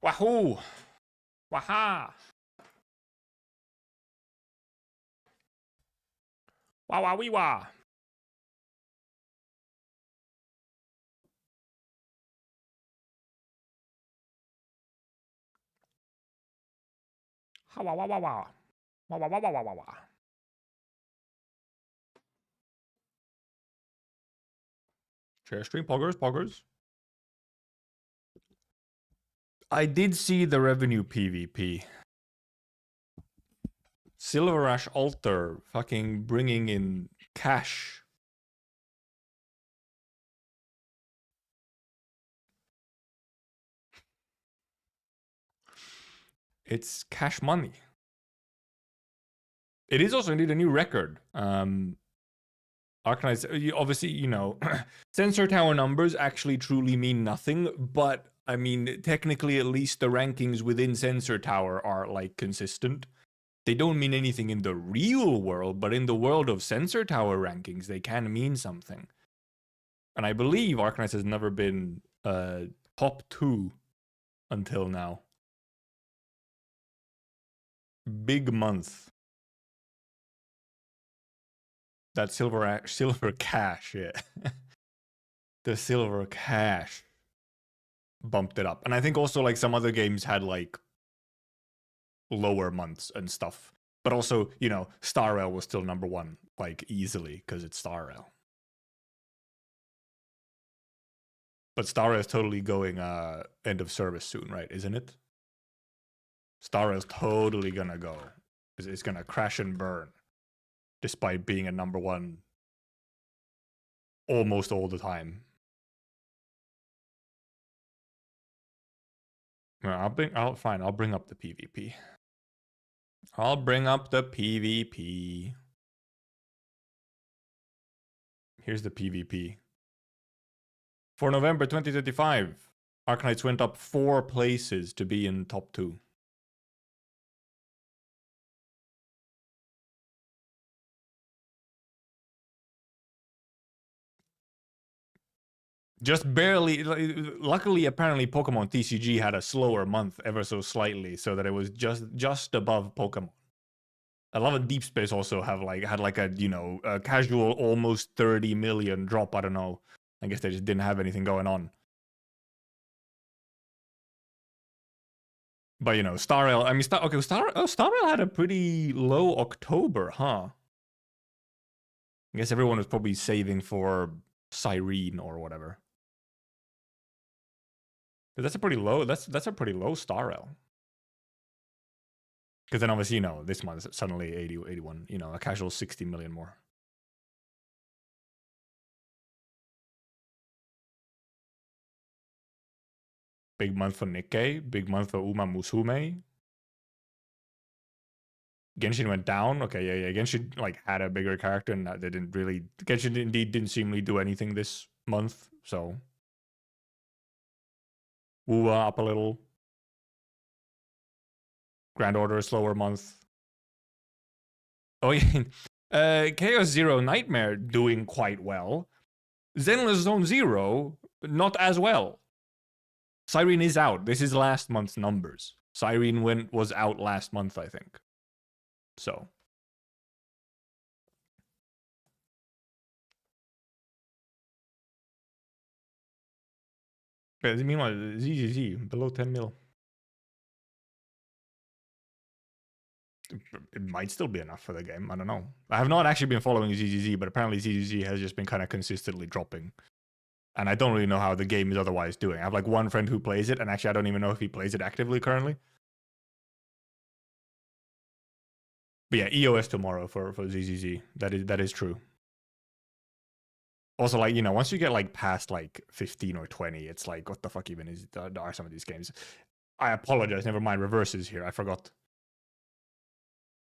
Wahoo! Waha! Wah wah wee wah! Ha wah wah wah wah! Wah wah wah wah wah wah wah! Share stream, poggers, poggers. I did see the revenue PvP. Silver Ash Altar fucking bringing in cash. It's cash money. It is also indeed a new record. ARKNIGHTS, obviously, you know, Sensor Tower numbers actually truly mean nothing, but I mean, technically, at least the rankings within Sensor Tower are like consistent. They don't mean anything in the real world, but in the world of Sensor Tower rankings, they can mean something. And I believe ARKNIGHTS has never been top 2 until now. Big month. That silver cash, yeah. The silver cash bumped it up. And I think also like some other games had like lower months and stuff. But also, you know, Star Rail was still #1, like easily, because it's Star Rail. But Star Rail is totally going end of service soon, right? Isn't it? Star Rail's totally gonna go. It's gonna crash and burn. Despite being a #1 almost all the time. I'll bring up the PvP. I'll bring up the PvP. Here's the PvP. For November 2025, ARKNIGHTS went up 4 places to be in top 2. Just barely. Luckily, apparently, Pokemon TCG had a slower month ever so slightly, so that it was just above Pokemon. A lot of Deep Space also had like a, you know, a casual almost 30 million drop. I don't know. I guess they just didn't have anything going on. But you know, Star Rail. I mean, Star Rail had a pretty low October, huh? I guess everyone was probably saving for Cyrene or whatever. But that's a pretty low. That's a pretty low Star Rail. Because then obviously, you know, this month suddenly 80, 81. You know, a casual 60 million more. Big month for Nikkei. Big month for Uma Musume. Genshin went down. Okay, yeah. Genshin like had a bigger character, and they didn't really. Genshin indeed didn't seemingly do anything this month. So Wuwa up a little. Grand Order, slower month. Oh yeah, Chaos Zero Nightmare doing quite well. Zenless Zone Zero, not as well. Cyrene is out. This is last month's numbers. Cyrene was out last month, I think. So. But meanwhile, ZZZ, below 10 mil. It might still be enough for the game. I don't know. I have not actually been following ZZZ, but apparently ZZZ has just been kind of consistently dropping. And I don't really know how the game is otherwise doing. I have like one friend who plays it, and actually I don't even know if he plays it actively currently. But yeah, EOS tomorrow for ZZZ. That is true. Also, like, you know, once you get like past like 15 or 20, it's like, what the fuck even are some of these games? I apologize. Never mind. Reverses here. I forgot.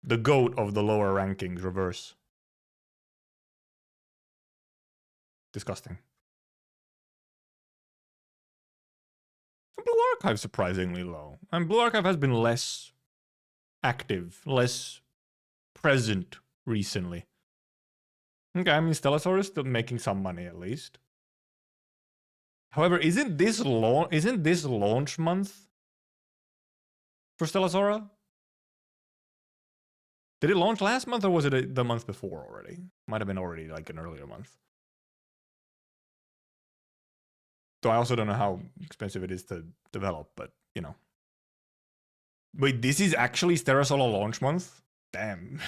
The GOAT of the lower rankings, reverse. Disgusting. Blue Archive surprisingly low. And Blue Archive has been less active, less present recently. Okay, I mean, Stellasaur is still making some money at least. However, isn't this launch month for Stellasora? Did it launch last month or was it the month before already? Might have been already like an earlier month. So I also don't know how expensive it is to develop, but you know. Wait, this is actually Stellasora launch month? Damn.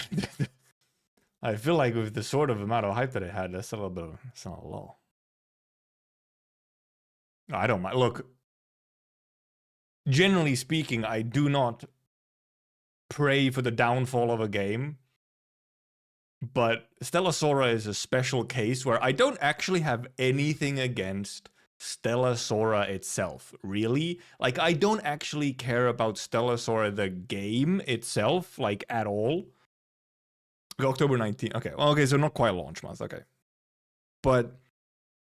I feel like with the sort of amount of hype that it had, that's a little bit, it's not low. I don't mind. Look, generally speaking, I do not pray for the downfall of a game. But Stellasora is a special case where I don't actually have anything against Stellasora itself, really. Like, I don't actually care about Stellasora, the game itself, like, at all. October 19th. Okay, well, okay, so not quite launch month, okay. But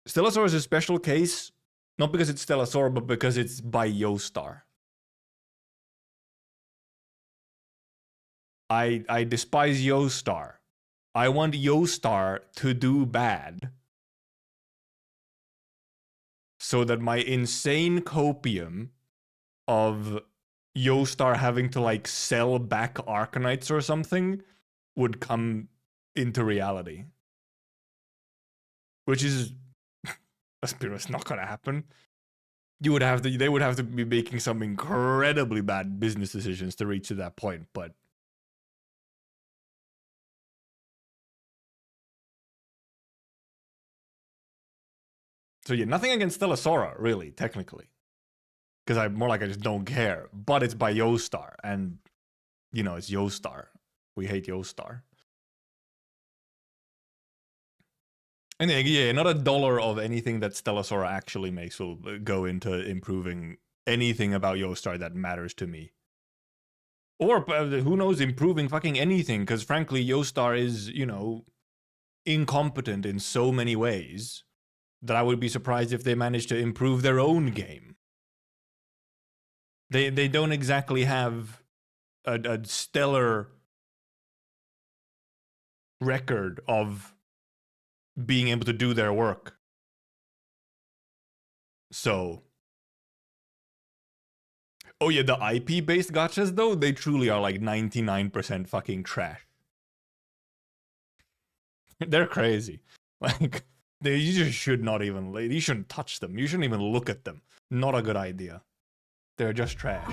Stellasora is a special case, not because it's Stellasora, but because it's by Yoastar. I despise Yoastar. I want Yoastar to do bad so that my insane copium of Yoastar having to like sell back ARKNIGHTS or something would come into reality. Which is it's not gonna happen. They would have to be making some incredibly bad business decisions to reach to that point, but so yeah, nothing against Stellasora, really, technically. Because I'm more like I just don't care. But it's by Yoastar, and you know, it's Yoastar. We hate Yoastar. And yeah, not a dollar of anything that Stellasora actually makes will go into improving anything about Yoastar that matters to me. Or, who knows, improving fucking anything, because frankly, Yoastar is, you know, incompetent in so many ways that I would be surprised if they managed to improve their own game. They don't exactly have a stellar record of being able to do their work. So, oh yeah, the IP-based gachas though, they truly are like 99% fucking trash. They're crazy. Like, you just should not even, you shouldn't touch them. You shouldn't even look at them. Not a good idea. They're just trash.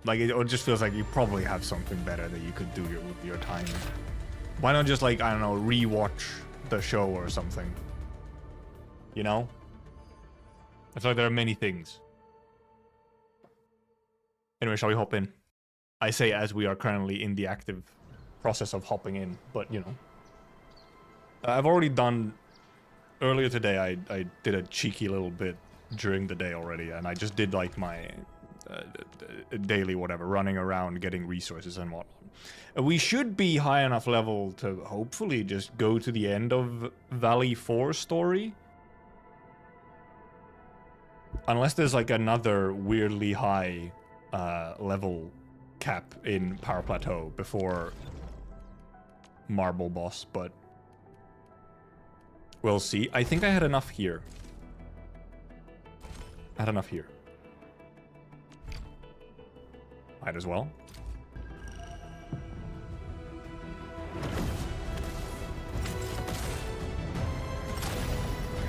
Like, it just feels like you probably have something better that you could do with your time. Why not just, like, I don't know, rewatch the show or something? You know? I feel like there are many things. Anyway, shall we hop in? I say as we are currently in the active process of hopping in, but, you know. I've already done... Earlier today, I did a cheeky little bit during the day already, and I just did, like, my... daily whatever, running around getting resources and whatnot. We should be high enough level to hopefully just go to the end of Valley 4 story. Unless there's like another weirdly high level cap in Power Plateau before Marble Boss, but we'll see. I think I had enough here. I had enough here. Might as well.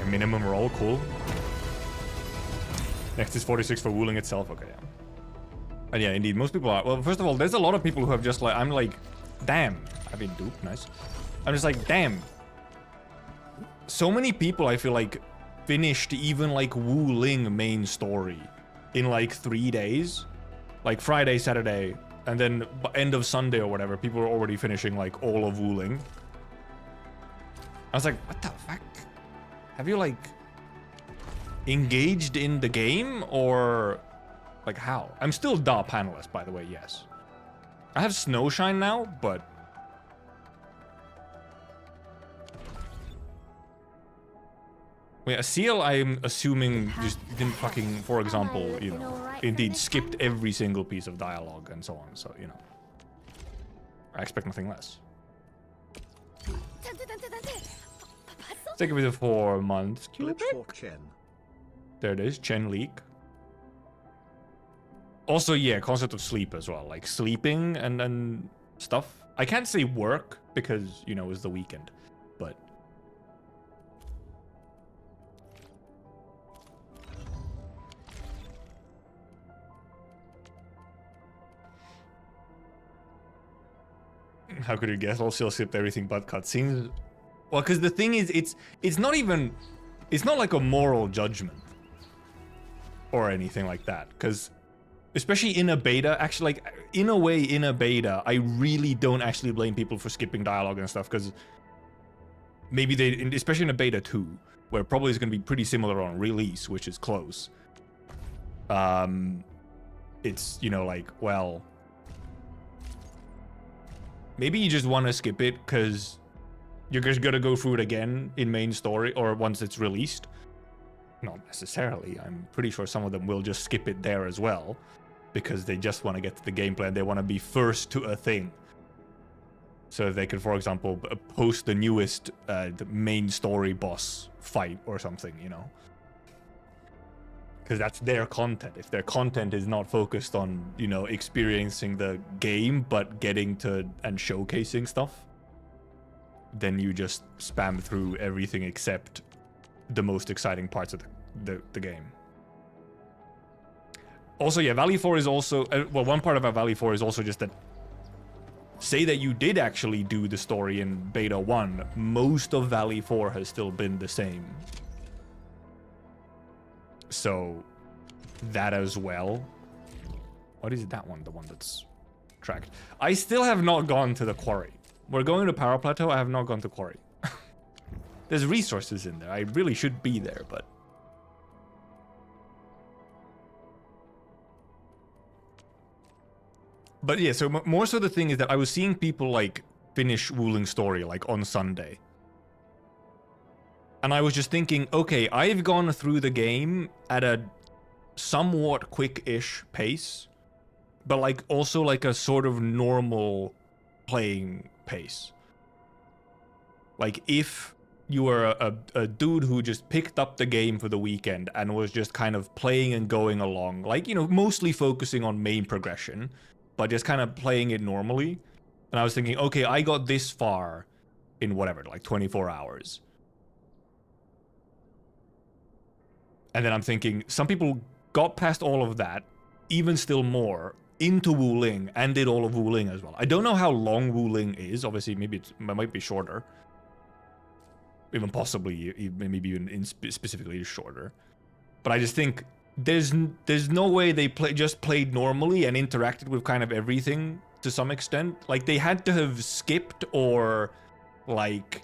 A minimum roll, cool. Next is 46 for Wooling itself, okay, yeah. And yeah, indeed, most people are. Well, first of all, there's a lot of people who have just like, I'm like, damn. I've been duped, nice. I'm just like, damn. So many people, I feel like, finished even like Wu Ling main story in like 3 days. Like Friday, Saturday, and then end of Sunday or whatever, people were already finishing like all of Wu Ling. I was like, what the fuck? Have you like engaged in the game or like how? I'm still Da panelist, by the way, yes. I have Snowshine now, but yeah, Seal, I'm assuming, just didn't fucking, for example, you know, indeed skipped every single piece of dialogue and so on, so, you know. I expect nothing less. Take it with 4 months. Glitch for Chen. There it is, Chen leak. Also, yeah, concept of sleep as well, like sleeping and stuff. I can't say work because, you know, it's the weekend, but... How could you guess? I'll still skip everything but cutscenes. Well, because the thing is, it's not even... It's not like a moral judgment. Or anything like that, because... Especially in a beta, actually, like, in a way, in a beta, I really don't actually blame people for skipping dialogue and stuff, because maybe they, especially in a beta 2, where probably is going to be pretty similar on release, which is close. It's, you know, like, well, maybe you just want to skip it because you're just going to go through it again in main story, or once it's released. Not necessarily. I'm pretty sure some of them will just skip it there as well, because they just want to get to the gameplay and they want to be first to a thing. So they could, for example, post the newest the main story boss fight or something, you know? Because that's their content. If their content is not focused on, you know, experiencing the game, but getting to and showcasing stuff, then you just spam through everything except the most exciting parts of the game. Also, yeah, Valley 4 is also... well, one part about Valley 4 is also just that... Say that you did actually do the story in Beta 1, most of Valley 4 has still been the same. So, that as well. What is that one? The one that's tracked. I still have not gone to the quarry. We're going to Power Plateau, I have not gone to quarry. There's resources in there. I really should be there, but... But yeah, so more so the thing is that I was seeing people, like, finish Wuling Story, like, on Sunday. And I was just thinking, okay, I've gone through the game at a somewhat quick-ish pace, but, like, also, like, a sort of normal playing pace. Like, if you were a dude who just picked up the game for the weekend and was just kind of playing and going along, like, you know, mostly focusing on main progression, but just kind of playing it normally. And I was thinking, okay, I got this far in whatever, like 24 hours. And then I'm thinking, some people got past all of that, even still more, into Wuling, and did all of Wuling as well. I don't know how long Wuling is. Obviously, maybe it might be shorter. Even possibly, maybe even specifically shorter. But I just think there's no way they just played normally and interacted with kind of everything to some extent. Like, they had to have skipped or, like...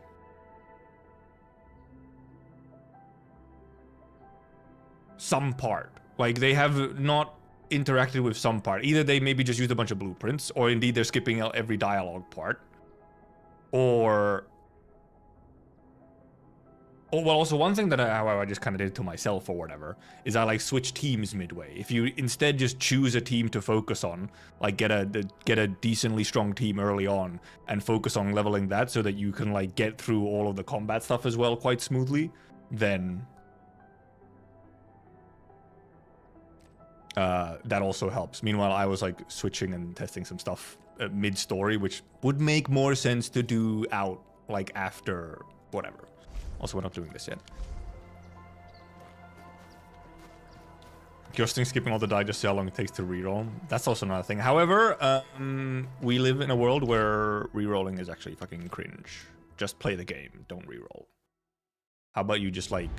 some part. Like, they have not interacted with some part. Either they maybe just used a bunch of blueprints, or indeed they're skipping every dialogue part. Or... Oh, well, also one thing that I just kind of did to myself or whatever is I like switch teams midway. If you instead just choose a team to focus on, like get a decently strong team early on and focus on leveling that so that you can like get through all of the combat stuff as well quite smoothly, then that also helps. Meanwhile, I was like switching and testing some stuff mid-story, which would make more sense to do out like after whatever. Also, we're not doing this yet. Justin skipping all the die just to see how long it takes to reroll. That's also another thing. However, we live in a world where rerolling is actually fucking cringe. Just play the game, don't reroll. How about you just like...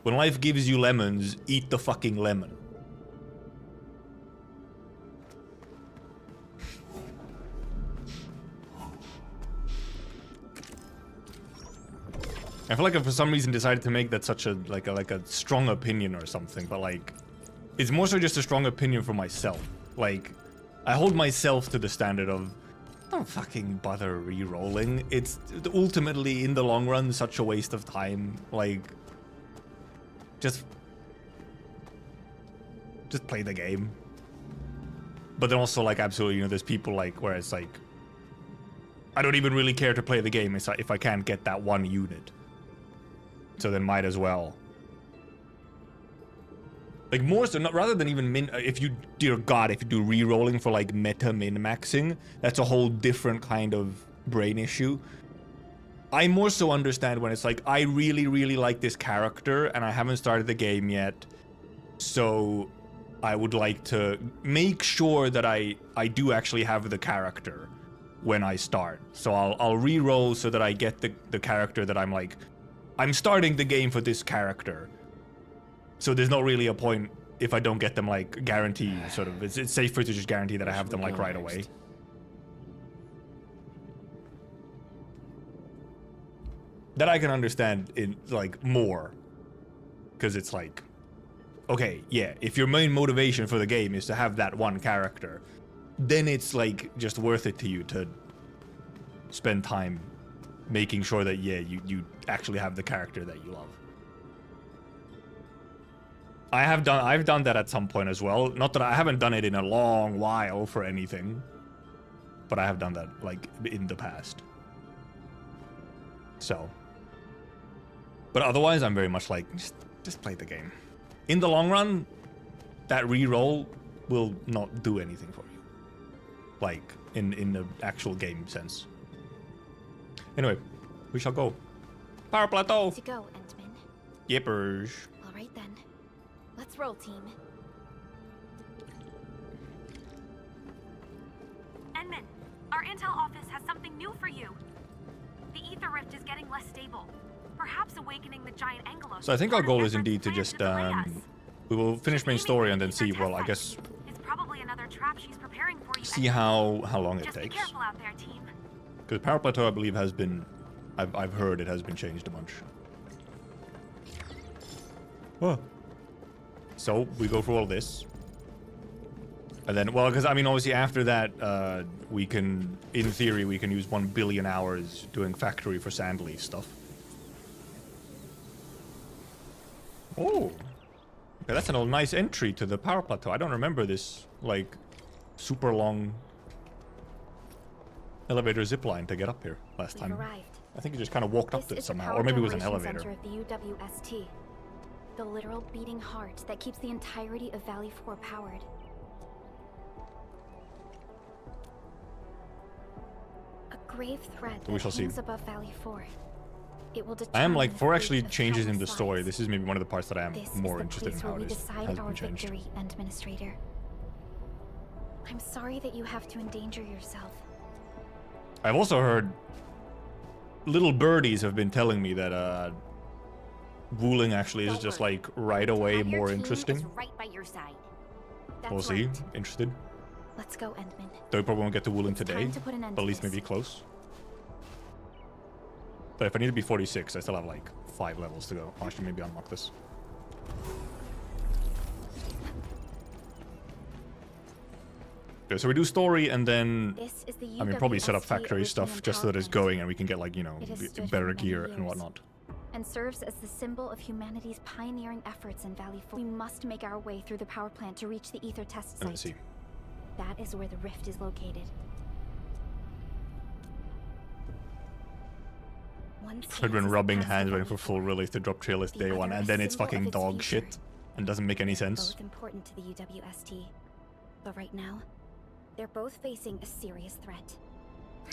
When life gives you lemons, eat the fucking lemon. I feel like I for some reason decided to make that such a like a strong opinion or something, but like it's more so just a strong opinion for myself. Like I hold myself to the standard of don't fucking bother re-rolling. It's ultimately in the long run such a waste of time. Like just play the game. But then also like absolutely, you know, there's people like where it's like I don't even really care to play the game if I can't get that one unit. So then might as well. Like more so, rather than even if you, dear God, if you do re-rolling for like meta min-maxing, that's a whole different kind of brain issue. I more so understand when it's like, I really, really like this character and I haven't started the game yet. So I would like to make sure that I do actually have the character when I start. So I'll re-roll so that I get the character that I'm like, I'm starting the game for this character. So there's not really a point if I don't get them like guarantee sort of. It's safer to just guarantee that I have them like right away. That I can understand in like more. Because it's like, okay, yeah, if your main motivation for the game is to have that one character, then it's like just worth it to you to spend time making sure that, yeah, you actually have the character that you love. I've done that at some point as well. Not that I haven't done it in a long while for anything, but I have done that like in the past. So, but otherwise I'm very much like, just play the game. In the long run, that re-roll will not do anything for you. Like in the actual game sense. Anyway, we shall go. Power plateau. To go, Entman. Yippers. All right then. Let's roll, team. Enman, our intel office has something new for you. The ether rift is getting less stable. Perhaps awakening the giant Angelos. So I think our goal is indeed to just we will finish main story and then see. Well, I guess it's probably another trap she's preparing for you. See how long it just takes. Be careful out there, team. Because Power Plateau, I believe, has been, I've heard it has been changed a bunch. Oh. So we go through all this, and then, well, because I mean, obviously after that, we can, in theory, we can use 1 billion hours doing factory for Sandleaf stuff. Oh, okay, that's a nice entry to the Power Plateau. I don't remember this like super long elevator zipline to get up here last time. I think you just kind of walked up to it somehow, or maybe it was an elevator. Center of the UWST. The literal beating heart that keeps the entirety of Valley 4 powered. A grave threat that hangs above Valley 4. It will I am like, for actually fate of changes in the countless story, lives. this is maybe one of the parts that I am This more is the interested in place how where it we is, decide has our been changed. victory, Administrator. I'm sorry that you have to endanger yourself. I've also heard little birdies have been telling me that Wuling actually is just like right away more interesting. Right by your side. We'll see. Interested. Let's go, Endman. Though we probably won't get to Wuling today, to put an end but at to least this. maybe close. But if I need to be 46, I still have like 5 levels to go. I should maybe unlock this. Okay, so we do story and then, I mean, probably set up factory stuff just so that it's going and we can get like, you know, better gear and whatnot. And serves as the symbol of humanity's pioneering efforts in Valley 4. We must make our way through the power plant to reach the ether test site. Let's see. That is where the rift is located. I've been rubbing hands waiting for full release to drop trailers day 1, and then it's fucking dog shit and doesn't make any sense. Both important to the UWST, but right now, they're both facing a serious threat.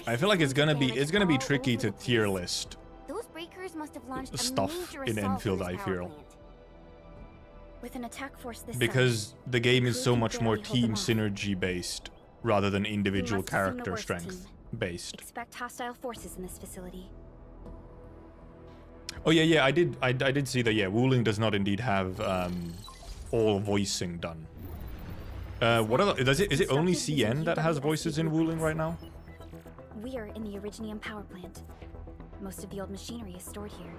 I feel like it's gonna be tricky to tier list Those breakers must have launched stuff in Enfield, I feel. With an attack force this because size, the game is so much more barely hold them team off. synergy based rather than individual must assume the character worst, strength team. based. Expect hostile forces in this facility. Oh yeah, I did see that. Yeah, Wuling does not indeed have all voicing done. What are is it only CN that has voices in Wuling right now? We're in the Originium power plant. Most of the old machinery is stored here.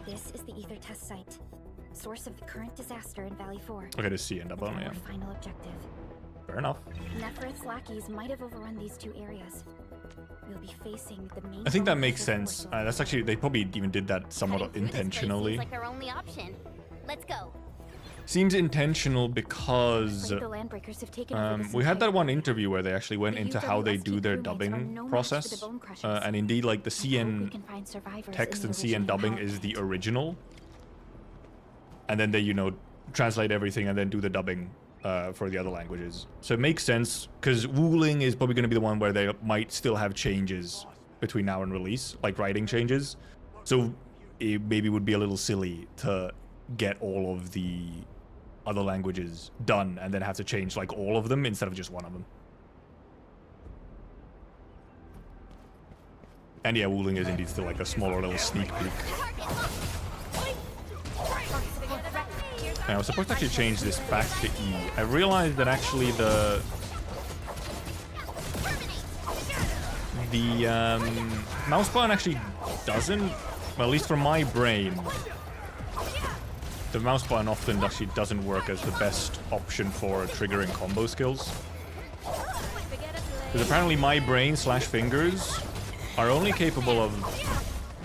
This is the ether test site, source of the current disaster in Valley 4. Okay, the CN up on Our yeah. final objective. Fair enough. Nefereth's lackeys might have overrun these 2 areas. We'll be facing the main. I think that makes sense. That's actually, they probably even did that somewhat intentionally. Seems like their only option. Let's go. Seems intentional because The Landbreakers have taken over this we had that entire one area. interview where they actually went The into how they UWST do their crewmates are dubbing no match for process. the Bone Crushers. And indeed, like the I hope we CN can find survivors text in and the CN original dubbing power is the plant. original. And then they, you know, translate everything and then do the dubbing for the other languages. So it makes sense, because Wuling is probably going to be the one where they might still have changes between now and release, like writing changes. So it maybe would be a little silly to get all of the other languages done and then have to change like all of them instead of just one of them. And yeah, Wuling is indeed still like a smaller little sneak peek. And I was supposed to actually change this back to E. I realized that actually the mouse button actually doesn't, well, at least for my brain, the mouse button often actually doesn't work as the best option for triggering combo skills. Because apparently my brain / fingers are only capable of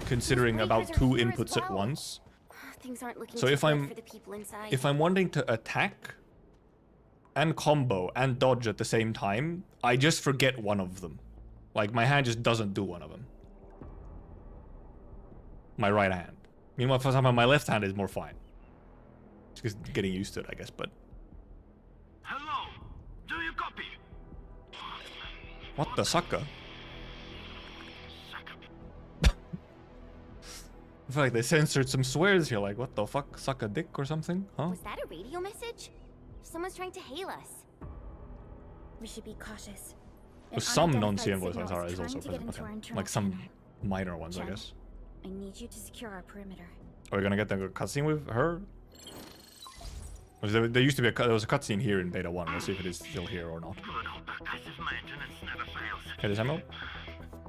considering about 2 inputs at once. Things aren't looking So too if good I'm for the people inside. if I'm wanting to attack and combo and dodge at the same time, I just forget one of them. Like my hand just doesn't do one of them. My right hand. Meanwhile, for example, my left hand is more fine. It's just getting used to it, I guess, but... Hello, do you copy? What the sucker? I feel like they censored some swears here, like, what the fuck? Suck a dick or something? Huh? Was that a radio message? Someone's trying to hail us. We should be cautious. An Some unidentified non-CN voice signal lines is are also trying to get present. into our Okay. internal Like some scanner. minor ones, I Jen, guess. I need you to secure our perimeter. Are we gonna get the cutscene with her? There used to be there was a cutscene here in Beta 1. Let's see if it is still here or not. Good old percussive maintenance never fails. Okay, this ammo?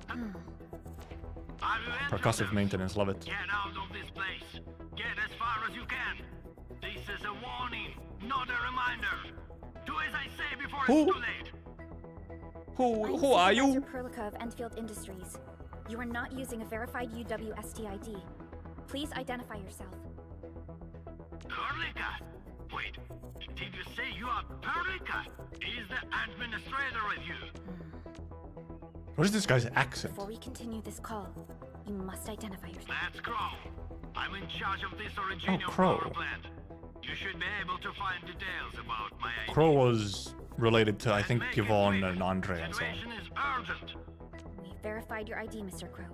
Are you in? Percussive maintenance, love it. Get out of this place. Get as far as you can. This is a warning, not a reminder. Do as I say before Who? it's too late. Who are you? Supervisor Perlica of Enfield Industries. You are not using a verified UWST ID. Please identify yourself. Perlica? Wait, did you say you are Perlica? Is the administrator with you? What is this guy's accent? Before we continue this call, you must identify yourself. That's Crow. I'm in charge of this original Crow. power plant. You should be able to find details about my ID. Crow was related to, I think, Make it Yvonne quick. and Andre and so on. Situation is urgent. We verified your ID, Mr. Crow.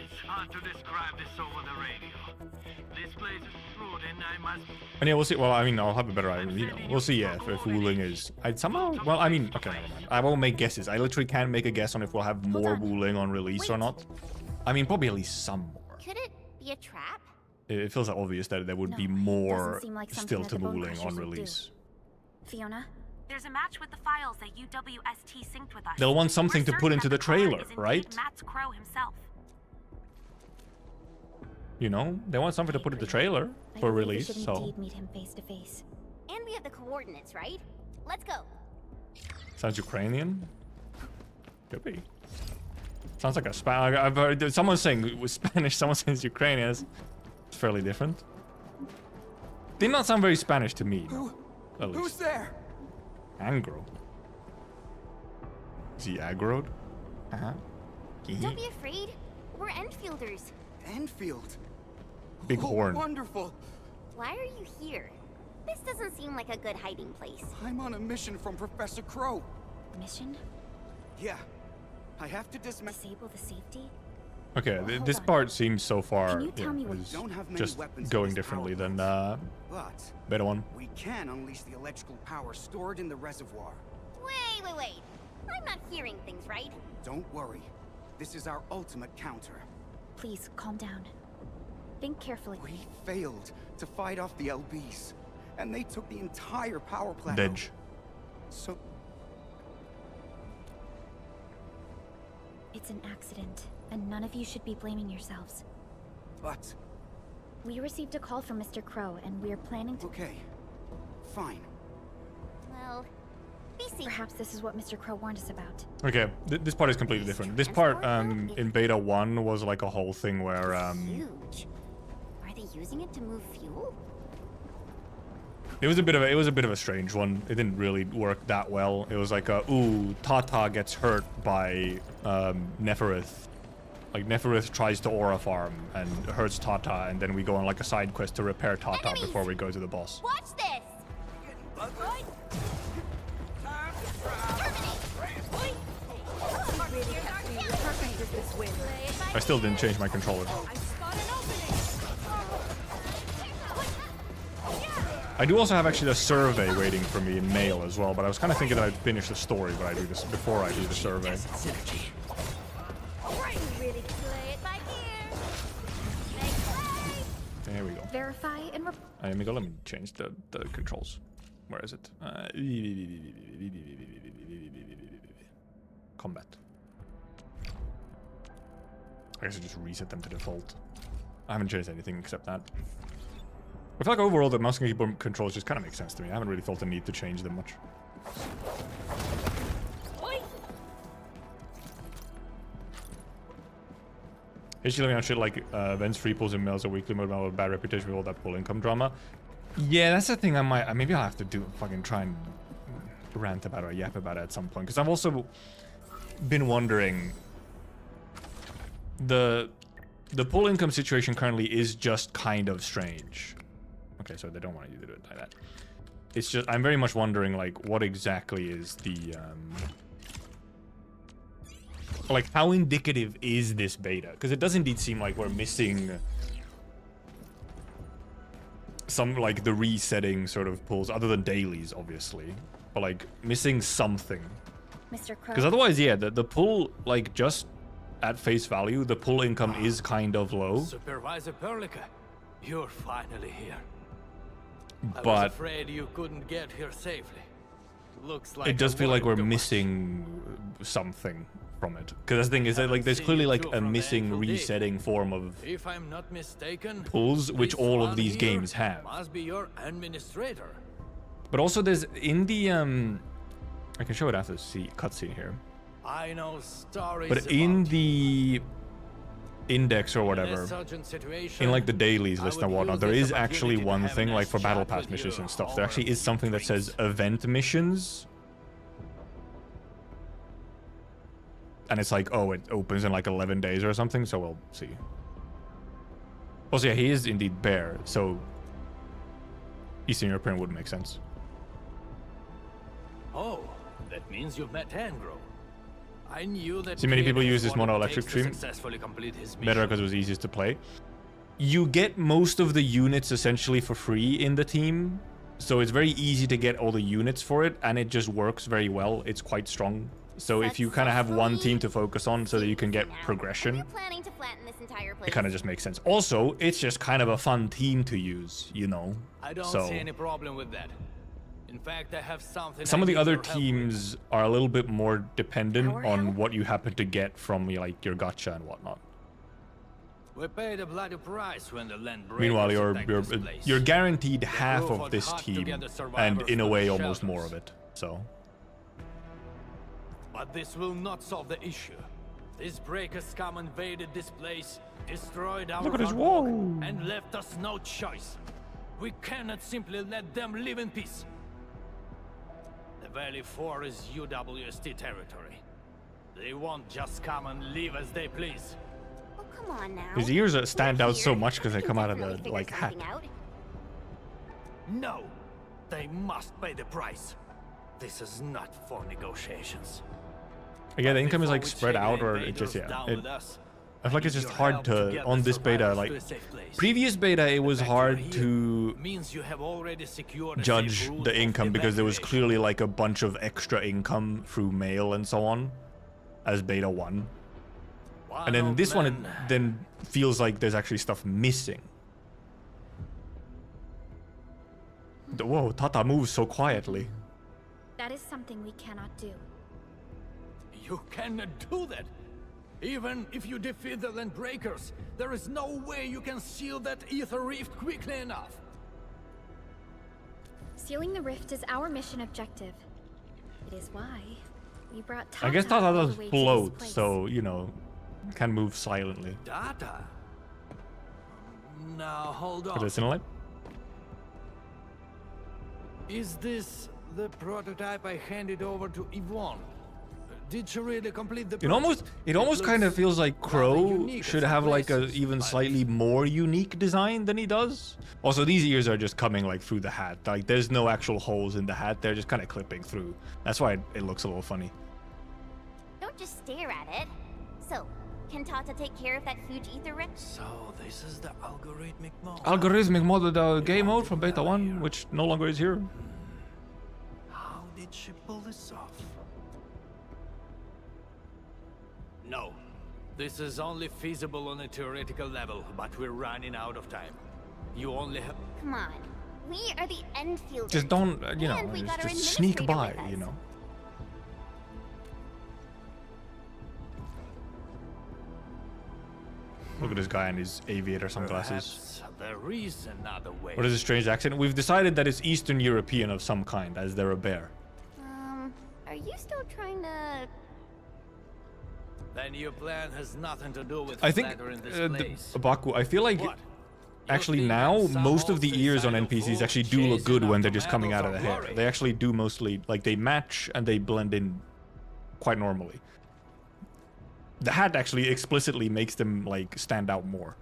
It's hard to describe this over the radio. This place is rude and I must... And yeah, we'll see. Well, I mean, I'll have a better idea. You know, we'll see. Yeah, if Wuling is. I'd somehow. Well, I mean, okay, never mind. I won't make guesses. I literally can't make a guess on if we'll have more on. Wuling on release or not. I mean, probably at least some more. Could it be a trap? It feels obvious that there would No, be it more doesn't seem like something still that to the Bone Wuling Crushers on would do. release. Fiona? There's a match with the files that UWST synced with us. They'll want something We're to put certain into that the caller trailer, is indeed right? Matt's Crow himself. You know, they want something to put in the trailer I for believe we release. should So indeed meet him face to face. And we have the coordinates, right? Let's go. sounds Ukrainian. Could be. Sounds like a I've heard someone saying it was Spanish. Someone says Ukrainian. It's fairly different. Did not sound very Spanish to me. No. At least. Who's there? Angro. Is he aggroed? Uh-huh. Don't be afraid. We're Enfielders. Enfield. Big Oh, horn. Wonderful. Why are you here? This doesn't seem like a good hiding place. I'm on a mission from Professor Crow. Mission? Yeah. I have to dismantle. Disable the safety? Okay, Hold this on. part seems so far Can you tell me what- is Don't have many just weapons in going this differently power than plant. But Beta 1. we can unleash the electrical power stored in the reservoir. Wait. I'm not hearing things right. Don't worry. This is our ultimate counter. Please, calm down. Think carefully. We failed to fight off the LBs, and they took the entire power plant. Dej. So It's an accident, and none of you should be blaming yourselves. but We received a call from Mr. Crow, and we are planning to... okay. Fine. Well, be safe. Perhaps this is what Mr. Crow warned us about. Okay, this part is completely different. This part in Beta 1 was like a whole thing where Huge. Are they using it to move fuel? It was a bit of a strange one. It didn't really work that well. It was like ooh, Tata gets hurt by Neferith. Like Neferith tries to aura farm and hurts Tata, and then we go on like a side quest to repair Tata Enemies! before we go to the boss. Watch this! I still didn't change my controller. I do also have actually a survey waiting for me in mail as well, but I was kind of thinking that I'd finish the story, but I do this before I do the survey. There we go. Verify and Let me change the controls. Where is it? Combat. I guess I just reset them to default. I haven't changed anything except that. I feel like overall the mouse and keyboard controls just kind of make sense to me. I haven't really felt the need to change them much. Is she living on shit like events, free pulls, and mails, a weekly mode, a bad reputation with all that pull income drama? Yeah, that's the thing. Maybe I'll have to do fucking try and rant about it or yap about it at some point, because I've also been wondering. The pull income situation currently is just kind of strange. Okay, so they don't want you to do it like that. It's just I'm very much wondering like what exactly is the like how indicative is this beta? Because it does indeed seem like we're missing some like the resetting sort of pulls, other than dailies, obviously, but like missing something. Mr. Crow. Because otherwise, yeah, the pull like just at face value, the pull income is kind of low. Supervisor Perlica, you're finally here. I was But afraid you couldn't get here safely. Looks like it does feel like we're too much. missing something from it. Because the thing is that like there's clearly like a missing resetting form of If I'm not mistaken, pulls, which this all of one these here games have. Must be your administrator. But also there's in the I can show it after the cutscene here. I know stories. But in about the index or you. whatever, In a certain situation, in like the dailies I list would and whatnot, use there this is actually opportunity to one have a thing like nice for battle chat pass with missions you and stuff. over There actually is something that drinks. says event missions. And it's like, oh, it opens in like 11 days or something, so we'll see. Also, yeah, he is indeed Bear, so Eastern European would make sense. Oh, that means you've met Angro. I knew that. See, many kid people has use this what it mono-electric takes to stream. successfully complete his Better mission. because it was easiest to play. You get most of the units essentially for free in the team, so it's very easy to get all the units for it, and it just works very well. It's quite strong. So if you kind of have one team to focus on so that you can get progression, You're planning to flatten this entire place. it kind of just makes sense. Also, it's just kind of a fun team to use, you know? I don't So see any problem with that. In fact, I have something. some I of the need other your help with. teams are a little bit more dependent Power on help? what you happen to get from like your gacha and whatnot. We paid a bloody price when the land Meanwhile, breakers attacked this place. you're guaranteed half roof of would this have to team, get the and survivors in a from way, the almost more shelters. of it. So But this will not solve the issue. These breakers come invaded this place, destroyed our Look at his hard wall. work, and left us no choice. We cannot simply let them live in peace. The Valley 4 is UWST territory. They won't just come and leave as they please. Oh, come on now. his ears stand We're out so here. much because We they can come out of definitely the figure like hat. something out. No, they must pay the price. This is not for negotiations. Yeah, the income is Before like we spread take out, the or it just invaders down with us, I feel like it's just hard to on this beta. Like previous beta, it was hard to means you have already secured a judge safe route the of income because there was evacuation. clearly like a bunch of extra income through mail and so on as beta 1. And then this one, it then feels like there's actually stuff missing. Whoa, Tata moves so quietly. That is something we cannot do. You cannot do that. Even if you defeat the land breakers, there is no way you can seal that ether rift quickly enough. Sealing the rift is our mission objective. It is why we brought Tata I guess Tata all does the way to float, this place. so, you know, can move silently. Data. Now hold Put on. this in a light. Is this the prototype I handed over to Yvonne? Did she really complete the project? It almost kind of feels like Crow should have like a even slightly more unique design than he does. Also, these ears are just coming like through the hat. Like there's no actual holes in the hat. They're just kind of clipping through. That's why it looks a little funny. Don't just stare at it. So, can Tata take care of that huge ether rift? So this is the algorithmic mode. Algorithmic modded game mode from Beta 1, which no longer is here. How did she pull this off? No. This is only feasible on a theoretical level, but we're running out of time. You only have... Come on. We are the Endfielders. Just don't, you know, And we got our just sneak administrator by, with you us. know. Look at this guy in his aviator sunglasses. Perhaps there is another way. What is a strange accent? We've decided that it's Eastern European of some kind, as they're a bear. Are you still trying to... Then your plan has nothing to do with I think, flattering this place. Baku, I feel like What? actually You think now that some most of the old ears on suicidal NPCs fool actually do look good chasing when they're after just coming out of the medals hair. of glory? They actually do mostly, like they match and they blend in quite normally. The hat actually explicitly makes them like stand out more.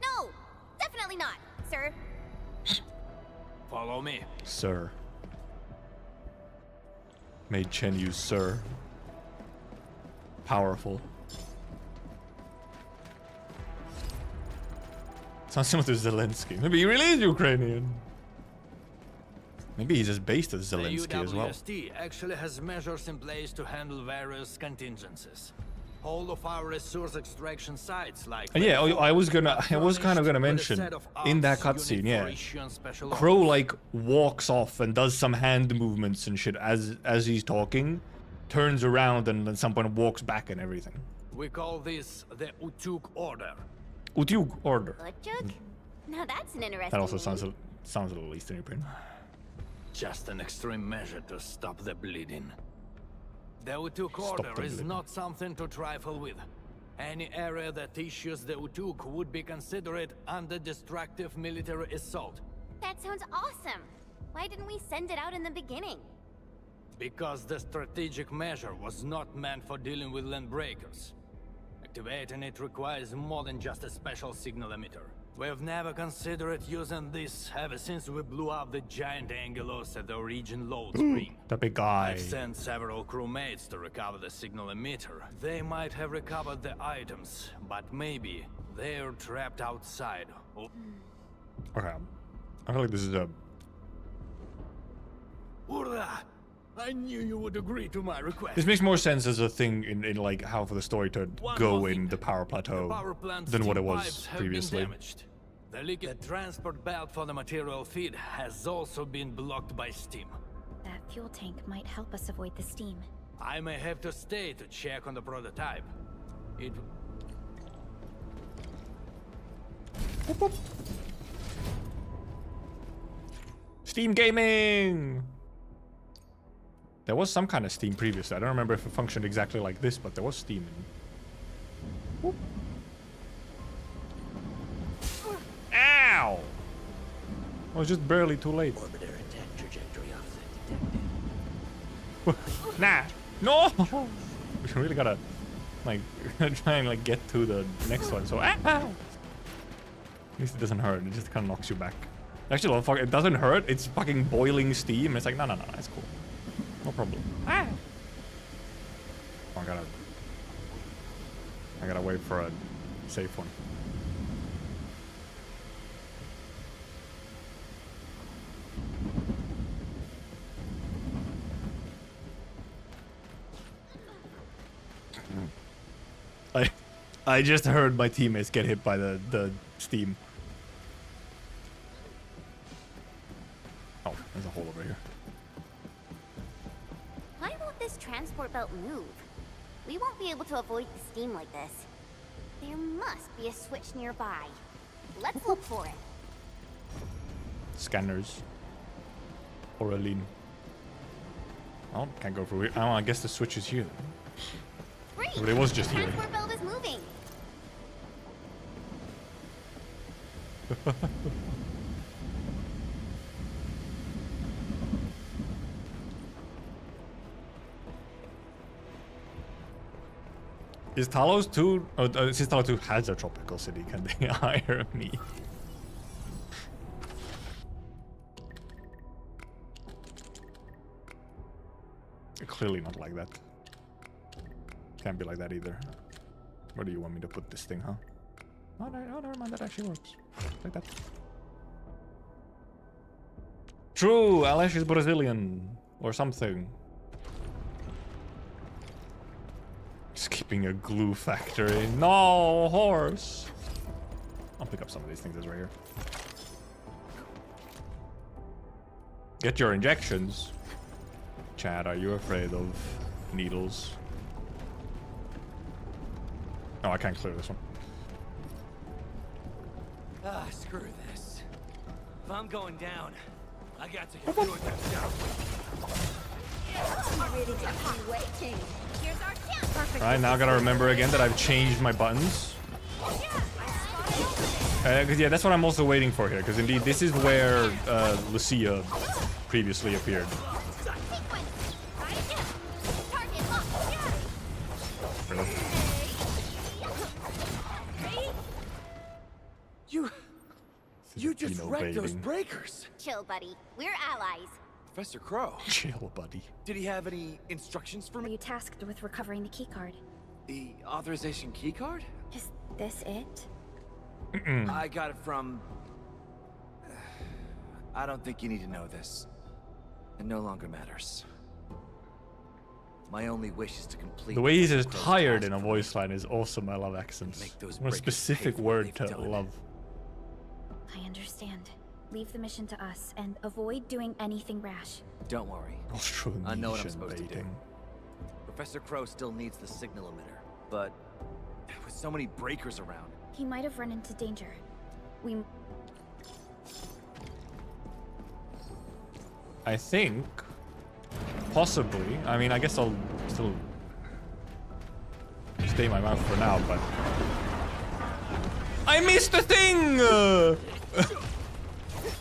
No! Definitely not, sir. Follow me. Sir. Made Chen use sir. Powerful. Sounds similar to Zelensky. Maybe he really is Ukrainian. Maybe he's as based as Zelensky as well. The UWST actually has measures in place to handle various contingencies. All of our resource extraction sites, like Yeah, I was kind of gonna mention in that cutscene, yeah, Crow like walks off and does some hand movements and shit as he's talking, turns around and at some point walks back and everything. We call this the Utuk Order. Utyug order. Butchuk? Now that's an interesting That also name. sounds a little Eastern European. Just an extreme measure to stop the bleeding. The Utuk Stop Order the is bleeding. not something to trifle with. Any area that issues the Utuk would be considered under destructive military assault. That sounds awesome. Why didn't we send it out in the beginning? Because the strategic measure was not meant for dealing with land breakers. Activating it requires more than just a special signal emitter. We've never considered using this ever since we blew up the giant Angelos at the Origin load screen. The big guy. I've sent several crewmates to recover the signal emitter. They might have recovered the items, but maybe they're trapped outside. Oh, Okay. I feel like this is a... Urra! I knew you would agree to my request. This makes more sense as a thing in like how for the story to One go more in thing. the power plateau The power plant's than what it steam was pipes have previously. been damaged. The transport belt for the material feed has also been blocked by steam. That fuel tank might help us avoid the steam. I may have to stay to check on the prototype. It... Steam gaming! There was some kind of Steam previously. I don't remember if it functioned exactly like this, but there was Steam. Whoop. Ow! I was just barely too late. Orbiter attack trajectory offset detected. Nah! No! We really gotta, like, try and, like, get to the next one, so... Ow! At least it doesn't hurt, it just kind of knocks you back. Actually, well, fuck, it doesn't hurt, it's fucking boiling steam. It's like, no, it's cool. No problem. Ah! Oh, I gotta wait for a safe one. I just heard my teammates get hit by the steam. Oh, there's a hole over here. Why won't this transport belt move? We won't be able to avoid the steam like this. There must be a switch nearby. Let's look for it. Scanners. Oraline. Oh, can't go through here. Oh, I guess the switch is here. Great! But it was just the here. transport belt is moving. Is Talos 2... Oh, since Talos 2 has a tropical city, can they hire me? Clearly not like that. Can't be like that either. Where do you want me to put this thing, huh? Oh, never mind, that actually works. Like that. True, Alesh is Brazilian. Or something. Skipping a glue factory. No, horse! I'll pick up some of these things that's right here. Get your injections. Chad, are you afraid of needles? Oh, I can't clear this one. Ah, screw this. If I'm going down, I got to get through it myself. Right, now I gotta remember again that I've changed my buttons. Cause yeah, that's what I'm also waiting for here, because indeed this is where Lucia previously appeared. You just wrecked those breakers. Chill, buddy. We're allies. Professor Crow. Chill, buddy. Did he have any instructions for Are me? you tasked with recovering the keycard? The authorization keycard? Is this it? I got it from... I don't think you need to know this. It no longer matters. My only wish is to complete... The way he's as Crow's tired task in a for voice line is awesome. I love accents. Make those What a breakers specific pay for what word they've to done. love. I understand. Leave the mission to us and avoid doing anything rash. Don't worry. I know what I'm supposed to do. Professor Crow still needs the signal emitter, but with so many breakers around... He might have run into danger. We... I think... Possibly. I mean, I guess I'll still... stay my mouth for now, but... I missed the thing!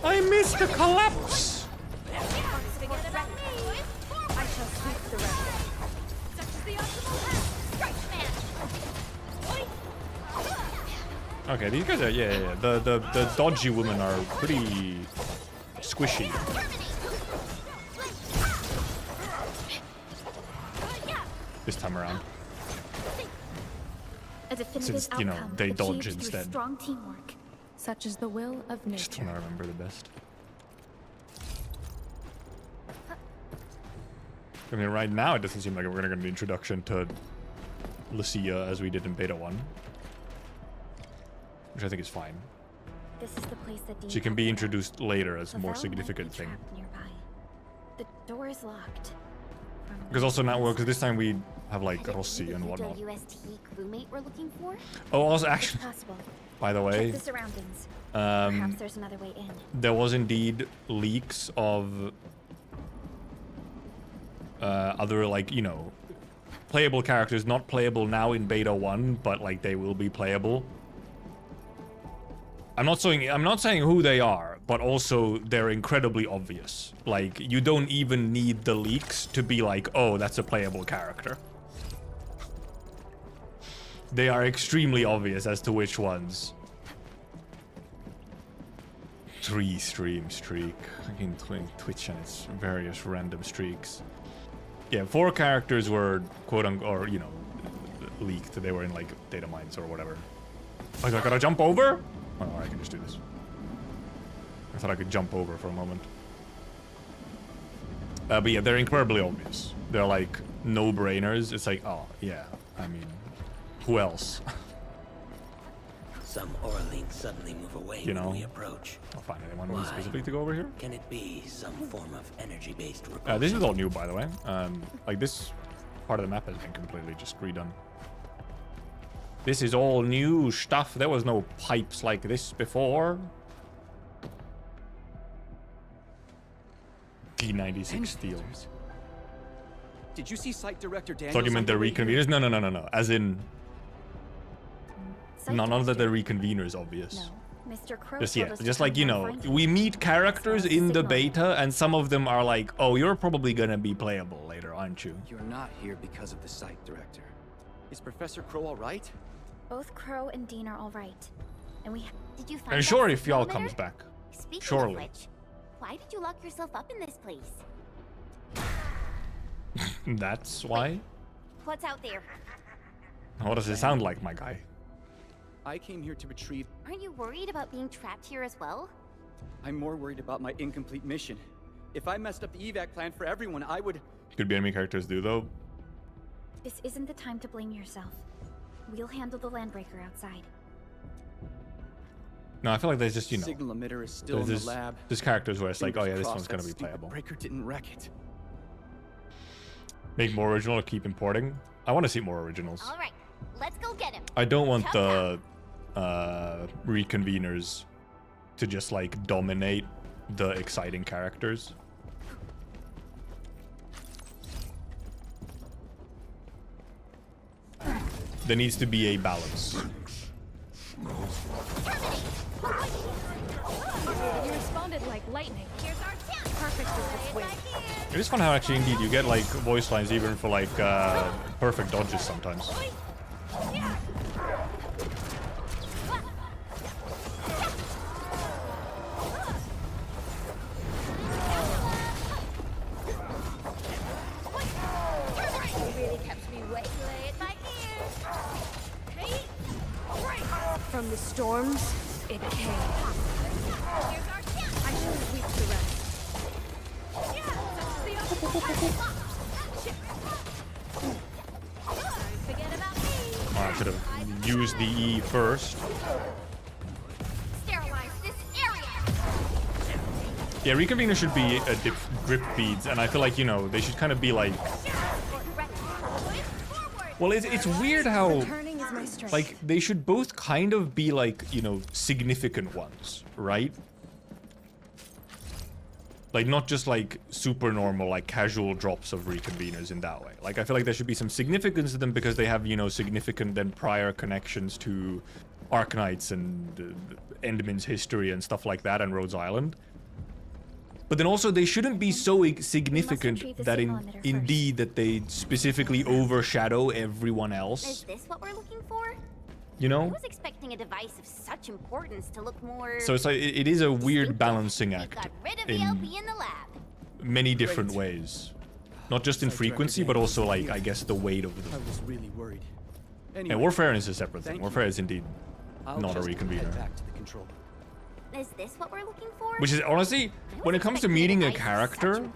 I missed the collapse! I shall sweep the rest. Okay, these guys are... Yeah. The dodgy women are pretty... squishy. This time around. A definitive Since, you know, outcome they dodge achieved through instead. strong teamwork. Such is the will of Just nature. want to remember the best. I mean, right now it doesn't seem like we're gonna get an introduction to Lucia as we did in Beta 1. Which I think is fine. This is the place that She can be introduced later as a more Lavelle might significant be thing. trapped nearby. The door is locked. Because also now, well, because this time we have like Could it Rossi be and the whatnot. UST crewmate we're looking for? Oh, also It's actually, possible. by the way, Check the surroundings. Perhaps um, there's another way in. there was indeed leaks of other, like, you know, playable characters, not playable now in Beta 1, but like they will be playable. I'm not saying who they are, but also they're incredibly obvious. Like, you don't even need the leaks to be like, oh, that's a playable character. They are extremely obvious as to which ones. 3 stream streak. Fucking Twitch and its various random streaks. Yeah, 4 characters were quote unquote, or you know, leaked. They were in like data mines or whatever. Oh, I gotta jump over? Oh, I can just do this. I thought I could jump over for a moment. But yeah, they're incredibly obvious. They're like no-brainers. It's like, oh yeah, I mean, who else? Some Orleans suddenly move away You know? when we approach. I'll find anyone Why? specifically to go over here. Can it be some form of energy-based repulsion? This is all new, by the way. Like this part of the map has been completely just redone. This is all new stuff. There was no pipes like this before. P96 steel. Did you see Site Director Daniels? Thought you meant the on your way here? reconveners? No. As in, Site none of the director. reconveners obvious. No. Mr. Crow Just told yeah, us to just come like, you and know, find him. we meet characters in the Signal. beta, and some of them are like, oh, you're probably gonna be playable later, aren't you? You're not here because of the Site Director. Is Professor Crow all right? Both Crow and Dean are all right. And we Did you find And that sure, if signal y'all comes emitter? back. Speaking Surely. of which, why did you lock yourself up in this place? That's why? What's out there? What does it sound like, my guy? I came here to retrieve... Aren't you worried about being trapped here as well? I'm more worried about my incomplete mission. If I messed up the evac plan for everyone, I would... Could be enemy characters do, though. This isn't the time to blame yourself. We'll handle the landbreaker outside. No, I feel like there's just, you know... Signal emitter is still in the lab. There's characters where it's like, oh yeah, Fingers this crossed one's gonna that be stupid playable. breaker didn't wreck it. Make more original or keep importing? I want to see more originals. All right, let's go get him. I don't want Chop the reconveners to just like dominate the exciting characters. There needs to be a balance. You responded like lightning. Here's our chance. Perfect with this wave. It is fun how actually indeed you get like voice lines even for like perfect dodges sometimes. Really kept me way in my ears. From the storms, it came. Here's our chance. I should sweep the rest. Forget about me. Oh, I should have used the E first. Sterilize this area. Yeah, reconvener should be a grip beads, and I feel like, you know, they should kind of be like... Well, it's weird how... Turning is my strength. Like, they should both kind of be like, you know, significant ones, right? Like, not just like super normal, like casual drops of reconveners in that way. Like, I feel like there should be some significance to them because they have, you know, significant then prior connections to Arknights and Enderman's history and stuff like that and Rhodes Island. But then also they shouldn't be so significant that indeed that they specifically overshadow everyone Is else. this what we're looking for? You I know? was expecting a device of such importance to look more... So it's like, it is a weird stupid. balancing We act got rid of the in LP in the lab. many different ways. Not just in frequency, but also like, I guess, the weight of I them. was really worried. And Anyway, Warfare is a separate thing. Thank Warfare you. is indeed I'll not a just head reconvener. back to the control. Is this what we're looking for? Which is, honestly, when it comes to meeting a character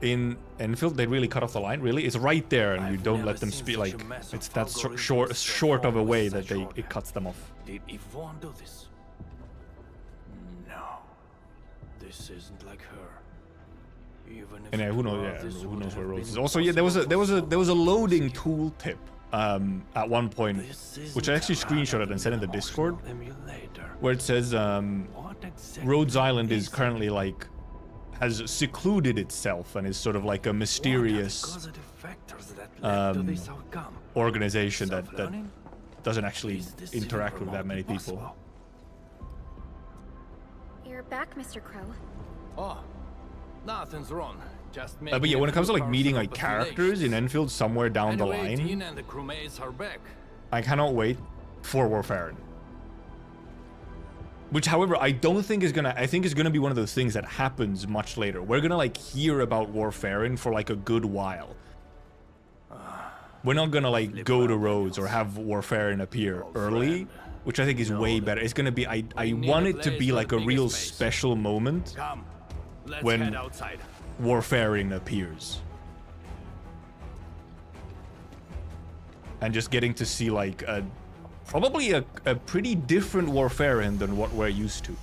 in Enfield, they really cut off the line, really. It's right there, and you don't let them speak, like, it's that short of a way that it cuts them off. Did Yvonne do this? No. This isn't like her. Even if And yeah, it who knows? were, Yeah, this who would knows where have Rhodes been is? Also, yeah, there was a loading tool tip at one point, This which I actually isn't a screenshotted and sent in the Discord, emulator. where it says What exactly Rhodes Island is it? currently like has secluded itself and is sort of like a mysterious What are the causative factors that led to this outcome? organization that Self-learning? doesn't actually Is this interact even with that many remotely people. possible? You're back, Mr. Crow. Oh, nothing's wrong. Just But yeah, when it comes to like meeting like characters in Enfield somewhere down the anyway, line, Dean and the crewmates are back. I cannot wait for Warfare. Which, however, I don't think is gonna. I think is gonna be one of those things that happens much later. We're gonna like hear about Warfare for like a good while. We're not gonna like go to Rhodes or have Warfare appear early, which I think is way better. It's gonna be. I want it to be like a real special moment Come, let's when head outside. Warfare appears. And just getting to see like probably a pretty different Warfare than what we're used to.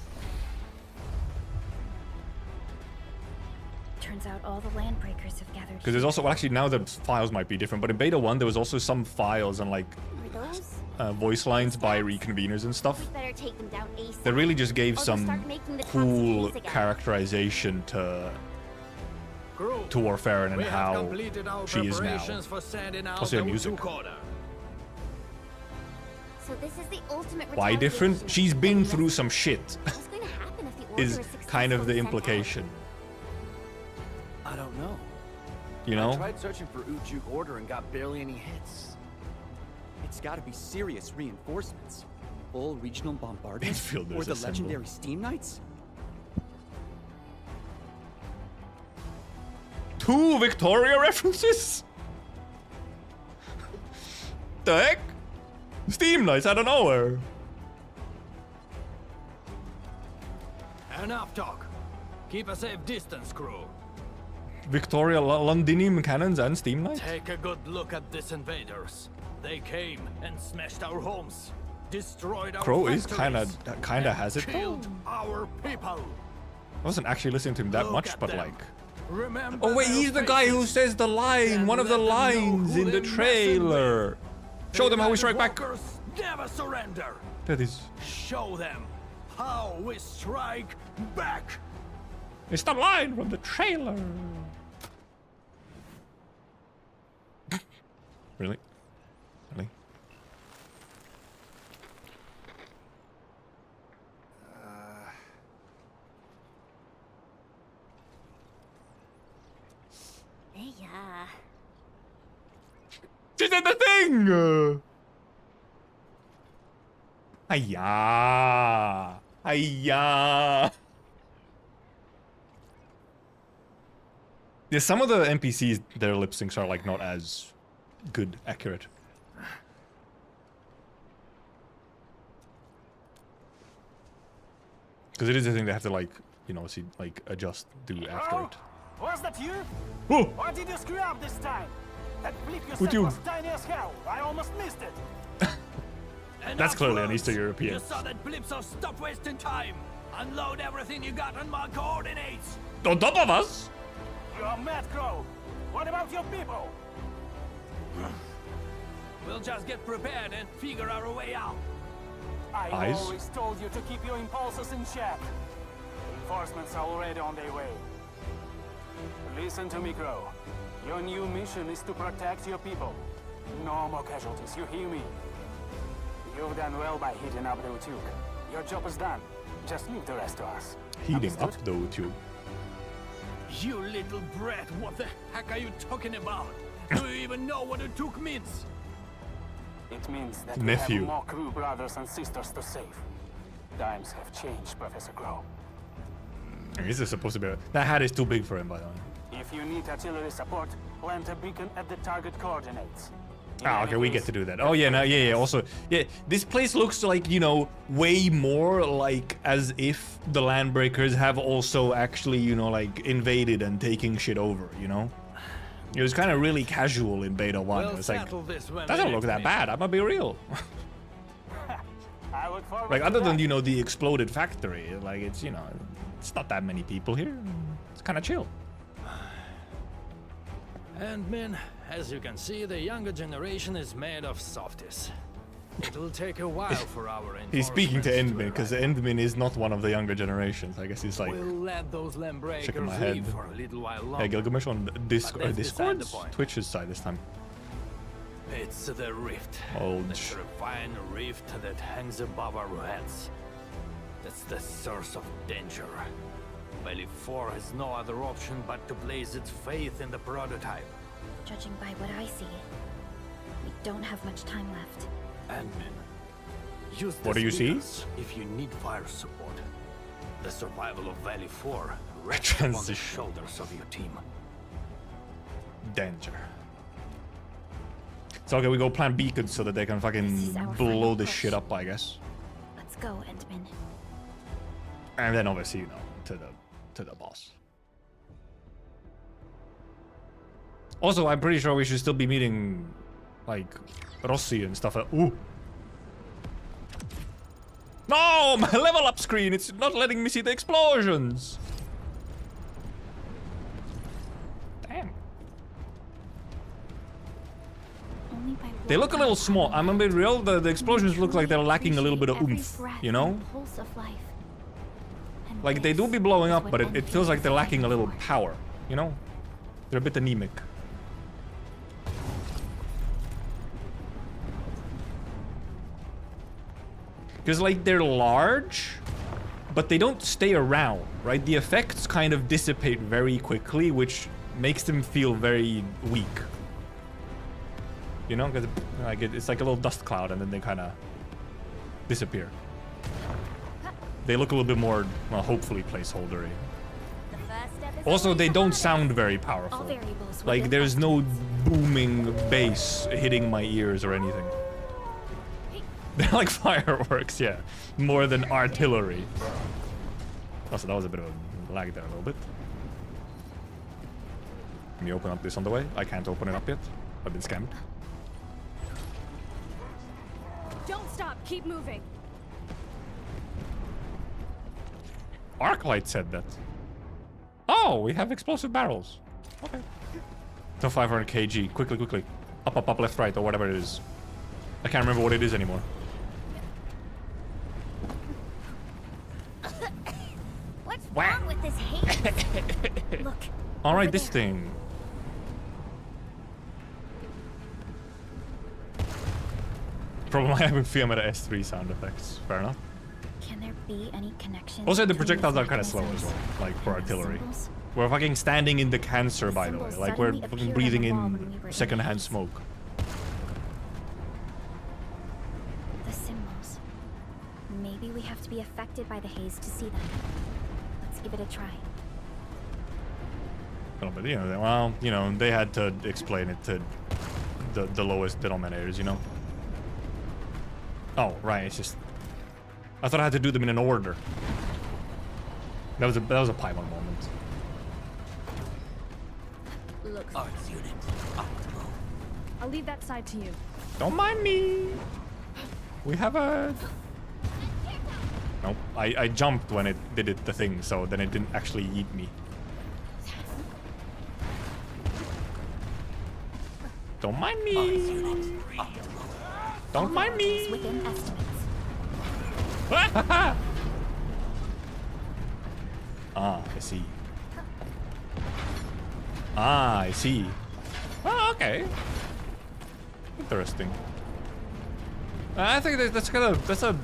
Turns out all the land breakers have gathered. Because there's also, well, actually now the files might be different, but in Beta 1 there was also some files and like Are those? voice lines by reconveners and stuff Better take them down ASAP. that really just gave Or they'll some start making the cool toxins again. characterization to Warfare and We have how completed our she is now. preparations for sending out Also, the music. two-coder. So this is the ultimate Why different? retaliation She's for been the through left. some shit, What's going to happen if the order is kind of the successfully sent out? implication. I don't know. You I know? tried searching for Ujuk order and got barely any hits. It's gotta be serious reinforcements. Full regional bombardment? Enfielders Or the assemble. legendary Steam Knights? 2 Victoria references? The heck? Steam Knights out of nowhere. Enough talk. Keep a safe distance, crew. Victoria Londinium cannons and Steam Knights? Take a good look at these invaders. They came and smashed our homes, destroyed our Crow is factories, kinda has it though. killed our people. I wasn't actually listening to him that Look much, at but them. like... Remember Oh wait, their he's the guy who faces says the line, and one of the let them know lines who in the they're messing trailer. Show them how we strike back. Walkers never surrender. That is... Show them how we strike back. It's the line from the trailer. Really? Really? Yeah. She did the thing! Hiya! Hiya! Yeah, some of the NPCs, their lip syncs are like not as good, accurate. Because it is a thing they have to like, you know, see, like adjust, do after it. Was that you? Oh! Or did you screw up this time? That blip you Would said you- was tiny as hell. I almost missed it. That's clearly an Enough Eastern words. European. You saw that blip, so stop wasting time. Unload everything you got on my coordinates. On top of us? You're mad, Crow. What about your people? We'll just get prepared and figure our way out. I Eyes? always told you to keep your impulses in check. Reinforcements are already on their way. Listen to me, Crow. Your new mission is to protect your people. No more casualties, you hear me? You've done well by heating up the Utuk. Your job is done. Just leave the rest to us. Heating up Understood? though, too. You little brat, what the heck are you talking about? Do you even know what it took means? It means that Nephew. we have more crew brothers and sisters to save. Times have changed, Professor Crow. This is supposed to be that hat is too big for him, by the way. If you need artillery support, plant a beacon at the target coordinates. In Ah, any okay, we case, get to do that. Oh yeah, no, yeah. Also, yeah, this place looks like, you know, way more like as if the Landbreakers have also actually, you know, like invaded and taking shit over. You know, it was kind of really casual in Beta 1. We'll It's like settle this when doesn't the look next that bad. I'm gonna be real. I look forward Like to other than that. you know the exploded factory, like it's, you know, it's not that many people here. It's kind of chill. And men, as you can see, the younger generation is made of softies. It'll take a while for our He's speaking to enforcements Endmin because arrive. Endmin is not one of the younger generations. I guess he's like, We'll let those shaking my Landbreakers head. live for a little while hey, longer. Gilgamesh on But Discord, that's beside the Discord's point. Twitch's side this time. It's the rift. Oh, the sh- terrifying rift that hangs above our heads. That's the source of danger. Valley 4 has no other option but to place its faith in the prototype. Judging by what I see, we don't have much time left. And use What the do you see? speakers if you need fire support. The survival of Valley 4 rests upon the Transition. shoulders of your team. Danger. So okay, we go plant beacons so that they can This fucking is our blow final this push. shit up, I guess. Let's go, Endman. And then obviously, you know, to the boss. Also, I'm pretty sure we should still be meeting, like, Rossi and stuff. Ooh. No, my level up screen, it's not letting me see the explosions. Damn. Only by They look a little small. I'm gonna be real, the explosions look like they're lacking a little bit of Every oomph, breath you know? and pulse of life. And Like, they do this be blowing is up, what but it feels like they're Endfield lacking a is little for. power, you know? They're a bit anemic. Because, like, they're large, but they don't stay around, right? The effects kind of dissipate very quickly, which makes them feel very weak. You know, because like it's like a little dust cloud, and then they kind of disappear. They look a little bit more, well, hopefully placeholdery. Also, they don't sound very powerful. Like, there's no booming bass hitting my ears or anything. They're like fireworks, yeah. More than artillery. Also, that was a bit of a lag there a little bit. Can you open up this on the way? I can't open it up yet. I've been scammed. Don't stop. Keep moving. ARKLIGHT said that. Oh, we have explosive barrels. Okay. To 500 kg. Quickly, quickly. Up, up, up, left, right, or whatever it is. I can't remember what it is anymore. What's wrong with this haze? Look. Alright, this thing. Problem I have with Fiametta S3 sound effects. Fair enough. Can there be any connection? Also, the projectiles are kind of slow as well, like for artillery. We're fucking standing in the cancer, by the way. Like, we're fucking breathing in secondhand smoke. The symbols. Maybe we have to be affected by the haze to see them. Let's give it a try. No, but, you know, well, you know, they had to explain it to the lowest denominators, you know? Oh, right, it's just... I thought I had to do them in an order. That was a Paimon moment. Looks. Arts unit, optimal. I'll leave that side to you. Don't mind me. We have a... Nope, I jumped when it did the thing, so then it didn't actually eat me. Don't mind me. Arts unit, optimal. Don't mind me. Within estimates. Ah, I see. Ah, I see. Oh, okay. Interesting. I think that's a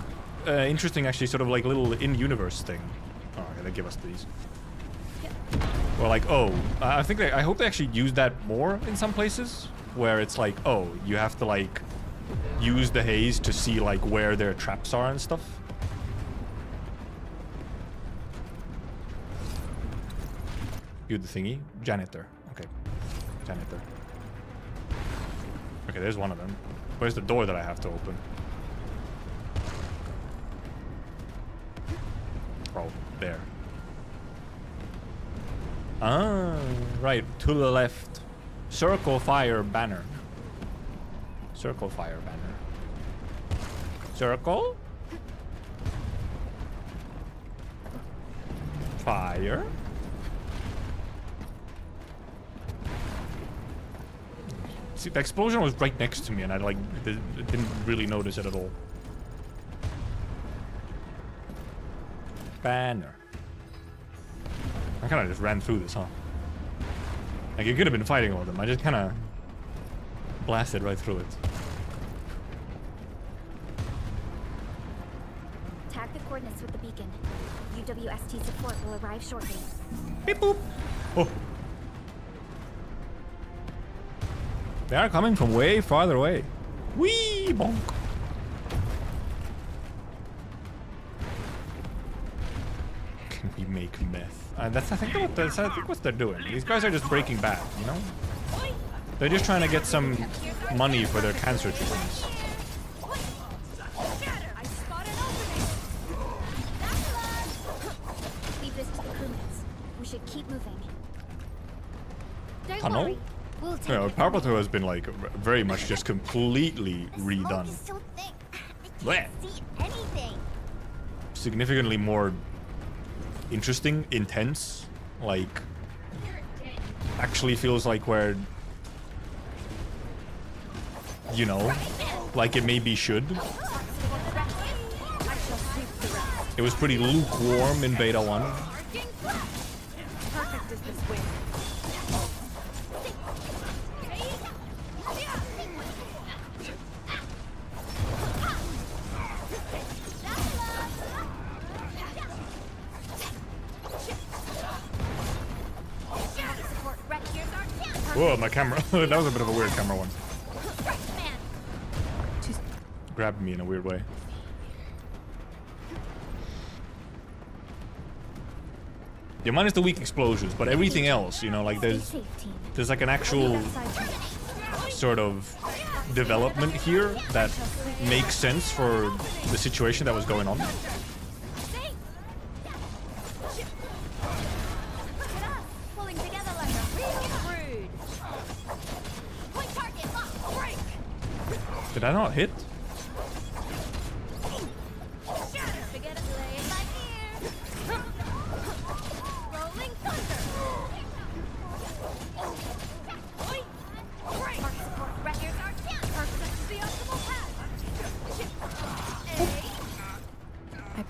interesting, actually, sort of like little in-universe thing. Oh, okay, they give us these. Or like, oh, I hope they actually use that more in some places, where it's like, oh, you have to like use the haze to see like where their traps are and stuff. View the thingy. Janitor. Okay. Janitor. Okay, there's one of them. Where's the door that I have to open? Oh, there. Ah, right. To the left. Circle fire banner. Circle fire banner. Circle. Fire. See, the explosion was right next to me, and I like didn't really notice it at all. Banner. I kind of just ran through this, huh? Like, you could have been fighting all of them. I just kind of blasted right through it. Tag the coordinates with the beacon. UWST support will arrive shortly. Beep boop. Oh. They are coming from way farther away. Wee bonk. Can we make meth? I think what they're doing. These guys are just breaking bad, you know? They're just trying to get some money for their cancer treatments. Leave this to the crewmates. We should keep moving. Don't Tunnel? worry. We'll take Yeah, it. Power Plateau has been like very much just completely redone. Smoke is so thick. I Blech. can't see anything. Significantly more interesting, intense, like actually feels like where, you know, like it maybe should. It was pretty lukewarm in Beta 1. Perfect as this wind. Whoa, my camera. That was a bit of a weird camera one. grabbed me in a weird way. Yeah, mine is the weak explosions, but everything else, you know, like there's like an actual sort of development here that makes sense for the situation that was going on. Did I not hit?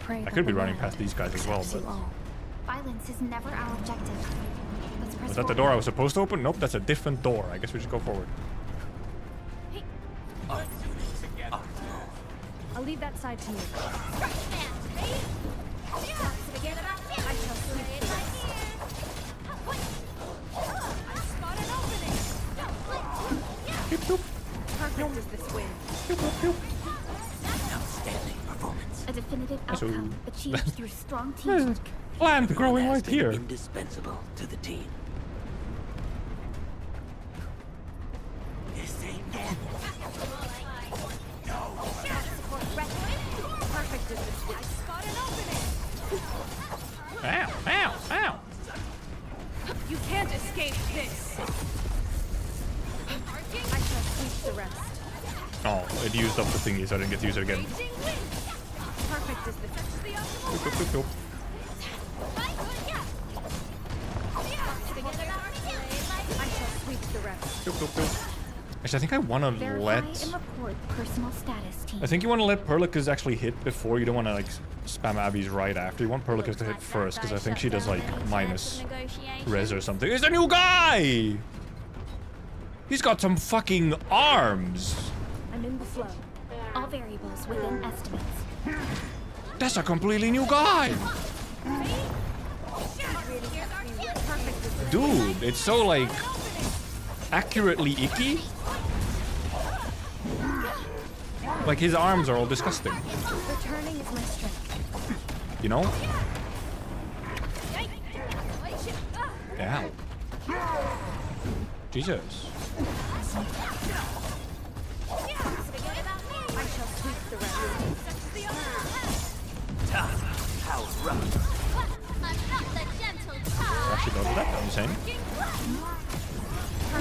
I could be running past these guys as well, but... Violence is never our objective. Let's press Was that the door I was supposed to open? Nope, that's a different door. I guess we should go forward. I'll leave that side to you. Perfect is this win. Outstanding performance. A definitive outcome achieved through strong teamwork. Plant growing right here. Indispensable to the team. This ain't it. Perfect is this win. I spot an opening. Ow, ow, ow. You can't escape this. I shall sweep the rest. Oh, it used up the thingy, so I didn't get to use it again. Perfect is the Boop, boop, boop, boop. I shall sweep the rest. Boop, boop, boop. Actually, I think I want to Verify let... and report personal status team. I think you want to let Perlicus actually hit before. You don't want to like spam Abby's right after. You want Perlicus to hit first, because I think she does like minus res or something. It's a new guy! He's got some fucking arms! I'm in the flow. All variables within estimates. That's a completely new guy! Dude, it's so like accurately icky. Like his arms are all disgusting. Returning is my strength. You know? Ow. Jesus. I shall sweep the rest. How rough. Actually dodged that, I'm saying.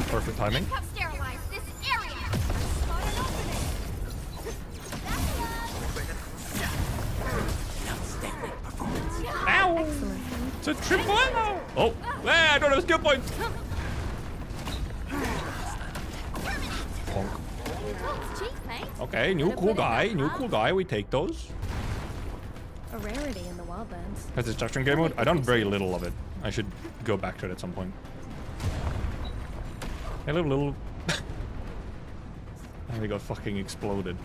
Perfect timing. Sterilize this area. Outstanding performance. Ow! It's a triple ammo! Oh, I don't have a skill point! Bonk. Okay, new cool guy, we take those. A rarity in the wildlands. Has destruction game mode? I done very little of it. I should go back to it at some point. Hey, little. And we got fucking exploded.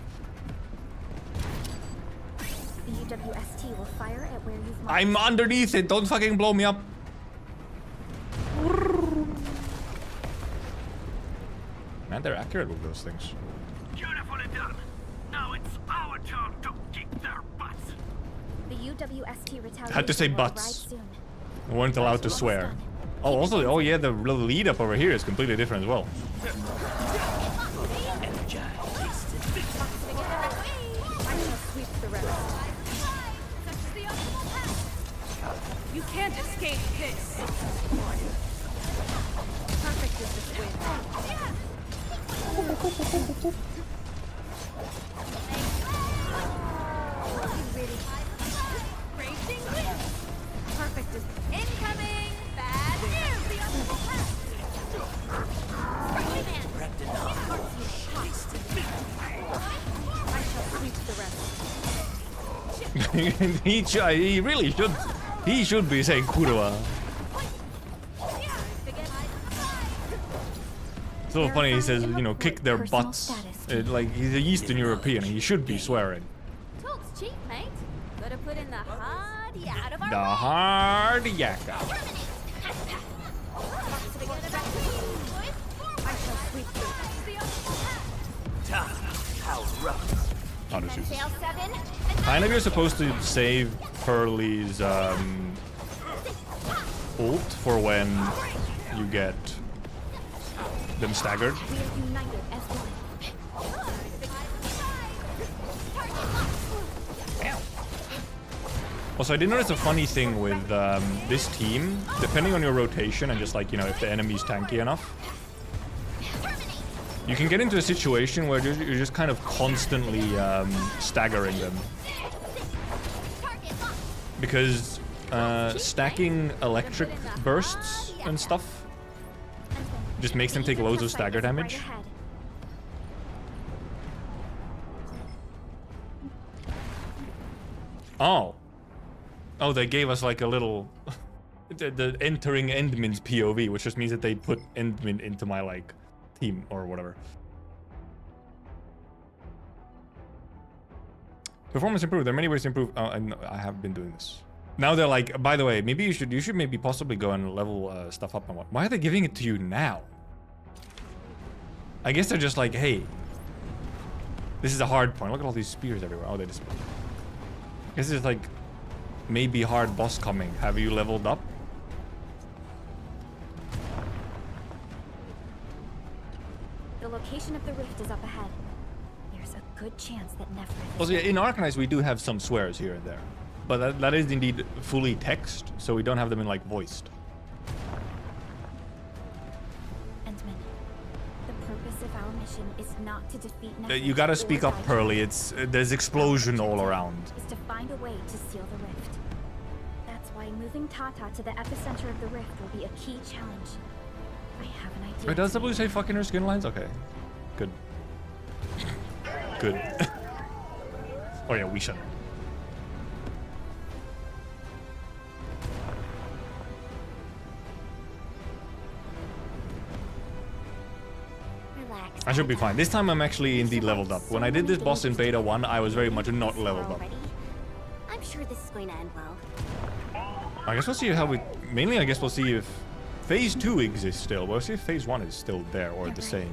The UWST will fire at where you've marked. I'm underneath it. Don't fucking blow me up. Man, they're accurate with those things. Beautifully done. Now it's our turn to kick their butts. The UWST retaliation Had to say will butts. arrive soon. We weren't allowed to swear. Oh, also, oh yeah, the lead up over here is completely different as well. You can't escape this. Perfect is this win. Perfect is Incoming! Bad news! The optimal path! I shall sweep the rest. He really should. He should be saying Kurwa. It's so funny. He says, you know, kick their butts. Like he's an Eastern European. He should be swearing. Talk's cheap, mate. Gotta put in the hard out of our The hard yakka. I shall sweep the How rough. I'll just use this. Sail 7. Kind of, you're supposed to save Pearly's ult for when you get them staggered. We are united as one. Also, I did notice a funny thing with this team. Depending on your rotation and just like, you know, if the enemy's tanky enough, you can get into a situation where you're just kind of constantly staggering them. Because stacking electric bursts and stuff just makes them take loads of stagger damage. Oh. Oh, they gave us like a little... the entering Endmin's POV, which just means that they put Endmin into my, like, team or whatever. Performance improved. There are many ways to improve. Oh, I have been doing this. Now they're like, by the way, maybe you should maybe possibly go and level stuff up and what. Why are they giving it to you now? I guess they're just like, hey, this is a hard point. Look at all these spears everywhere. Oh, they just... I guess it's like, maybe hard boss coming. Have you leveled up? The location of the rift is up ahead. There's a good chance that Nephra is... Also, yeah, in ARKNIGHTS we do have some swears here and there. But that is indeed fully text, so we don't have them in, like, voiced. Endman, the purpose of our mission is not to defeat Nephra. You gotta speak up, Pearly. It's there's explosion all around. Is to find a way to seal the rift. That's why moving Tata to the epicenter of the rift will be a key challenge. I have an idea. Wait, does W say fucking her skin lines? Okay. Good. Good. Oh yeah, we should. Relax. I should be fine. This time I'm actually indeed leveled up. When I did this boss in Beta 1, I was very much not leveled up. I'm sure this is going to end well. I guess we'll see how we... Mainly, I guess we'll see if Phase 2 exists still. We'll see if Phase 1 is still there or the same.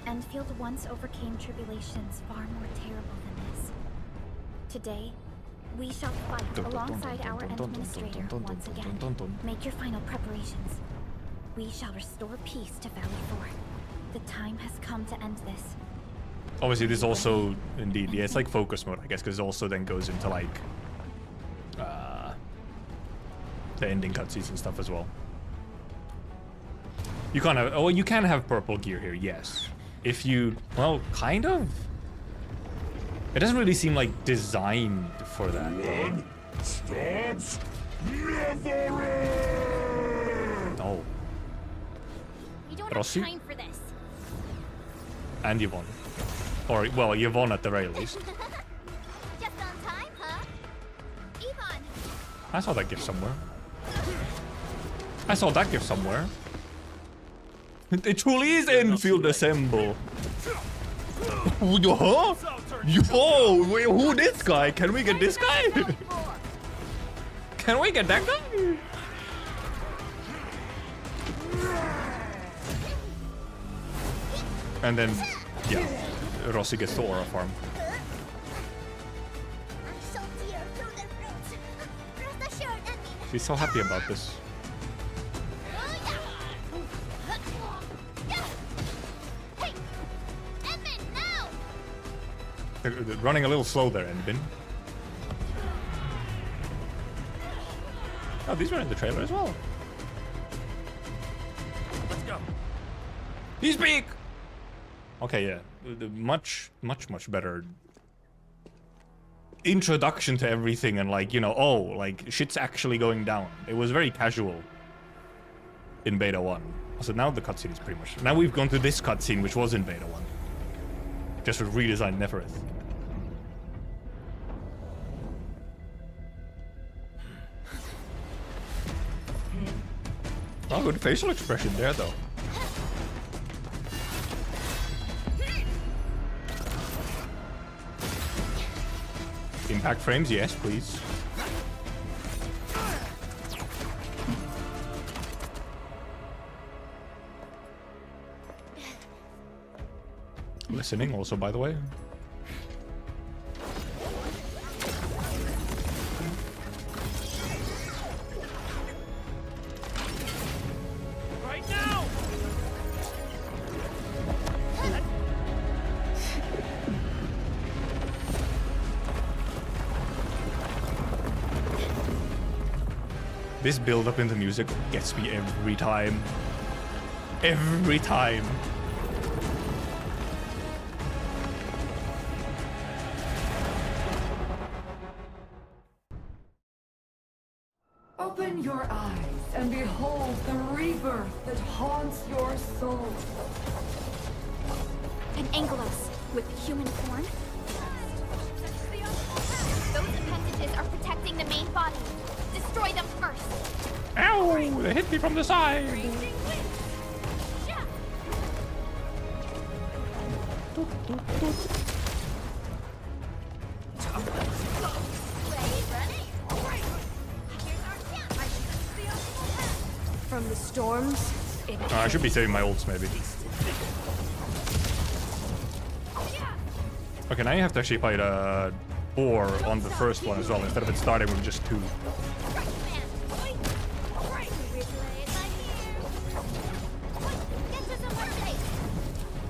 Endfield once overcame tribulations far more terrible than this. Today, we shall fight alongside our administrator once again. Make your final preparations. We shall restore peace to Valley 4. The time has come to end this. Obviously, this also, indeed, yeah, it's like focus mode, I guess, because it also then goes into, like, the ending cutscenes and stuff as well. You can't have... Oh, you can have purple gear here, yes. If you... Well, kind of. It doesn't really seem, like, designed for that. One stops never. Oh. We don't Rossi? have time for this. And Yvonne. Or, well, Yvonne at the very least. Just on time, huh? Yvonne! I saw that gift somewhere. I saw that gift somewhere. It truly is Enfield Assemble. Yo, yo, wait, who this guy? Can we get this guy? Can we get that guy? And then, yeah, Rossi gets the aura farm. She's so happy about this. They're running a little slow there, Endmin. Oh, these were in the trailer as well. Let's go. He's big! Okay, yeah. Much better introduction to everything and, like, you know, oh, like, shit's actually going down. It was very casual in Beta 1. So now the cutscene is pretty much... Now we've gone to this cutscene, which was in Beta 1. Just with redesigned Nefereth. Oh, good facial expression there, though. Impact frames, yes, please. Listening also, by the way. This build-up in the music gets me every time. Every time. Open your eyes and behold the rebirth that haunts your soul. An Angelos with human form? Those appendages are protecting the main body. Destroy them first. Ow! They hit me from the side. From the storms, it I should be saving my ults maybe. Okay, now you have to actually fight 4 on the first one as well, instead of it starting with just 2.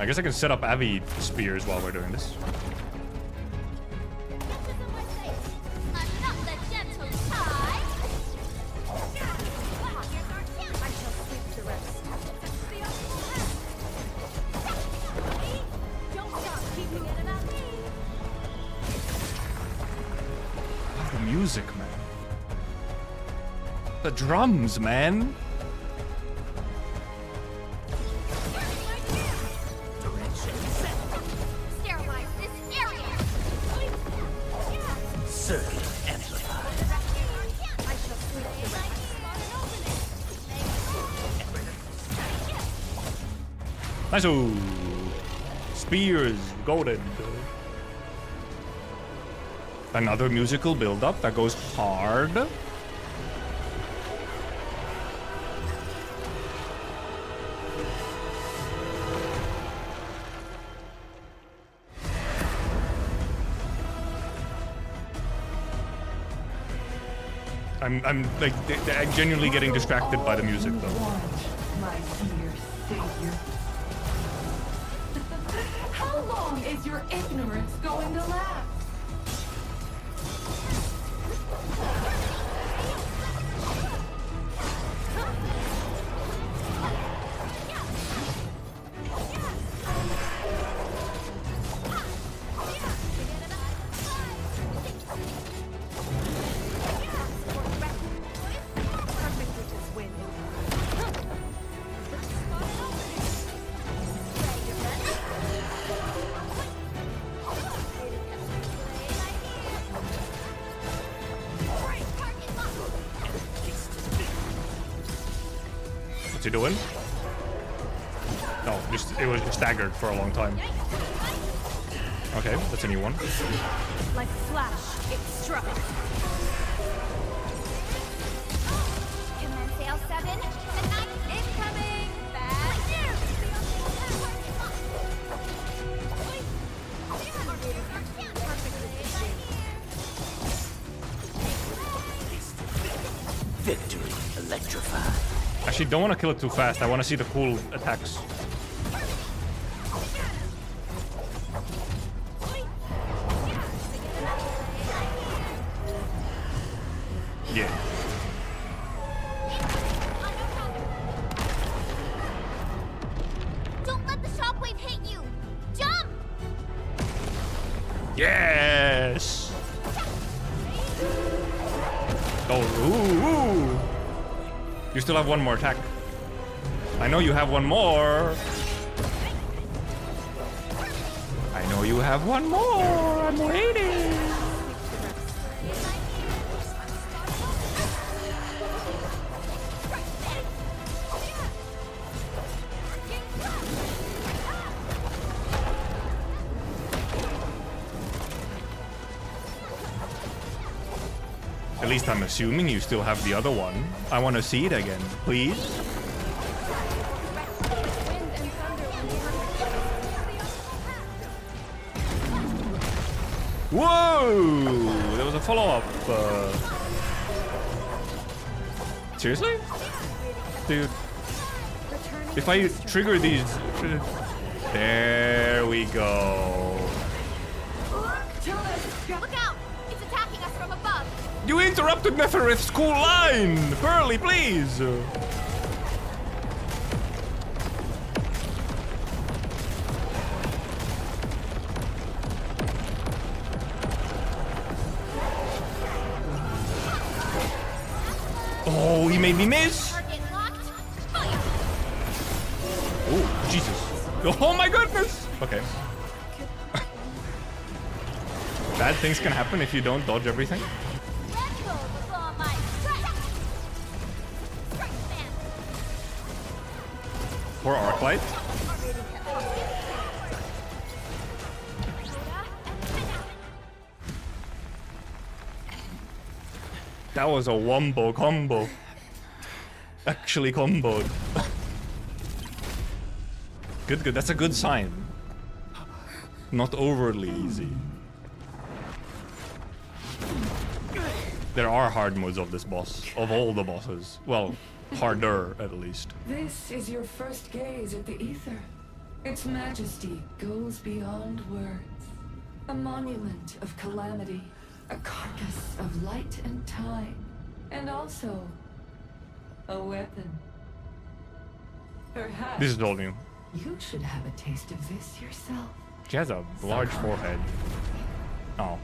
I guess I can set up Avi spears while we're doing this. The music, man. The drums, man. Nice. Spears, golden. Another musical build-up that goes hard. I'm like genuinely getting distracted by the music though. My dear savior. How long is your ignorance going to last? What's he doing? No, just it was staggered for a long time. Okay, that's a new one. like a flash, it struck. Command sail 7. Tonight incoming. Bad news. Victory electrified. Actually, don't want to kill it too fast. I want to see the cool attacks. Yeah. Don't let the shockwave hit you. Jump! Yes. Oh, ooh. You still have one more attack. I know you have one more. I know you have one more. I'm waiting. At least I'm assuming you still have the other one. I want to see it again, please. Whoa! There was a follow-up. Seriously? Dude. If I trigger these... There we go. Look out! It's attacking us from above. You interrupted Netherith's cool line! Pearly, please! Oh, he made me miss! Oh, Jesus. Oh my goodness! Okay. Bad things can happen if you don't dodge everything. Or Arclight. That was a wombo combo. Actually comboed. Good, good. That's a good sign. Not overly easy. There are hard modes of this boss. Of all the bosses. Well, harder at least. This is your first gaze at the ether. Its majesty goes beyond words. A monument of calamity. A carcass of light and time. And also a weapon. Perhaps This is all new. you should have a taste of this yourself. She has a large forehead. Oh.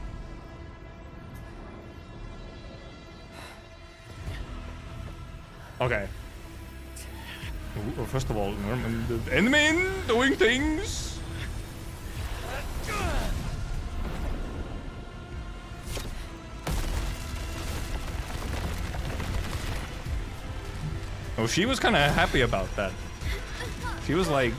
Okay. Ooh, first of all, the enemy doing things. Oh, she was kind of happy about that. She was like...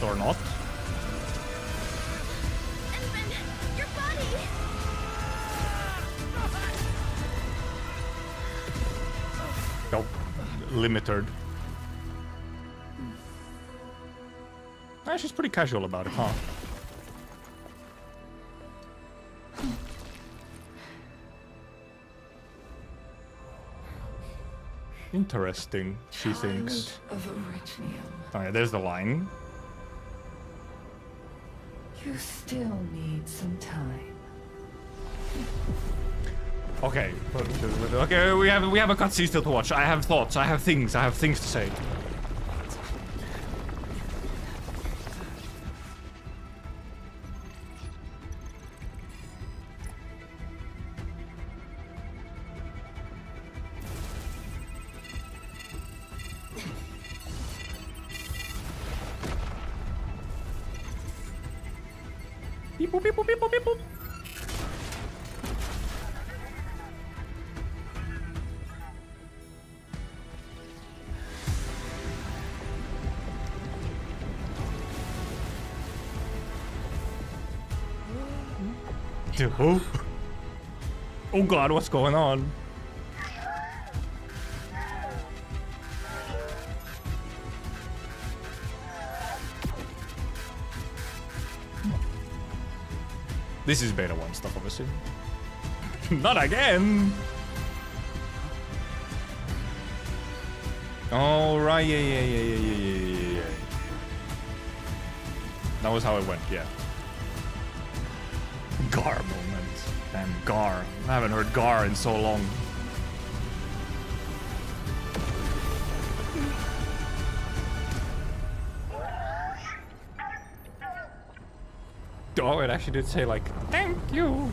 Or not. Your body! Nope. Limited. Ah, she's pretty casual about it, huh? Interesting, she thinks. Of Arichnium. Alright, there's the line. You still need some time. Okay, okay, we have a cutscene still to watch. I have thoughts, I have things to say. Beep boop beep boop beep boop beep boop. Oh. Oh god, what's going on? This is beta 1 stuff, obviously. Not again! Oh, right, yeah. That was how it went, yeah. Gar moment. Damn, Gar. I haven't heard Gar in so long. Oh, it actually did say, like, thank you.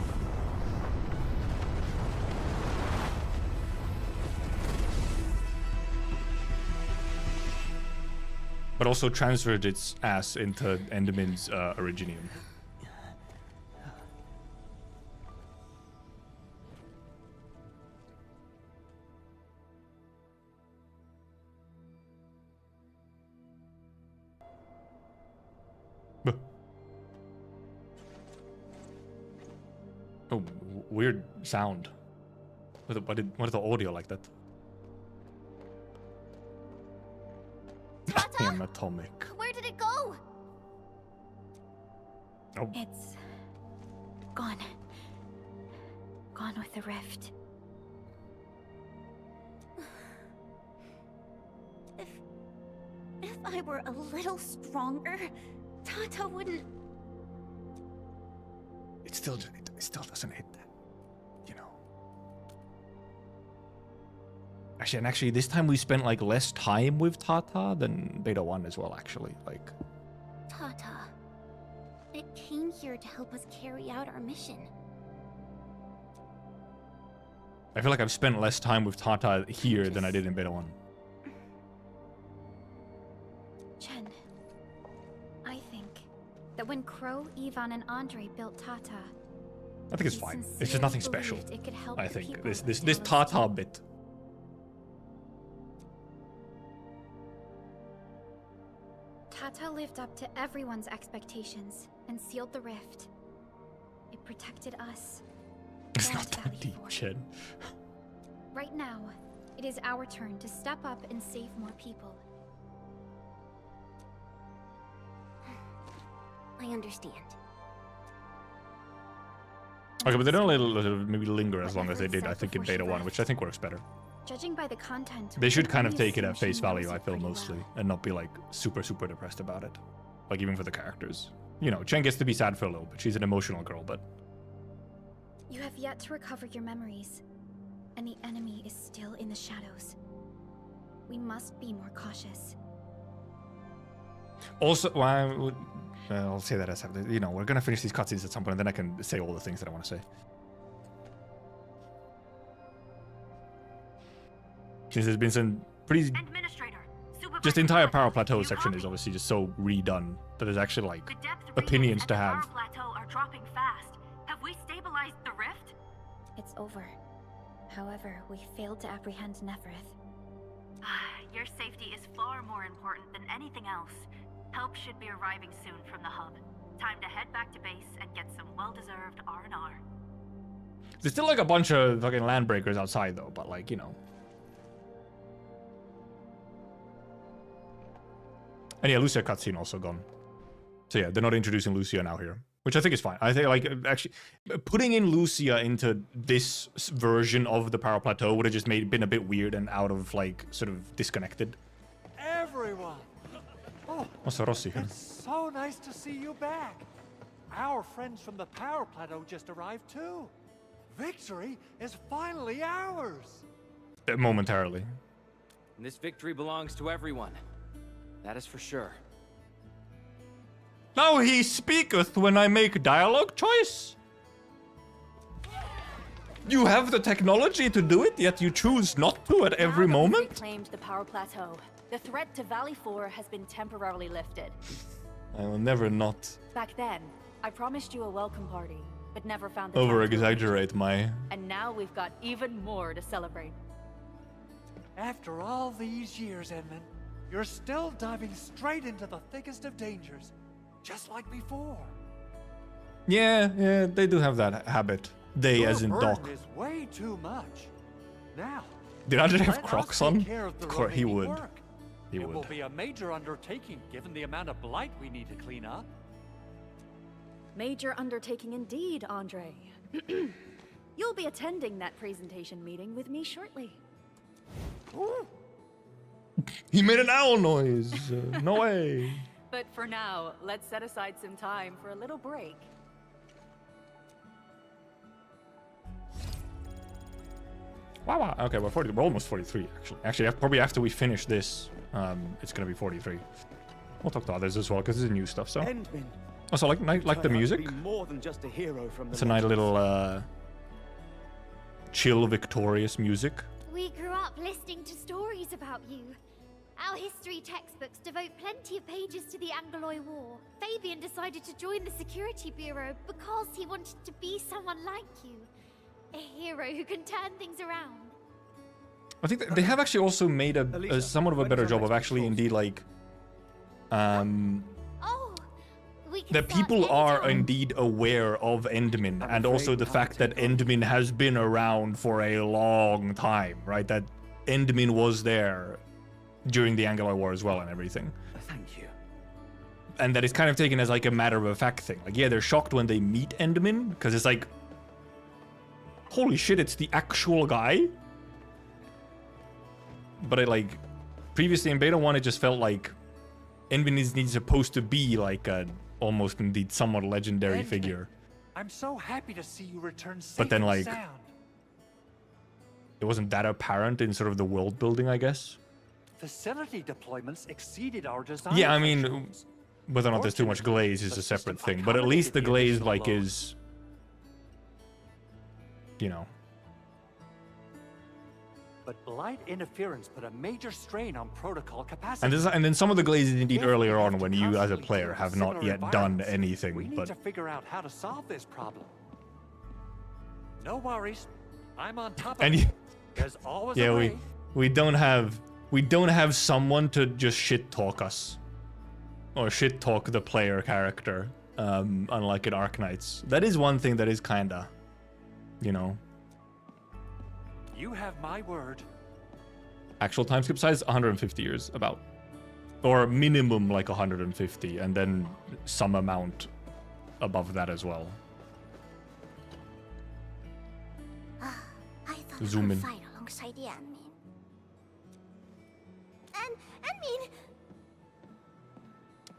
But also transferred its ass into Enderman's Originium. Oh, weird sound. What is the audio like that? I am atomic. Where did it go? Oh. It's gone. Gone with the rift. If I I were a little stronger, Tata wouldn't... It still doesn't hit that, you know. Actually, this time we spent like less time with Tata than Beta 1 as well, actually. Like, Tata, it came here to help us carry out our mission. I feel like I've spent less time with Tata here than I did in Beta 1. Chen, I think that when Crow, Ivan, and Andre built Tata, I think it's fine. It's just nothing special. it could help I the think people this Tata bit. Tata lived up to everyone's expectations and sealed the rift. It protected us. It's and not that Valley deep, Four. Chen. Right now, it is our turn to step up and save more people. I understand. Okay, but they don't let it maybe linger as long as they did, I think, in Beta 1, which I think works better. Judging by the content, They should we kind of only take it at assume face she value, knows I it feel, pretty mostly, well. and not be, like, super depressed about it. Like, even for the characters. You know, Chen gets to be sad for a little bit. She's an emotional girl, but... You have yet to recover your memories, and the enemy is still in the shadows. We must be more cautious. Also, well, I'll say that as, you know, we're gonna finish these cutscenes at some point, and then I can say all the things that I want to say. Since there's been some pretty... Just the entire Power Plateau section is obviously just so redone that there's actually, like, opinions to have. Power Plateau are dropping fast. Have we stabilized the rift? It's over. However, we failed to apprehend Nefereth. Your safety is far more important than anything else. Help should be arriving soon from the hub. Time to head back to base and get some well-deserved R&R. There's still, like, a bunch of fucking landbreakers outside, though, but, like, you know. And yeah, Lucia cutscene also gone. So yeah, they're not introducing Lucia now here, which I think is fine. I think, like, actually, putting in Lucia into this version of the Power Plateau would have just been a bit weird and out of, like, sort of disconnected. Everyone! Oh, Rossi. it's so nice to see you back. Our friends from the Power Plateau just arrived too. Victory is finally ours! Momentarily. And this victory belongs to everyone. That is for sure. Now he speaketh when I make dialogue choice. You have the technology to do it, yet you choose not to at every moment? Reclaimed the Power Plateau. The threat to Valley 4 has been temporarily lifted. I will never not Back then, I promised you a welcome party, but never found the over-exaggerate my... And now we've got even more to celebrate. After all these years, Edmund, you're still diving straight into the thickest of dangers, just like before. Yeah, they do have that habit. They, Your as in burden Doc. is way too much. Now, Did I just have let us Crocs take on? care of the Of course, he remaining would. work. He It would. will be a major undertaking given the amount of blight we need to clean up. Major undertaking indeed, Andre. You'll be attending that presentation meeting with me shortly. He made an owl noise. No way. But for now, let's set aside some time for a little break. Wow. Okay, we're almost 43, actually. Actually, probably after we finish this, it's gonna be 43. We'll talk to others as well, because this is new stuff, so... Also, like the music. More than just a hero from the It's a nice little, chill, victorious music. We grew up listening to stories about you. Our history textbooks devote plenty of pages to the Angloy War. Fabian decided to join the Security Bureau because he wanted to be someone like you. A hero who can turn things around. I think they have actually also made a somewhat of a better job of actually indeed, like, that people are indeed aware of Endmin, and also the fact that Endmin has been around for a long time, right? That Endmin was there during the Angloy War as well and everything. Thank you. And that it's kind of taken as like a matter of fact thing. Like, yeah, they're shocked when they meet Endmin, because it's like, holy shit, it's the actual guy. But it, like, previously in Beta 1, it just felt like Endmin is indeed supposed to be like a almost indeed somewhat legendary figure. I'm so happy to see you return safe But then, and like, sound. it wasn't that apparent in sort of the world building, I guess. Facility deployments exceeded our design. Yeah, I mean, whether or not there's too much glaze is a separate thing, but at least the glaze, like, is, you know. But light interference put a major strain on protocol capacity. And then some of the glazes indeed earlier on when you as a player have not yet done anything. We need But to figure out how to solve this problem. No worries, I'm on top of and it. There's always a way. we don't have someone to just shit talk us or shit talk the player character, unlike in Arknights. That is one thing that is kinda, you know. You have my word. Actual time skip size 150 years about, or minimum like 150, and then some amount above that as well. I thought Zoom I in. would fight alongside the admin. And admin.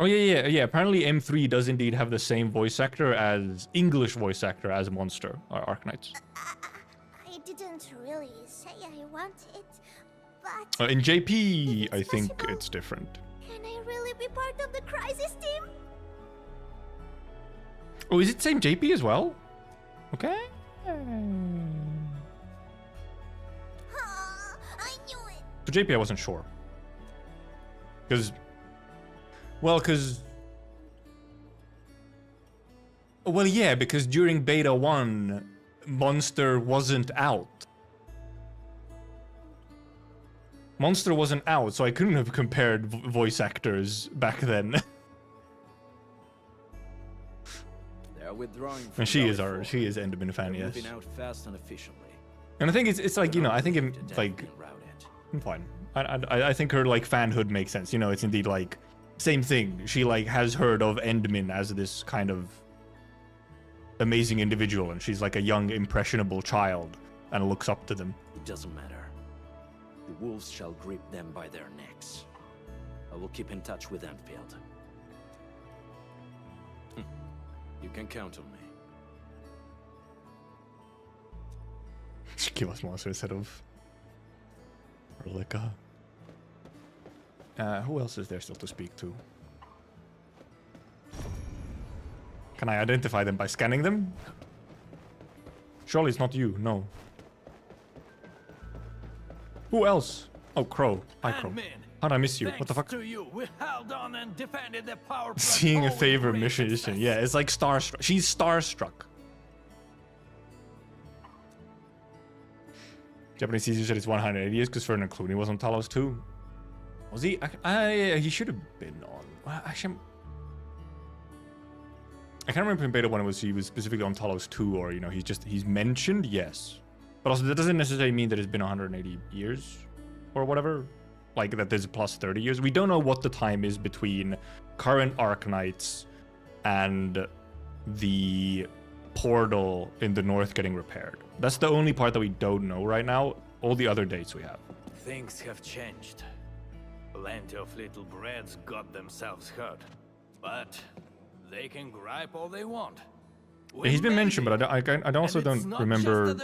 Oh yeah. Apparently M3 does indeed have the same voice actor as English voice actor as Monster or Arknights. I didn't really say I want it, but In JP, I think it's different. can I really be part of the crisis team? Oh, is it same JP as well? Okay. I knew it. For JP, I wasn't sure. Well, yeah, because during Beta 1, Monster wasn't out. Monster wasn't out, so I couldn't have compared voice actors back then. They're withdrawing from And she is Valley 4. she is Enderman fan, They're yes. moving out fast and efficiently. And I think it's like, you know, I think it, like, I'm fine. I think her like fanhood makes sense. You know, it's indeed like same thing. She like has heard of Endmin as this kind of amazing individual, and she's like a young impressionable child and looks up to them. It doesn't matter. The wolves shall grip them by their necks. I will keep in touch with Enfield. You can count on me. She gave us Monster instead of Relica. Who else is there still to speak to? Can I identify them by scanning them? Surely it's not you, no. Who else? Oh, Crow. Hi, Crow. How'd I miss you? What the fuck? To you, we held on and defended the power Seeing a favorite mission. Yeah, it's like starstruck. She's starstruck. Japanese season said it's 180 years because Ferdinand Clooney was on Talos too. Was he? He should have been on. Well, actually, I can't remember in Beta 1 he was specifically on Talos 2, or, you know, he's mentioned, yes. But also that doesn't necessarily mean that it's been 180 years or whatever. Like that there's plus 30 years. We don't know what the time is between current Arknights and the portal in the north getting repaired. That's the only part that we don't know right now. All the other dates we have. Things have changed. Plenty of little brats got themselves hurt. But they can gripe all they want. Yeah, he's been mentioned, but I also don't remember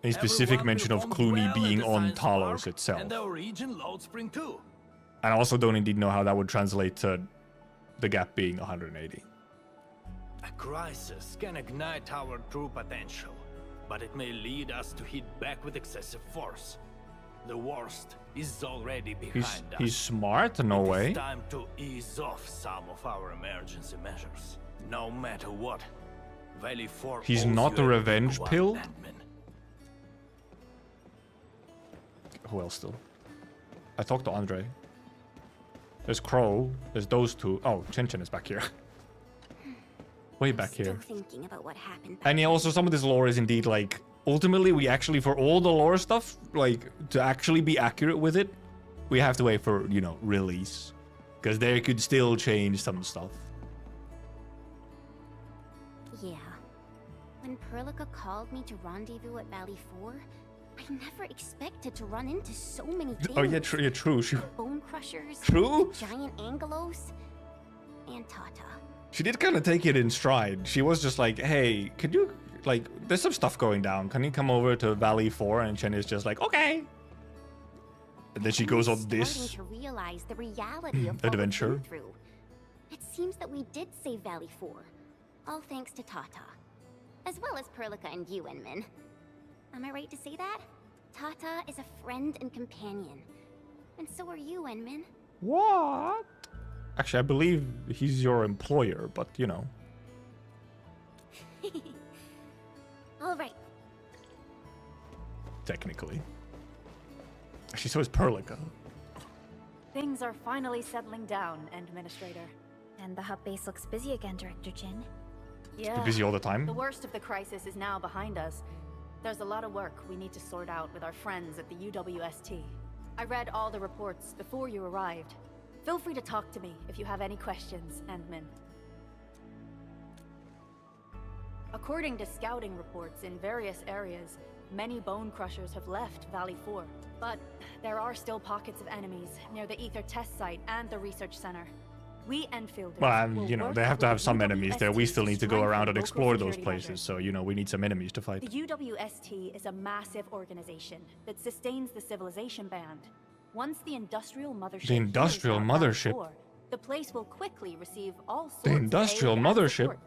a specific mention of Clooney being on Talos itself. And the region load spring too. And I also don't indeed know how that would translate to the gap being 180. A crisis can ignite our true potential, but it may lead us to hit back with excessive force. The worst is already behind us. He's smart, no way. It's time to ease off some of our emergency measures. No matter what, Valley 4 He's owes not you a a revenge big pill? one, admin. Who else still? I talked to Andre. There's Crow. There's those two. Oh, Chen Chen is back here. Way back here. Still thinking about what happened. And yeah, also some of this lore is indeed like, ultimately we actually, for all the lore stuff, like to actually be accurate with it, we have to wait for, you know, release. Because they could still change some stuff. Yeah. When Perlica called me to rendezvous at Valley 4, I never expected to run into so many things. Oh yeah, yeah, true. Bone crushers, True. giant angelos, and Tata. She did kind of take it in stride. She was just like, hey, could you, like, there's some stuff going down. Can you come over to Valley 4? And Chen is just like, okay. And then she goes on this Starting to realize the reality of adventure. what we've been through. It seems that we did save Valley 4, all thanks to Tata, as well as Perlica and you, Enman. Am I right to say that? Tata is a friend and companion, and so are you, Enman. What? Actually, I believe he's your employer, but you know. All right. Technically. Actually, so is Perlica. Things are finally settling down, Administrator. And the hub base looks busy again, Director Jin. Yeah. Busy all the time. The worst of the crisis is now behind us. There's a lot of work we need to sort out with our friends at the UWST. I read all the reports before you arrived. Feel free to talk to me if you have any questions, Endman. According to scouting reports in various areas, many bone crushers have left Valley 4. But there are still pockets of enemies near the Ether test site and the research center. We Enfielders Well, and, you know, they have to have some enemies there. We still need to go around and explore those places. So, you know, we need some enemies to fight. The UWST is a massive organization that sustains the civilization band. Once the industrial mothership... The industrial mothership? The place will quickly receive all sorts The industrial of aid and mothership? support.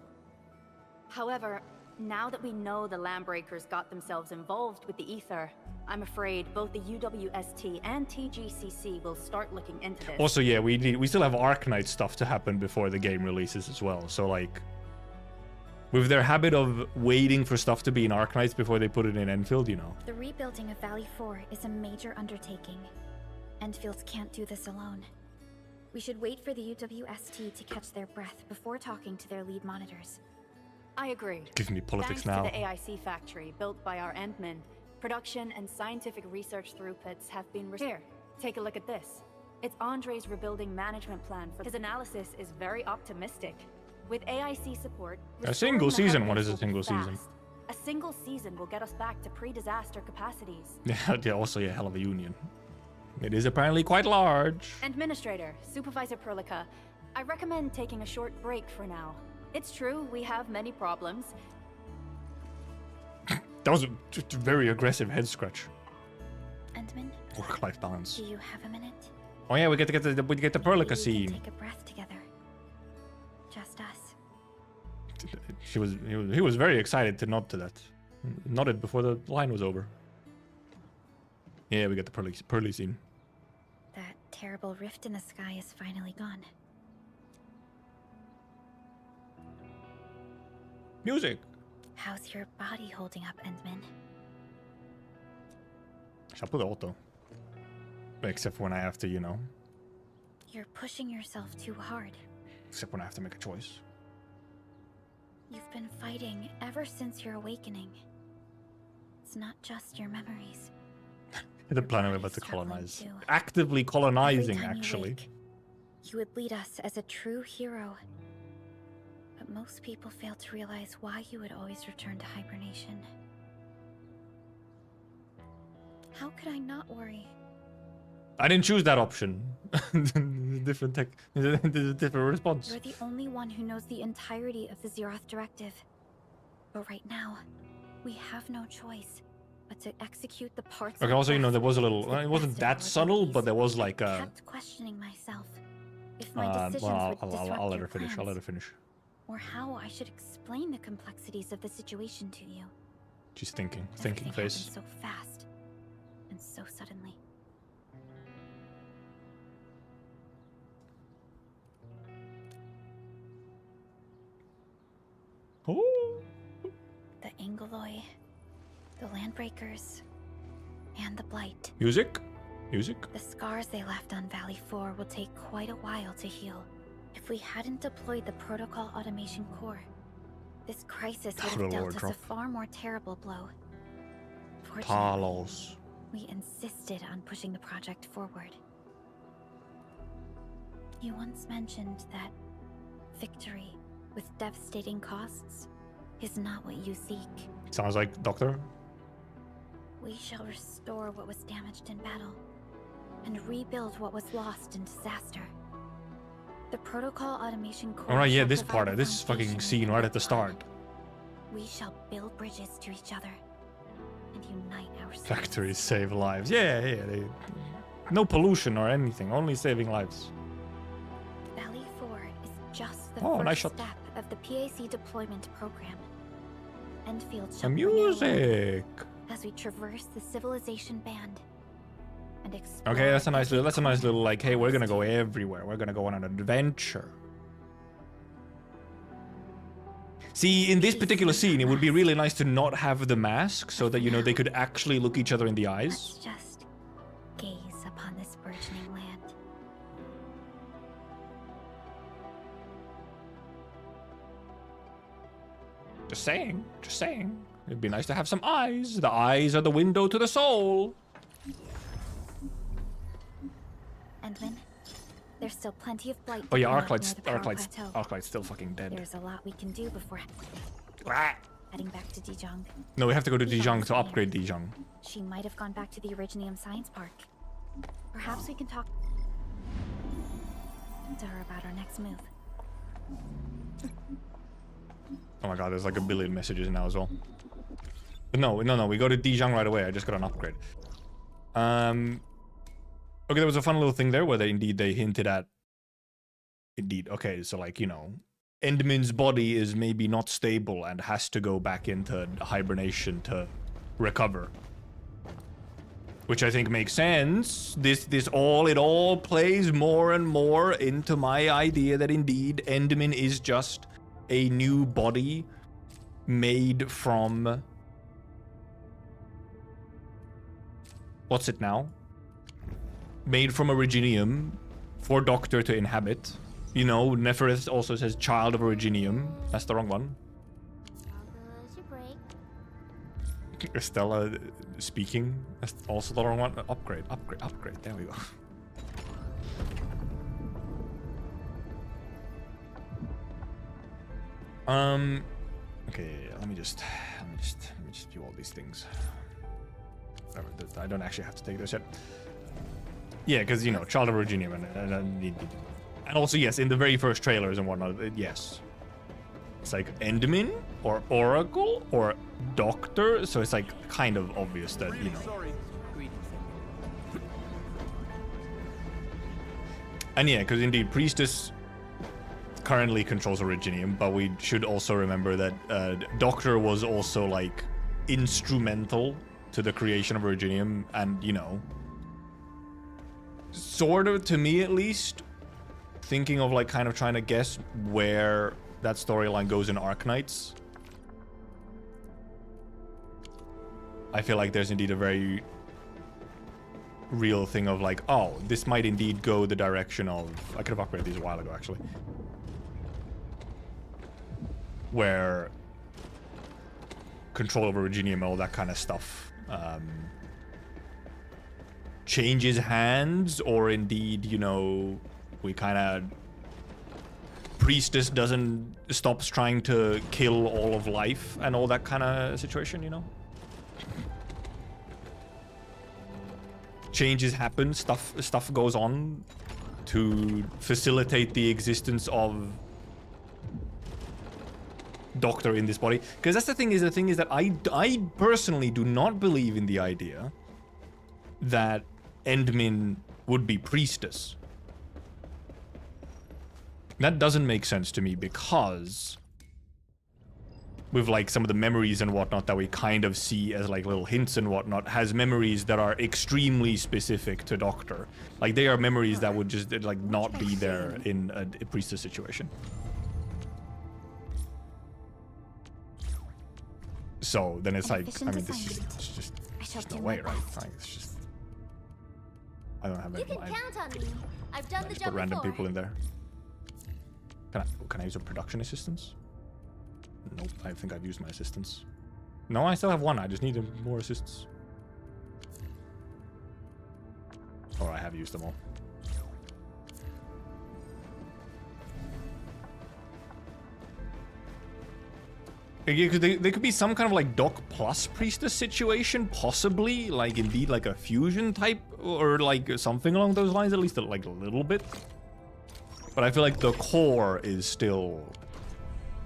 However, now that we know the Landbreakers got themselves involved with the Ether, I'm afraid both the UWST and TGCC will start looking into this. Also, yeah, we still have ARKNIGHTS stuff to happen before the game releases as well. So, like, with their habit of waiting for stuff to be in ARKNIGHTS before they put it in Enfield, you know. The rebuilding of Valley 4 is a major undertaking. Enfields can't do this alone. We should wait for the UWST to catch their breath before talking to their lead monitors. I agree. Give me politics Thanks now. to the AIC factory built by our Endmen, production and scientific research throughputs have been Here, take a look at this. It's Andre's rebuilding management plan. His analysis is very optimistic. With AIC support, A single restoring the season? hub What base is a will be single season? fast. A single season will get us back to pre-disaster capacities. Yeah, also a hell of a union. It is apparently quite large. Administrator, Supervisor Perlica, I recommend taking a short break for now. It's true, we have many problems. That was just a very aggressive head scratch. Endman, Work-life balance. do you have a minute? Oh yeah, we get to get the Perlica Maybe we can scene. take a breath together. Just us. He was very excited to nod to that. Nodded before the line was over. Yeah, we get the Pearly scene. That terrible rift in the sky is finally gone. Music. How's your body holding up, Endman? Chapeau auto. Except when I have to, you know. You're pushing yourself too hard. Except when I have to make a choice. You've been fighting ever since your awakening. It's not just your memories. The planet we're about to Struggling colonize. too. Actively colonizing, Every time you actually. wake, you would lead us as a true hero. But most people fail to realize why you would always return to hibernation. How could I not worry? I didn't choose that option. Different tech. Different response. You're the only one who knows the entirety of the Zeroth Directive. But right now, we have no choice but to execute the parts. Okay, of also, you know, there was a little. to the It wasn't best of that our subtle, abilities. but there was like I a. kept questioning myself. If my decisions Well, would disrupt I'll let your her finish. I'll plans, let her finish. or how I should explain the complexities of the situation to you. She's thinking. Everything Thinking face. happened so fast and so suddenly. Oh. The Angeloi, the Landbreakers, and the Blight. Music. Music. The scars they left on Valley 4 will take quite a while to heal. If we hadn't deployed the Protocol Automation Core, this crisis would have dealt us a far more terrible blow. Fortunately, Talos. we insisted on pushing the project forward. You once mentioned that victory with devastating costs is not what you seek. Sounds like Doctor. We shall restore what was damaged in battle, and rebuild what was lost in disaster. The protocol automation core. Alright, yeah, shall this provide part, the this fucking foundation scene needed right to at the thrive. start. We shall build bridges to each other and unite our cities. Factories save lives. Yeah, they... No pollution or anything, only saving lives. Valley 4 is just the Oh, first nice shot. step of the PAC deployment program. Enfield The shall play a role music. as we traverse the civilization band and explore. Okay, that's a nice every little like, hey, we're gonna go everywhere. We're gonna go on an adventure. See, in this particular scene, it would be really nice to not have the mask so that, you know, they could actually look each other in the eyes. Let's just gaze upon this burgeoning land. Just saying, just saying. It'd be nice to have some eyes. The eyes are the window to the soul. Endman, there's still plenty of blight. Oh yeah, burning out near ARKNIGHT's the power plateau. ARKNIGHT's still fucking dead. There's a lot we can do before heading back to Dijon. No, we have to go to Dijon to upgrade Dijon. She might have gone back to the Originium Science Park. Perhaps we can talk to her about our next move. Oh my god, there's like a billion messages now as well. But no, we go to Dijon right away. I just got an upgrade. Okay, there was a fun little thing there where they hinted at... Okay, so like, you know, Endman's body is maybe not stable and has to go back into hibernation to recover. Which I think makes sense. It all plays more and more into my idea that indeed Endman is just a new body made from... What's it now? Made from Originium for Doctor to inhabit. You know, Neferith also says child of Originium. That's the wrong one. Estella speaking. That's also the wrong one. Upgrade. There we go. Okay, let me just view all these things. I don't actually have to take this yet. Yeah, because, you know, child of Originium and also, yes, in the very first trailers and whatnot, yes. It's like Endman or Oracle or Doctor, so it's like kind of obvious that, you know. And yeah, because indeed Priestess currently controls Originium, but we should also remember that Doctor was also like instrumental to the creation of Originium, and you know, sort of, to me at least, thinking of like kind of trying to guess where that storyline goes in ARKNIGHTS. I feel like there's indeed a very real thing of like, oh, this might indeed go the direction of... I could have upgraded these a while ago, actually. Where control over Originium and all that kind of stuff changes hands, or indeed, you know, we kind of... Priestess stops trying to kill all of life and all that kind of situation, you know? Changes happen, stuff goes on to facilitate the existence of Doctor in this body. Because that's the thing is that I personally do not believe in the idea that Endman would be Priestess. That doesn't make sense to me, because with like some of the memories and whatnot that we kind of see as like little hints and whatnot, has memories that are extremely specific to Doctor. Like they are memories that would just like not be there in a Priestess situation. So then it's like, I mean, this is just no way, right? Like, it's just, I don't have any. You can count on me. I've done the Just job put random before. people in there. Can I use a production assistance? Nope, I think I've used my assistants. No, I still have one. I just need more assists. Or I have used them all. Because they could be some kind of like Doc plus Priestess situation, possibly, like indeed like a fusion type or like something along those lines, at least like a little bit. But I feel like the core is still,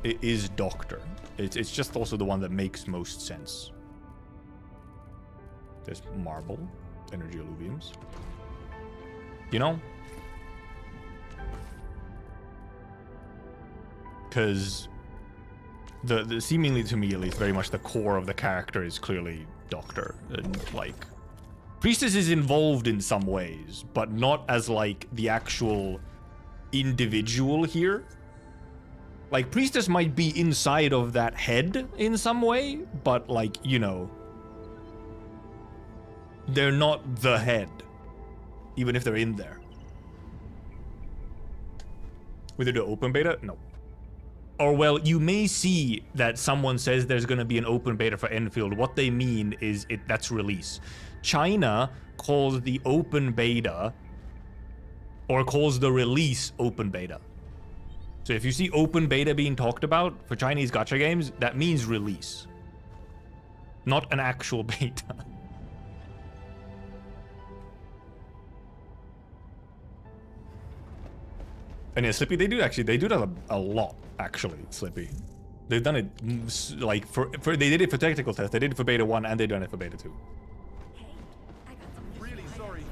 it is Doctor. It's just also the one that makes most sense. There's marble, energy alluviums. You know? Because the seemingly, to me at least, very much the core of the character is clearly Doctor. And like, Priestess is involved in some ways, but not as like the actual individual here. Like, Priestess might be inside of that head in some way, but like, you know, they're not the head, even if they're in there. Will they do open beta? No. Or, well, you may see that someone says there's going to be an open beta for Enfield. What they mean is that's release. China calls the open beta, or calls the release open beta. So if you see open beta being talked about for Chinese gacha games, that means release, not an actual beta. And yeah, Slippy, they do that a lot, actually, Slippy. They've done it, like, they did it for technical test, they did it for beta 1, and they've done it for beta 2. Really sorry.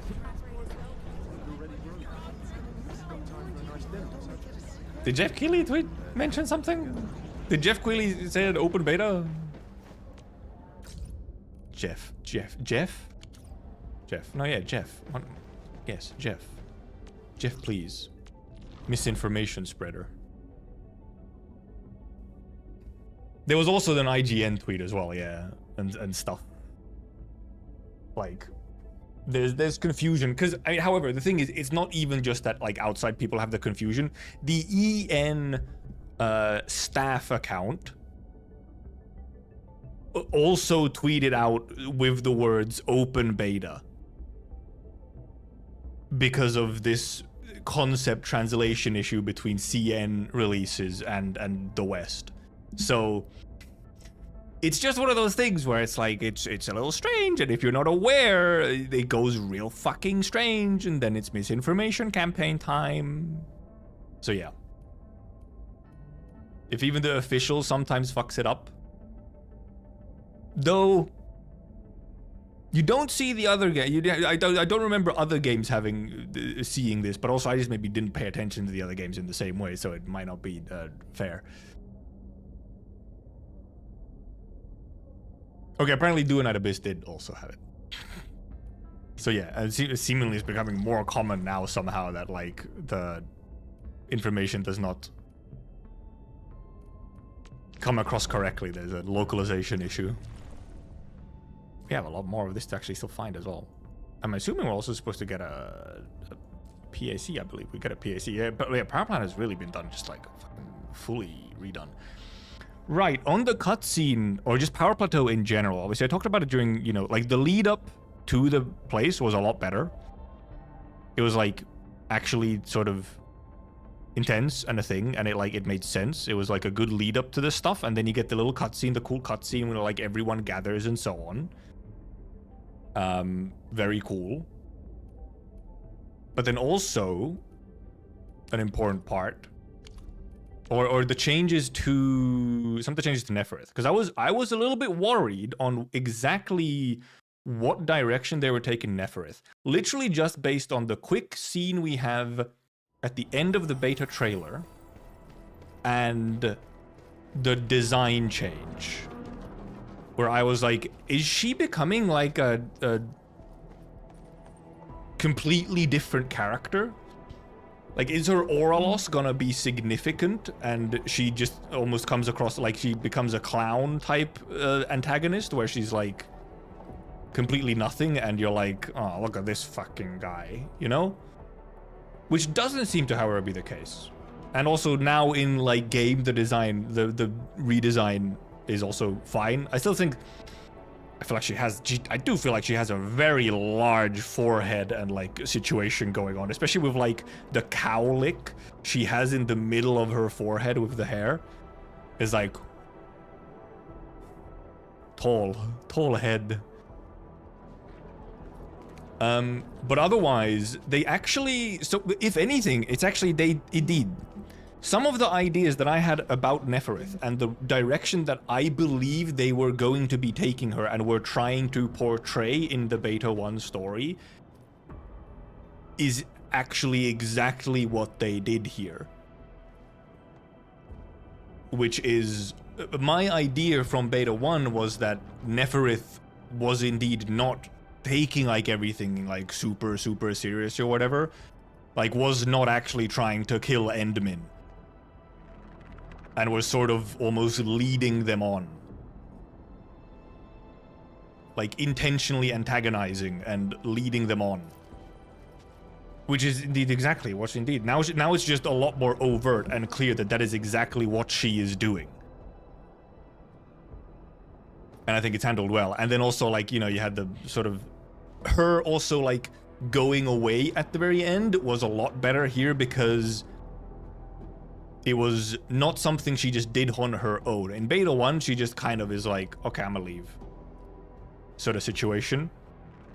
Did Jeff Keighley mention something? Did Jeff Keighley say an open beta? Jeff. No, yeah, Jeff. Yes, Jeff. Jeff, please. Misinformation spreader. There was also an IGN tweet as well, yeah, and stuff. Like, there's confusion because, I mean, however, the thing is, it's not even just that like outside people have the confusion. The EN staff account also tweeted out with the words open beta because of this concept translation issue between CN releases and the West. So it's just one of those things where it's like it's a little strange, and if you're not aware, it goes real fucking strange, and then it's misinformation campaign time. So yeah. If even the official sometimes fucks it up. Though you don't see the other game. I don't remember other games seeing this, but also I just maybe didn't pay attention to the other games in the same way, so it might not be fair. Okay, apparently Do Night Abyss did also have it. So yeah, and seemingly it's becoming more common now somehow that like the information does not come across correctly. There's a localization issue. We have a lot more of this to actually still find as well. I'm assuming we're also supposed to get a PAC, I believe. We get a PAC. Yeah, but yeah, Power Plant has really been done, just like fully redone. Right, on the cutscene, or just Power Plateau in general, obviously I talked about it during, you know, like the lead up to the place was a lot better. It was like actually sort of intense and a thing, and it made sense. It was like a good lead up to this stuff, and then you get the little cutscene, the cool cutscene where like everyone gathers and so on. Very cool. But then also an important part, or the changes to some of the changes to Nefereth, because I was a little bit worried on exactly what direction they were taking Nefereth. Literally just based on the quick scene we have at the end of the beta trailer and the design change, where I was like, is she becoming like a completely different character? Like, is her aura loss gonna be significant and she just almost comes across like she becomes a clown type antagonist where she's like completely nothing and you're like, oh, look at this fucking guy, you know? Which doesn't seem to, however, be the case. And also now in like game, the design, the redesign is also fine. I still think, I do feel like she has a very large forehead and like situation going on, especially with like the cowlick she has in the middle of her forehead with the hair. Is like, tall head. But otherwise, they actually, so if anything, it's actually, indeed, some of the ideas that I had about Neferith and the direction that I believe they were going to be taking her and were trying to portray in the Beta 1 story is actually exactly what they did here. Which is, my idea from Beta 1 was that Neferith was indeed not taking like everything like super serious or whatever, like was not actually trying to kill Endmin and was sort of almost leading them on, like intentionally antagonizing and leading them on, which is indeed exactly what's indeed now it's just a lot more overt and clear that that is exactly what she is doing. And I think it's handled well. And then also, like, you know, you had the sort of her also like going away at the very end was a lot better here because it was not something she just did on her own. In Beta 1, she just kind of is like, okay, I'm gonna leave sort of situation.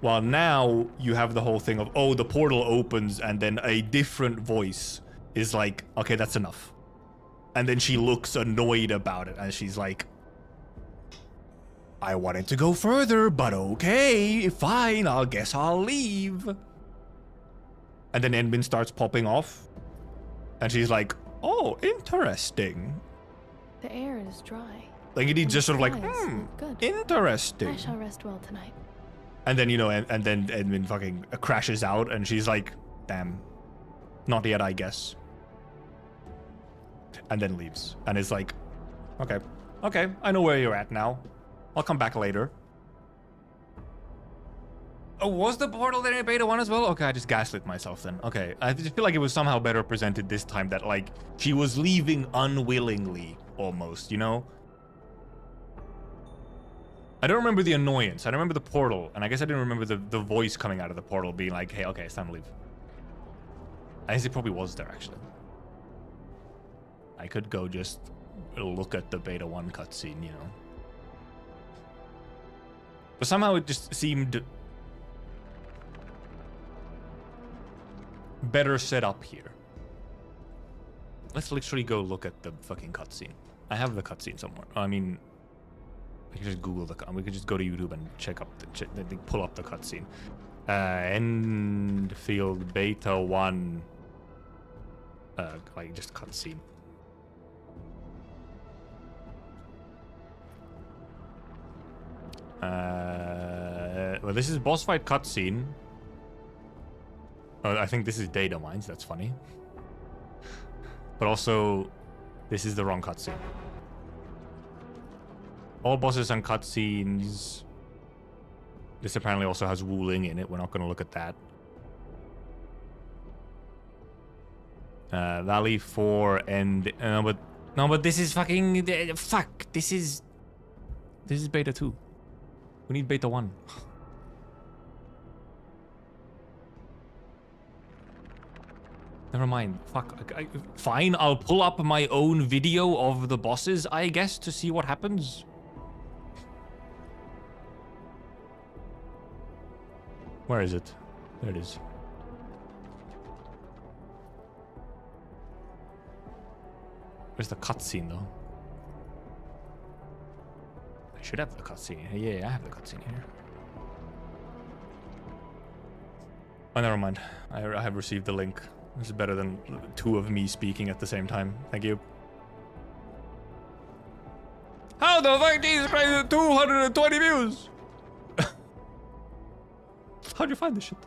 While now you have the whole thing of, oh, the portal opens and then a different voice is like, okay, that's enough. And then she looks annoyed about it and she's like, I wanted to go further, but okay, fine, I guess I'll leave. And then Endmin starts popping off. And she's like, oh, interesting. The air is dry. Like, it just sort of like, good. Interesting. I shall rest well tonight. And then, you know, and then Endmin fucking crashes out and she's like, damn, not yet, I guess. And then leaves. And it's like, okay, I know where you're at now. I'll come back later. Oh, was the portal there in Beta 1 as well? Okay, I just gaslit myself then. Okay, I just feel like it was somehow better presented this time that, like, she was leaving unwillingly, almost, you know? I don't remember the annoyance. I remember the portal, and I guess I didn't remember the voice coming out of the portal being like, hey, okay, it's time to leave. I guess it probably was there, actually. I could go just look at the Beta 1 cutscene, you know? But somehow it just seemed better set up here. Let's literally go look at the fucking cutscene. I have the cutscene somewhere. I mean, we can just Google we can just go to YouTube and check up pull up the cutscene. Enfield Beta 1. Like just cutscene. Well, this is boss fight cutscene. Oh, I think this is data mines. That's funny. But also, this is the wrong cutscene. All bosses and cutscenes. This apparently also has Wu Ling in it. We're not going to look at that. Valley 4 and but this is fucking fuck. This is Beta 2. We need Beta 1. Never mind. Fuck. Fine, I'll pull up my own video of the bosses, I guess, to see what happens. Where is it? There it is. Where's the cutscene, though? I should have the cutscene. Yeah, I have the cutscene here. Oh, never mind. I have received the link. This is better than 2 of me speaking at the same time. Thank you. How the fuck Jesus Christ, 220 views? How'd you find this shit?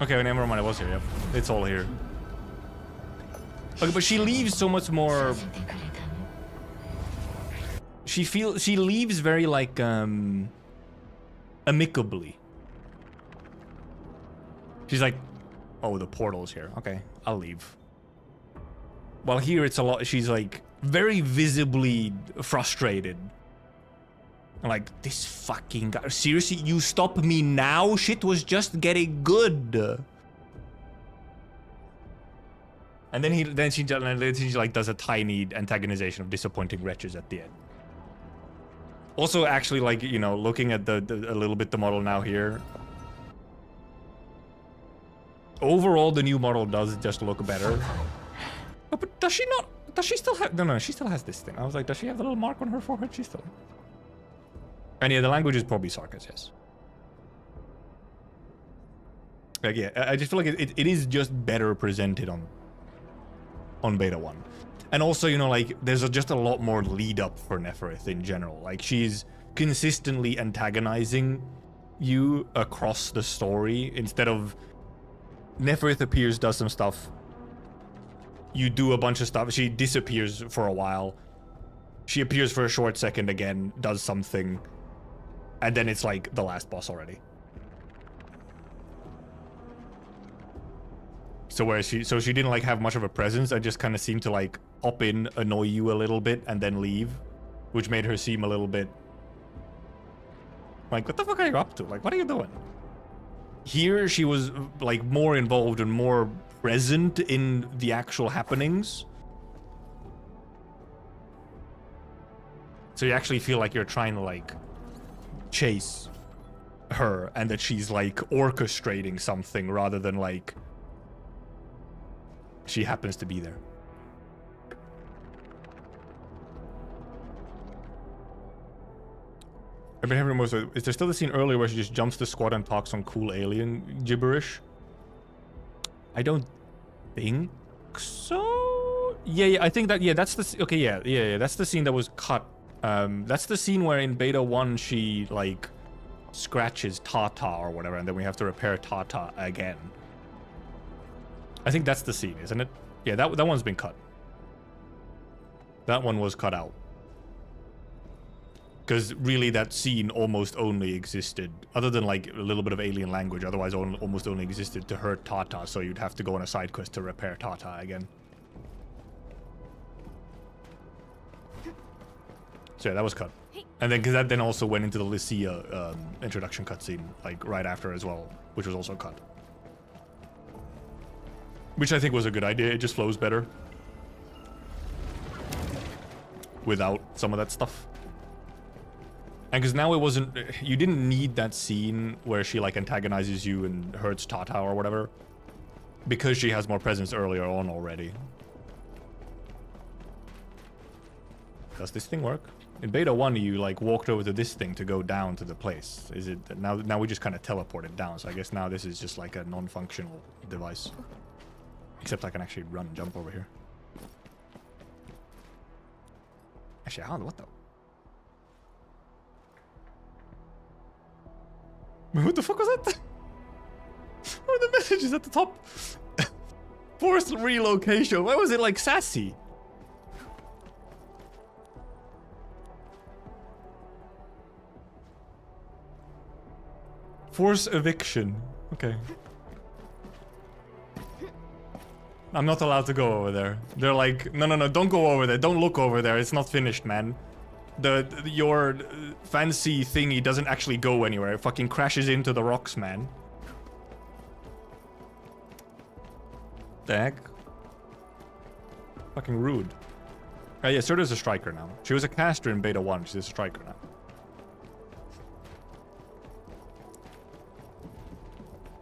Okay, never mind. I was here. Yep, it's all here. Okay, but she leaves so much more. She leaves very like amicably. She's like, oh, the portal's here. Okay, I'll leave. While here it's a lot. She's like very visibly frustrated. Like, this fucking guy. Seriously, you stop me now? Shit was just getting good. And then she like does a tiny antagonization of disappointing wretches at the end. Also, actually, like, you know, looking at a little bit the model now here. Overall, the new model does just look better. Oh, but does she not? Does she still have? No, she still has this thing. I was like, does she have the little mark on her forehead? She still. And yeah, the language is probably Sarkis, yes. Like, yeah, I just feel like it is just better presented on Beta 1. And also, you know, like, there's just a lot more lead up for Neferith in general. Like, she's consistently antagonizing you across the story instead of Neferith appears, does some stuff. You do a bunch of stuff. She disappears for a while. She appears for a short second again, does something. And then it's like the last boss already. So whereas she didn't like have much of a presence, I just kind of seemed to like hop in, annoy you a little bit, and then leave, which made her seem a little bit like, what the fuck are you up to? Like, what are you doing? Here, she was like more involved and more present in the actual happenings. So you actually feel like you're trying to like chase her and that she's like orchestrating something rather than like she happens to be there. I've been having most of it. Is there still the scene earlier where she just jumps the squad and talks some cool alien gibberish? I don't think so. Yeah, I think that, yeah, that's the, okay, yeah, that's the scene that was cut. That's the scene where in Beta 1 she, like, scratches Tata or whatever, and then we have to repair Tata again. I think that's the scene, isn't it? Yeah, that one's been cut. That one was cut out. Because really that scene almost only existed, other than like a little bit of alien language, otherwise almost only existed to hurt Tata, so you'd have to go on a side quest to repair Tata again. So yeah, that was cut. And then, because that then also went into the Lycia introduction cutscene, like right after as well, which was also cut. Which I think was a good idea, it just flows better. Without some of that stuff. And because now it wasn't, you didn't need that scene where she like antagonizes you and hurts Tata or whatever. Because she has more presence earlier on already. Does this thing work? In Beta 1 you like walked over to this thing to go down to the place. Is it, now we just kind of teleported down, so I guess now this is just like a non-functional device. Except I can actually run and jump over here. Actually, I don't know what the... What the fuck was that? What are the messages at the top? Forced relocation. Why was it like sassy? Force eviction. Okay. I'm not allowed to go over there. They're like, no, don't go over there. Don't look over there. It's not finished, man. Your fancy thingy doesn't actually go anywhere. It fucking crashes into the rocks, man. The heck? Fucking rude. Yeah, Serta's a striker now. She was a caster in Beta 1. She's a striker now.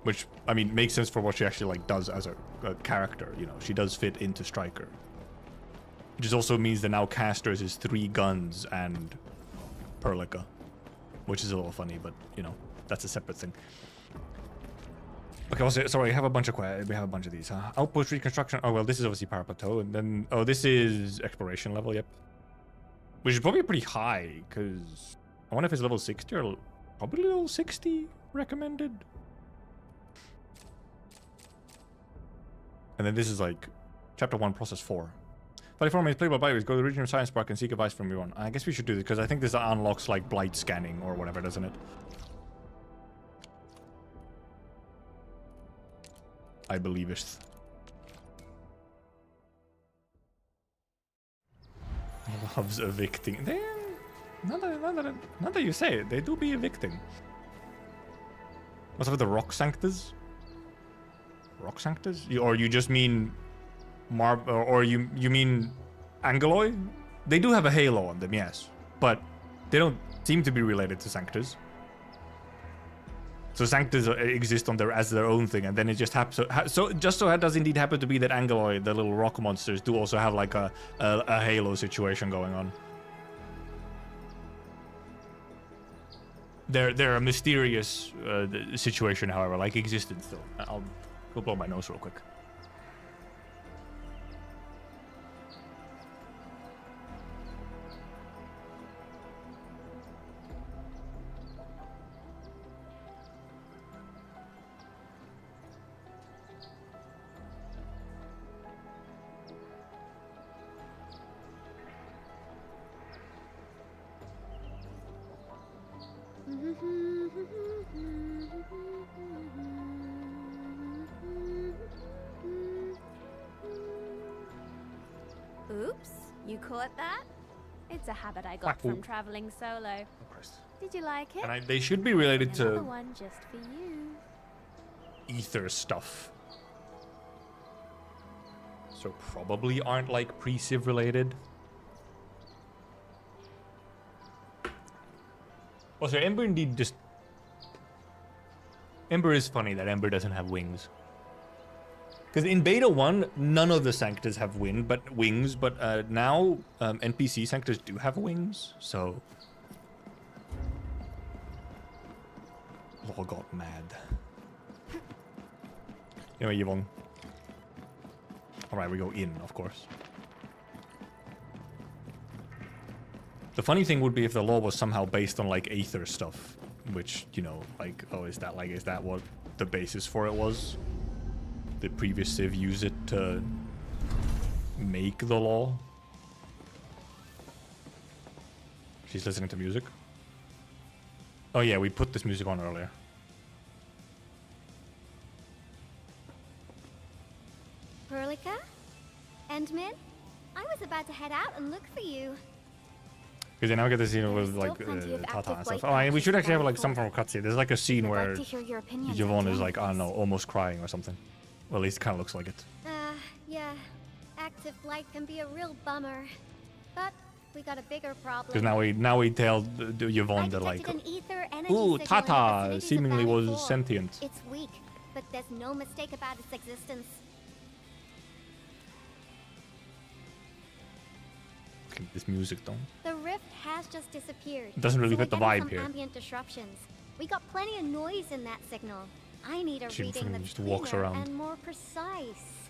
Which, I mean, makes sense for what she actually, like, does as a character, you know. She does fit into striker. Which also means that now casters is 3 guns and Perlica. Which is a little funny, but, you know, that's a separate thing. Okay, also, sorry, we have a bunch of these, huh? Outpost reconstruction. Oh, well, this is obviously Power Plateau. And then, oh, this is exploration level, yep. Which is probably pretty high, because I wonder if it's level 60 or probably level 60 recommended. And then this is like chapter 1, process 4. 44 minutes playable by go to the regional science park and seek advice from everyone. I guess we should do this because I think this unlocks like blight scanning or whatever, doesn't it? I believe it. Loves evicting. Not that you say it, they do be evicting. What's up with the rock sanctors? Rock sanctors? Or you just mean or you mean Angeloy? They do have a halo on them, yes, but they don't seem to be related to Sanctus. So Sanctus exist on as their own thing, and then it just happens. So just so it does indeed happen to be that Angeloy, the little rock monsters, do also have like a halo situation going on. They're a mysterious situation, however, like existed still. I'll go blow my nose real quick. Oops, you caught that? It's a habit I got from traveling solo. Did you like it? And they should be related Another to one just for you. ether stuff. So probably aren't like pre-Civ related. Also, Ember indeed just... Ember is funny that Ember doesn't have wings. Because in Beta 1, none of the Sanctus have wings, but now NPC Sanctus do have wings, so... Law got mad. Anyway, Yvonne. Alright, we go in, of course. The funny thing would be if the law was somehow based on, like, Aether stuff. Which, you know, like, oh, is that what the basis for it was? The previous Civ used it to make the law? She's listening to music. Oh yeah, we put this music on earlier. Perlica? Endmin? I was about to head out and look for you. Because then now we get the scene with like Tata and stuff. Oh, and we should actually have like some form of cutscene. There's like a scene where Yvonne is like, I don't know, almost crying or something. Well, at least it kind of looks like it. Yeah. Active blight can be a real bummer. But we got a bigger problem. Because now we tell Yvonne that like, ooh, Tata seemingly was sentient. It's weak, but there's no mistake about its existence. This music though. The rift has just disappeared. It doesn't really fit the vibe here. Ambient disruptions. We got plenty of noise in that signal. I need a reading that's just walks cleaner around. and more precise.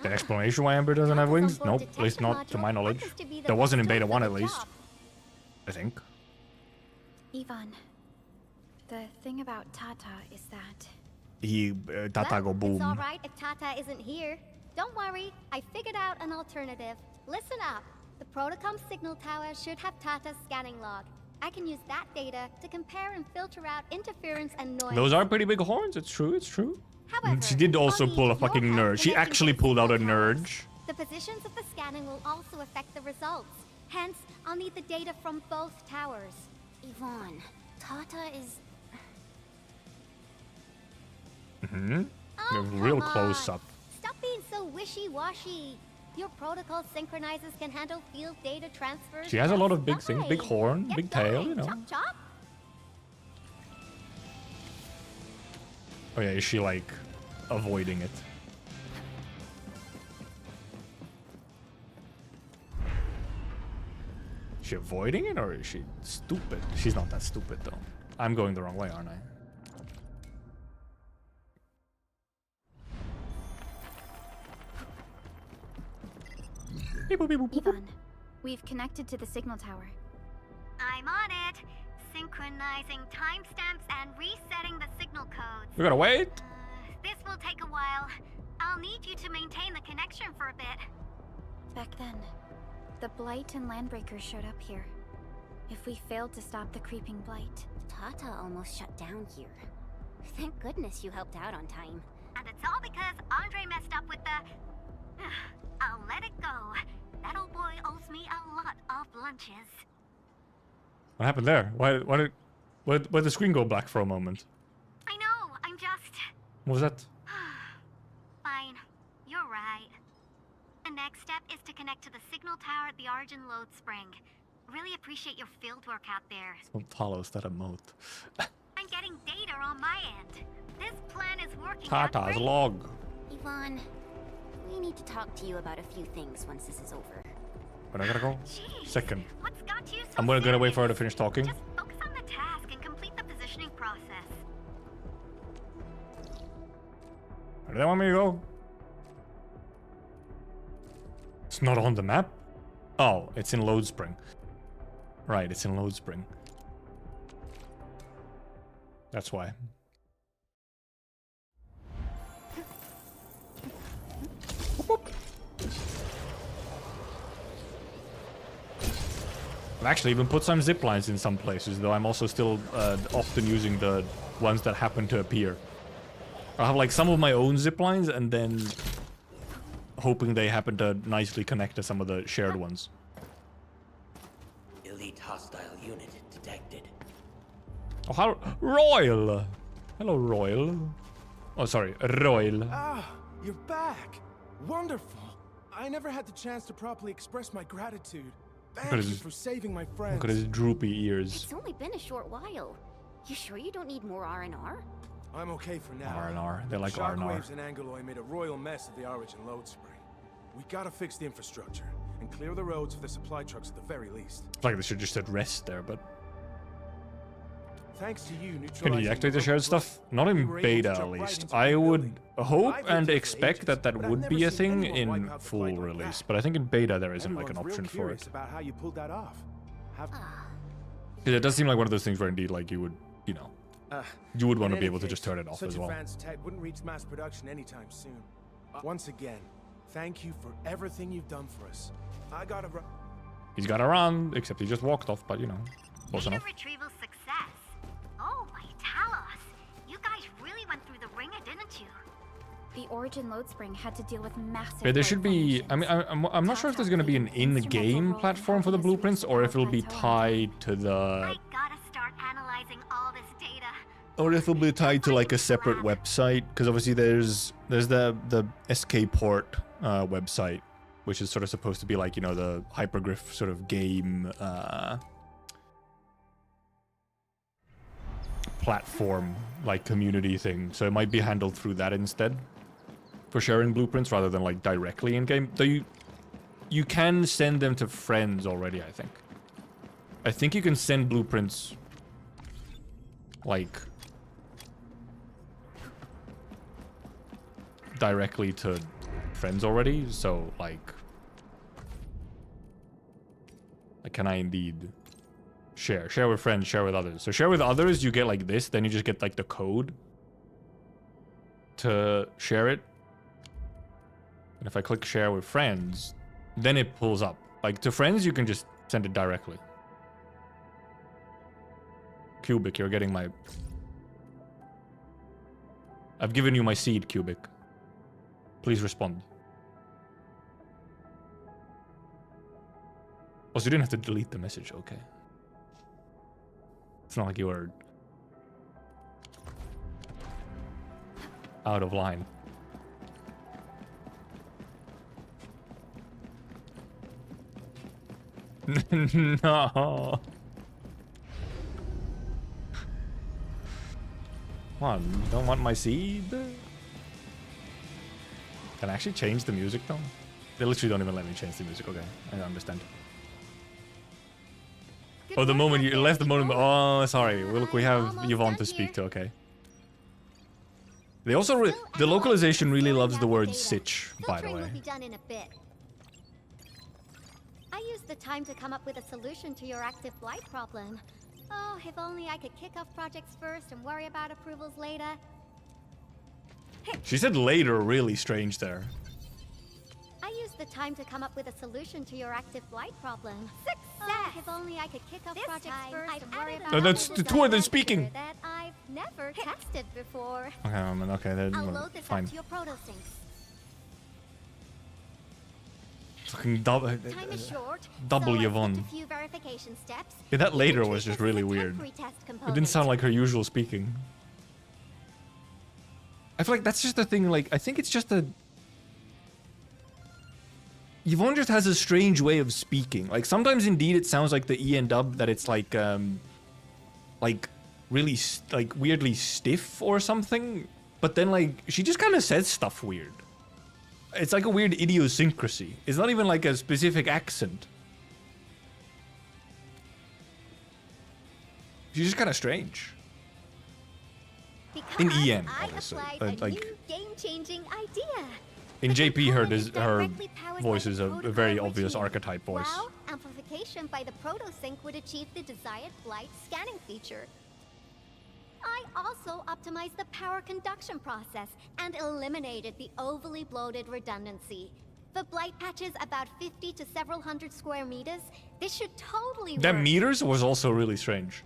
The explanation why Amber doesn't have wings? Nope, at least not to my knowledge. There wasn't in Beta 1 at least. I think. Yvonne, the thing about Tata is that... Tata go boom. It's alright if Tata isn't here. Don't worry, I figured out an alternative. Listen up. The Protocom signal tower should have Tata's scanning log. I can use that data to compare and filter out interference and noise. Those are pretty big horns, it's true, it's true. However, she did also pull a fucking nerd. She actually pulled out a nerd. The positions of the scanning will also affect the results. Hence, I'll need the data from both towers. Yvonne, Tata is... Real close up. Stop being so wishy-washy. Your protocol synchronizers can handle field data transfers. She has a lot of big things, big horn, big tail, you know. Chop, chop. Oh yeah, is she like avoiding it? Is she avoiding it or is she stupid? She's not that stupid though. I'm going the wrong way, aren't I? Yvonne, we've connected to the signal tower. I'm on it. Synchronizing timestamps and resetting the signal codes. We gotta wait. This will take a while. I'll need you to maintain the connection for a bit. Back then, the Blight and Landbreakers showed up here. If we failed to stop the creeping Blight... Tata almost shut down here. Thank goodness you helped out on time. And it's all because Andre messed up with the... I'll let it go. That old boy owes me a lot of lunches. What happened there? Why did the screen go black for a moment? I know, I'm just... What was that? Fine. You're right. The next step is to connect to the signal tower at the Origin Load Spring. Really appreciate your fieldwork out there. What follows that emote? I'm getting data on my end. This plan is working. Tata's log. Yvonne, we need to talk to you about a few things once this is over. But I gotta go. Jeez, Second. What's got you so I'm gonna serious? wait for her to finish talking. Just focus on the task and complete the positioning process. Where do they want me to go? It's not on the map? Oh, it's in Load Spring. Right, it's in Load Spring. That's why. I've actually even put some zip lines in some places, though I'm also still often using the ones that happen to appear. I'll have like some of my own zip lines and then hoping they happen to nicely connect to some of the shared ones. Elite hostile unit detected. Oh, how Royal! Hello, Royal. Oh, sorry, Royal. Ah, you're back. Wonderful. I never had the chance to properly express my gratitude. Thank you for saving my friends. Look at his droopy ears. It's only been a short while. You sure you don't need more R&R? I'm okay for now. R&R. They like R&R. Shockwaves and Angeloy made a royal mess of the Origin Load Spring. We gotta fix the infrastructure and clear the roads for the supply trucks at the very least. It's like they should just said rest there, but... Thanks to you, Can you deactivate the shared stuff? Not in beta, at least. I would hope and expect that that would be a thing in full release, but I think in beta there isn't like an option for it. About how you pulled that off. Because it does seem like one of those things where indeed, like, you would, you know, you would want to be able to just turn it off as well. Such advanced tech wouldn't reach mass production anytime soon. Once again, thank you for everything you've done for us. I gotta run. He's got to run, except he just walked off, but you know, close enough. Retrieval success. Oh my Talos. You guys really went through the ringer, didn't you? The Origin Load Spring had to deal with massive... Yeah, there should be... I mean, I'm not sure if there's going to be an in-game platform for the blueprints, or if it'll be tied to the... I gotta start analyzing all this data. Or if it'll be tied to like a separate website, because obviously there's the SK Port website, which is sort of supposed to be like, you know, the hyperglyph sort of game platform, like community thing. So it might be handled through that instead for sharing blueprints rather than like directly in game. Though you can send them to friends already, I think. I think you can send blueprints like directly to friends already, so like can I indeed share with friends, share with others. So share with others, you get like this, then you just get like the code to share it. And if I click share with friends, then it pulls up. Like to friends, you can just send it directly. Cubic, you're getting my... I've given you my seed, Cubic. Please respond. Oh, so you didn't have to delete the message, okay. It's not like you were out of line. No. Come on, you don't want my seed? Can I actually change the music though? They literally don't even let me change the music. Okay, I understand. Oh, the moment you left the moment. Oh, sorry. Well, look, we have Yvonne to speak to. Okay. They also the localization really loves the word sitch, by the way. Will be done in a bit. I used the time to come up with a solution to your active blight problem. Oh, if only I could kick off projects first and worry about approvals later. She said later, really strange there. I used the time to come up with a solution to your active blight problem. Success! Oh, if only I could kick off projects first and worry about that's the two of them speaking. that I've never tested before. Okay, okay, then I'll load this fine. up to your proto-syncs. Fucking Time is short, double so I Yvonne. skipped a few verification steps. Yeah, that later was just really weird. It didn't sound like her usual speaking. I feel like that's just the thing, like, I think it's just a... Yvonne just has a strange way of speaking. Like, sometimes indeed it sounds like the EN dub, that it's like really, like, weirdly stiff or something. But then, like, she just kind of says stuff weird. It's like a weird idiosyncrasy. It's not even like a specific accent. She's just kind of strange. Because In EN, I obviously. applied a Like, new game-changing idea. in JP, her directly powered voice by is the a protocol very obvious routine. archetype voice. Well, amplification by the proto-sync would achieve the desired blight scanning feature. I also optimized the power conduction process and eliminated the overly bloated redundancy. For blight patches about 50 to several hundred square meters, this should totally work. That meters was also really strange.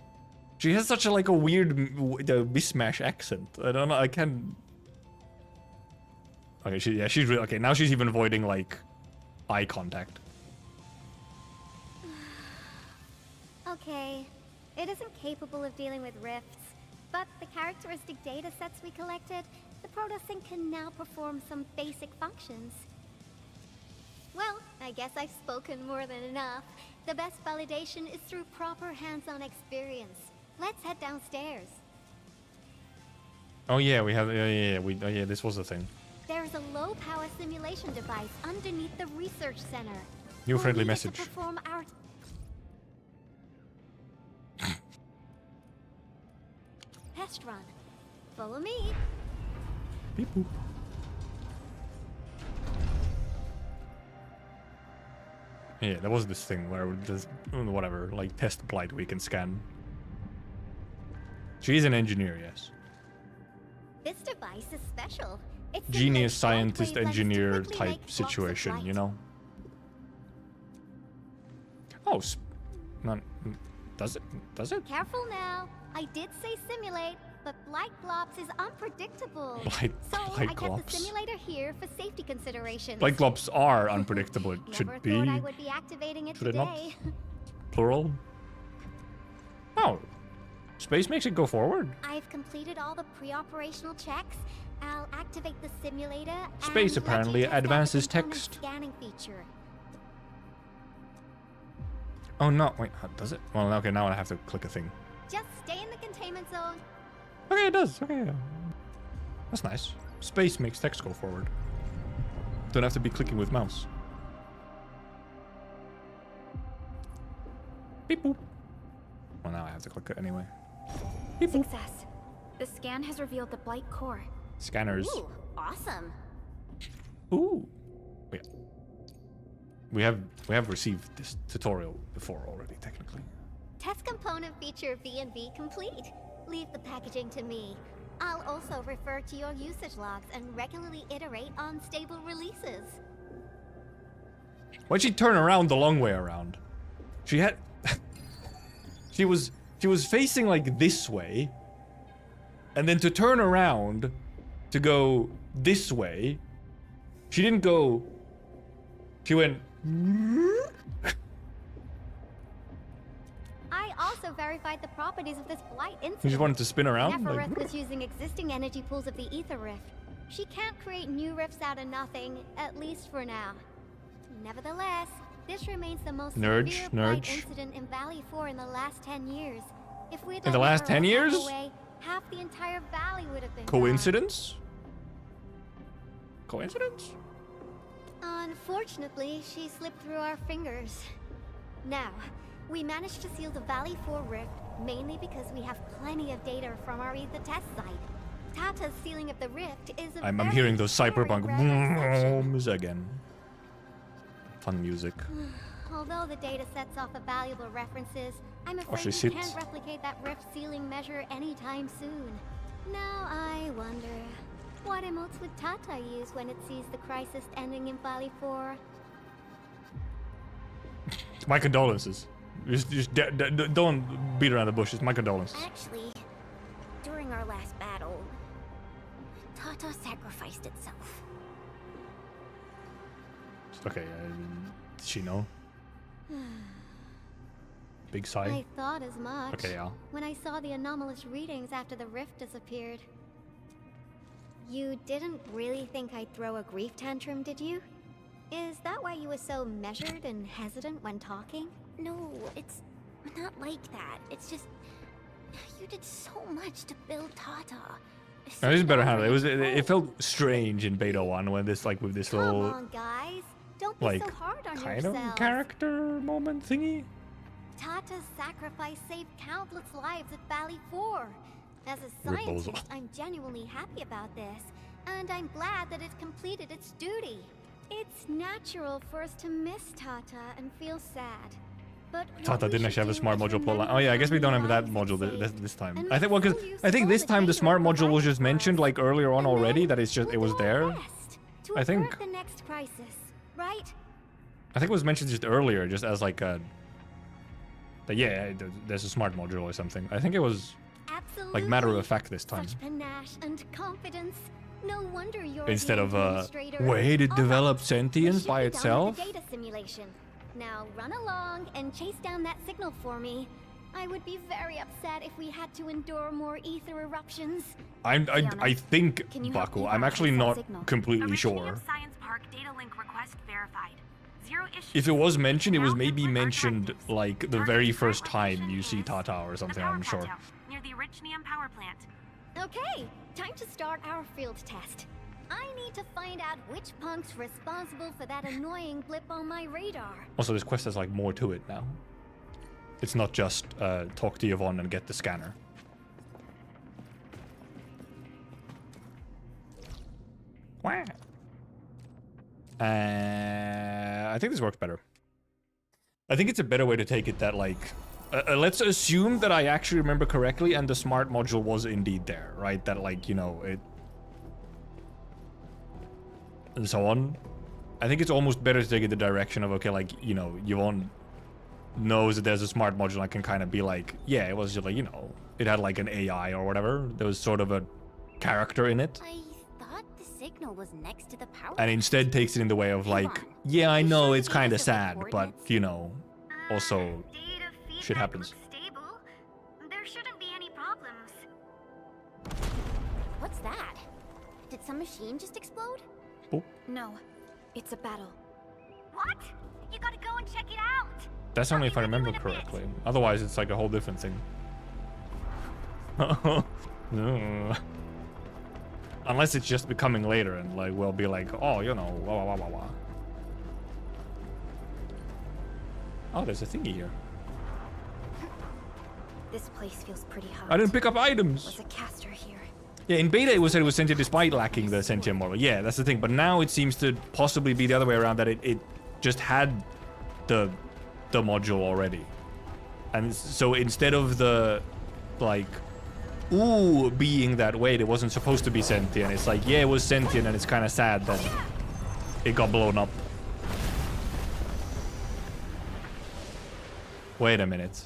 She has such a like a weird mismatch accent. I don't know. I can't. Okay, she's really okay. Now she's even avoiding like eye contact. Okay, it isn't capable of dealing with rifts, but the characteristic data sets we collected, the protosync can now perform some basic functions. Well, I guess I've spoken more than enough. The best validation is through proper hands-on experience. Let's head downstairs. Oh yeah, we have. Yeah, this was the thing. There's a low-power simulation device underneath the research center. New friendly We'll need it message. to perform our test run. Follow me. Beep boop. Yeah, there was this thing where we just whatever, like test blight we can scan. She's an engineer, yes. This device is special. It Genius simulates scientist light wavelengths to engineer quickly type make blocks of situation, light. you know. Oh, not does it? Does it? Careful now. I did say simulate, but blight globs is unpredictable. Blight I kept globs. the simulator here for safety considerations. Blight globs are unpredictable. It Never should be. thought I would be activating it Should it not? today. Plural. Oh, space makes it go forward. I've completed all the pre-operational checks. I'll activate the simulator. Space and let apparently you test out the advances component text. Scanning feature. Oh no, wait, does it? Well, okay, now I have to click a thing. Just stay in the containment zone. Okay, it does. Okay, yeah. That's nice. Space makes text go forward. Don't have to be clicking with mouse. Beep boop. Well, now I have to click it anyway. Beep boop. Success. The scan has revealed the blight core. Scanners. Ooh, awesome. Ooh. Yeah. We have received this tutorial before already, technically. Test component feature V&V complete. Leave the packaging to me. I'll also refer to your usage logs and regularly iterate on stable releases. Why'd she turn around the long way around? She had she was facing like this way, and then to turn around to go this way, she didn't go. She went. I also verified the properties of this blight incident. She just wanted to spin around. Like, Nefereth was using existing energy pools of the ether rift. She can't create new rifts out of nothing, at least for now. Nevertheless, this remains the most severe blight incident in Valley 4 in the last 10 years. If we'd in the last 10 years? away, half the entire valley would have been coincidence? Coincidence? Unfortunately, she slipped through our fingers. Now, we managed to seal the Valley 4 rift mainly because we have plenty of data from our ether test site. Tata's sealing of the rift is a I'm very hearing those cyberpunk rare exception. booms again. Fun music. Although the data sets offer valuable references, I'm she afraid we sits. can't replicate that rift sealing measure anytime soon. Now I wonder, what emotes would Tata use when it sees the crisis ending in Valley 4? My condolences. Just don't beat around the bushes. My condolences. Actually, during our last battle, Tata sacrificed itself. Okay, did she know? Big sigh. I thought as much. Okay, yeah. When I saw the anomalous readings after the rift disappeared. You didn't really think I'd throw a grief tantrum, did you? Is that why you were so measured and hesitant when talking? No, it's not like that. It's just you did so much to build Tata. No, this is better handled. It felt strange in Beta 1 when this like with this Come little on, guys. Don't be like so hard on kind yourselves. of character moment thingy. Tata's sacrifice saved countless lives at Valley 4. As a Ripples. scientist, I'm genuinely happy about this, and I'm glad that it completed its duty. It's natural for us to miss Tata and feel sad. But Tata didn't actually have a smart module plotline. Oh yeah, I guess we don't have that module this time. I think well, because I think this time the smart module was just mentioned like earlier on already. That it's just it was there. I think. The next crisis, right? I think it was mentioned just earlier, just as like a. That, yeah, there's a smart module or something. I think it was. Absolutely. Like matter of fact this time. Such panache and confidence. No wonder you're Instead the of administrator. wait, it All developed right, sentience we should by be done with itself. the data simulation. Now run along and chase down that signal for me. I would be very upset if we had to endure more ether eruptions. I think Baku. I'm actually not completely sure. Science Park data link request verified. Zero issues. If it was mentioned, it was maybe mentioned like the very first time you see Tata or something. I'm sure. Near the Richnium power plant. Okay, time to start our field test. I need to find out which punk's responsible for that annoying blip on my radar. Also, this quest has like more to it now. It's not just talk to Yvonne and get the scanner. Wow. I think this works better. I think it's a better way to take it that like... let's assume that I actually remember correctly and the smart module was indeed there, right? That like, you know, it... And so on. I think it's almost better to take it the direction of, okay, like, you know, Yvonne knows that there's a smart module and can kind of be like, yeah, it was just like, you know, it had like an AI or whatever. There was sort of a character in it. I thought the signal was next to the power. And instead takes it in the way of like, yeah, I know it's kind of sad, but, you know, also shit happens. Stable. There shouldn't be any problems. What's that? Did some machine just explode? Oh. No, it's a battle. What? You gotta go and check it out. That's only if I remember correctly. Otherwise, it's like a whole different thing. No. Unless it's just becoming later and like we'll be like, oh, you know, wah wah wah wah. Oh, there's a thingy here. This place feels pretty hot. I didn't pick up items. Was a caster here? Yeah, in beta it was said it was sentient despite lacking the sentient model. Yeah, that's the thing. But now it seems to possibly be the other way around, that it just had the module already. And so instead of the like ooh being that way, it wasn't supposed to be sentient. It's like, yeah, it was sentient and it's kind of sad that it got blown up. Wait a minute.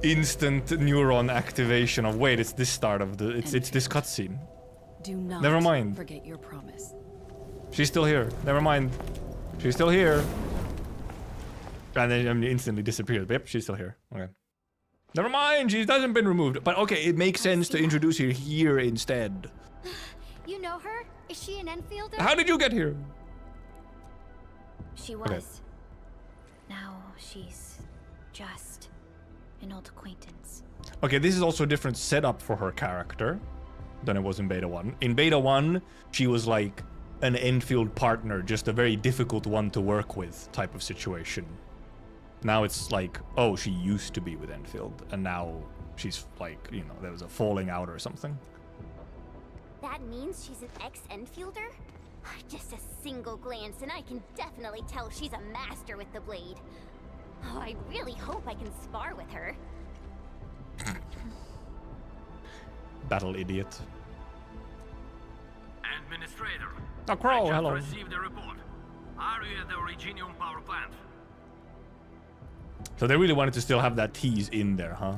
Instant neuron activation of wait, it's this start of the it's this cutscene. Do not Never mind. forget your promise. She's still here. Never mind. She's still here. And then instantly disappeared. But yep, she's still here. Okay. Never mind, she hasn't been removed. But okay, it makes sense to introduce her here instead. You know her? Is she an Enfielder? How did you get here? She was. Okay. Now she's just an old acquaintance. Okay, this is also a different setup for her character than it was in Beta 1. In Beta 1, she was like an Enfield partner, just a very difficult one to work with type of situation. Now it's like, oh, she used to be with Enfield, and now she's like, you know, there was a falling out or something. That means she's an ex-Enfielder? Just a single glance and I can definitely tell she's a master with the blade. Oh, I really hope I can spar with her. Battle idiot. Administrator. Oh, Crow, I just hello. received a report. Are you at the Originium power plant? So they really wanted to still have that tease in there, huh?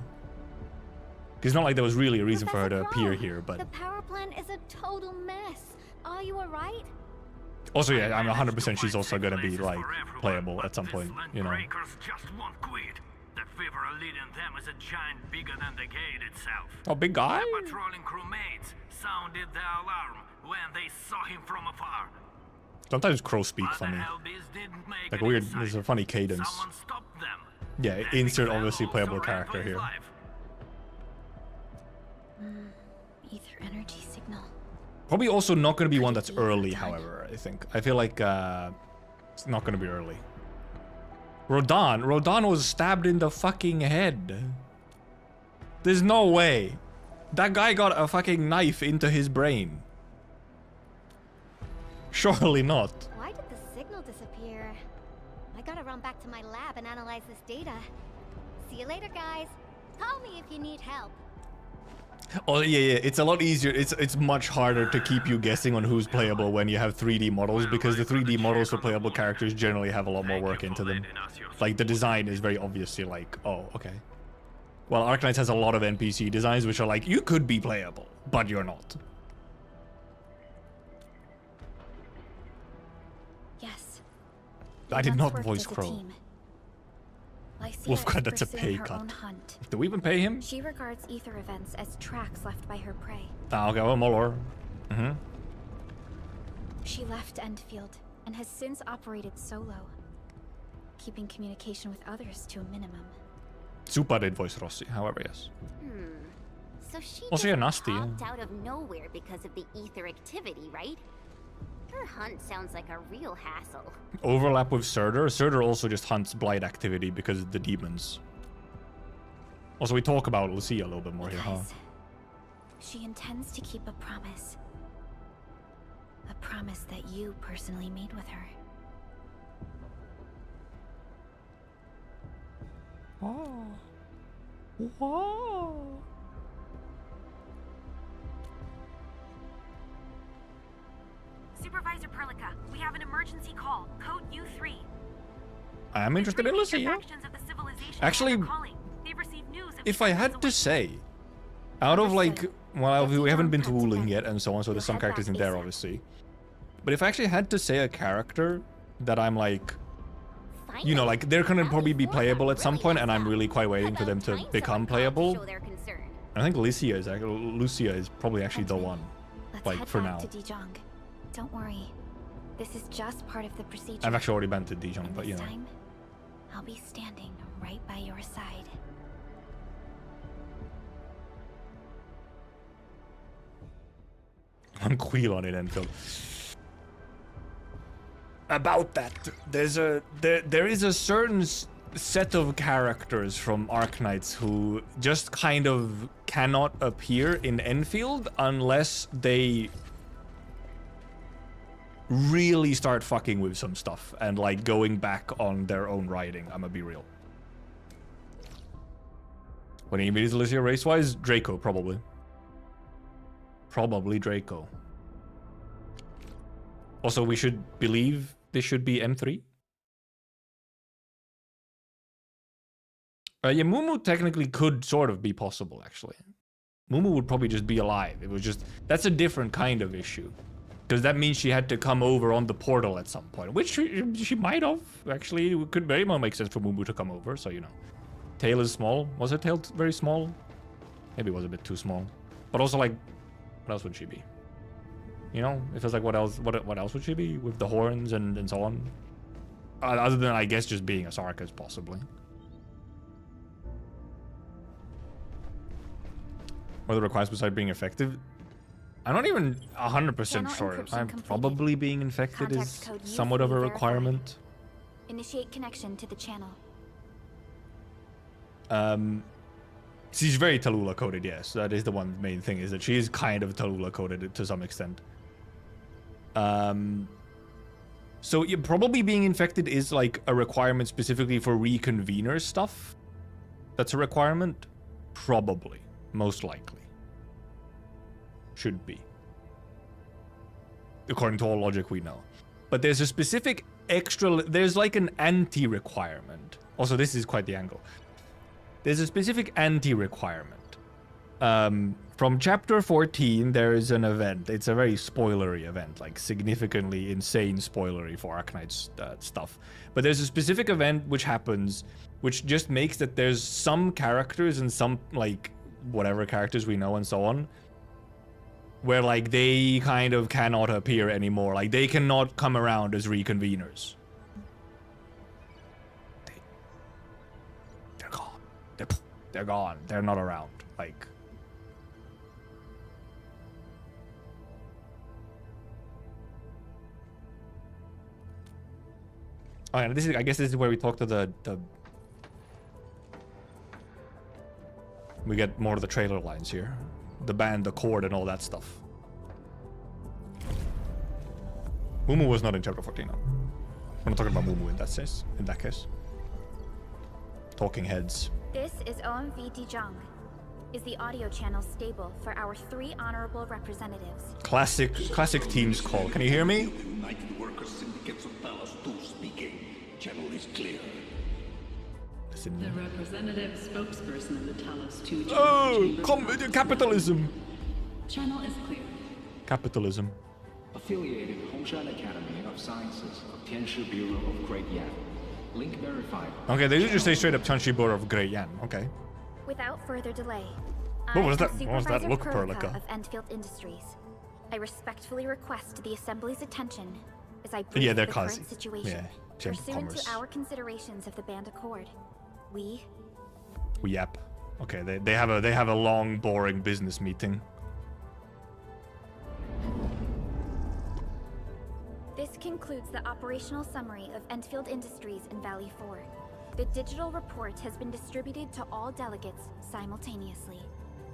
Because it's not like there was really a reason for her to appear here, but... The power plant is a total mess. Are you alright? Also, yeah, I'm 100% she's also gonna be, like, playable at some point, you know? Breakers just won't quit. The Fever leading them is a giant bigger than the gate itself. A big guy? The patrolling crewmates sounded the alarm when they saw him from afar. Sometimes crows speak funny. Like weird, there's a funny cadence. Yeah, insert obviously playable character here. Ether energy signal. Probably also not going to be one that's early, however, I think. I feel like it's not going to be early. Rodan was stabbed in the fucking head. There's no way. That guy got a fucking knife into his brain. Surely not. Why did the signal disappear? I gotta run back to my lab and analyze this data. See you later, guys. Call me if you need help. Oh yeah, it's a lot easier. It's much harder to keep you guessing on who's playable when you have 3D models, because the 3D models for playable characters generally have a lot more work into them. Like the design is very obviously like, oh, okay. Well, ARKNIGHTS has a lot of NPC designs which are like, you could be playable, but you're not. Yes. I did not voice Crow. Wolfcrad, that's a pay cut. Do we even pay him? She regards ether events as tracks left by her prey. Ah, okay, well, more. She left Endfield and has since operated solo, keeping communication with others to a minimum. Super did voice Rossi, however, yes. So she Also, yeah, just nasty, popped out of nowhere because of the ether activity, right? Her hunt sounds like a real hassle. Overlap with Surtur. Surtur also just hunts blight activity because of the demons. Also, we talk about Lucia a little bit more here, huh? She intends to keep a promise. A promise that you personally made with her. Oh. Whoa. Supervisor Perlica, we have an emergency call. Code U3. I am interested in Lucia. Actually, if I had to say, out of like, well, we haven't been to Wuling yet and so on, so there's some characters in there, obviously. But if I actually had to say a character that I'm like, you know, like they're gonna probably be playable at some point, and I'm really quite waiting for them to become playable. I think Lucia is probably actually the one, like for now. Don't worry. This is just part of the procedure. I've actually already been to Dijon, but you know. Time, I'll be standing right by your side. I'm Queel on it, Enfield. About that, there is a certain set of characters from ARKNIGHTS who just kind of cannot appear in Enfield unless they really start fucking with some stuff and like going back on their own writing. I'm gonna be real. When he meets Lucia race-wise, Draco probably. Probably Draco. Also, we should believe this should be M3. Yeah, Mumu technically could sort of be possible, actually. Mumu would probably just be alive. It was just, that's a different kind of issue. Because that means she had to come over on the portal at some point, which she might have. Actually, it could very well make sense for Mumu to come over, so you know. Tail is small. Was her tail very small? Maybe it was a bit too small. But also, like, what else would she be? You know, if it's like, what else would she be? With the horns and so on? Other than, I guess, just being a Sarkis, possibly. What are the requirements besides being effective? I'm not even 100% sure. I'm probably being infected is somewhat of a requirement. Initiate connection to the channel. She's very Tallulah coded, yes. That is the one main thing, is that she is kind of Tallulah coded to some extent. So yeah, probably being infected is like a requirement specifically for reconvener stuff. That's a requirement? Probably. Most likely. Should be. According to all logic we know. But there's a specific extra, there's like an anti-requirement. Also, this is quite the angle. There's a specific anti-requirement From chapter 14, there is an event. It's a very spoilery event, like significantly insane spoilery for Arknights stuff. But there's a specific event which happens, which just makes that there's some characters and some, like, whatever characters we know and so on, where, like, they kind of cannot appear anymore. Like, they cannot come around as reconveners. They're gone. They're gone. They're not around. Like... Oh, and this is, I guess this is where we talk to the... We get more of the trailer lines here. The band, the chord, and all that stuff. Mumu was not in chapter 14, no. We're not talking about Mumu in that sense, in that case. Talking heads. This is OMV Dijong. Is the audio channel stable for our 3 honorable representatives? Classic Teams call. Can you hear me? United Workers Syndicates of Talos 2 speaking. Channel is clear. Listen. The representative spokesperson of the Talos 2 capitalism. Channel is clear. Capitalism. Affiliated Hongshan Academy of Sciences of Tianshi Bureau of Great Yan. Link verified. Okay, they just say straight up Tianshi Bureau of Great Yan. Okay. Without further delay, What was that look, Perlica Perlica? of Endfield Industries. I respectfully request the Assembly's attention as I brief they're the quasi. current situation. Yeah, Chamber of Pursuant Commerce. to our considerations of the Band Accord, we Yep. Okay, they have a long, boring business meeting. This concludes the operational summary of Endfield Industries in Valley 4. The digital report has been distributed to all delegates simultaneously.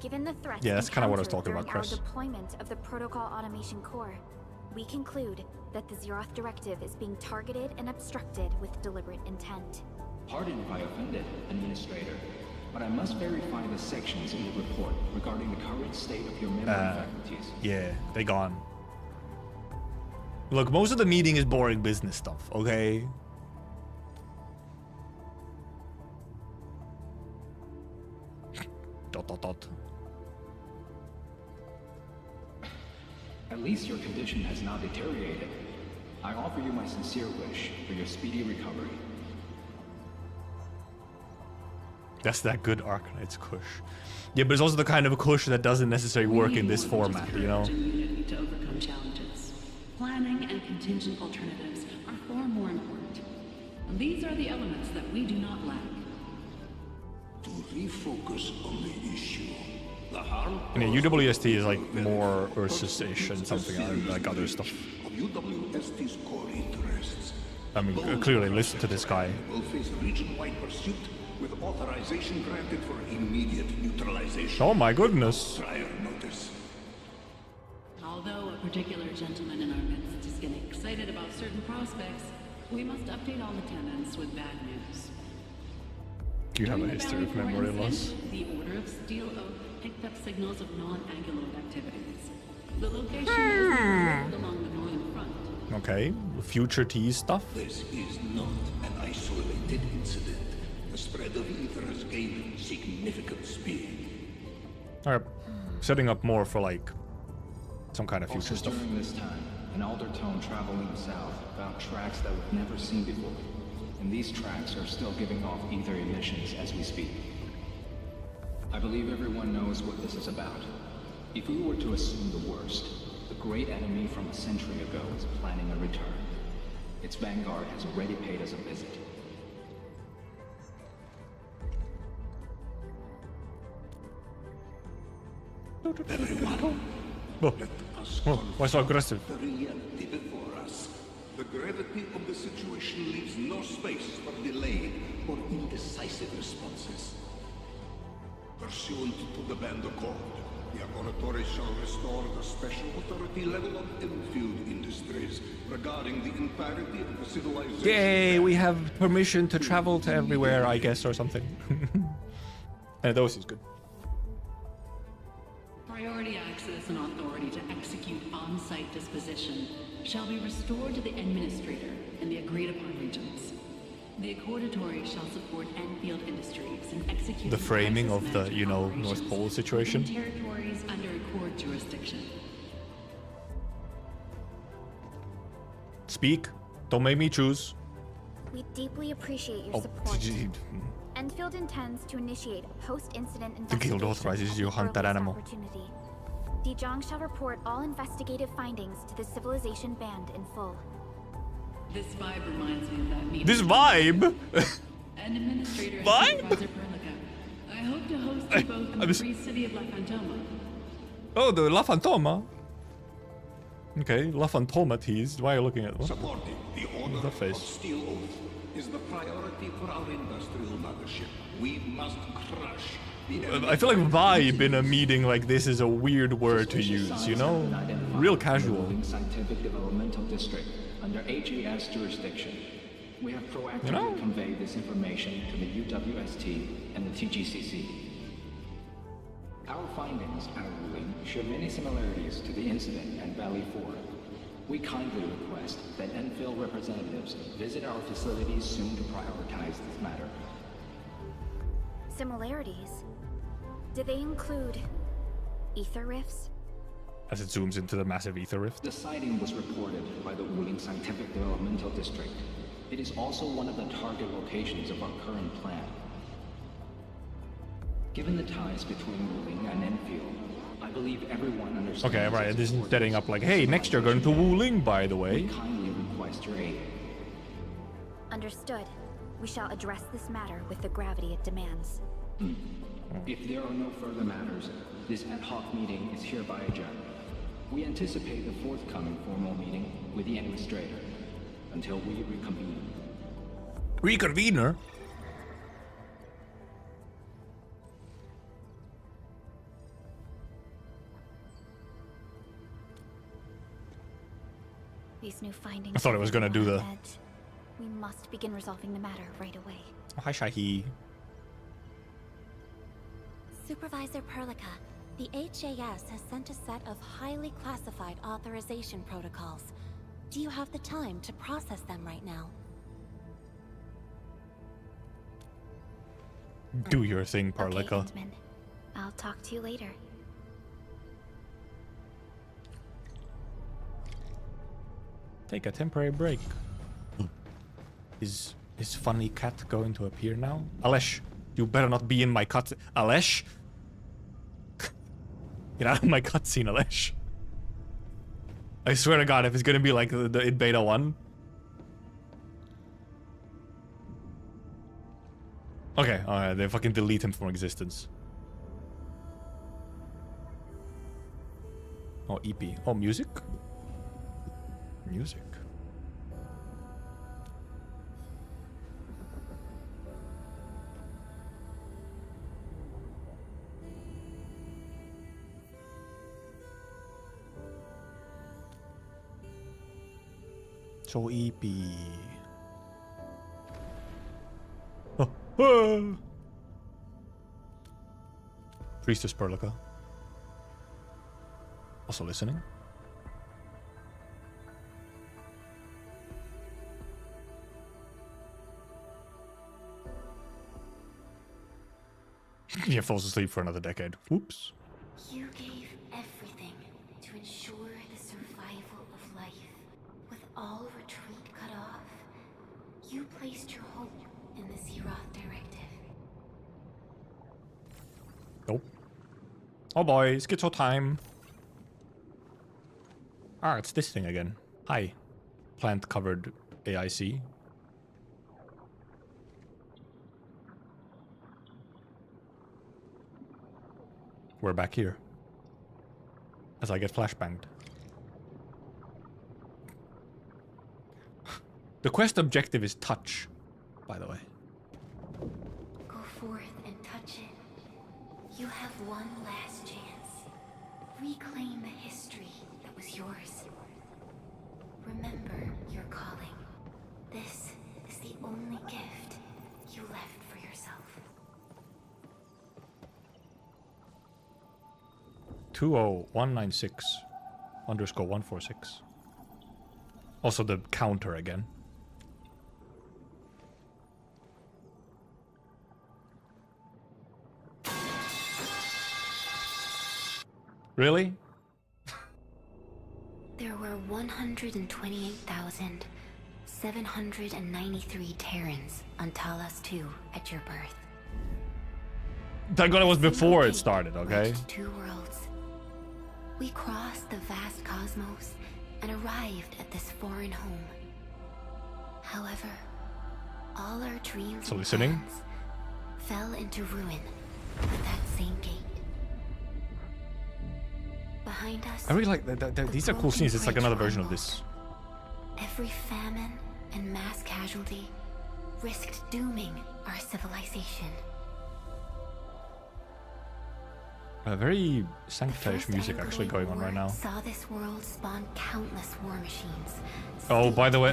Given the threats Yeah, that's kinda what I was encountered talking about, during Chris. our deployment of the Protocol Automation Core, we conclude that the Zeroth Directive is being targeted and obstructed with deliberate intent. Pardon if I offended, Administrator, but I must verify the sections in the report regarding the current state of your memory faculties. Yeah, they gone. Look, most of the meeting is boring business stuff, okay? Dot. At least your condition has now deteriorated. I offer you my sincere wish for your speedy recovery. That's that good Arknights kush. Yeah, but it's also the kind of a kush that doesn't necessarily work in this format, you know? To overcome challenges. Planning and contingent alternatives are far more important. These are the elements that we do not lack. To refocus on the issue, the harm. And yeah, UWST is like more versus-ish and something like other stuff. Of UWST's core interests. I mean, clearly listen to this guy. Will face region-wide pursuit with authorization granted for immediate neutralization. Oh my goodness. Prior notice. Although a particular gentleman in our midst is getting excited about certain prospects, we must update all attendants with bad news. You have a history of memory loss. The Order of Steel Oak picked up signals of non-Anguloid activities. The location is reported along the northern front. Okay, future T stuff. This is not an isolated incident. The spread of ether has gained significant speed. Alright, setting up more for like some kind of future Also stuff. during this time, an Aldertone traveling south found tracks that we've never seen before. And these tracks are still giving off ether emissions as we speak. I believe everyone knows what this is about. If we were to assume the worst, the great enemy from a century ago is planning a return. Its vanguard has already paid us a visit. Everyone, why so aggressive? the reality before us. The gravity of the situation leaves no space for delayed or indecisive responses. Pursuant to the Band Accord, the laboratory shall restore the special authority level of Enfield Industries regarding the entirety of the civilization. Yay, we have permission to travel to everywhere, I guess, or something. Those is good. Priority access and authority to execute on-site disposition shall be restored to the Administrator in the agreed-upon regions. The Accordators shall support Enfield Industries in executing The framing crisis of the, management you know, operations North Pole situation. within territories under Accord jurisdiction. Speak. Don't make me choose. We deeply appreciate your Oh, support. Enfield intends to initiate a post-incident The investigation. guild authorizes you to hunt that earliest animal. opportunity. Dijong shall report all investigative findings to the Civilization Band in full. This vibe reminds me of that meeting. This vibe? And Administrator and Vibe? Supervisor Perlica. I hope to host you both in the free city of La Fantoma. Oh, the La Fantoma. Okay, La Fantoma teased. Why are you looking at what? Supporting the order The of face. Steel Oath is the priority for our industrial mothership. We must crush the I feel like vibe in a meeting like this is a weird word to use, you know? Real casual. Wuling Scientific Developmental District under HAS jurisdiction. We have proactively conveyed this information to the UWST and the TGCC. Our findings, our ruling, show many similarities to the incident at Valley 4. We kindly request that Enfield representatives visit our facilities soon to prioritize this matter. Similarities? Do they include ether rifts? As it zooms into the massive ether rift. The sighting was reported by the Wuling Scientific Developmental District. It is also one of the target locations of our current plan. Given the ties between Wuling and Enfield, I believe everyone understands. Okay, right. This isn't setting up like, hey, next you're going to Wuling, by the way. We kindly request your aid. Understood. We shall address this matter with the gravity it demands. If there are no further matters, this ad hoc meeting is hereby adjourned. We anticipate the forthcoming formal meeting with the administrator until we reconvene. Reconvener? These new findings. I thought it was gonna do the. We must begin resolving the matter right away. Oh, hi, Shahi. Supervisor Perlica, the HAS has sent a set of highly classified authorization protocols. Do you have the time to process them right now? Do your thing, Perlica. Okay, Antman. I'll talk to you later. Take a temporary break. Is funny cat going to appear now? Alesh, you better not be in my cut. Alesh? Get out of my cutscene, Alesh. I swear to God, if it's gonna be like the in beta 1. Okay, alright, they fucking delete him from existence. Oh, EP. Oh, music? Music. So EP. Priestess Perlica. Also listening. Yeah, falls asleep for another decade. Whoops. You gave everything to ensure the survival of life. With all retreat cut off, you placed your hope in the Zeroth Directive. Nope. Oh boy, schizo time. Ah, it's this thing again. Hi. Plant-covered AIC. We're back here. As I get flashbanged. The quest objective is touch, by the way. Go forth and touch it. You have one last chance. Reclaim the history that was yours. Remember your calling. This is the only gift you left for yourself. 20196_146. Also the counter again. Really? There were 128,793 Terrans on Talos 2 at your birth. Thank God it was before it started, okay? Two worlds. We crossed the vast cosmos and arrived at this foreign home. However, all our dreams and plans fell into ruin at that same gate. Behind us, I really like that. These are cool scenes. It's like another version of this. Every famine and mass casualty risked dooming our civilization. Very sanctified music actually going on right now. Saw this world spawn countless war machines. Oh, by the way,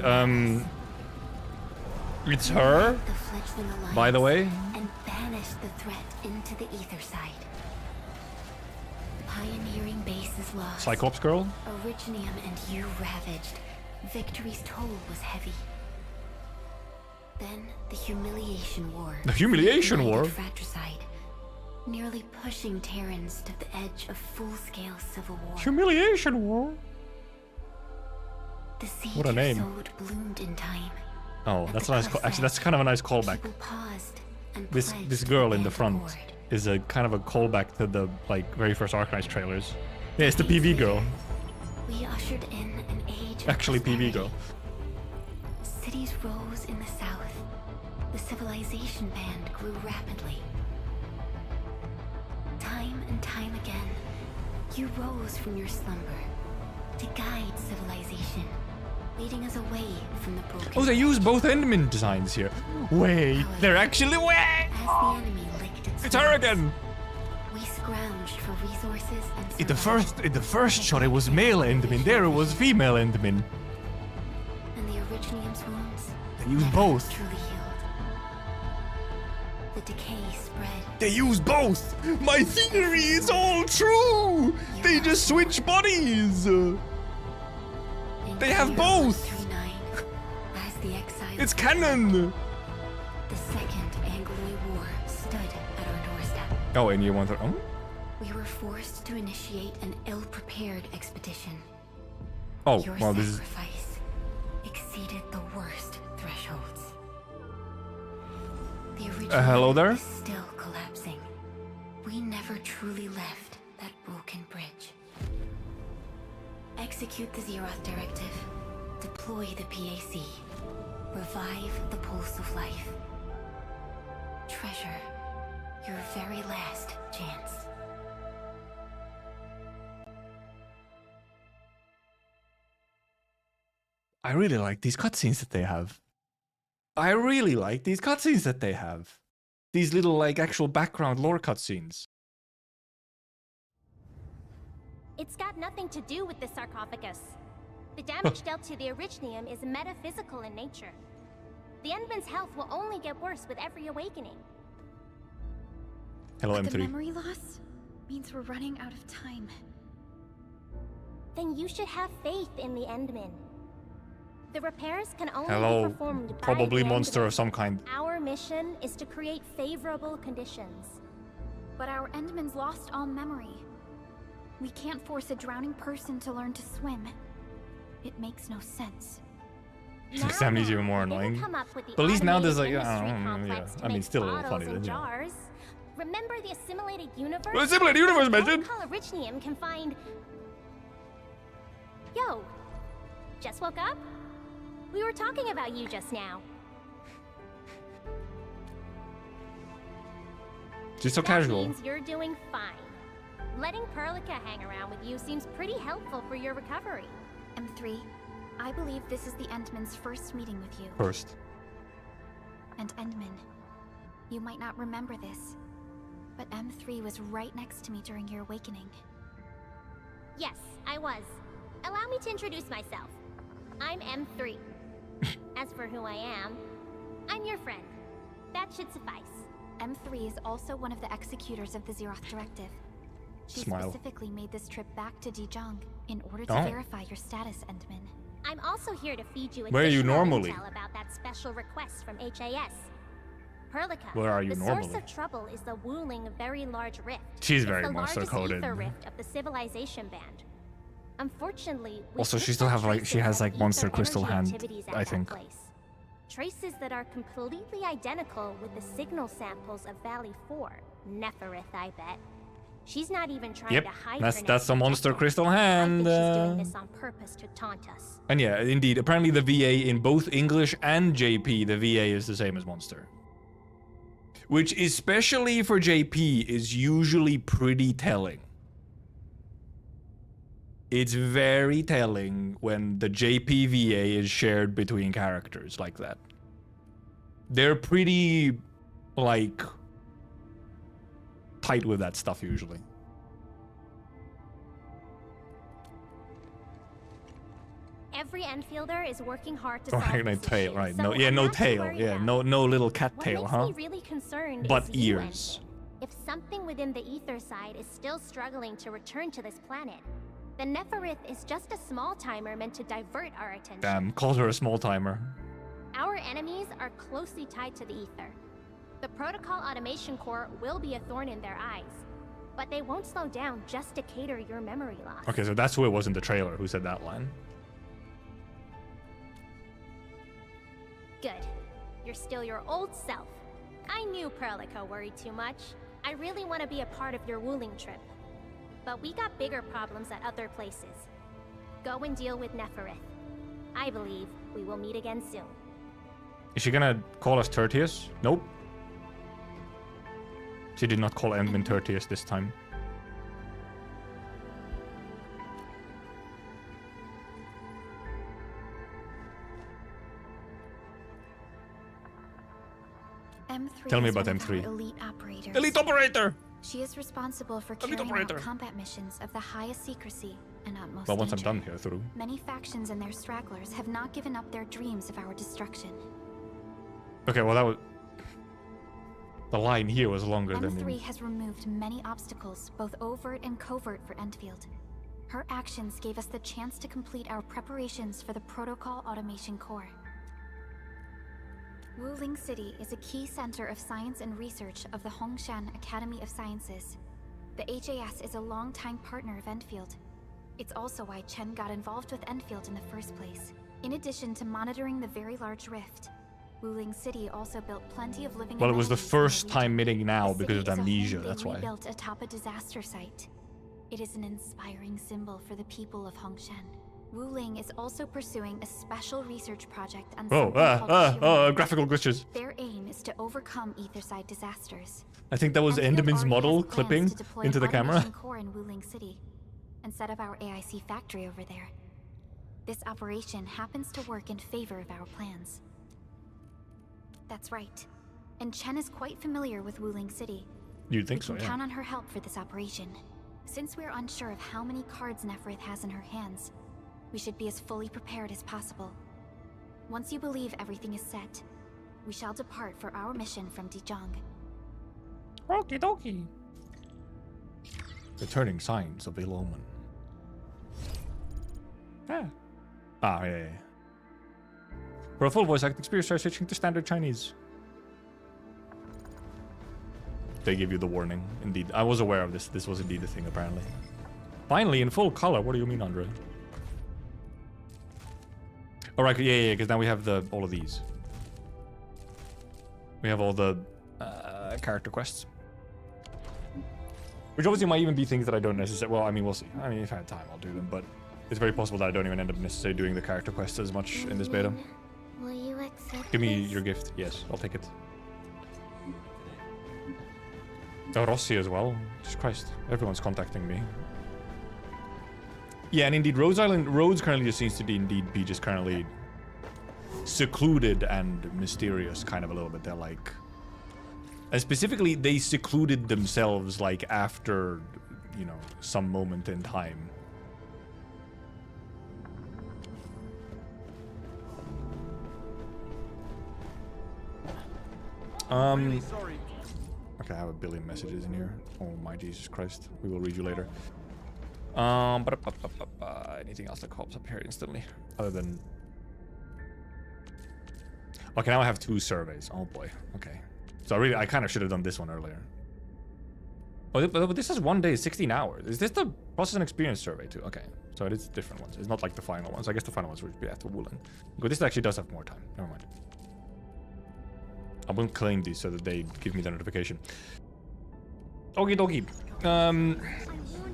it's her. By the way, and banished the threat into the ether side. Pioneering bases lost. Cyclops girl. Originium and you ravaged. Victory's toll was heavy. Then the humiliation war. The humiliation war. Fratricide, nearly pushing Terrans to the edge of full-scale civil war. Humiliation war. The seed What a name. sowed bloomed in time. Oh, that's a nice. Actually, that's kind of a nice callback. This girl in the front is a kind of a callback to the very first ARKNIGHTS trailers. Yeah, it's the PV girl. We ushered in an age. Actually, PV girl. Cities rose in the south. The civilization band grew rapidly. Time and time again, you rose from your slumber to guide civilization, leading us away from the broken. Oh, they use both Enderman designs here. Wait, they're actually wait. As the enemy licked It's her again. We scrounged for resources and In the first shot, it was male Enderman. There, it was female Enderman. And the Originium's wounds. They use both. Truly healed. The decay spread. They use both. My theory is all true. They just switch bodies. They have both. As the exile. It's canon. The Second Anglo War stood at our doorstep. Oh, and you want to? Oh. We were forced to initiate an ill-prepared expedition. Oh, Your well, this is. sacrifice exceeded the worst thresholds. The original Hello there. is still collapsing. We never truly left that broken bridge. Execute the Zeroth Directive. Deploy the PAC. Revive the pulse of life. Treasure your very last chance. I really like these cutscenes that they have. I really like these cutscenes that they have. These little actual background lore cutscenes. It's got nothing to do with the sarcophagus. The damage dealt to the Originium is metaphysical in nature. The Endman's health will only get worse with every awakening. Hello, But M3. the memory loss means we're running out of time. Then you should have faith in the Endman. The repairs can only Hello, be performed by probably the monster Endman. of some kind. Our mission is to create favorable conditions. But our Endman's lost all memory. We can't force a drowning person to learn to swim. It makes no sense. Sam is even more annoying. But at least now there's I don't know, yeah. I mean, still a little funny then, yeah. Jars. Remember the assimilated universe? Well, assimilated universe, imagine! Originium can find... Yo, just woke up? We were talking about you just now. She's so casual. Means you're doing fine. Letting Perlica hang around with you seems pretty helpful for your recovery. M3, I believe this is the Endman's first meeting with you. First. And Endman, you might not remember this, but M3 was right next to me during your awakening. Yes, I was. Allow me to introduce myself. I'm M3. As for who I am, I'm your friend. That should suffice. M3 is also one of the executors of the Zeroth Directive. She specifically made this trip back to Dijon in order to verify your status, Endman. I'm also here to feed you Where are you additional normally? intel about that special request from HAS. Perlica, Where are you the normally? source of trouble is the Wuling Very Large Rift. She's It's very the monster-coded. largest ether rift of the civilization band. Unfortunately, we Also, she picked still up have like she traces has of like monster ether crystal energy hand, activities at I that think. place. Traces that are completely identical with the signal samples of Valley 4. Neferith, I bet. She's not even trying Yep, to hide that's a monster crystal hand. I think she's doing this on purpose to taunt us. And yeah, indeed, apparently the VA in both English and JP, the VA is the same as monster. Which, especially for JP, is usually pretty telling. It's very telling when the JP VA is shared between characters like that. They're pretty, like, tight with that stuff usually. Every Enfielder is working hard to Don't solve recognize this tail, issue, right? so No, yeah, I'm no not too tail. worried Yeah, about no little cat What tail, makes huh? me really concerned But is you, ears. Enfield. If something within the ether side is still struggling to return to this planet, the Neferith is just a small timer meant to divert our attention. Damn, calls her a small timer. Our enemies are closely tied to the ether. The Protocol Automation Core will be a thorn in their eyes, but they won't slow down just to cater your memory loss. Okay, so that's who it was in the trailer who said that line. Good. You're still your old self. I knew Perlica worried too much. I really want to be a part of your Wuling trip. But we got bigger problems at other places. Go and deal with Neferith. I believe we will meet again soon. Is she gonna call us Tertius? Nope. She did not call Endman Tertius this time. M3 Tell me is about one of our M3. elite operators. Elite operator! She is responsible for Elite carrying operator. out combat missions of the highest secrecy and utmost Well, once I'm danger. done here through. Many factions and their stragglers have not given up their dreams of our destruction. Okay, well that was... The line here was longer than... M3 has removed many obstacles, both overt and covert, for Enfield. Her actions gave us the chance to complete our preparations for the Protocol Automation Core. Wuling City is a key center of science and research of the Hongshan Academy of Sciences. The HAS is a longtime partner of Enfield. It's also why Chen got involved with Enfield in the first place. In addition to monitoring the Very Large Rift, Wuling City also built plenty of living Well, it was the amenities in first region. time meeting now The because of city is a amnesia, home they that's why. rebuilt atop a disaster site. It is an inspiring symbol for the people of Hongshan. Wuling is also pursuing a special research project on something called graphical glitches. Their aim is to overcome Etherside disasters. I think that was Enfield Enderman's already model has plans clipping to deploy into an the camera. automation core in Wuling City and set up our AIC factory over there. This operation happens to work in favor of our plans. That's right. And Chen is quite familiar with Wuling City. You'd think so, We can yeah. count on her help for this operation. Since we're unsure of how many cards Neferith has in her hands, we should be as fully prepared as possible. Once you believe everything is set, we shall depart for our mission from Dijiang. Okie dokie. Returning signs of ill omen. Yeah. Yeah. For a full voice acting experience, try switching to standard Chinese. They give you the warning. Indeed, I was aware of this. This was indeed a thing, apparently. Finally, in full color. What do you mean, Andre? All right, yeah, because now we have all of these. We have all the character quests. Which obviously might even be things that I don't necessarily... Well, I mean, we'll see. I mean, if I had time, I'll do them, but it's very possible that I don't even end up necessarily doing the character quests as much in this beta. Will you accept Give me your gift. Yes, I'll take it. Oh, Rossi as well. Jesus Christ. Everyone's contacting me. Yeah, and indeed, Rhodes currently just seems to be just currently secluded and mysterious, kind of a little bit. They're like... And specifically, they secluded themselves, like, after, you know, some moment in time. Really sorry. Okay, I have a billion messages in here. Oh my Jesus Christ. We will read you later. Anything else that pops up here instantly? Other than... Okay, now I have 2 surveys. Oh boy. Okay. So I kind of should have done this one earlier. Oh, but this is 1 day, 16 hours. Is this the process and experience survey too? Okay, so it is different ones. It's not like the final ones. I guess the final ones would be after Wooling. But this actually does have more time. Never mind. I won't claim these so that they give me the notification. Okie dokie.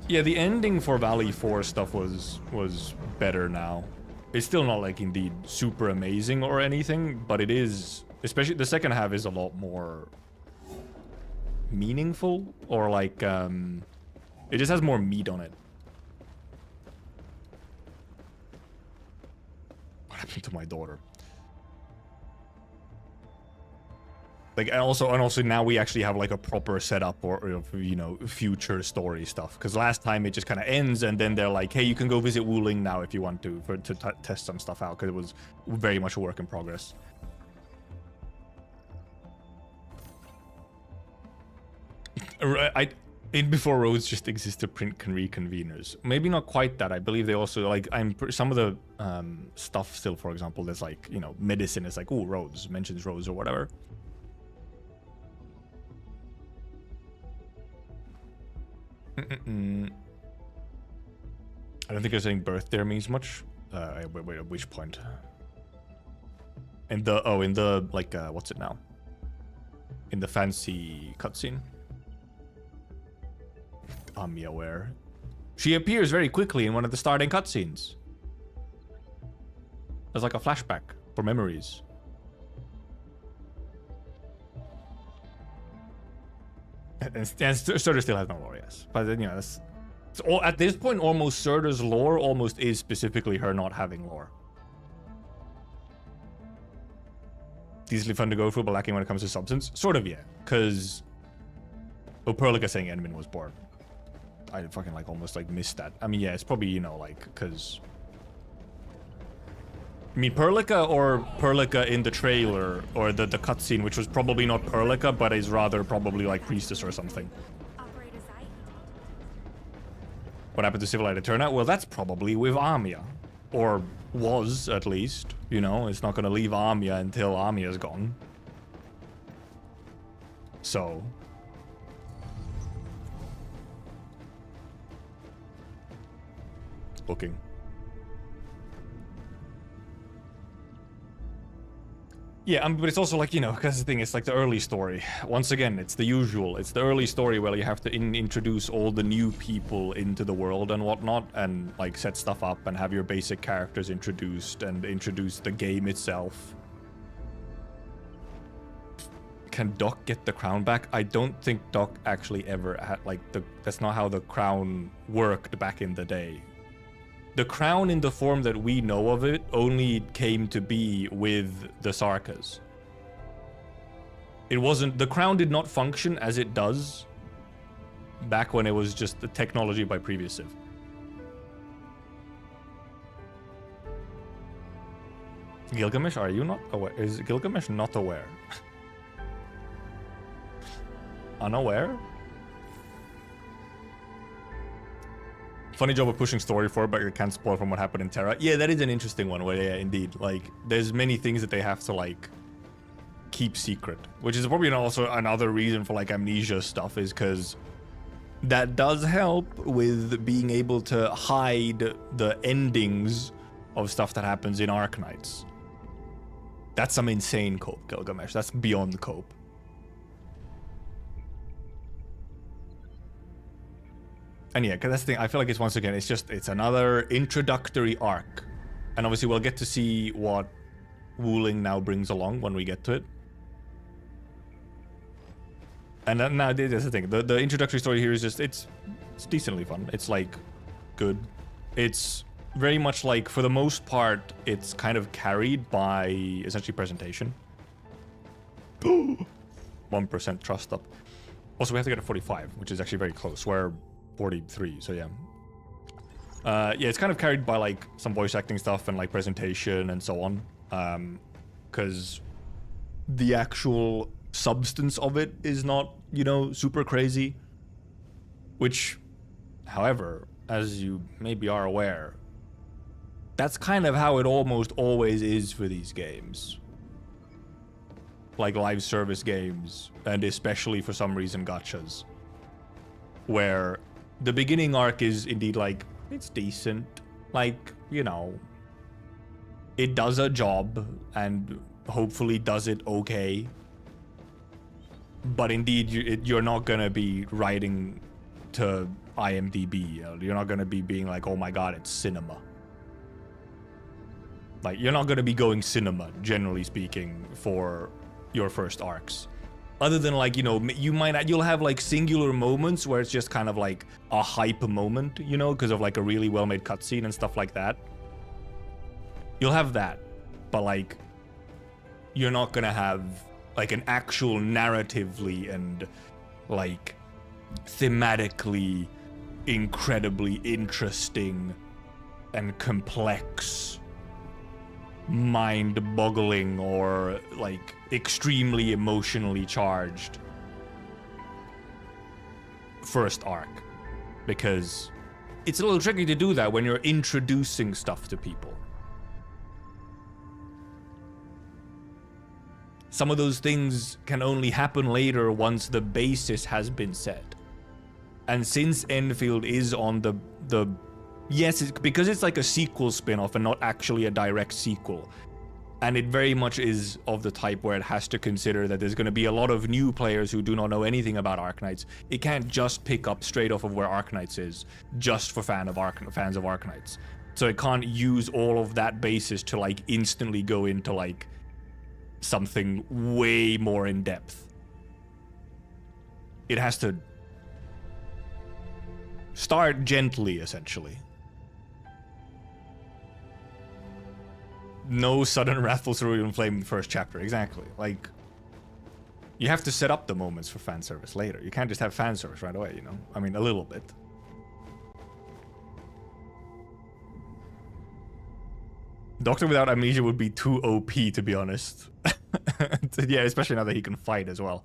Yeah, the ending for Valley 4 stuff was better now. It's still not like indeed super amazing or anything, but it is, especially the second half is a lot more meaningful, or like it just has more meat on it. What happened to my daughter? Like, and also now we actually have like a proper setup or you know, future story stuff. Because last time it just kind of ends and then they're like, hey, you can go visit Wooling now if you want to test some stuff out, because it was very much a work in progress. In Before Roads just exists to print reconveners. Maybe not quite that. I believe they also like some of the stuff still. For example, there's like, you know, medicine is like, oh, Rhodes mentions Rhodes or whatever. I don't think saying birth there means much. Wait, at which point? In the like what's it now? In the fancy cutscene. I'm aware. She appears very quickly in one of the starting cutscenes. There's like a flashback for memories. And Surtur still has no lore, yes. But then, you know, it's all, at this point, almost Surtur's lore almost is specifically her not having lore. Easily fun to go through, but lacking when it comes to substance? Sort of, yeah. Because... Oh, Perlica saying Enmin was born. I fucking, like, almost, like, missed that. I mean, yeah, it's probably, you know, like, because... I mean, Perlica in the trailer, or the cutscene, which was probably not Perlica, but is rather probably like Priestess or something. What happened to Civilized Eterna? Well, that's probably with Amia. Or was, at least. You know, it's not gonna leave Amia until Amia's gone. So... Looking. Yeah, but it's also like, you know, because the thing is like the early story. Once again, it's the usual. It's the early story where you have to introduce all the new people into the world and whatnot, and like set stuff up and have your basic characters introduced and introduce the game itself. Can Doc get the crown back? I don't think Doc actually ever had, like, that's not how the crown worked back in the day. The crown in the form that we know of it only came to be with the Sarkas. It wasn't... The crown did not function as it does back when it was just the technology by previous Civ. Gilgamesh, are you not aware? Is Gilgamesh not aware? Unaware? Funny job of pushing story forward, but you can't spoil from what happened in Terra. Yeah, that is an interesting one where, yeah, indeed, like, there's many things that they have to, like, keep secret. Which is probably also another reason for, like, Amnesia stuff, is because that does help with being able to hide the endings of stuff that happens in ARKNIGHTS. That's some insane cope, Gilgamesh. That's beyond cope. And yeah, because that's the thing, I feel like it's, once again, it's another introductory arc. And obviously we'll get to see what Wooling now brings along when we get to it. And now, that's the thing, the introductory story here is just, it's decently fun. It's, like, good. It's very much like, for the most part, it's kind of carried by, essentially, presentation. 1% trust up. Also, we have to get a 45, which is actually very close. We're 43, so yeah. Yeah, it's kind of carried by like some voice acting stuff and like presentation and so on. Because the actual substance of it is not, you know, super crazy. Which, however, as you maybe are aware, that's kind of how it almost always is for these games. like live service games, and especially for some reason gachas, where the beginning arc is indeed like, it's decent, like, you know, it does a job and hopefully does it okay, but indeed you're not gonna be writing to IMDb, you're not gonna be being like, oh my god, it's cinema. Like, you're not gonna be going cinema, generally speaking, for your first arcs. Other than, like, you know, you'll have like singular moments where it's just kind of like a hype moment, you know, because of like a really well-made cutscene and stuff like that. You'll have that, but like, you're not gonna have like an actual narratively and like thematically incredibly interesting and complex, mind-boggling, or like extremely emotionally charged first arc, because it's a little tricky to do that when you're introducing stuff to people. Some of those things can only happen later once the basis has been set. And since Enfield is on the yes, because it's like a sequel spin-off and not actually a direct sequel, and it very much is of the type where it has to consider that there's going to be a lot of new players who do not know anything about Arknights. It can't just pick up straight off of where Arknights is, just for fans of Arknights. So it can't use all of that basis to like instantly go into like something way more in depth. It has to start gently, essentially. No sudden wrathful cerulean flame in the first chapter, exactly. Like, you have to set up the moments for fan service later. You can't just have fan service right away, you know? I mean, a little bit. Doctor without amnesia would be too OP, to be honest. Yeah, especially now that he can fight as well.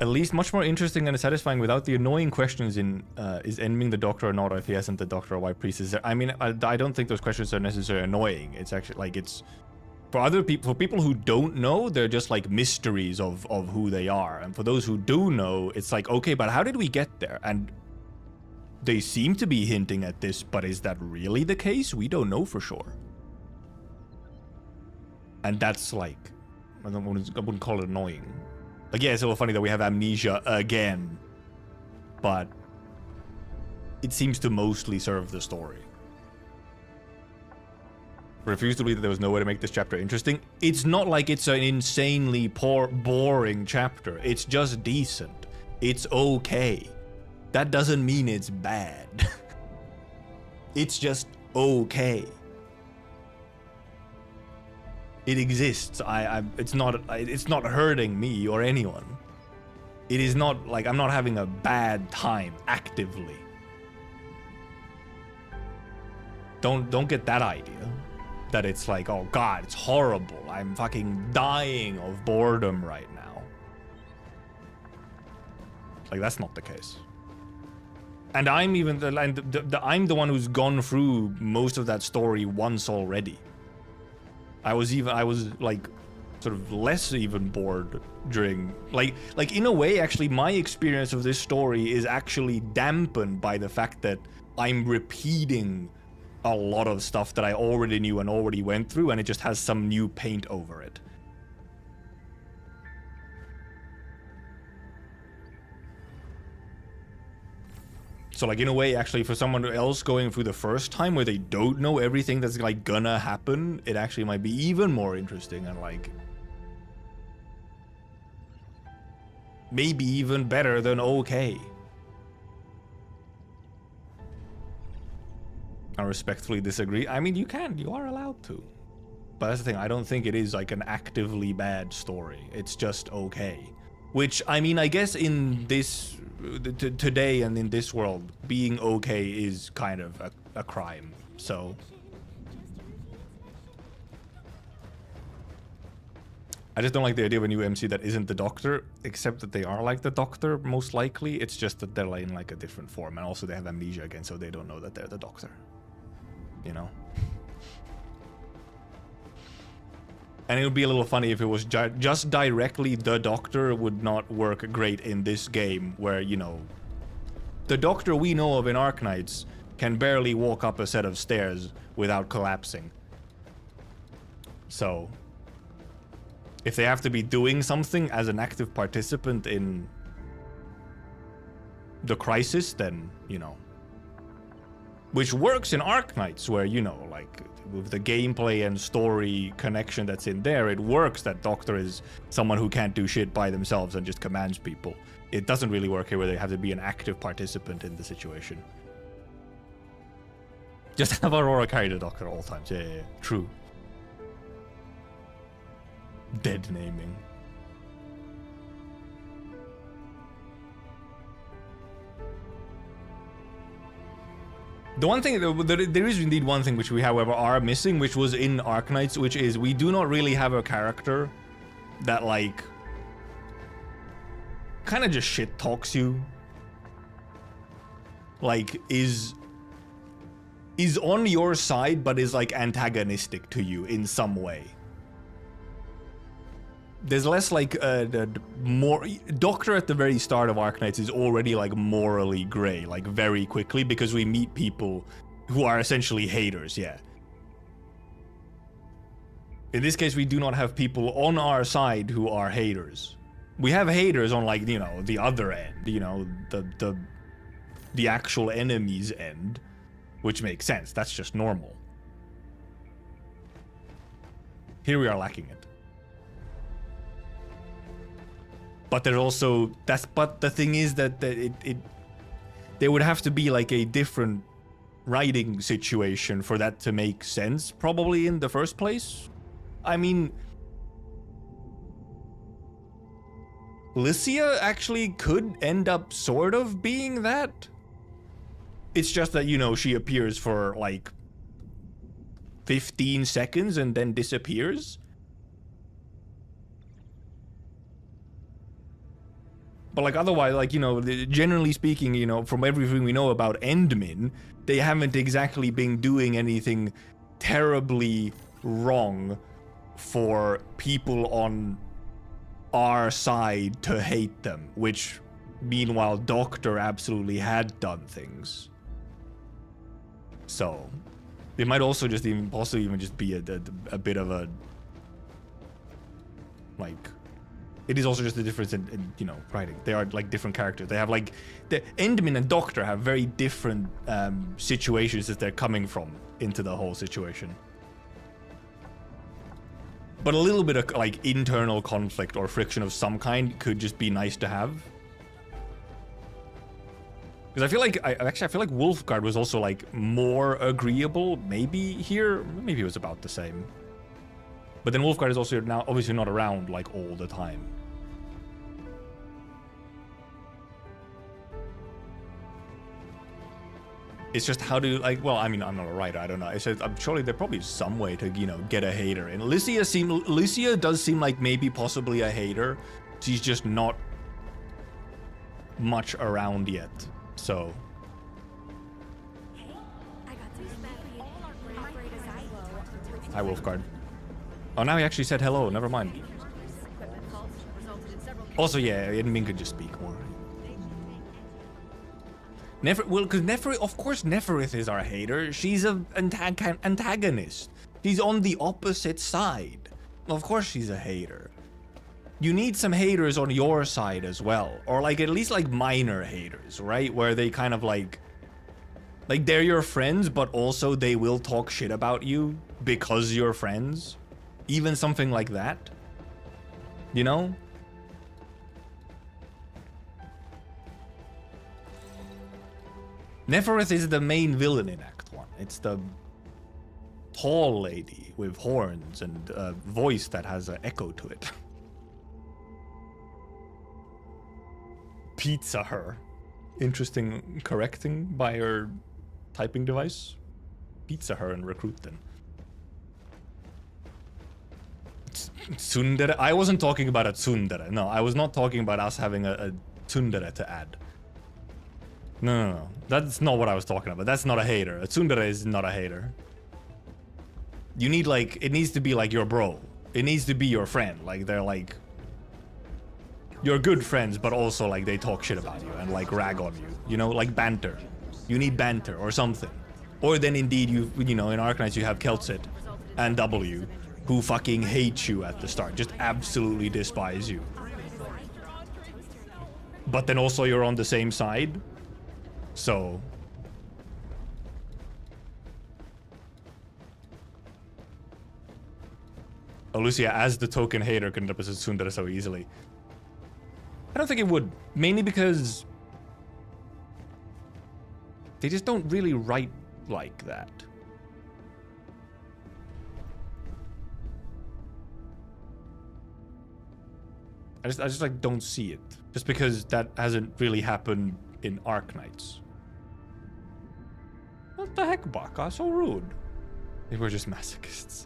At least much more interesting and satisfying without the annoying questions in is ending the Doctor or not, or if he hasn't the Doctor or why Priest is there. I mean, I don't think those questions are necessarily annoying. It's actually like, it's for other people, for people who don't know, they're just like mysteries of who they are. And for those who do know, it's like, okay, but how did we get there? And they seem to be hinting at this, but is that really the case? We don't know for sure. And that's like, I wouldn't call it annoying. Like, yeah, it's a little funny that we have amnesia again, but it seems to mostly serve the story. Refuse to believe that there was no way to make this chapter interesting. It's not like it's an insanely boring chapter. It's just decent. It's okay. That doesn't mean it's bad. It's just okay. It exists. It's not hurting me or anyone. It is not like I'm not having a bad time actively. Don't get that idea that it's like, oh god, it's horrible. I'm fucking dying of boredom right now. Like, that's not the case. And I'm even I'm the one who's gone through most of that story once already. I was like sort of less even bored during like in a way, actually my experience of this story is actually dampened by the fact that I'm repeating a lot of stuff that I already knew and already went through, and it just has some new paint over it. So like in a way, actually, for someone else going through the first time where they don't know everything that's like gonna happen, it actually might be even more interesting and like maybe even better than okay. I respectfully disagree. I mean, you are allowed to. But that's the thing, I don't think it is like an actively bad story. It's just okay. Which, I mean, I guess in this, today and in this world, being okay is kind of a crime, so. I just don't like the idea of a new MC that isn't the Doctor, except that they are like the Doctor, most likely. It's just that they're in like a different form, and also they have amnesia again, so they don't know that they're the Doctor. you know? And it would be a little funny if it was just directly the Doctor would not work great in this game, where, you know, the Doctor we know of in Arknights can barely walk up a set of stairs without collapsing. So, if they have to be doing something as an active participant in the crisis, then, you know. Which works in Arknights, where, you know, like, with the gameplay and story connection that's in there, it works that Doctor is someone who can't do shit by themselves and just commands people. It doesn't really work here where they have to be an active participant in the situation. Just have Aurora carry the Doctor at all times. Yeah, true. Dead naming. The one thing, there is indeed one thing which we, however, are missing, which was in Arknights, which is we do not really have a character that, like, kind of just shit talks you. Like, is on your side, but is, like, antagonistic to you in some way. There's less, like, more... Doctor at the very start of Arknights is already, like, morally grey, like, very quickly, because we meet people who are essentially haters, yeah. In this case, we do not have people on our side who are haters. We have haters on, like, you know, the other end, you know, the actual enemy's end, which makes sense. That's just normal. Here we are lacking it. But there's also but the thing is that there would have to be like a different writing situation for that to make sense, probably in the first place. I mean, Lycia actually could end up sort of being that. It's just that, you know, she appears for like 15 seconds and then disappears. But like otherwise, like, you know, generally speaking, you know, from everything we know about Endmin, they haven't exactly been doing anything terribly wrong for people on our side to hate them, which meanwhile Doctor absolutely had done things. So it might also just possibly even just be a bit of a, like, it is also just a difference in, you know, writing. They are like different characters. They have like, the Endmin and Doctor have very different situations that they're coming from into the whole situation. But a little bit of like internal conflict or friction of some kind could just be nice to have. Because I feel like, I feel like Wolfguard was also like more agreeable, maybe here, maybe it was about the same. But then Wolfguard is also now obviously not around like all the time. It's just how to, like, well, I mean, I'm not a writer, I don't know. I'm surely there probably is some way to, you know, get a hater in. Lycia does seem like maybe possibly a hater. She's just not much around yet, so. Hi, Wolfguard. Oh, now he actually said hello, never mind. Also, yeah, Edmund could just speak more. Because of course Neferith is our hater. She's an antagonist. She's on the opposite side. Of course she's a hater. You need some haters on your side as well. Or like at least like minor haters, right? Where they kind of like they're your friends, but also they will talk shit about you because you're friends. Even something like that. You know? Neferith is the main villain in Act 1. It's the tall lady with horns and a voice that has an echo to it. Pizza her. Interesting correcting by her typing device. Pizza her and recruit them. Tsundere? I wasn't talking about a tsundere. No, I was not talking about us having a tsundere to add. No. That's not what I was talking about. That's not a hater. A tsundere is not a hater. You need like, it needs to be like your bro. It needs to be your friend. Like they're like, you're good friends, but also like they talk shit about you and like rag on you. You know, like banter. You need banter or something. Or then indeed you know, in Arknights you have Keltsit and W who fucking hate you at the start. Just absolutely despise you. But then also you're on the same side. So... Lucia, as the token hater, couldn't represent Tsundere so easily. I don't think it would. Mainly because... they just don't really write like that. I just like don't see it. Just because that hasn't really happened in Arknights. What the heck, Baka? So rude. They were just masochists.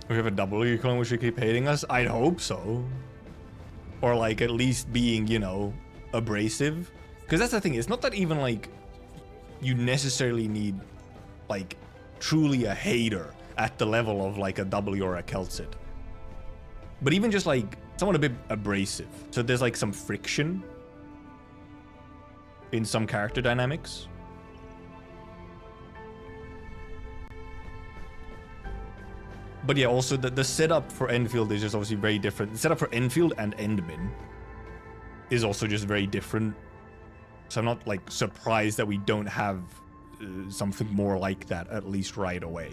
We have a W clone which should keep hating us? I'd hope so. Or like at least being, you know, abrasive. Because that's the thing, it's not that even like you necessarily need like truly a hater at the level of like a W or a Keltsit. But even just like someone a bit abrasive. So there's like some friction in some character dynamics. But yeah, also the setup for Enfield is just obviously very different. The setup for Enfield and Endmin is also just very different. So I'm not like surprised that we don't have something more like that, at least right away.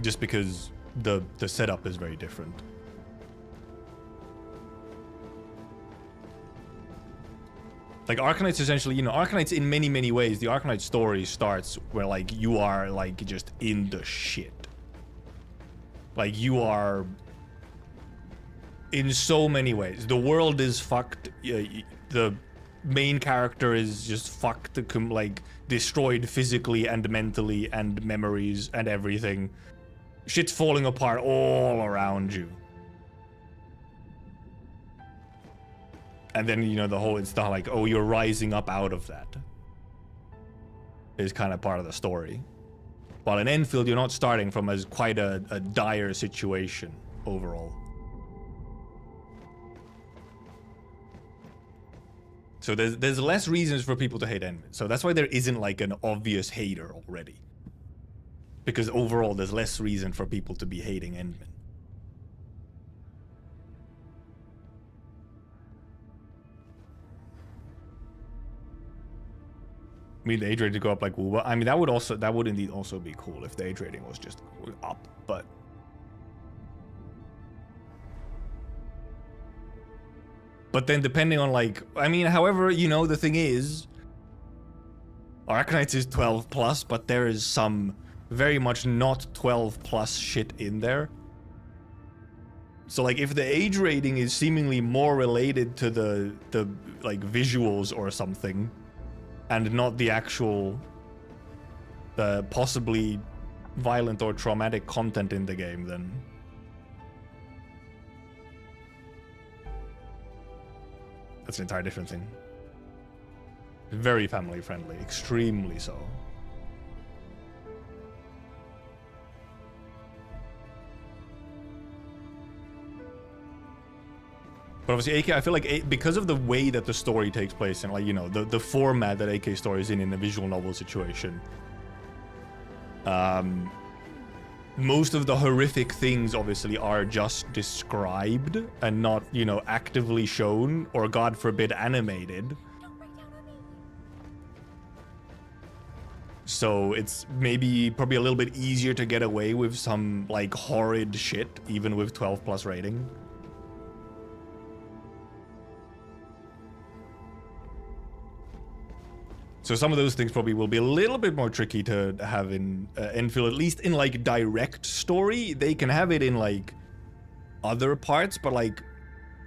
Just because the setup is very different. Like Arknights essentially, you know, Arknights in many ways, the Arknight story starts where like you are like just in the shit. Like you are in so many ways. The world is fucked. The main character is just fucked, like destroyed physically and mentally and memories and everything. Shit's falling apart all around you. And then, you know, the whole, it's not like, oh, you're rising up out of that. Is kind of part of the story. While in Enfield, you're not starting from as quite a dire situation overall. So there's less reasons for people to hate Endmin. So that's why there isn't like an obvious hater already. Because overall, there's less reason for people to be hating Endmin. I mean, the age rating to go up like Wooba. I mean, that would indeed also be cool if the age rating was just up, but... But then depending on like, I mean, however, you know, the thing is, Arknights is 12 plus, but there is some very much not 12 plus shit in there. So like if the age rating is seemingly more related to the like visuals or something, and not the actual possibly violent or traumatic content in the game, then that's an entirely different thing. Very family friendly, extremely so. But obviously AK, I feel like because of the way that the story takes place and like, you know, the format that AK story is in a visual novel situation, most of the horrific things obviously are just described and not, you know, actively shown or God forbid animated. So it's probably a little bit easier to get away with some like horrid shit, even with 12 plus rating. So some of those things probably will be a little bit more tricky to have in Enfield, at least in like direct story. They can have it in like other parts, but like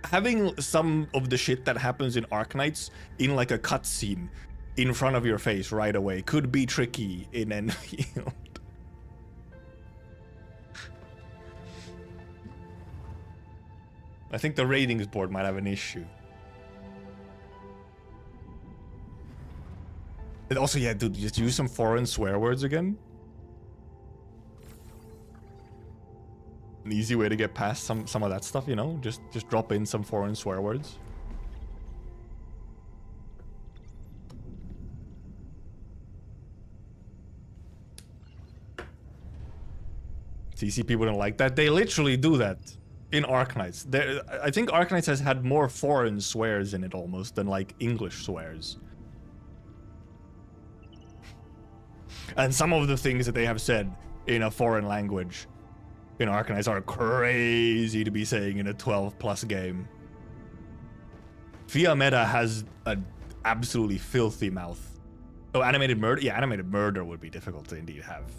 having some of the shit that happens in Arknights in like a cutscene in front of your face right away could be tricky in Enfield. I think the ratings board might have an issue. And also, yeah, dude, just use some foreign swear words again. An easy way to get past some of that stuff, you know? Just drop in some foreign swear words. CCP wouldn't like that. They literally do that in Arknights. I think Arknights has had more foreign swears in it almost than like English swears. And some of the things that they have said in a foreign language in Arknights are crazy to be saying in a 12+ game. Via Meta has an absolutely filthy mouth. Oh, animated murder? Yeah, animated murder would be difficult to indeed have.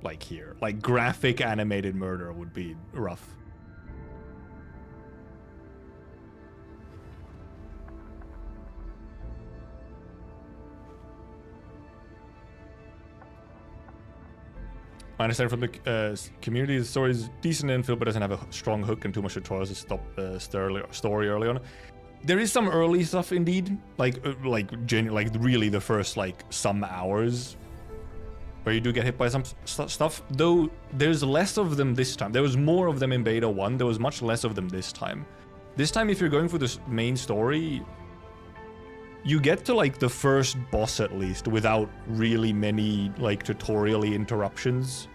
Like here. Like graphic animated murder would be rough. I understand from the community, the story is decent infill, but doesn't have a strong hook and too much tutorials to stop story early on. There is some early stuff indeed, like really the first like some hours, where you do get hit by some stuff. Though there's less of them this time. There was more of them in beta 1. There was much less of them this time. This time, if you're going for this main story, you get to like the first boss at least without really many like tutorial-y interruptions.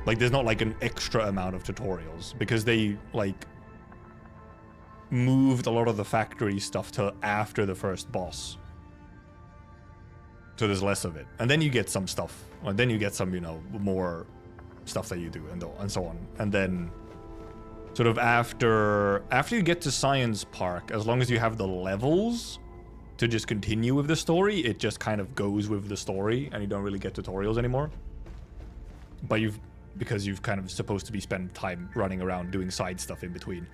Like there's not like an extra amount of tutorials because they like moved a lot of the factory stuff to after the first boss. So there's less of it. And then you get some stuff. And then you get some, you know, more stuff that you do and so on. And then sort of after you get to Science Park, as long as you have the levels to just continue with the story, it just kind of goes with the story and you don't really get tutorials anymore. But because you've kind of supposed to be spending time running around doing side stuff in between.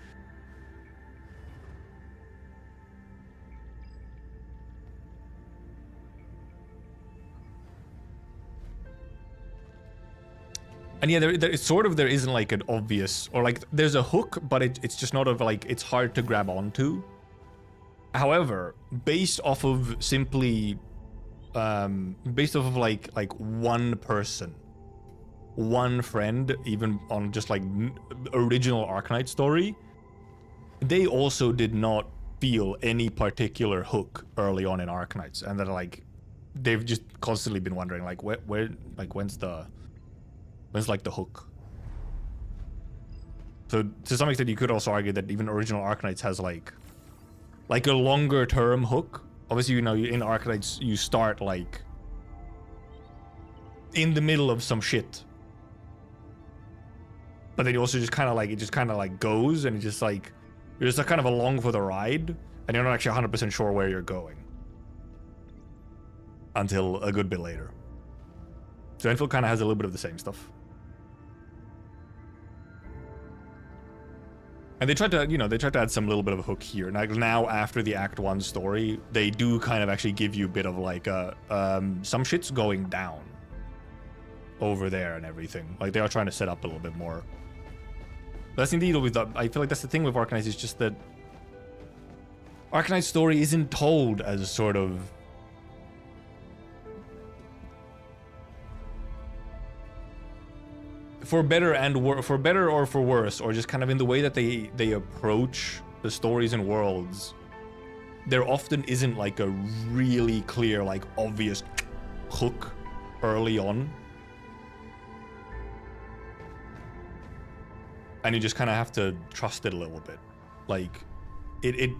And yeah, there isn't like an obvious, or like there's a hook, but it's just not of like, it's hard to grab onto. However, based off of simply, based off of like one person, one friend, even on just like original Arknight story, they also did not feel any particular hook early on in Arknights, and that like, they've just constantly been wondering like where like when's like the hook. So to some extent you could also argue that even original Arknights has like a longer term hook. Obviously, you know, in Arknights you start like in the middle of some shit, but then you also just kind of like, it just kind of like goes, and it just like, you're just kind of along for the ride and you're not actually 100% sure where you're going until a good bit later. So Enfield kind of has a little bit of the same stuff. And they tried to, you know, add some little bit of a hook here. Now after the Act 1 story, they do kind of actually give you a bit of like some shit's going down over there and everything. Like they are trying to set up a little bit more. That's indeed with the, I feel like that's the thing with Arknights, is just that Arknight's story isn't told as sort of for better and for better or for worse, or just kind of in the way that they approach the stories and worlds, there often isn't like a really clear, like obvious hook early on. And you just kind of have to trust it a little bit. Like, it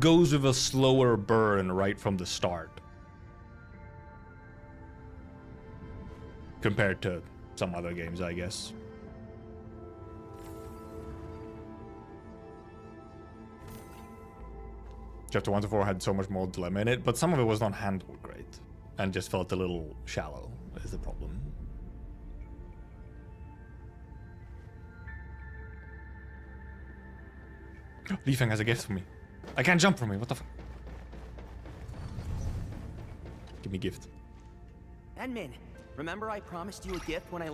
goes with a slower burn right from the start. Compared to some other games, I guess. Chapter 1 to 4 had so much more dilemma in it, but some of it was not handled great. And just felt a little shallow, is the problem. Li Feng has a gift for me. I can't jump from me, what the fuck? Give me a gift. Enmin, remember I promised you a gift when I...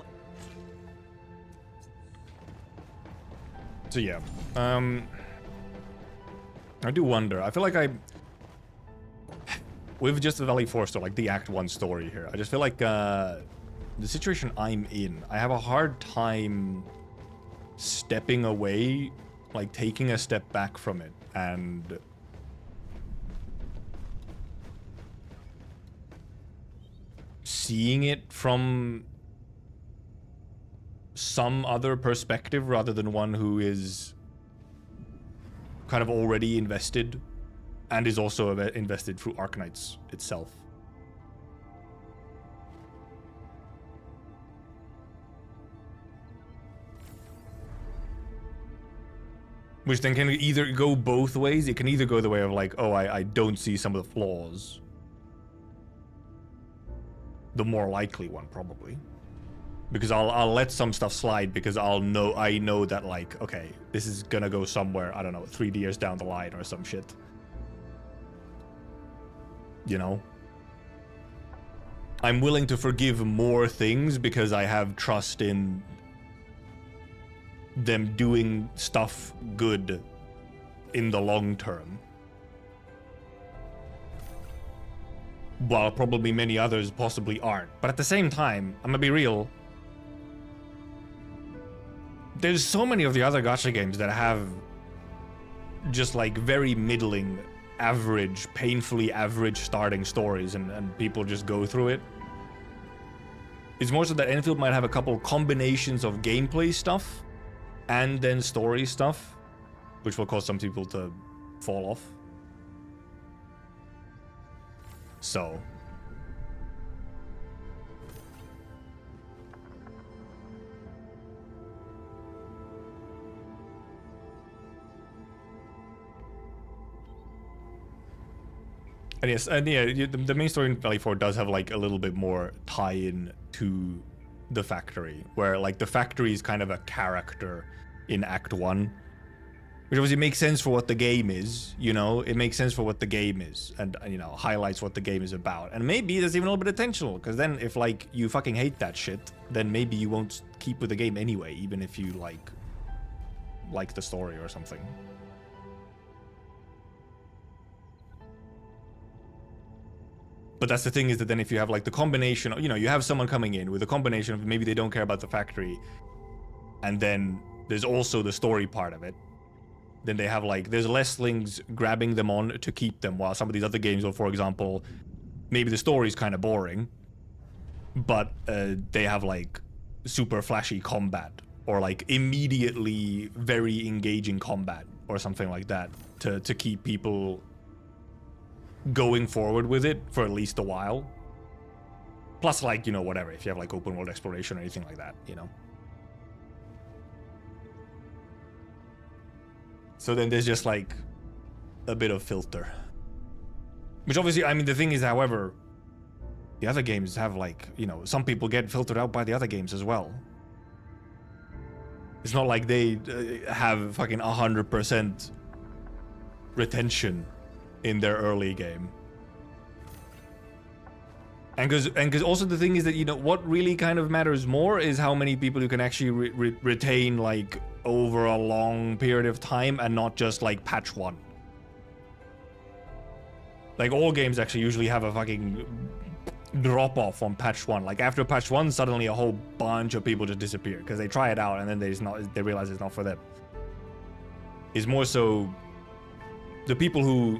So yeah, I do wonder. I feel like with just the Valley 4 story, like the Act 1 story here, I just feel like the situation I'm in, I have a hard time stepping away, like taking a step back from it and seeing it from some other perspective rather than one who is kind of already invested and is also invested through ARKNIGHTS itself. Which then can either go both ways. It can either go the way of like, oh, I don't see some of the flaws. The more likely one, probably. Because I'll let some stuff slide because I know that, like, okay, this is gonna go somewhere, I don't know, 3 years down the line or some shit. You know? I'm willing to forgive more things because I have trust in them doing stuff good in the long term. While probably many others possibly aren't. But at the same time, I'm gonna be real, there's so many of the other gacha games that have just like very middling, average, painfully average starting stories and people just go through it. It's more so that Enfield might have a couple combinations of gameplay stuff and then story stuff, which will cause some people to fall off. So and yes, and yeah, the main story in Valley 4 does have like a little bit more tie-in to the factory, where like the factory is kind of a character in Act 1, which obviously makes sense for what the game is, you know, it makes sense for what the game is, and you know, highlights what the game is about. And maybe there's even a little bit intentional, because then if like you fucking hate that shit, then maybe you won't keep with the game anyway, even if you like the story or something. But that's the thing, is that then if you have like the combination, you know, you have someone coming in with a combination of maybe they don't care about the factory, and then there's also the story part of it, then they have like, there's less things grabbing them on to keep them, while some of these other games will, for example, maybe the story's kind of boring, but they have like super flashy combat, or like immediately very engaging combat, or something like that, to keep people going forward with it for at least a while. Plus, like, you know, whatever, if you have like open world exploration or anything like that, you know. So then there's just like a bit of filter. Which obviously, I mean, the thing is, however, the other games have like, you know, some people get filtered out by the other games as well. It's not like they have fucking 100% retention in their early game. And because also the thing is that, you know, what really kind of matters more is how many people you can actually retain like over a long period of time, and not just like patch 1. Like all games actually usually have a fucking drop off on patch 1. Like after patch 1, suddenly a whole bunch of people just disappear because they try it out and then they realize it's not for them. It's more so the people who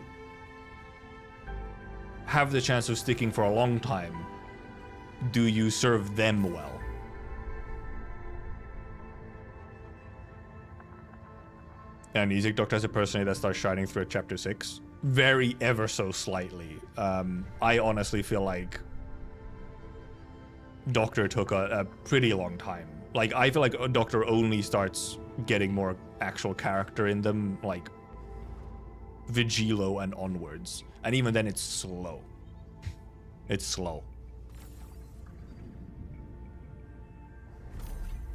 have the chance of sticking for a long time, do you serve them well? And Isaac Doctor has a personality that starts shining through at chapter 6. Very ever so slightly. I honestly feel like Doctor took a pretty long time. Like, I feel like Doctor only starts getting more actual character in them, like, Vigilo and onwards. And even then, it's slow. It's slow.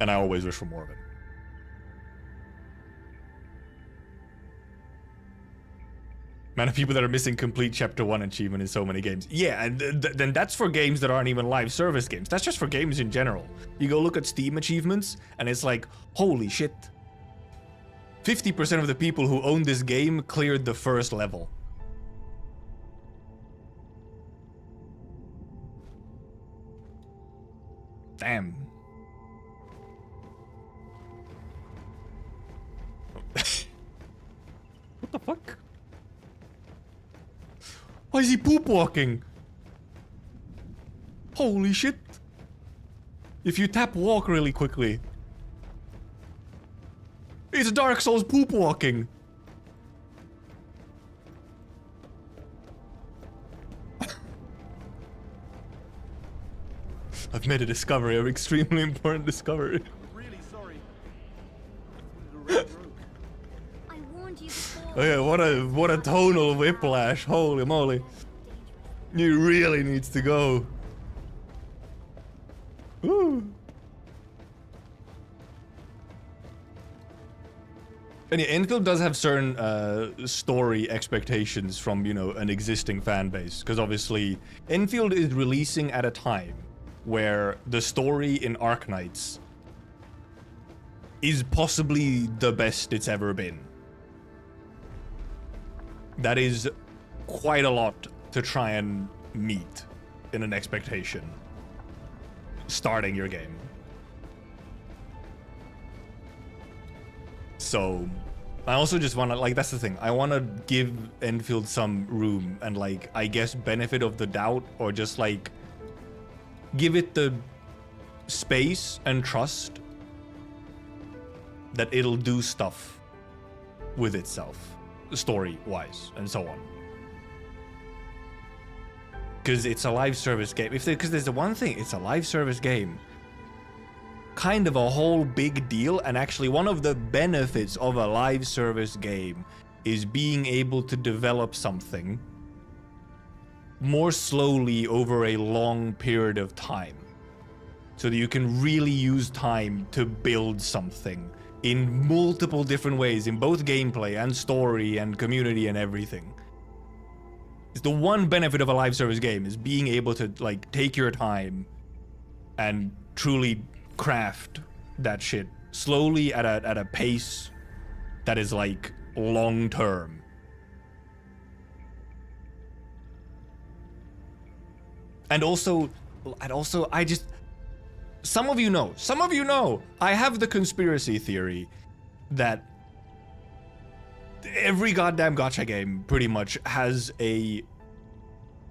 And I always wish for more of it. Man of people that are missing complete chapter 1 achievement in so many games. Yeah, and then that's for games that aren't even live service games. That's just for games in general. You go look at Steam achievements, and it's like, holy shit. 50% of the people who own this game cleared the first level. Damn. What the fuck? Why is he poop walking? Holy shit. If you tap walk really quickly. It's Dark Souls poop walking. I've made a discovery, an extremely important discovery. I'm really sorry. I warned you before. Oh yeah, what a tonal whiplash. Holy moly. He really needs to go. Woo. And yeah, Enfield does have certain story expectations from, you know, an existing fan base. Because obviously, Enfield is releasing at a time where the story in Arknights is possibly the best it's ever been. That is quite a lot to try and meet in an expectation starting your game. So I also just want to, like, that's the thing, I want to give Enfield some room and, like, I guess benefit of the doubt, or just like give it the space and trust that it'll do stuff with itself, story-wise, and so on. Because it's a live service game. Because there's the one thing, it's a live service game. Kind of a whole big deal, and actually one of the benefits of a live service game is being able to develop something more slowly over a long period of time. So that you can really use time to build something in multiple different ways, in both gameplay and story and community and everything. It's the one benefit of a live service game, is being able to, like, take your time and truly craft that shit slowly at a pace that is, like, long term. And also I just, some of you know, I have the conspiracy theory that every goddamn gacha game pretty much has a,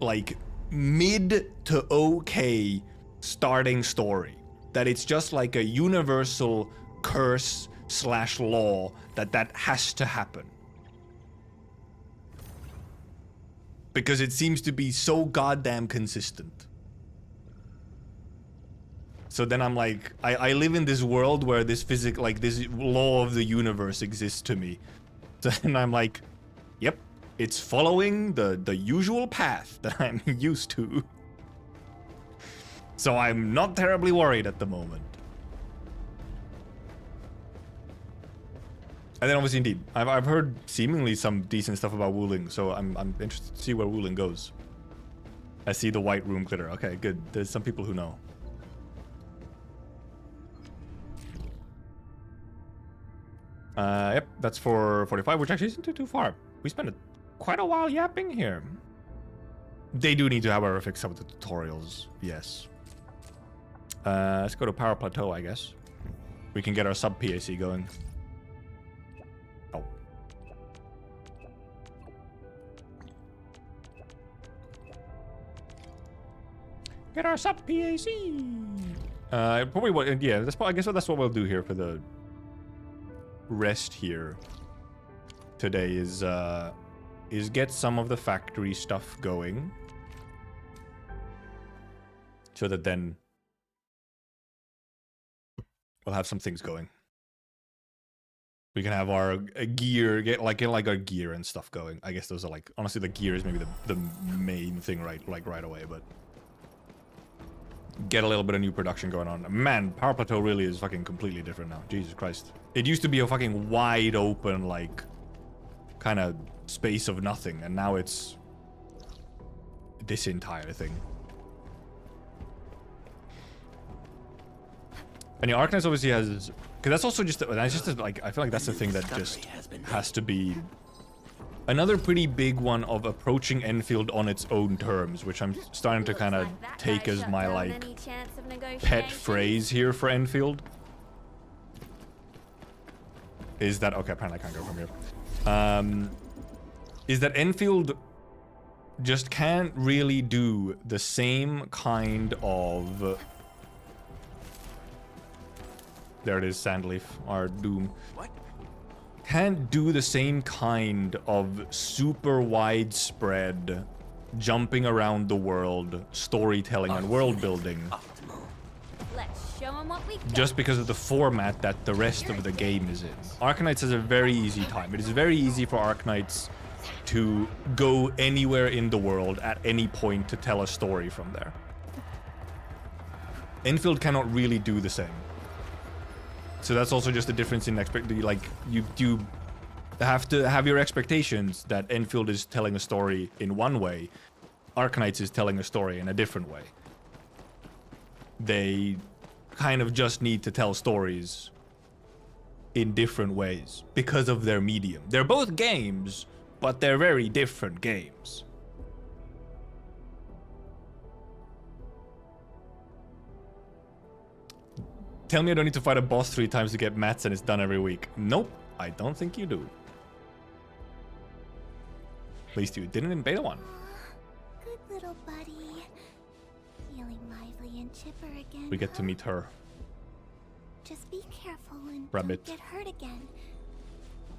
like, mid to okay starting story. That it's just like a universal curse / law that has to happen. Because it seems to be so goddamn consistent. So then I'm like, I live in this world where this this law of the universe exists to me. So then I'm like, yep, it's following the usual path that I'm used to. So I'm not terribly worried at the moment. And then obviously, indeed, I've heard seemingly some decent stuff about Wuling, so I'm interested to see where Wuling goes. I see the white room glitter. Okay, good. There's some people who know. Yep, that's for 45, which actually isn't too far. We spent quite a while yapping here. They do need to, however, fix some of the tutorials, yes. Let's go to Power Plateau, I guess. We can get our sub-PAC going. Oh. Get our sub-PAC! Probably what, yeah, I guess that's what we'll do here for the rest here today is get some of the factory stuff going. So that then we'll have some things going. We can have our gear, get our gear and stuff going. I guess those are, like, honestly, the gear is maybe the main thing right away, but get a little bit of new production going on. Man, Power Plateau really is fucking completely different now. Jesus Christ. It used to be a fucking wide open, like, kind of space of nothing, and now it's this entire thing. And yeah, ARKNIGHTS obviously has, because that's also just, that's just like, I feel like that's the thing that just has to be another pretty big one of approaching Enfield on its own terms, which I'm starting to kind of take as my, like, pet phrase here for Enfield is that... Okay, apparently I can't go from here. Is that Enfield just can't really do the same kind of... There it is, Sandleaf, our Doom. What? Can't do the same kind of super widespread jumping around the world, storytelling and world building. Let's show 'em what we got. Just because of the format that the rest of the game is in. ARKNIGHTS has a very easy time. It is very easy for ARKNIGHTS to go anywhere in the world at any point to tell a story from there. Enfield cannot really do the same. So that's also just a difference in like you have to have your expectations that Enfield is telling a story in one way, ARKNIGHTS is telling a story in a different way. They kind of just need to tell stories in different ways because of their medium. They're both games, but they're very different games. Tell me I don't need to fight a boss 3 times to get mats and it's done every week. Nope, I don't think you do. At least you didn't in Beta 1. Good little buddy. Feeling lively and chipper again. We get to meet her. Just be careful and Rabbit. don't get hurt again.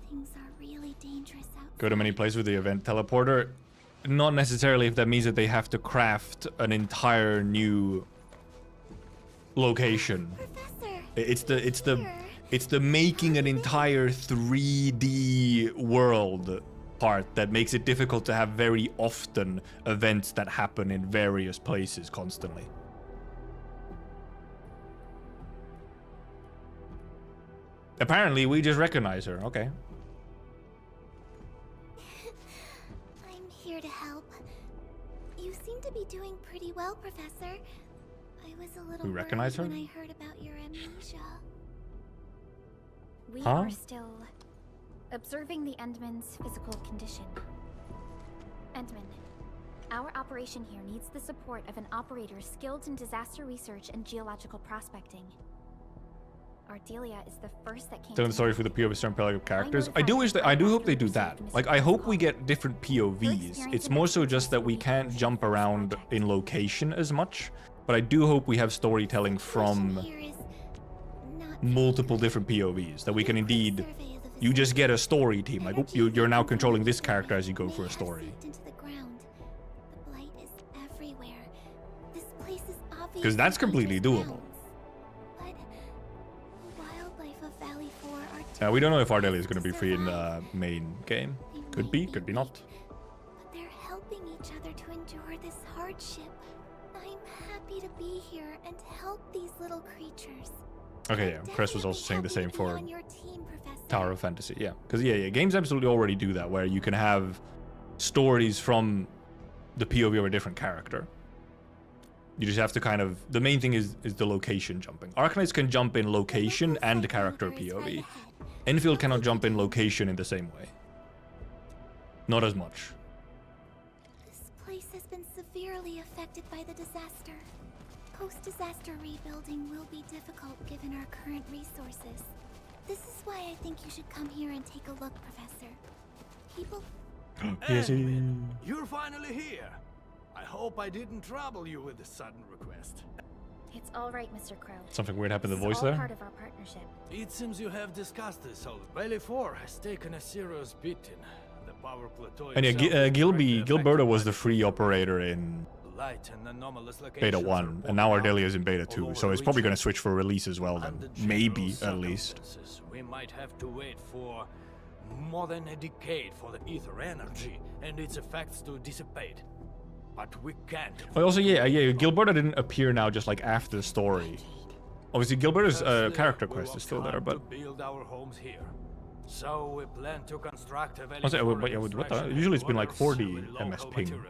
Things are really dangerous outside. Go to many places with the event teleporter. Not necessarily if that means that they have to craft an entire new location. Professor, It's the making an entire 3D world part that makes it difficult to have very often events that happen in various places constantly. Apparently, we just recognize her. Okay. I'm here to help. You seem to be doing pretty well, Professor. I was a little We recognize her? worried when I heard about your amnesia. We Huh? are still observing the Endman's physical condition. Endman, our operation here needs the support of an operator skilled in disaster research and geological prospecting. Ardelia is the first that came Telling the story for the POV certain palette of characters. I do hope they do that. Like, I hope we get different POVs. It's more so just that we can't jump around in location as much. But I do hope we have storytelling from multiple different POVs. That we can indeed... You just get a story team. Like, oop, you're now controlling this character as you go for a story. Because that's completely doable. We don't know if Ardelia is going to be free in the main game. Could be not. But they're helping each other to endure this hardship. I'm happy to be here and help these little creatures. Okay, yeah. Chris was also saying the same for Tower of Fantasy. Yeah, because yeah, games absolutely already do that, where you can have stories from the POV of a different character. You just have to kind of... The main thing is the location jumping. ARKNIGHTS can jump in location and character POV. Enfield cannot jump in location in the same way. Not as much. This place has been severely affected by the disaster. Post-disaster rebuilding will be difficult given our current resources. This is why I think you should come here and take a look, Professor. People... You're finally here. I hope I didn't trouble you with a sudden request. It's all right, Mr. Crow. Something weird happened to the This is voice all there? part of our partnership. It seems you have discussed this all. Bailey 4 has taken a serious beating. The power plateau And yeah, itself Gilberta was the free operator in light and anomalous Beta locations 1, and now Ardelia is in Beta 2, so it's probably going to switch for release as well then. Maybe, at least. We might have to wait for more than a decade for the ether energy and its effects to dissipate. But we can't. But also, yeah, Gilberta didn't appear now just like after the story. Obviously, Gilberta's character quest is still there, but... build our homes here. So we plan to construct a what the? Usually it's been like 40 MS ping.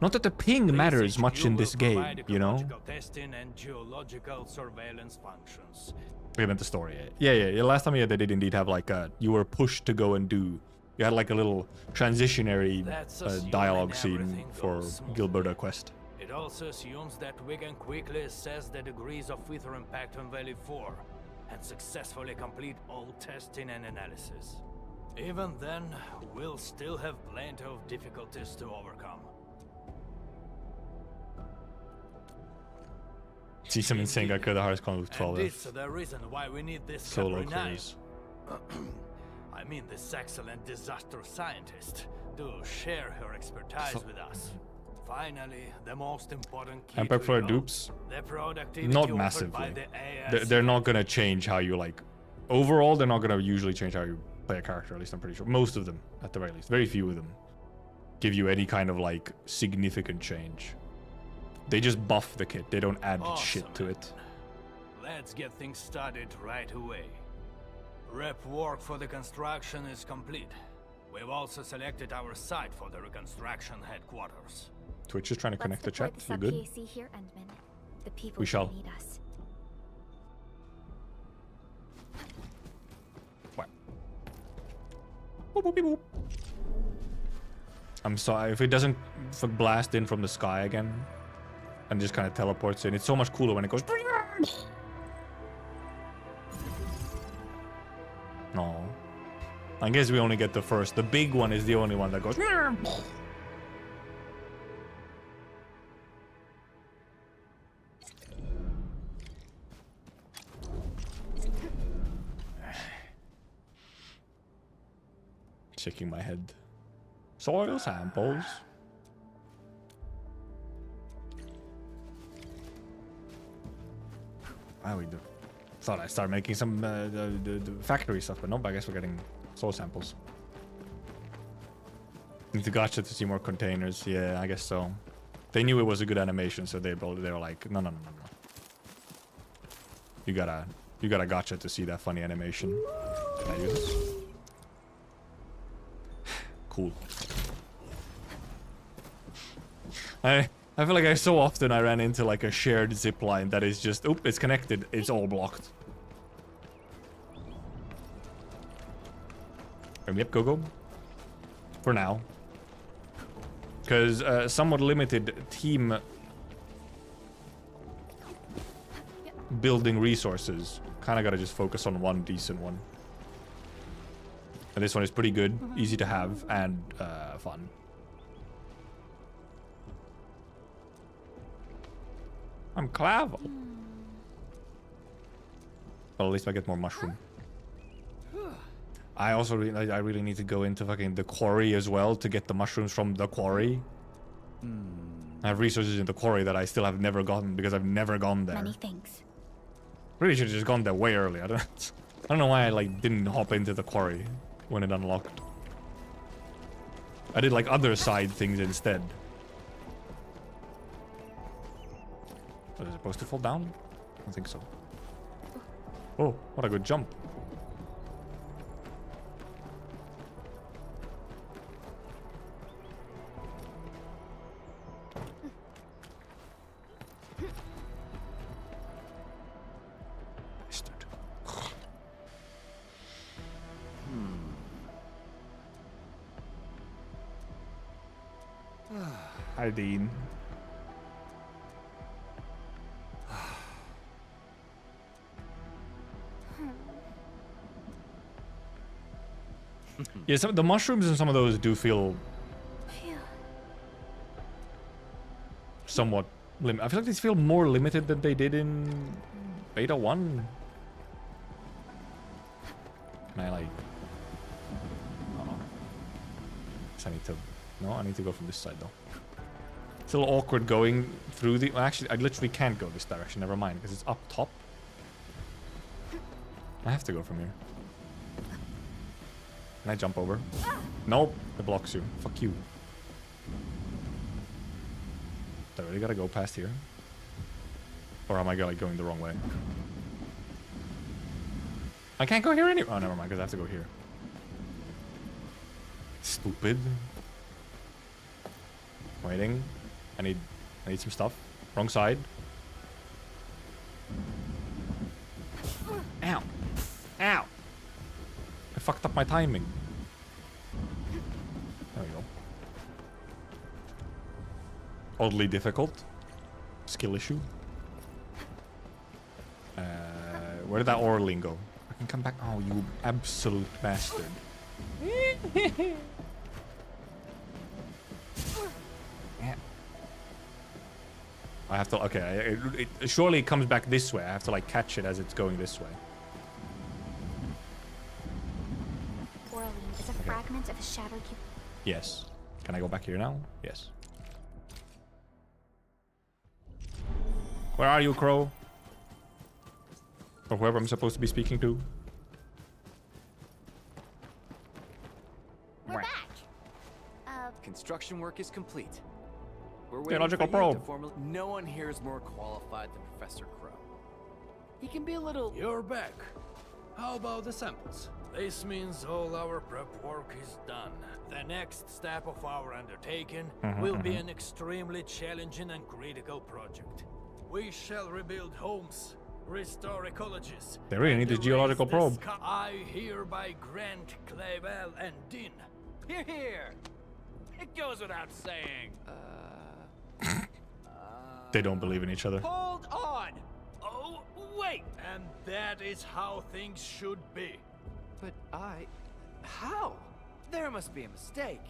Not that the ping matters much in this game, you know? Testing and geological surveillance functions. We meant the story. Yeah. Last time, yeah, they did indeed have like you were pushed to go and do. You had like a little transitionary dialogue scene for Gilberta quest. It also assumes that we can quickly assess the degrees of ether impact on Valley 4 and successfully complete all testing and analysis. Even then, we'll still have plenty of difficulties to overcome. See some insane guy the hardest con with 12 And it's the reason why we need this solo Capri 9. crews. I mean this excellent disaster scientist to share her expertise with us. Finally, the most important key Empire to Flare it all, dupes, the productivity not offered massively. by the They're not gonna change how you like. Overall, they're not gonna usually change how you play a character. At least I'm pretty sure. Most of them, at the very least, very few of them, give you any kind of like significant change. They just buff the kit. They don't add shit to it. Let's get things started right away. Rep work for the construction is complete. We've also selected our site for the reconstruction headquarters. Twitch is trying to connect the chat. Let's You support good? the sub-PAC here, Endman. The people We shall. who need us. Boop, boop, beep, boop. I'm sorry if it doesn't blast in from the sky again and just kind of teleports in. It's so much cooler when it goes. No. I guess we only get the first. The big one is the only one that goes. Shaking my head. Soil samples. Ah, we do. Thought I'd start making some the factory stuff, but nope, I guess we're getting soil samples. Need to gotcha to see more containers. Yeah, I guess so. They knew it was a good animation, so they were like, no. You gotta gotcha to see that funny animation. Can I use this? Cool. I feel like so often I ran into like a shared zip line that is just, oop, it's connected. It's all blocked. Yep, go. For now. Because somewhat limited team building resources. Kind of gotta just focus on one decent one. And this one is pretty good, easy to have, and fun. I'm clever. Well, at least I get more mushroom. I also I really need to go into fucking the quarry as well to get the mushrooms from the quarry. I have resources in the quarry that I still have never gotten because I've never gone there. Many thanks. Really should have just gone there way earlier. I don't know why I like didn't hop into the quarry when it unlocked. I did like other side things instead. Was it supposed to fall down? I don't think so. Oh, what a good jump. Hi, Dean. Yeah, some the mushrooms and some of those do feel somewhat limited. I feel like these feel more limited than they did in Beta 1. Can I like? Oh. I need to. No, I need to go from this side though. It's a little awkward going through the. Well, actually, I literally can't go this direction. Never mind, because it's up top. I have to go from here. Can I jump over? Nope, it blocks you. Fuck you. Do I really gotta go past here? Or am I like going the wrong way? I can't go here anyway. Oh, never mind, because I have to go here. Stupid. Waiting. I need some stuff. Wrong side. Ow. Ow. I fucked up my timing. There we go. Oddly difficult. skill issue. Where did that Orling go? I can come back. Oh, you absolute bastard. Yeah. I have to. Okay, surely it comes back this way. I have to like catch it as it's going this way. Orling is a fragment of a shadow cube. Yes. Can I go back here now? Yes. Where are you, Crow? Or whoever I'm supposed to be speaking to? We're back. Construction work is complete. We're waiting Geological for you to probe. No one here is more qualified than Professor Crow. He can be a little... You're back. How about the samples? This means all our prep work is done. The next step of our undertaking will be an extremely challenging and critical project. We shall rebuild homes, restore ecologies. They really need this geological probe. I hereby grant Clavel and Din. Here, here. It goes without saying. They don't believe in each other. Hold on. Oh, wait. And that is how things should be. But how? There must be a mistake.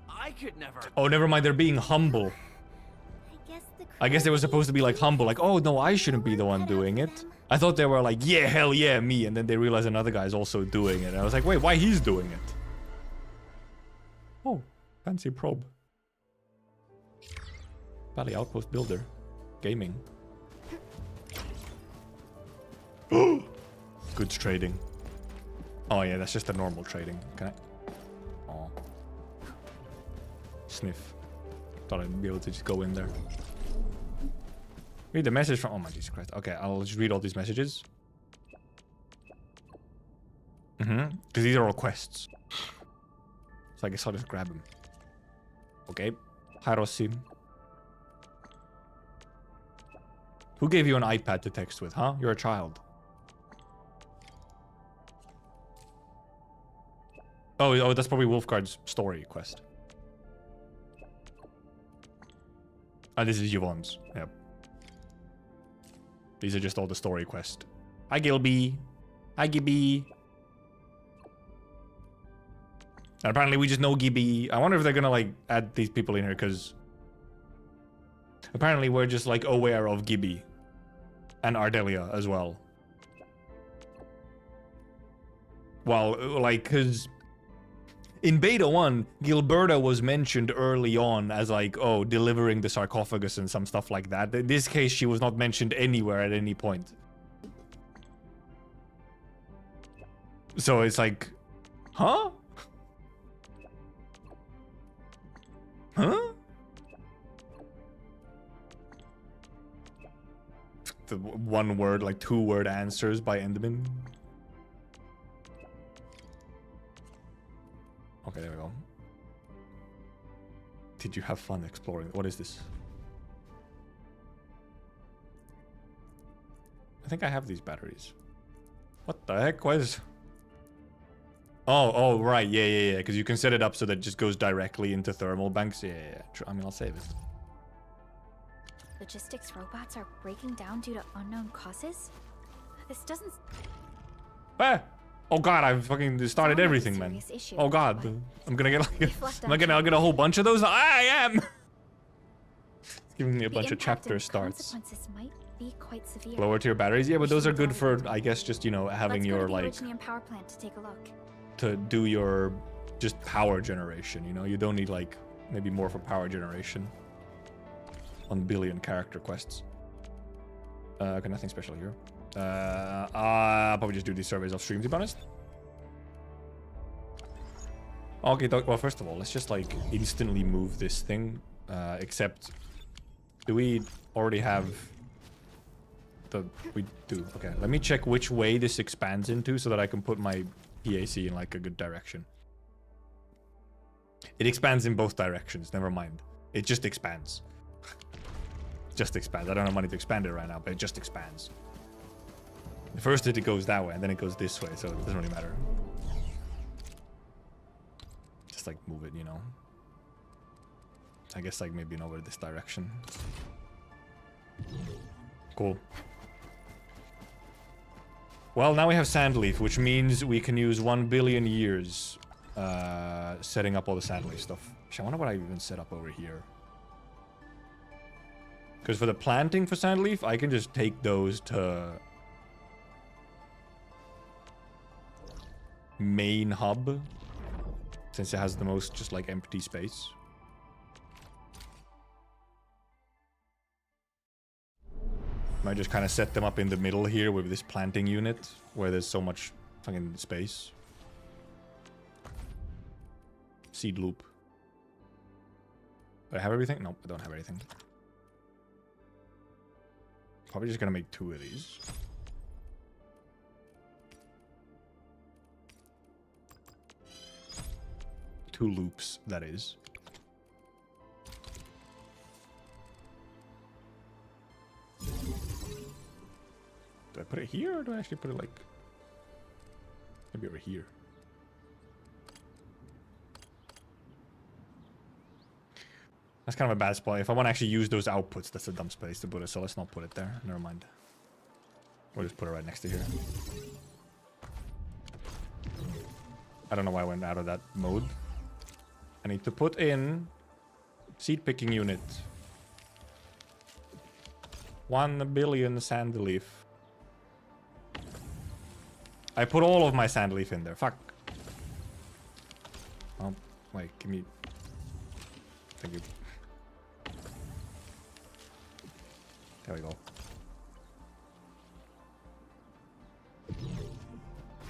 I could never... Oh, never mind. They're being humble. I guess they were supposed to be like humble. Like, oh, no, I shouldn't be the one doing it. I thought they were like, yeah, hell yeah, me. And then they realized another guy's also doing it. And I was like, wait, why he's doing it? Oh, fancy probe. Valley Outpost Builder. Gaming. Goods trading. Oh yeah, that's just a normal trading. Can I? Oh. Sniff. Thought I'd be able to just go in there. Read the message from... Oh my Jesus Christ. Okay, I'll just read all these messages. Because these are all quests. So I guess I'll just grab them. Okay. Hi, Rossi. Who gave you an iPad to text with, huh? You're a child. Oh, that's probably Wolfguard's story quest. Ah, this is Yvonne's. Yep. These are just all the story quests. Hi, Gilby. Hi, Gibby. And apparently we just know Gibby. I wonder if they're gonna, like, add these people in here, because... apparently we're just, like, aware of Gibby. And Ardelia as well. Well, like, because... in Beta 1, Gilberta was mentioned early on as like, oh, delivering the sarcophagus and some stuff like that. In this case, she was not mentioned anywhere at any point. So it's like, huh? Huh? The one word, like 2-word answers by Enderman. Okay, there we go. Did you have fun exploring? What is this? I think I have these batteries. What the heck? What is... Oh, right. Yeah. Because you can set it up so that it just goes directly into thermal banks. Yeah. I mean, I'll save it. Logistics robots are breaking down due to unknown causes? This doesn't... Ah! Oh god, I've fucking started everything, man. Oh god. I'm gonna get like... I'll get a whole bunch of those? I am! It's giving me a bunch of chapter starts. Might be quite severe. Lower tier batteries? Yeah, but those are good for, I guess, just, you know, having your, like... power plant to take a look. To do your just power generation, you know? You don't need, like, maybe more for power generation. 1 billion character quests. Okay, nothing special here. I'll probably just do these surveys off stream, to be honest. Okay, well, first of all, let's just, like, instantly move this thing. Except, do we already have the... We do. Okay, let me check which way this expands into so that I can put my PAC in, like, a good direction. It expands in both directions, never mind. It just expands. Just expands. I don't have money to expand it right now, but it just expands. First it goes that way, and then it goes this way, so it doesn't really matter. Just like move it, you know. I guess like maybe over this direction. Cool. Well, now we have Sandleaf, which means we can use 1 billion years setting up all the Sandleaf stuff. Actually, I wonder what I even set up over here. Because for the planting for Sandleaf, I can just take those to main hub, since it has the most just like empty space. Might just kind of set them up in the middle here with this planting unit where there's so much fucking space. Seed loop. Do I have everything? Nope, I don't have everything. Probably just gonna make 2 of these. Two loops, that is. Do I put it here or do I actually put it like maybe over here? That's kind of a bad spot. If I want to actually use those outputs, that's a dumb space to put it, so let's not put it there. Never mind. We'll just put it right next to here. I don't know why I went out of that mode. I need to put in seed picking unit. 1 billion Sandleaf. I put all of my Sandleaf in there. Fuck. Oh, wait, give me... Thank you. There we go.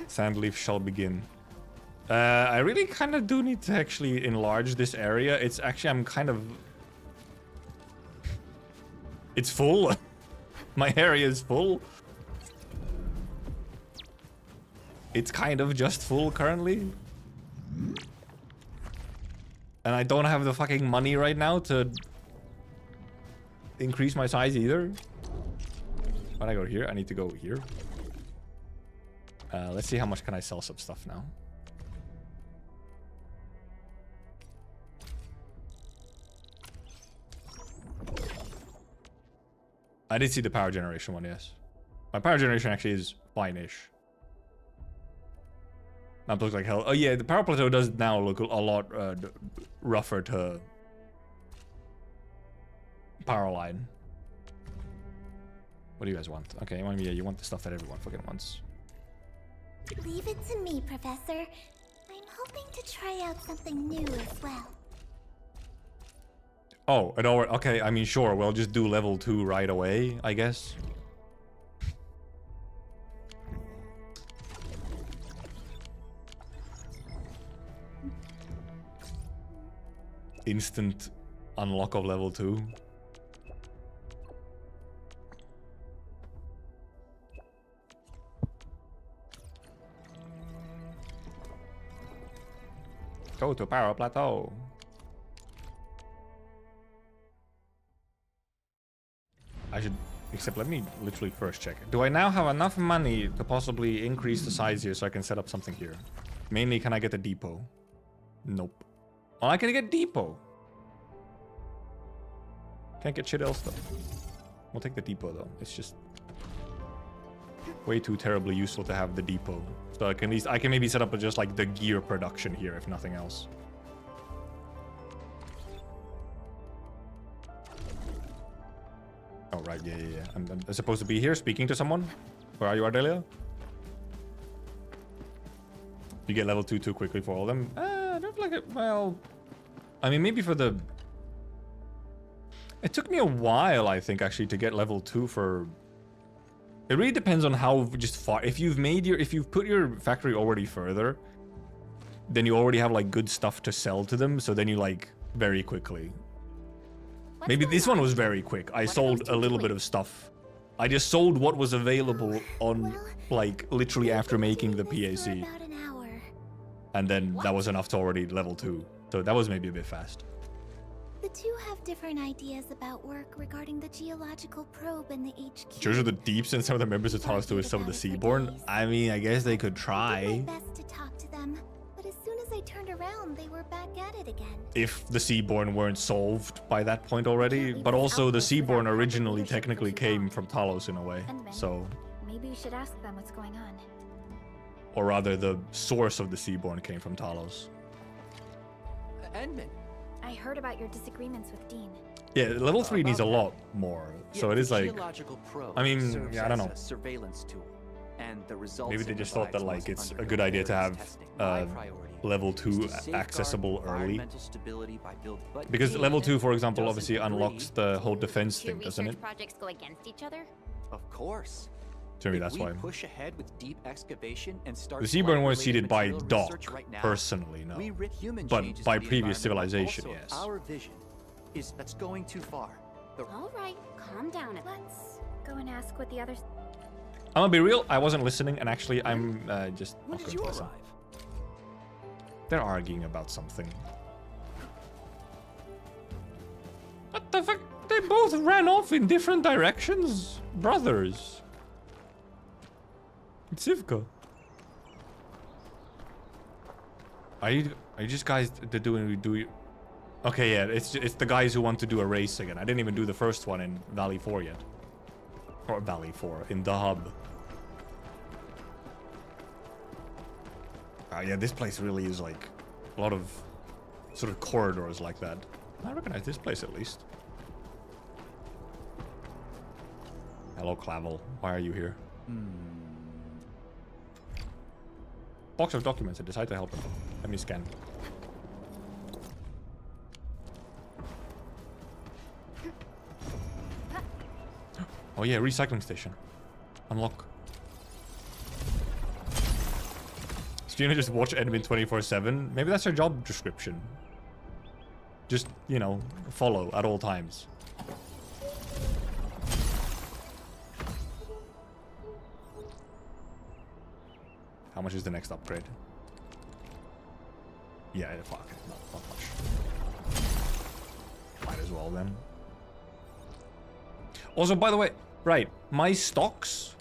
Sandleaf shall begin. I really kind of do need to actually enlarge this area. It's actually, I'm kind of... It's full. My area is full. It's kind of just full currently. And I don't have the fucking money right now to increase my size either. When I go here, I need to go here. Let's see how much can I sell some stuff now. I did see the power generation one, yes. My power generation actually is fine-ish. That looks like hell. Oh yeah, the power plateau does now look a lot rougher to power line. What do you guys want? Okay, yeah, you want the stuff that everyone fucking wants. Leave it to me, Professor. I'm hoping to try out something new as well. Oh, it already... Okay, I mean, sure. We'll just do level 2 right away, I guess. Instant unlock of level 2. Go to power plateau. I should, except let me literally first check. Do I now have enough money to possibly increase the size here so I can set up something here? Mainly, can I get a depot? Nope. Well, I can get depot. Can't get shit else though. We'll take the depot though. It's just way too terribly useful to have the depot. So I can at least, I can maybe set up just like the gear production here if nothing else. Oh, right, yeah. I'm supposed to be here speaking to someone. Where are you, Ardelia? You get level 2 too quickly for all of them? I don't like it. Well, I mean, maybe for the... It took me a while, I think, actually, to get level 2 for... It really depends on how just far... If you've put your factory already further, then you already have, like, good stuff to sell to them, so then you, like, very quickly... Maybe this one was very quick. I sold a little bit of stuff. I just sold what was available on, like, literally after making the PAC. And then that was enough to already level 2. So that was maybe a bit fast. The two have different ideas about work regarding the geological probe in the HQ. Those are the deeps and some of the members of Talos to some of the Seaborn. I mean, I guess they could try. I did my best to talk to them, but as soon as I turned around, assume they were back at it again. if the Seaborn weren't solved by that point already. But also the Seaborn originally technically came from Talos in a way. So, Maybe we should ask them what's going on. or rather the source of the Seaborn came from Talos. Endman. I heard about your disagreements with Dean. Yeah, level 3 needs a lot more. So it is like, I mean, yeah, I don't know. Surveillance tool, and the results Maybe they just thought that like it's a good idea to have level 2 accessible early. Because level 2, for example, obviously unlocks the whole defense thing, doesn't it? Projects go against each other? Of course. So maybe that's If we why. push ahead with deep excavation and start The Seaborn weren't collaborating seeded by material Doc, research right now, personally, no. we rid human But changes by to the previous environment, civilization, but yes. also our vision is that's going too far. All right, calm down. Let's go and ask what the others. I'm gonna be real, I wasn't listening, and actually I'm just When not did going you to listen. arrive? They're arguing about something. What the fuck? They both ran off in different directions? Brothers. It's Ivka. Are you just guys doing? Okay, yeah, it's the guys who want to do a race again. I didn't even do the first one in Valley 4 yet. Or Valley 4, in the hub. Yeah, this place really is like a lot of sort of corridors like that. I recognize this place at least. Hello, Clavel. Why are you here? Box of documents. I decide to help him. Let me scan. Oh yeah, recycling station. Unlock. So you know, just watch Edmund 24/7. Maybe that's her job description. Just, you know, follow at all times. How much is the next upgrade? Yeah, fuck. Not much. Might as well then. Also, by the way, right, my stonks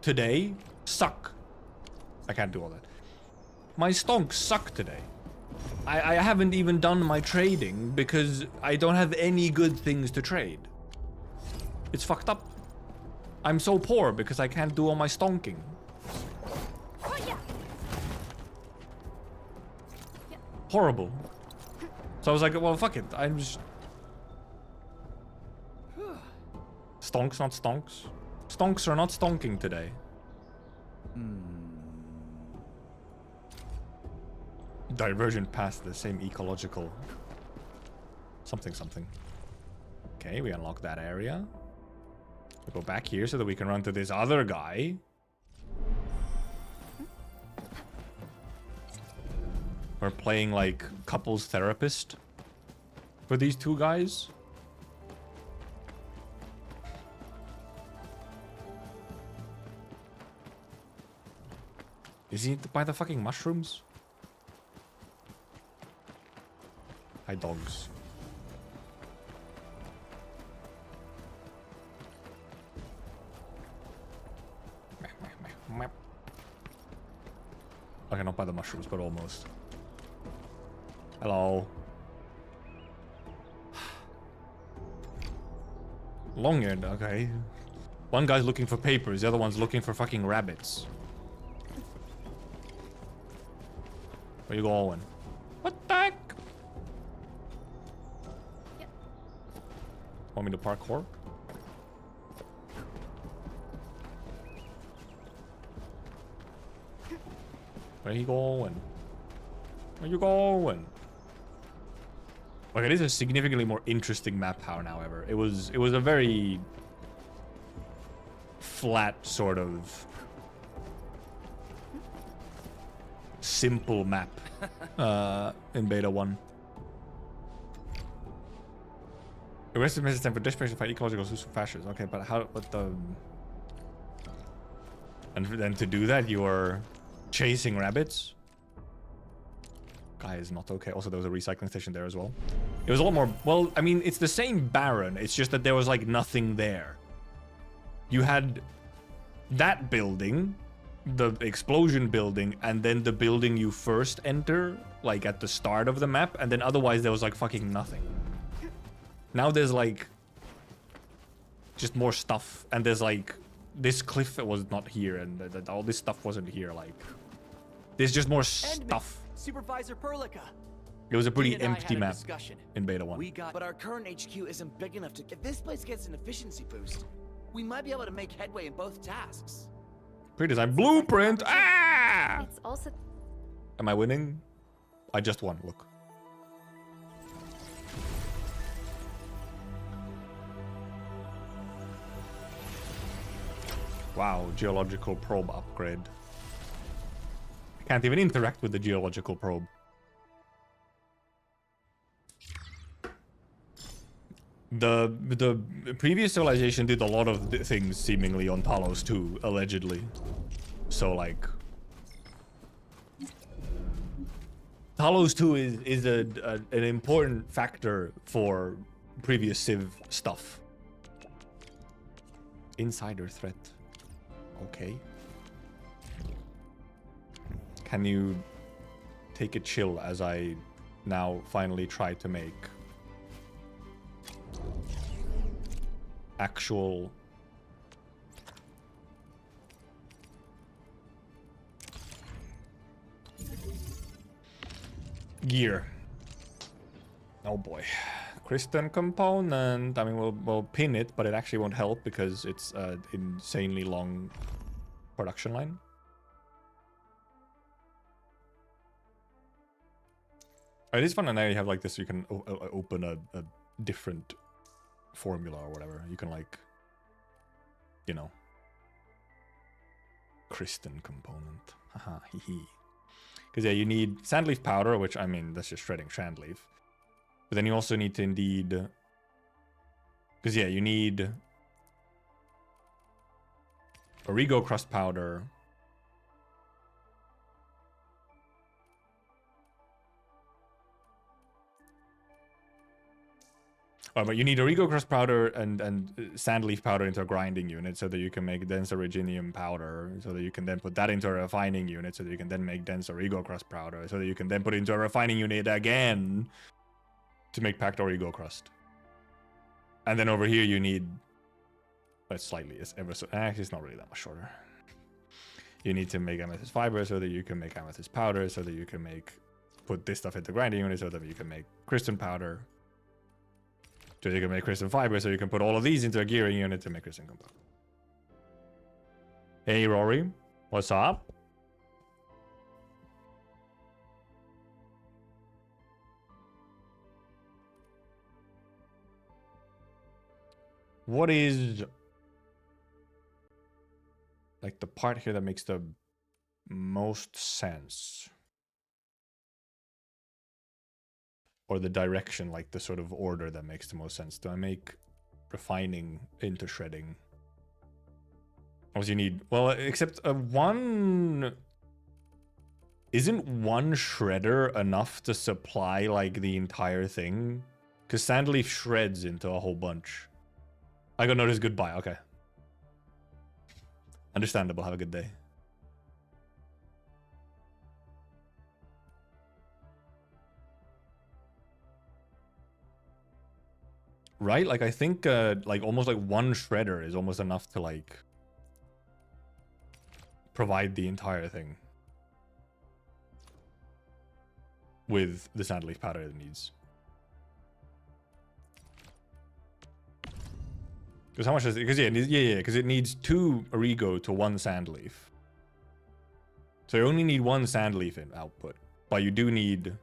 today suck. I can't do all that. My stonks suck today. I haven't even done my trading because I don't have any good things to trade. It's fucked up. I'm so poor because I can't do all my stonking. Horrible. So I was like, well, fuck it. I'm just... Stonks, not stonks. Stonks are not stonking today. Divergent past the same ecological... something. Okay, we unlock that area. We go back here so that we can run to this other guy. We're playing like couples therapist for these two guys. Is he by the fucking mushrooms? Hi, dogs. Okay, not by the mushrooms, but almost. Hello. Long-eared, okay. One guy's looking for papers, the other one's looking for fucking rabbits. Where you going? What the heck? Want me to parkour? Where you going? Where you going? Okay, this is a significantly more interesting map, however. It was a very flat sort of simple map in beta 1. Aggressive message time for desperation fight ecological fascists. Okay, but how? What the? And then to do that, you are chasing rabbits. Guy is not okay. Also, there was a recycling station there as well. It was a lot more. Well, I mean, it's the same Baron. It's just that there was like nothing there. You had that building, the explosion building and then the building you first enter, like at the start of the map, and then otherwise there was like fucking nothing. Now there's like just more stuff, and there's like this cliff was not here, and all this stuff wasn't here. Like there's just more stuff. Supervisor Perlica. It was a pretty Dean and I empty had a map discussion. in beta 1. But our current HQ isn't big enough to. If this place gets an efficiency boost, we might be able to make headway in both tasks. Pre-design blueprint. Ah! It's also. Am I winning? I just won. Look. Wow, geological probe upgrade. I can't even interact with the geological probe. The previous civilization did a lot of things seemingly on Talos 2, allegedly. So like Talos 2 is an important factor for previous Civ stuff. Insider threat. Okay. Can you take a chill as I now finally try to make actual gear? Oh boy. Kristen component. I mean, we'll pin it, but it actually won't help because it's an insanely long production line. It is fun, and now you have like this. You can open a different formula or whatever. You can like, you know, Kristen component. Haha, hee. Because yeah, you need sandleaf powder, which I mean that's just shredding sandleaf. But then you also need to indeed, because yeah, you need Origo crust powder. Oh, but you need Origo crust powder and sandleaf powder into a grinding unit so that you can make dense originium powder, so that you can then put that into a refining unit so that you can then make dense Origo crust powder, so that you can then put it into a refining unit again to make packed Origo crust. And then over here you need, it's slightly, it's ever so, actually it's not really that much shorter. You need to make amethyst fiber so that you can make amethyst powder, so that you can make, put this stuff into grinding unit so that you can make crystal powder. So you can make crystal fiber, so you can put all of these into a gearing unit to make crystal compound. Hey Rory, what's up? What is like the part here that makes the most sense? Or the direction, like the sort of order that makes the most sense? Do I make refining into shredding? Obviously you need, well, except one, isn't one shredder enough to supply like the entire thing? Because sandleaf shreds into a whole bunch. I got notice, goodbye, okay. Understandable, have a good day. Right? Like I think like almost like one shredder is almost enough to like provide the entire thing with the sandleaf powder it needs. Because how much does it? Because yeah, because it needs 2 Origo to 1 sandleaf. So you only need 1 sandleaf in output, but you do need.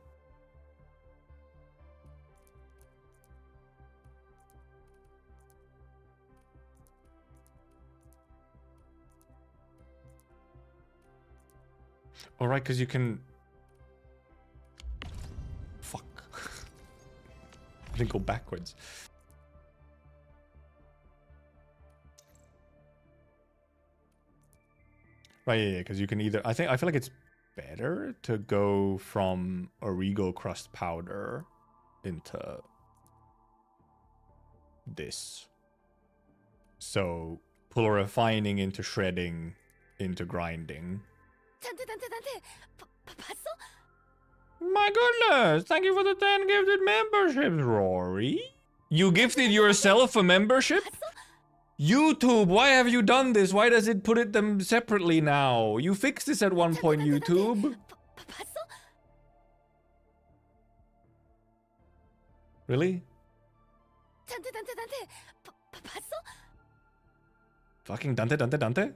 All right, because you can. Fuck. I didn't go backwards. Right, yeah, because you can either. I feel like it's better to go from Origo crust powder into this. So pull refining into shredding into grinding. My goodness! Thank you for the 10 gifted memberships, Rory. You gifted yourself a membership? YouTube, why have you done this? Why does it put them separately now? You fixed this at one point, YouTube. Really? Fucking Dante?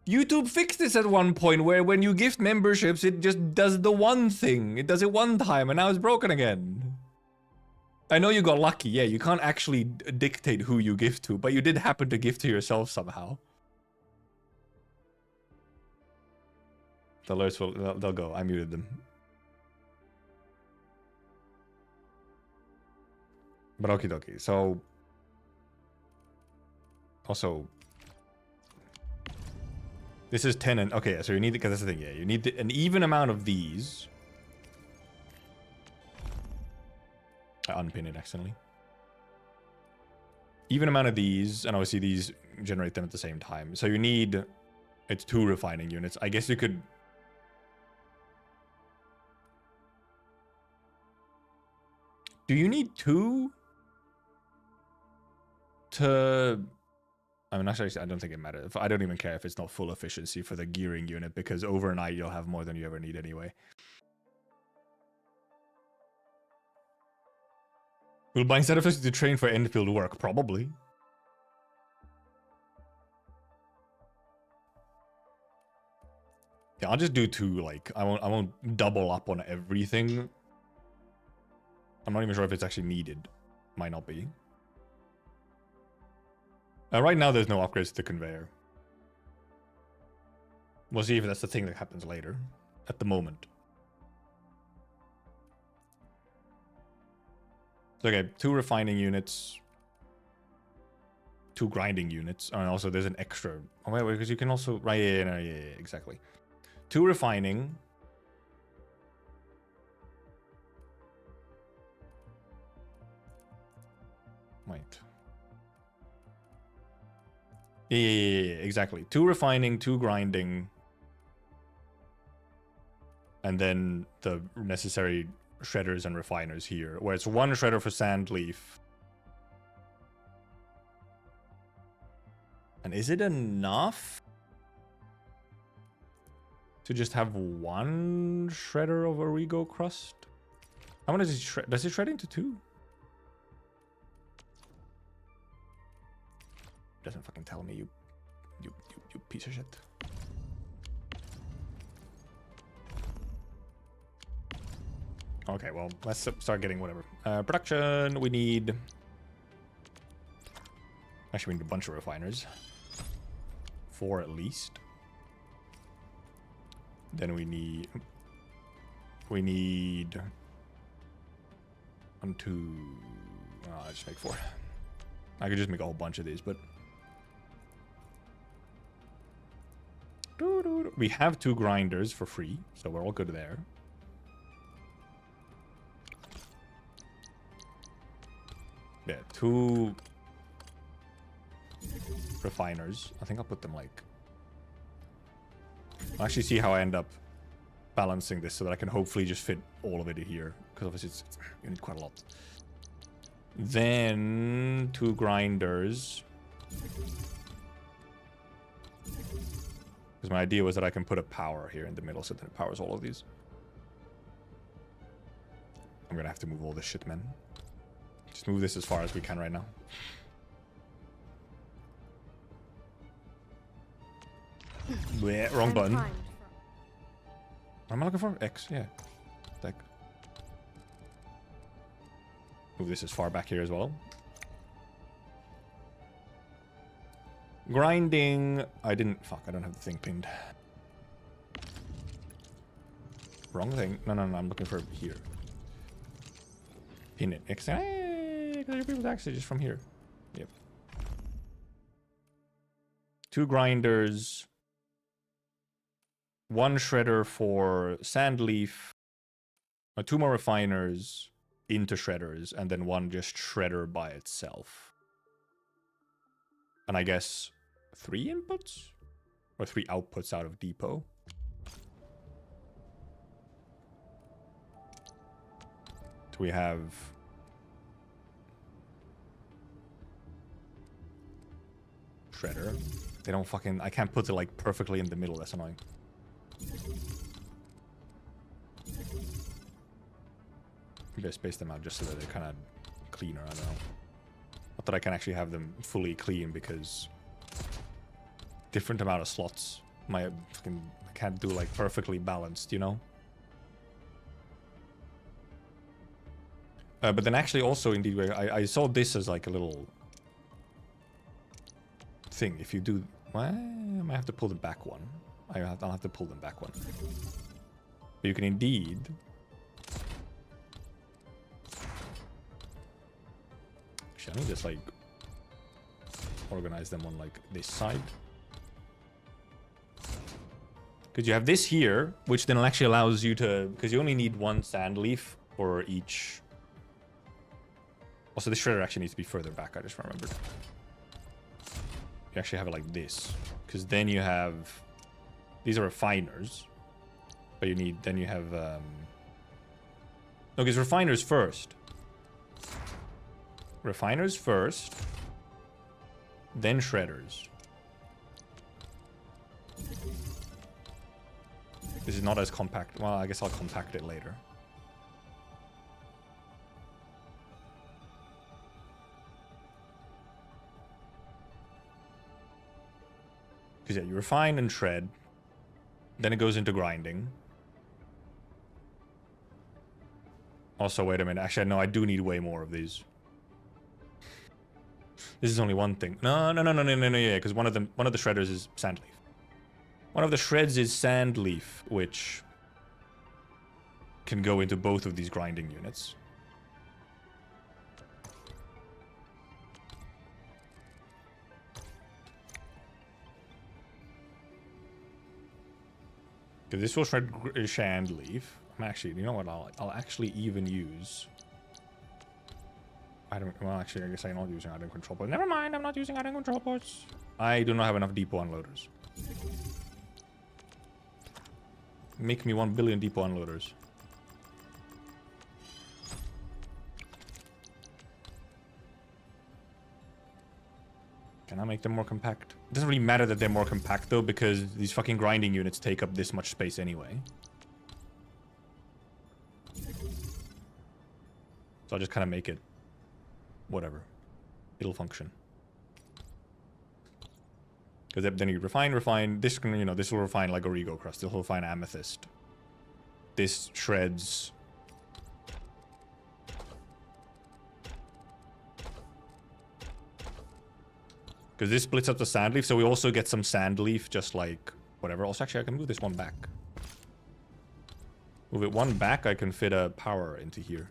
YouTube fixed this at one point where when you gift memberships, it just does the one thing. It does it one time and now it's broken again. I know you got lucky. Yeah, you can't actually dictate who you gift to, but you did happen to gift to yourself somehow. The alerts will, they'll go. I muted them. But okie dokie. So, also, this is 10 and okay. So you need, because that's the thing. Yeah, you need an even amount of these. I unpin it accidentally. Even amount of these, and obviously these generate them at the same time. So you need, it's 2 refining units. I guess you could. Do you need 2 to? I mean, actually, I don't think it matters. I don't even care if it's not full efficiency for the gearing unit, because overnight you'll have more than you ever need anyway. Will buying set efficiency to train for Enfield work? Probably. Yeah, I'll just do 2. Like, I won't double up on everything. I'm not even sure if it's actually needed. Might not be. Right now, there's no upgrades to the conveyor. We'll see if that's the thing that happens later. At the moment. Okay, 2 refining units. 2 grinding units. And also there's an extra. Oh, wait, because you can also. Right, yeah, exactly. 2 refining. Wait. Yeah, exactly. 2 refining, 2 grinding. And then the necessary shredders and refiners here, where it's 1 shredder for sand leaf. And is it enough to just have 1 shredder of Origo crust? How much does it shred? Does it shred into 2? Doesn't fucking tell me, you piece of shit. Okay, well, let's start getting whatever. Production, we need. Actually, we need a bunch of refiners. 4 at least. Then we need. We need. 1, 2. I'll just make 4. I could just make a whole bunch of these, but. We have 2 grinders for free, so we're all good there. Yeah, 2 refiners. I think I'll put them like. I'll actually see how I end up balancing this so that I can hopefully just fit all of it in here, because obviously you need quite a lot. Then 2 grinders. Because my idea was that I can put a power here in the middle so that it powers all of these. I'm gonna have to move all this shit, man. Just move this as far as we can right now. Bleh, wrong button. What am I looking for? X, yeah. Deck. Move this as far back here as well. Grinding. I didn't. Fuck, I don't have the thing pinned. Wrong thing. No, I'm looking for here. Pin it. X. Hey, your people's actually just from here. Yep. 2 grinders. 1 shredder for sand leaf. 2 more refiners into shredders, and then 1 just shredder by itself. And I guess 3 inputs? Or 3 outputs out of depot. So we have shredder. They don't fucking... I can't put it like perfectly in the middle. That's annoying. Maybe I space them out just so that they're kind of cleaner. I don't know. Not that I can actually have them fully clean because different amount of slots. I can't do like perfectly balanced, you know? But then actually also indeed, I saw this as like a little thing. If you do, well, I might have to pull the back one. I'll have to pull them back one. But you can indeed actually, let me just like organize them on like this side. Because you have this here, which then actually allows you to, because you only need 1 sand leaf for each. Also, the shredder actually needs to be further back. I just remembered. You actually have it like this, because then you have these are refiners, but you need then you have no, because refiners first. Refiners first, then shredders. This is not as compact. Well, I guess I'll compact it later. Because yeah, you refine and shred. Then it goes into grinding. Also, wait a minute. Actually, no, I do need way more of these. This is only one thing. No, yeah, because one of the shredders is sand leaf. One of the shreds is sand leaf, which can go into both of these grinding units. Okay, this will shred sand leaf. I'm actually, you know what? I'll actually even use. Well, actually, I guess I'm not using item control points. Never mind, I'm not using item control points. I do not have enough depot unloaders. Make me 1 billion depot unloaders. Can I make them more compact? It doesn't really matter that they're more compact though, because these fucking grinding units take up this much space anyway. So I'll just kind of make it whatever. It'll function. Because then you refine. This can, you know, this will refine like Origo crust. This will refine amethyst. This shreds. Because this splits up the sand leaf, so we also get some sand leaf, just like whatever. Also, actually, I can move this one back. Move it one back, I can fit a power into here.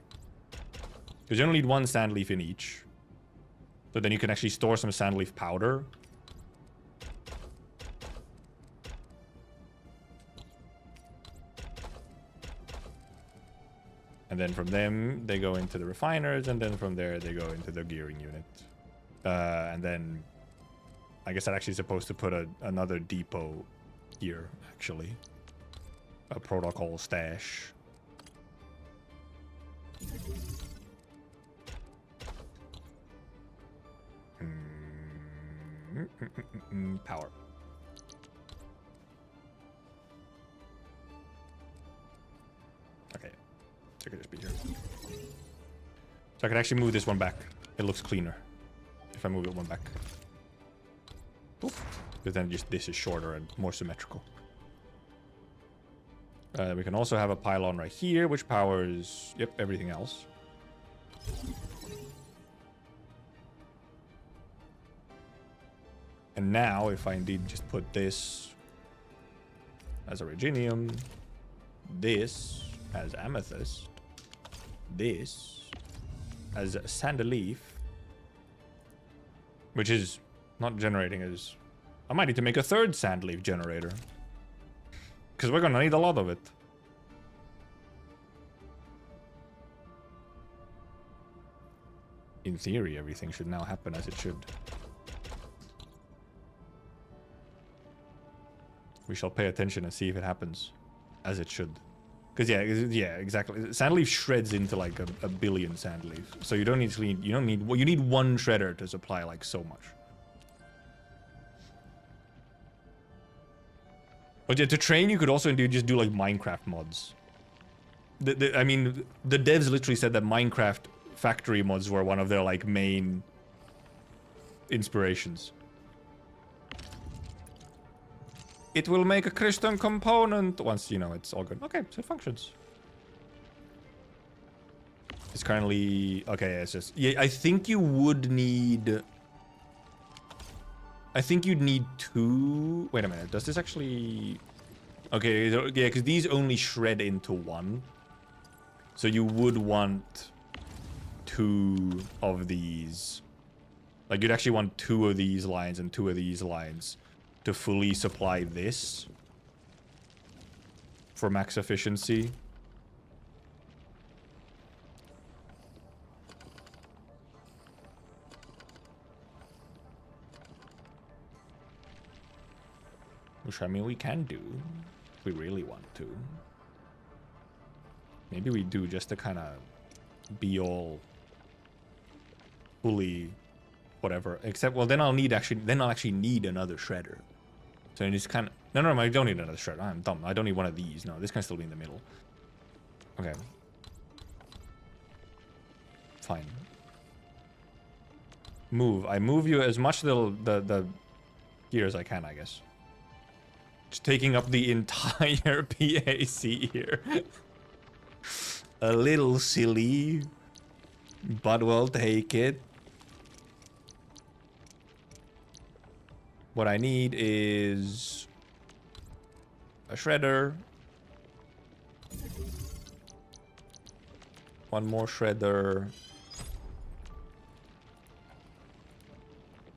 Because you only need 1 sand leaf in each. So then you can actually store some sand leaf powder. And then from them, they go into the refiners, and then from there, they go into the gearing unit. And then, I guess I'm actually supposed to put another depot here, actually. A protocol stash. Power. Okay. So it could just be here. So I can actually move this one back. It looks cleaner if I move it one back. Oop. But then just this is shorter and more symmetrical. We can also have a pylon right here, which powers, yep, everything else. And now, if I indeed just put this as originium, this as amethyst, this as sandaleaf, which is not generating as... I might need to make a 3rd sandleaf generator. Because we're gonna need a lot of it. In theory, everything should now happen as it should. We shall pay attention and see if it happens as it should. Because yeah, exactly. Sandleaf shreds into like a billion sandleaf, so you don't need you need one shredder to supply like so much. But yeah, to train you could also just do like Minecraft mods. I mean, the devs literally said that Minecraft factory mods were one of their like main inspirations. It will make a crystal component once, you know, it's all good. Okay, so it functions. It's currently... Okay, it's just... Yeah, I think you would need... I think you'd need 2... Wait a minute, does this actually... Okay, yeah, because these only shred into 1. So you would want 2 of these. Like, you'd actually want 2 of these lines and 2 of these lines to fully supply this for max efficiency. Which, I mean, we can do if we really want to. Maybe we do just to kind of be all fully whatever. Except, well, then I'll actually need another shredder. So it's kind of... No, I don't need another shredder. I'm dumb. I don't need one of these. No, this can still be in the middle. Okay. Fine. Move. I move you as much the here as I can, I guess. Just taking up the entire PAC here. A little silly, but we'll take it. What I need is a shredder. One more shredder.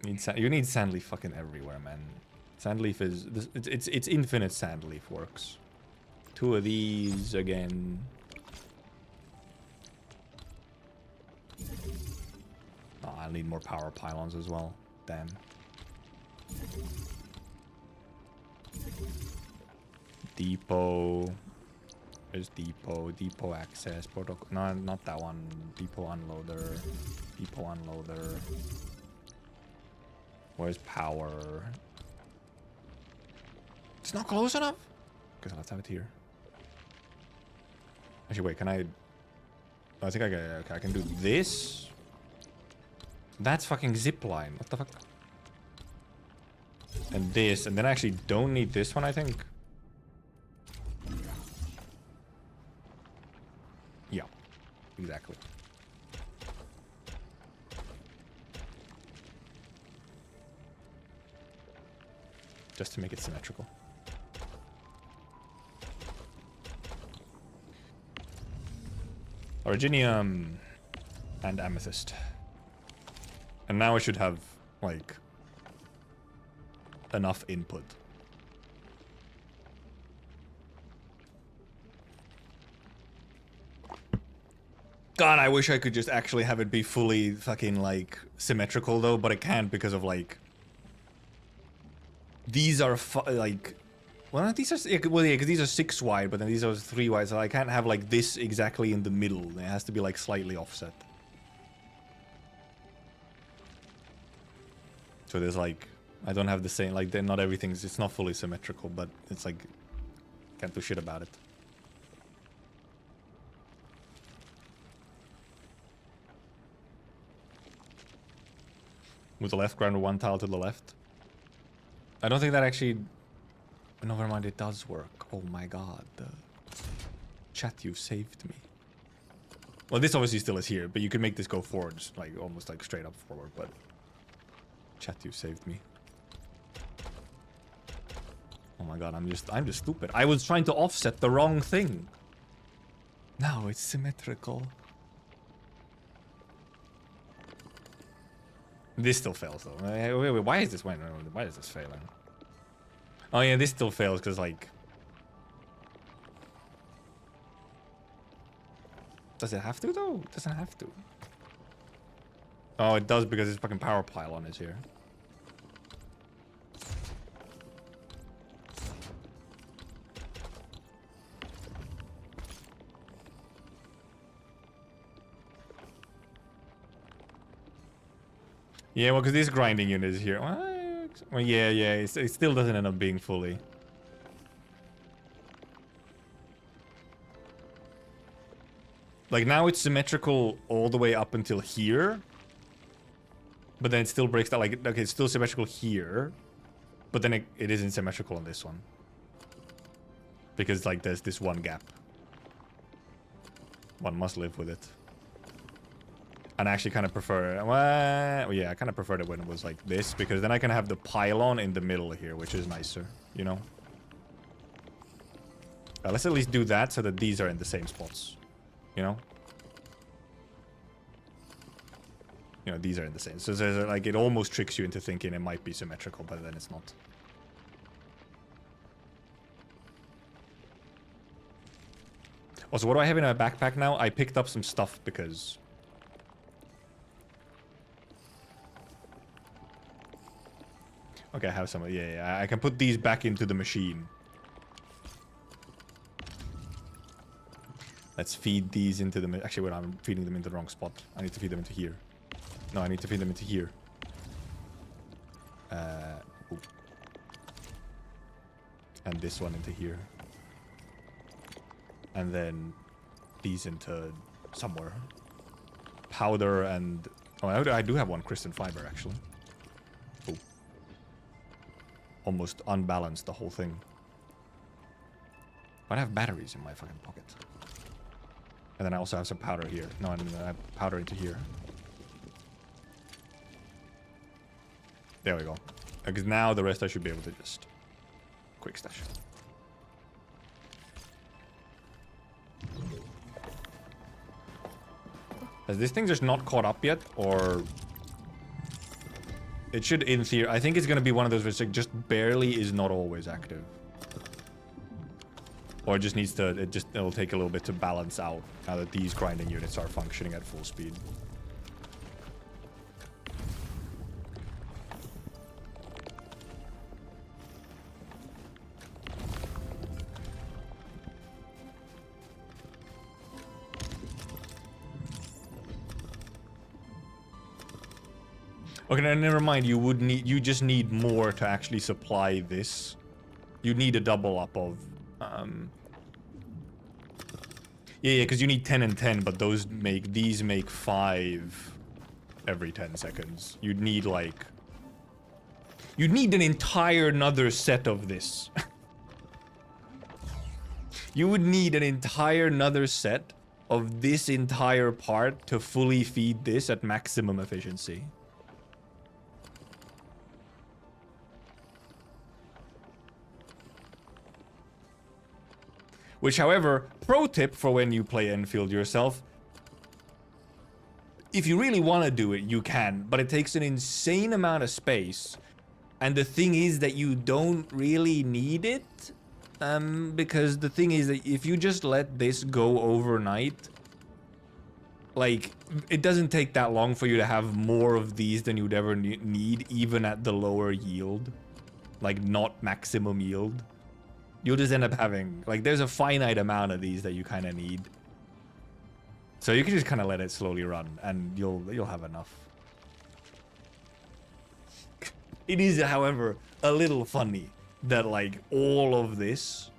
You need sandleaf fucking everywhere, man. Sandleaf is... It's infinite sandleaf works. 2 of these again. Oh, I'll need more power pylons as well. Damn. Depot. There's depot. Depot access. Protocol. No, not that one. Depot unloader. Depot unloader. Where's power? It's not close enough? Guess I'll have to have it here. Actually, wait, can I... I think I can do this. That's fucking zipline. What the fuck? And this, and then I actually don't need this one, I think. Yeah, exactly. Just to make it symmetrical. Originium and amethyst. And now I should have, like, enough input. God, I wish I could just actually have it be fully fucking, like, symmetrical, though, but it can't because of, like... These are, like... Well, these are... Well, yeah, because these are 6 wide, but then these are 3 wide, so I can't have, like, this exactly in the middle. It has to be, like, slightly offset. So there's, like... I don't have the same... Like, not everything's... It's not fully symmetrical, but it's, like... Can't do shit about it. With the left grinder, 1 tile to the left. I don't think that actually... Never mind, it does work. Oh my god. Chat, you've saved me. Well, this obviously still is here, but you can make this go forward, like almost like straight up forward, but... Chat, you've saved me. Oh my god, I'm just stupid. I was trying to offset the wrong thing. Now it's symmetrical. This still fails though. Wait, why is this failing? Oh yeah, this still fails because like... Does it have to though? It doesn't have to. Oh, it does because this fucking power pylon is here. Yeah, well, because this grinding unit is here. Well, yeah, it still doesn't end up being fully. Like, now it's symmetrical all the way up until here. But then it still breaks down. Like, okay, it's still symmetrical here. But then it isn't symmetrical on this one. Because, like, there's this one gap. One must live with it. And I actually kind of prefer... Well, yeah, I kind of preferred it when it was like this. Because then I can have the pylon in the middle here, which is nicer, you know? Let's at least do that so that these are in the same spots. You know? You know, these are in the same. So, like, it almost tricks you into thinking it might be symmetrical, but then it's not. Also, what do I have in my backpack now? I picked up some stuff because... Okay, I have some. Yeah, I can put these back into the machine. Let's feed these into the... Actually, wait, I'm feeding them into the wrong spot. I need to feed them into here. No, I need to feed them into here. Ooh. And this one into here. And then these into somewhere. Powder and... Oh, I do have one crystal fiber, actually. Oh. Almost unbalanced the whole thing. But I have batteries in my fucking pocket. And then I also have some powder here. No, and I have powder into here. There we go. Because now the rest I should be able to just... Quick stash. Has this thing just not caught up yet? Or... It should, in theory... I think it's going to be one of those which just barely is not always active. Or it just needs to... It'll take a little bit to balance out now that these grinding units are functioning at full speed. Okay, now never mind. You just need more to actually supply this. You need a double up of... Yeah, because you need 10 and 10, but these make 5 every 10 seconds. You'd need like... You'd need an entire another set of this. You would need an entire another set of this entire part to fully feed this at maximum efficiency. Which, however, pro tip for when you play Enfield yourself, if you really want to do it, you can, but it takes an insane amount of space. And the thing is that you don't really need it, because the thing is that if you just let this go overnight, like, it doesn't take that long for you to have more of these than you'd ever need, even at the lower yield. Like, not maximum yield. You'll just end up having, like, there's a finite amount of these that you kind of need. So you can just kind of let it slowly run, and you'll have enough. It is, however, a little funny that, like, all of this,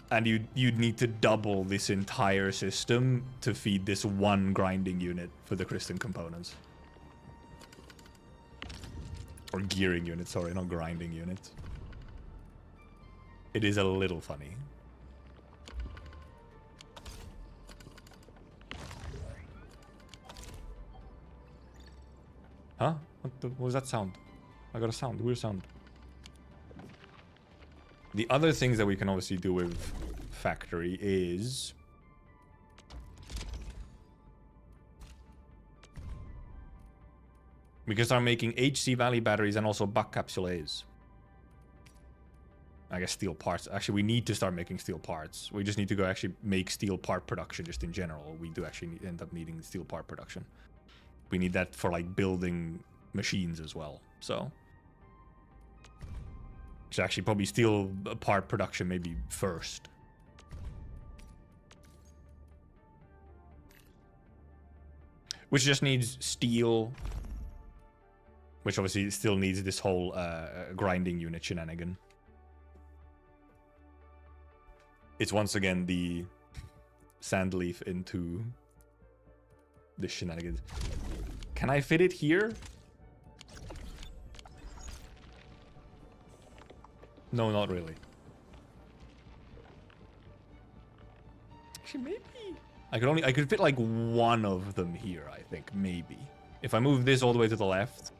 and you'd need to double this entire system to feed this one grinding unit for the crystal components. Or gearing unit, sorry, not grinding unit. It is a little funny. Huh? What was that sound? I got a sound, weird sound. The other things that we can obviously do with factory is... we can start making HC Valley batteries and also buck capsule A's. I guess steel parts. Actually, we need to start making steel parts. We just need to go actually make steel part production just in general. We do actually end up needing steel part production. We need that for like building machines as well. So, it's actually probably steel part production maybe first. Which just needs steel. Which obviously still needs this whole grinding unit shenanigan. It's once again the sand leaf into the shenanigans. Can I fit it here? No, not really. Actually, maybe. I could fit like one of them here, I think, maybe. If I move this all the way to the left,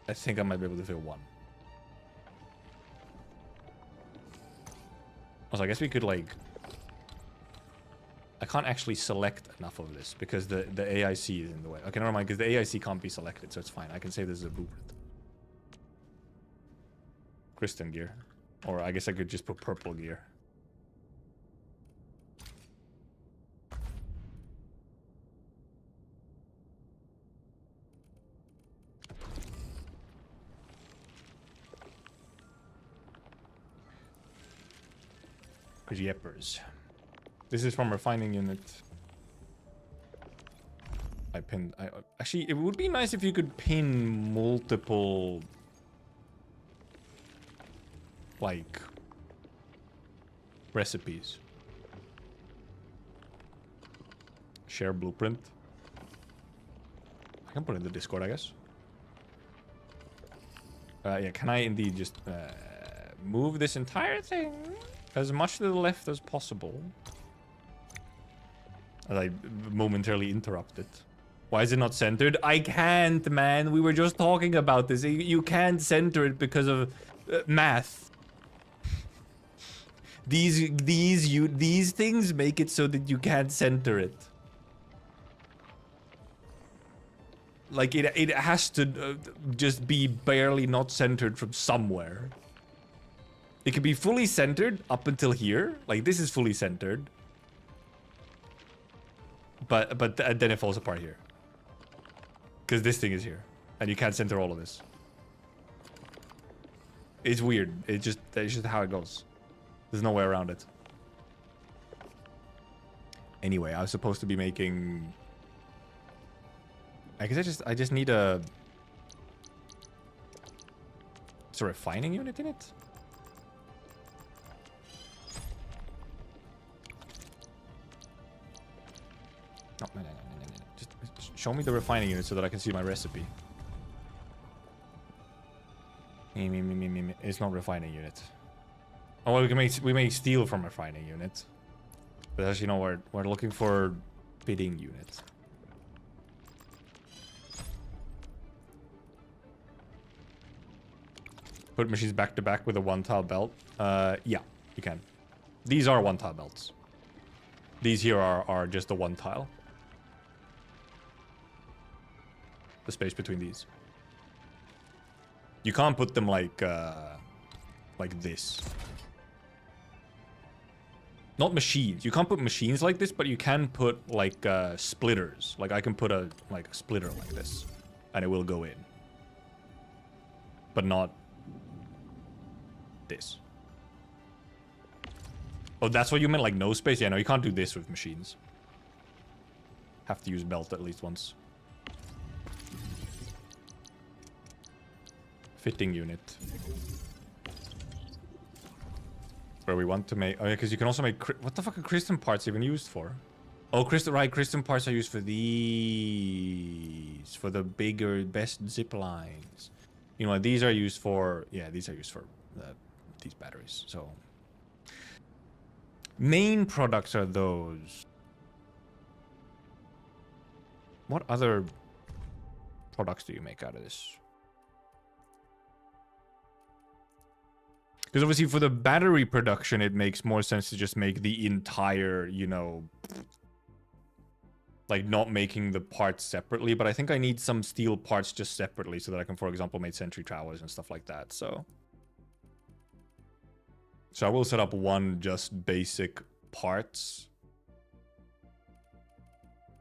I think I might be able to fit one. Also, I guess we could like... I can't actually select enough of this because the AIC is in the way. Okay, never mind, because the AIC can't be selected, so it's fine. I can say this is a blueprint. Kristen gear. Or I guess I could just put purple gear. Yepers. This is from refining unit. I pinned... actually, it would be nice if you could pin multiple... like... recipes. Share blueprint. I can put it in the Discord, I guess. Yeah, can I indeed just move this entire thing as much to the left as possible? As I momentarily interrupt it. Why is it not centered? I can't, man. We were just talking about this. You can't center it because of math. These things make it so that you can't center it. Like it has to just be barely not centered from somewhere. It can be fully centered up until here. Like this is fully centered. But then it falls apart here. Because this thing is here. And you can't center all of this. It's weird. It's just how it goes. There's no way around it. Anyway, I was supposed to be making... I guess I just need a... Is there a refining unit in it? No. Just show me the refining unit so that I can see my recipe. It's not refining unit. Oh, well, we make steel from refining unit. But as you know, we're looking for bidding unit. Put machines back to back with a one-tile belt. Yeah, you can. These are one-tile belts. These here are just the one tile. The space between these. You can't put them like this. Not machines. You can't put machines like this, but you can put like splitters. Like I can put a splitter like this, and it will go in. But not this. Oh, that's what you meant, like no space? Yeah, no, you can't do this with machines. Have to use belt at least once. Fitting unit. Where we want to make... Oh yeah, because you can also make... What the fuck are crystal parts even used for? Oh, crystal parts are used for these. For the bigger, best zip lines. You know, these are used for... Yeah, these are used for these batteries, so... Main products are those. What other products do you make out of this? Because obviously for the battery production, it makes more sense to just make the entire, you know, like not making the parts separately. But I think I need some steel parts just separately so that I can, for example, make sentry towers and stuff like that. So I will set up one just basic parts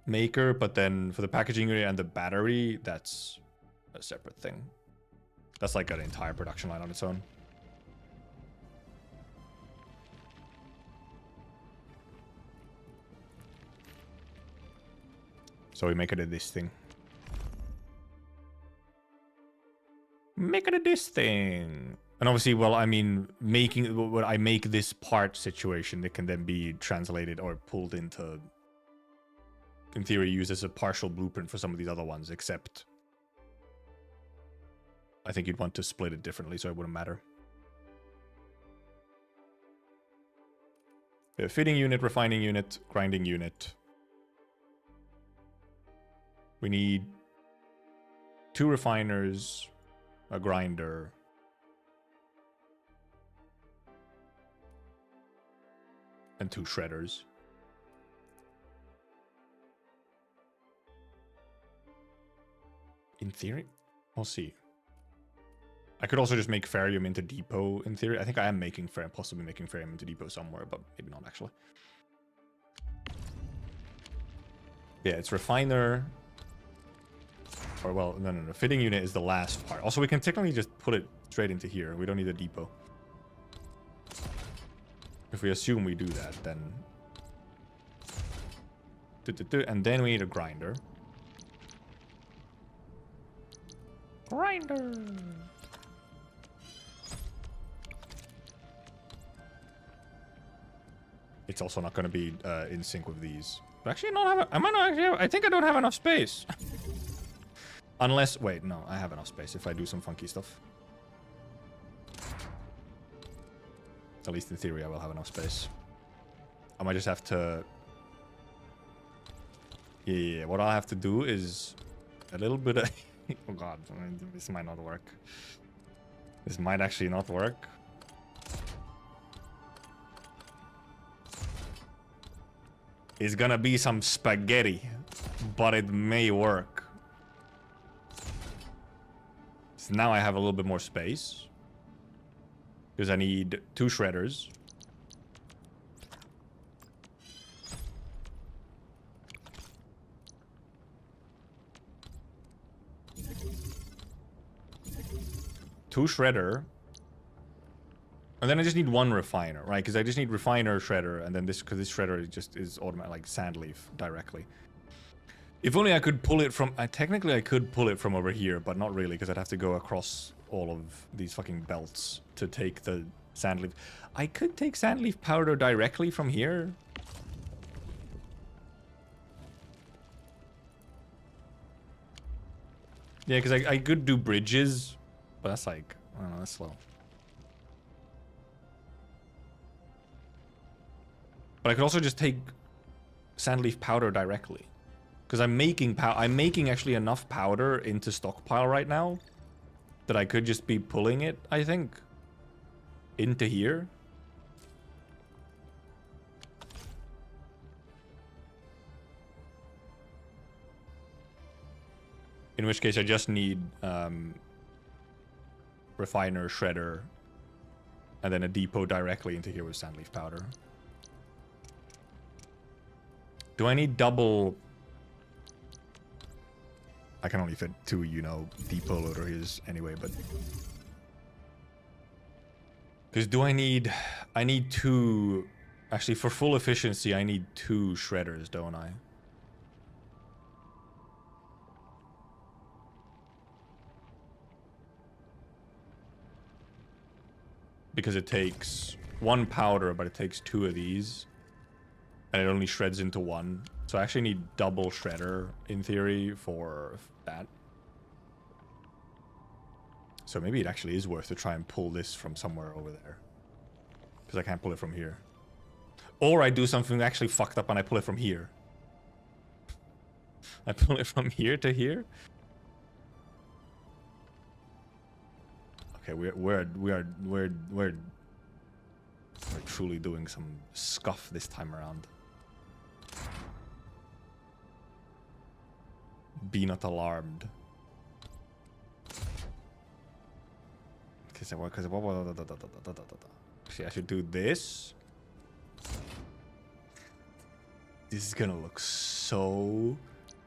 maker, but then for the packaging unit and the battery, that's a separate thing. That's like an entire production line on its own. So we make it a this thing. Make it a this thing. And obviously, well, I mean, when I make this part situation, it can then be translated or pulled into, in theory, used as a partial blueprint for some of these other ones, except I think you'd want to split it differently, so it wouldn't matter. Fitting unit, refining unit, grinding unit. We need 2 refiners, a grinder, and 2 shredders. In theory, we'll see. I could also just make Ferium into depot, in theory. I think I am making possibly making Ferium into depot somewhere, but maybe not actually. Yeah, it's refiner. Or, well, no. Fitting unit is the last part. Also, we can technically just put it straight into here. We don't need a depot. If we assume we do that, then... And then we need a grinder. Grinder! It's also not going to be in sync with these. But actually, I think I don't have enough space. Unless, wait, no, I have enough space if I do some funky stuff. At least in theory, I will have enough space. I might just have to... Yeah, what I'll have to do is a little bit of... Oh god, I mean, this might not work. This might actually not work. It's gonna be some spaghetti, but it may work. So now I have a little bit more space. Because I need 2 shredders. Two shredder. And then I just need 1 refiner, right? Because I just need refiner, shredder, and then this, because this shredder is automatic, like sand leaf directly. If only I could pull it from, technically I could pull it from over here, but not really, because I'd have to go across all of these fucking belts to take the sand leaf. I could take sand leaf powder directly from here. Yeah, because I could do bridges, but that's like, I don't know, that's slow. But I could also just take sand leaf powder directly. Because I'm making actually enough powder into stockpile right now that I could just be pulling it, I think, into here. In which case I just need refiner, shredder, and then a depot directly into here with sand leaf powder. Do I need double... I can only fit 2, you know, depot loaders anyway, but... Because do I need 2... Actually, for full efficiency, I need 2 shredders, don't I? Because it takes 1 powder, but it takes 2 of these. And it only shreds into 1. So I actually need double shredder, in theory, for that. So maybe it actually is worth to try and pull this from somewhere over there. Because I can't pull it from here. Or I do something actually fucked up and I pull it from here. I pull it from here to here. Okay, we're truly doing some scuff this time around. Be not alarmed. Actually, I should do this. This is gonna look so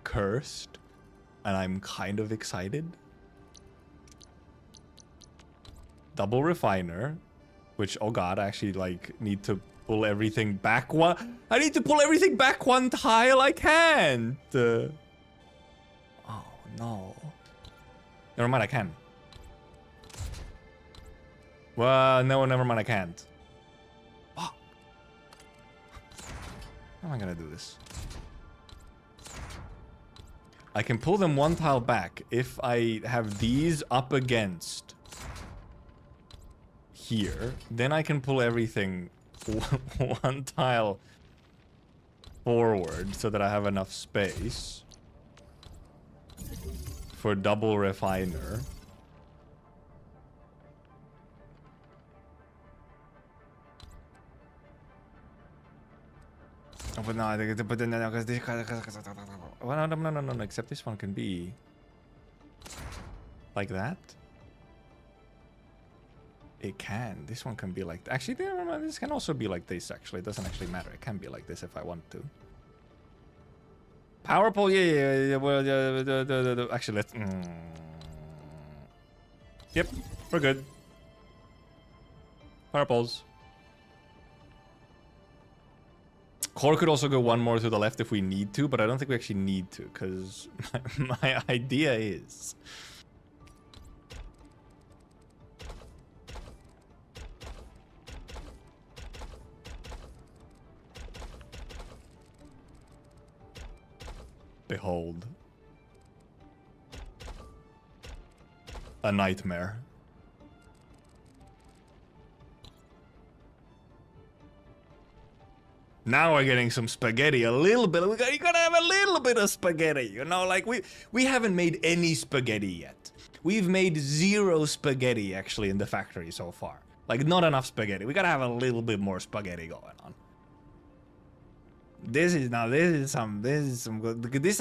cursed, and I'm kind of excited. Double refiner, which, oh god, I actually like need to pull everything back one. I need to pull everything back 1 tile. I can't. No. Never mind, I can. Well, no, never mind, I can't. Fuck. How am I gonna do this? I can pull them one tile back if I have these up against here. Then I can pull everything one tile forward so that I have enough space for double refiner. Oh, but no, because this. Well, no. Except this one can be like that. It can. This one can be like. Actually, this can also be like this. Actually, it doesn't actually matter. It can be like this if I want to. Power pole, yeah. Well, actually, let's. Yep, we're good. Power poles. Core could also go one more to the left if we need to, but I don't think we actually need to, because my idea is... Behold. A nightmare. Now we're getting some spaghetti, a little bit. You gotta have a little bit of spaghetti, you know? Like, we haven't made any spaghetti yet. We've made 0 spaghetti, actually, in the factory so far. Like, not enough spaghetti. We gotta have a little bit more spaghetti going on. This is some good. This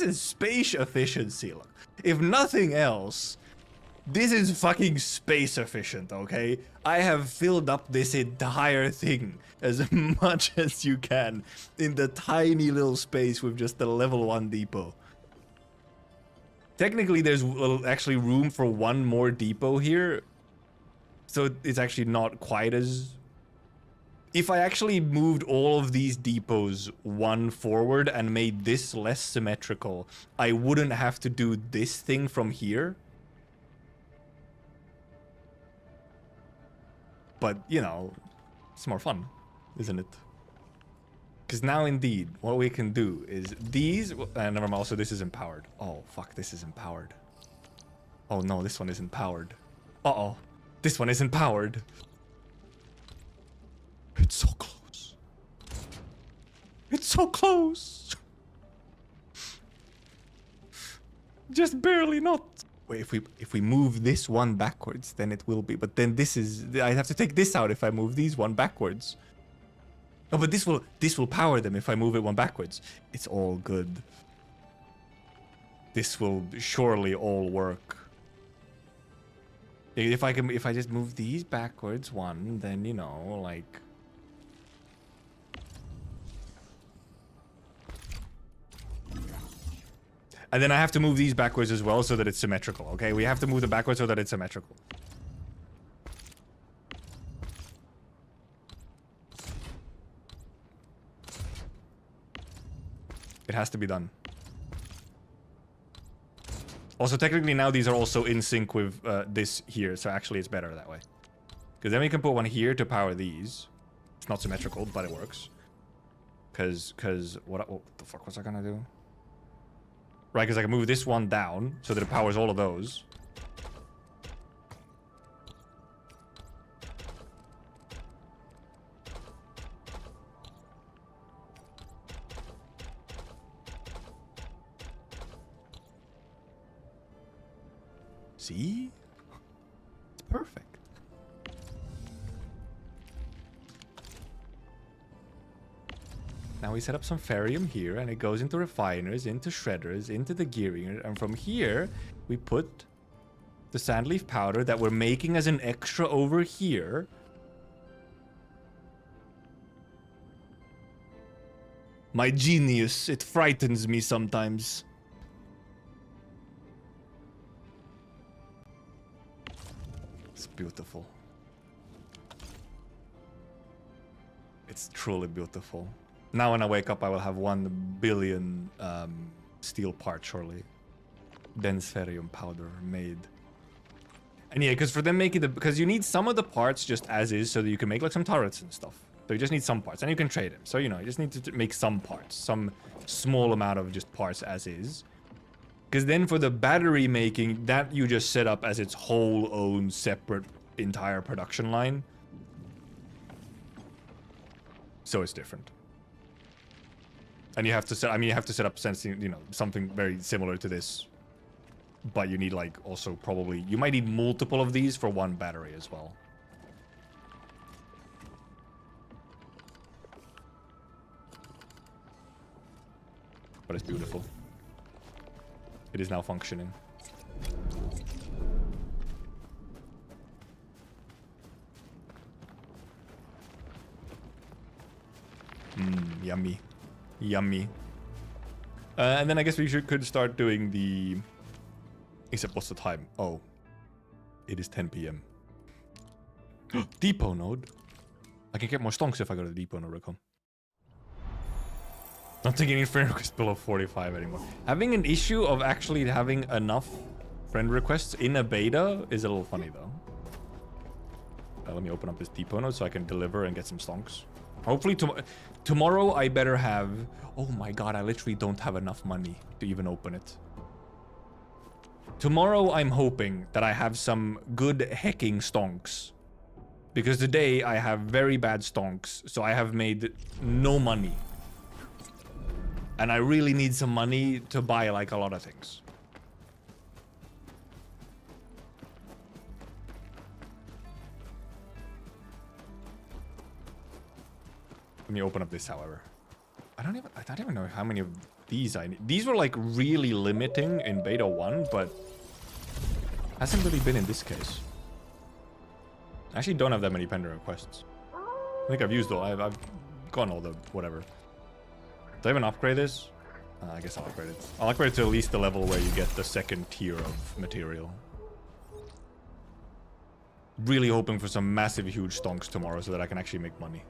is space efficiency. Look, if nothing else, this is fucking space efficient, okay? I have filled up this entire thing as much as you can in the tiny little space with just the level 1 depot. Technically, there's actually room for one more depot here, so it's actually not quite as... If I actually moved all of these depots one forward and made this less symmetrical, I wouldn't have to do this thing from here. But, you know, it's more fun, isn't it? Because now, indeed, what we can do is these... never mind, also this is empowered. Oh, fuck, this is empowered. Oh, no, this one isn't powered. Uh-oh, this one isn't powered. It's so close. It's so close. Just barely not. Wait, if we move this one backwards, then it will be. But then this is... I have to take this out if I move these one backwards. Oh, but this will power them if I move it one backwards. It's all good. This will surely all work. If I just move these backwards one, then, you know, like... And then I have to move these backwards as well so that it's symmetrical, okay? We have to move them backwards so that it's symmetrical. It has to be done. Also, technically now these are also in sync with this here, so actually it's better that way. Because then we can put one here to power these. It's not symmetrical, but it works. Because what the fuck was I gonna do? Right, because I can move this one down so that it powers all of those. See? It's perfect. Now we set up some ferrium here, and it goes into refiners, into shredders, into the gearing, and from here we put the sandleaf powder that we're making as an extra over here. My genius, it frightens me sometimes. It's beautiful. It's truly beautiful. Now when I wake up, I will have 1 billion steel part, surely. Dense ferrium powder made. And yeah, because for them making the... Because you need some of the parts just as is so that you can make like some turrets and stuff. So you just need some parts and you can trade them. So, you know, you just need to make some parts. Some small amount of just parts as is. Because then for the battery making, that you just set up as its whole own separate entire production line. So it's different. And you have to set... I mean, you have to set up sensing, you know, something very similar to this. But you need, like, also probably... You might need multiple of these for one battery as well. But it's beautiful. It is now functioning. Yummy. Yummy. And then I guess we could start doing the... Except what's the time? Oh. It is 10 p.m. Depot node? I can get more stonks if I go to the depot node, Recon. Not taking any friend requests below 45 anymore. Having an issue of actually having enough friend requests in a beta is a little funny, though. Let me open up this depot node so I can deliver and get some stonks. Hopefully tomorrow I better have... Oh my god, I literally don't have enough money to even open it. Tomorrow I'm hoping that I have some good hecking stonks. Because today I have very bad stonks, so I have made no money. And I really need some money to buy like a lot of things. Let me open up this, however. I don't even know how many of these I need. These were like really limiting in beta 1, but hasn't really been in this case. I actually don't have that many pending requests. I think I've used all. I've gone all the whatever. Do I even upgrade this? I guess I'll upgrade it. I'll upgrade it to at least the level where you get the second tier of material. Really hoping for some massive, huge stonks tomorrow so that I can actually make money.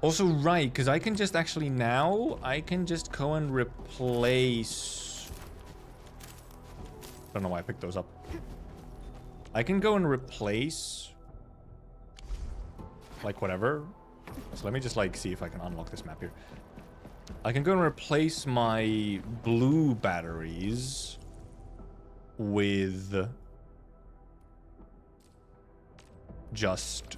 Also, right, because I can just actually now, I can just go and replace... I don't know why I picked those up. I can go and replace... like, whatever. So let me just, like, see if I can unlock this map here. I can go and replace my blue batteries with just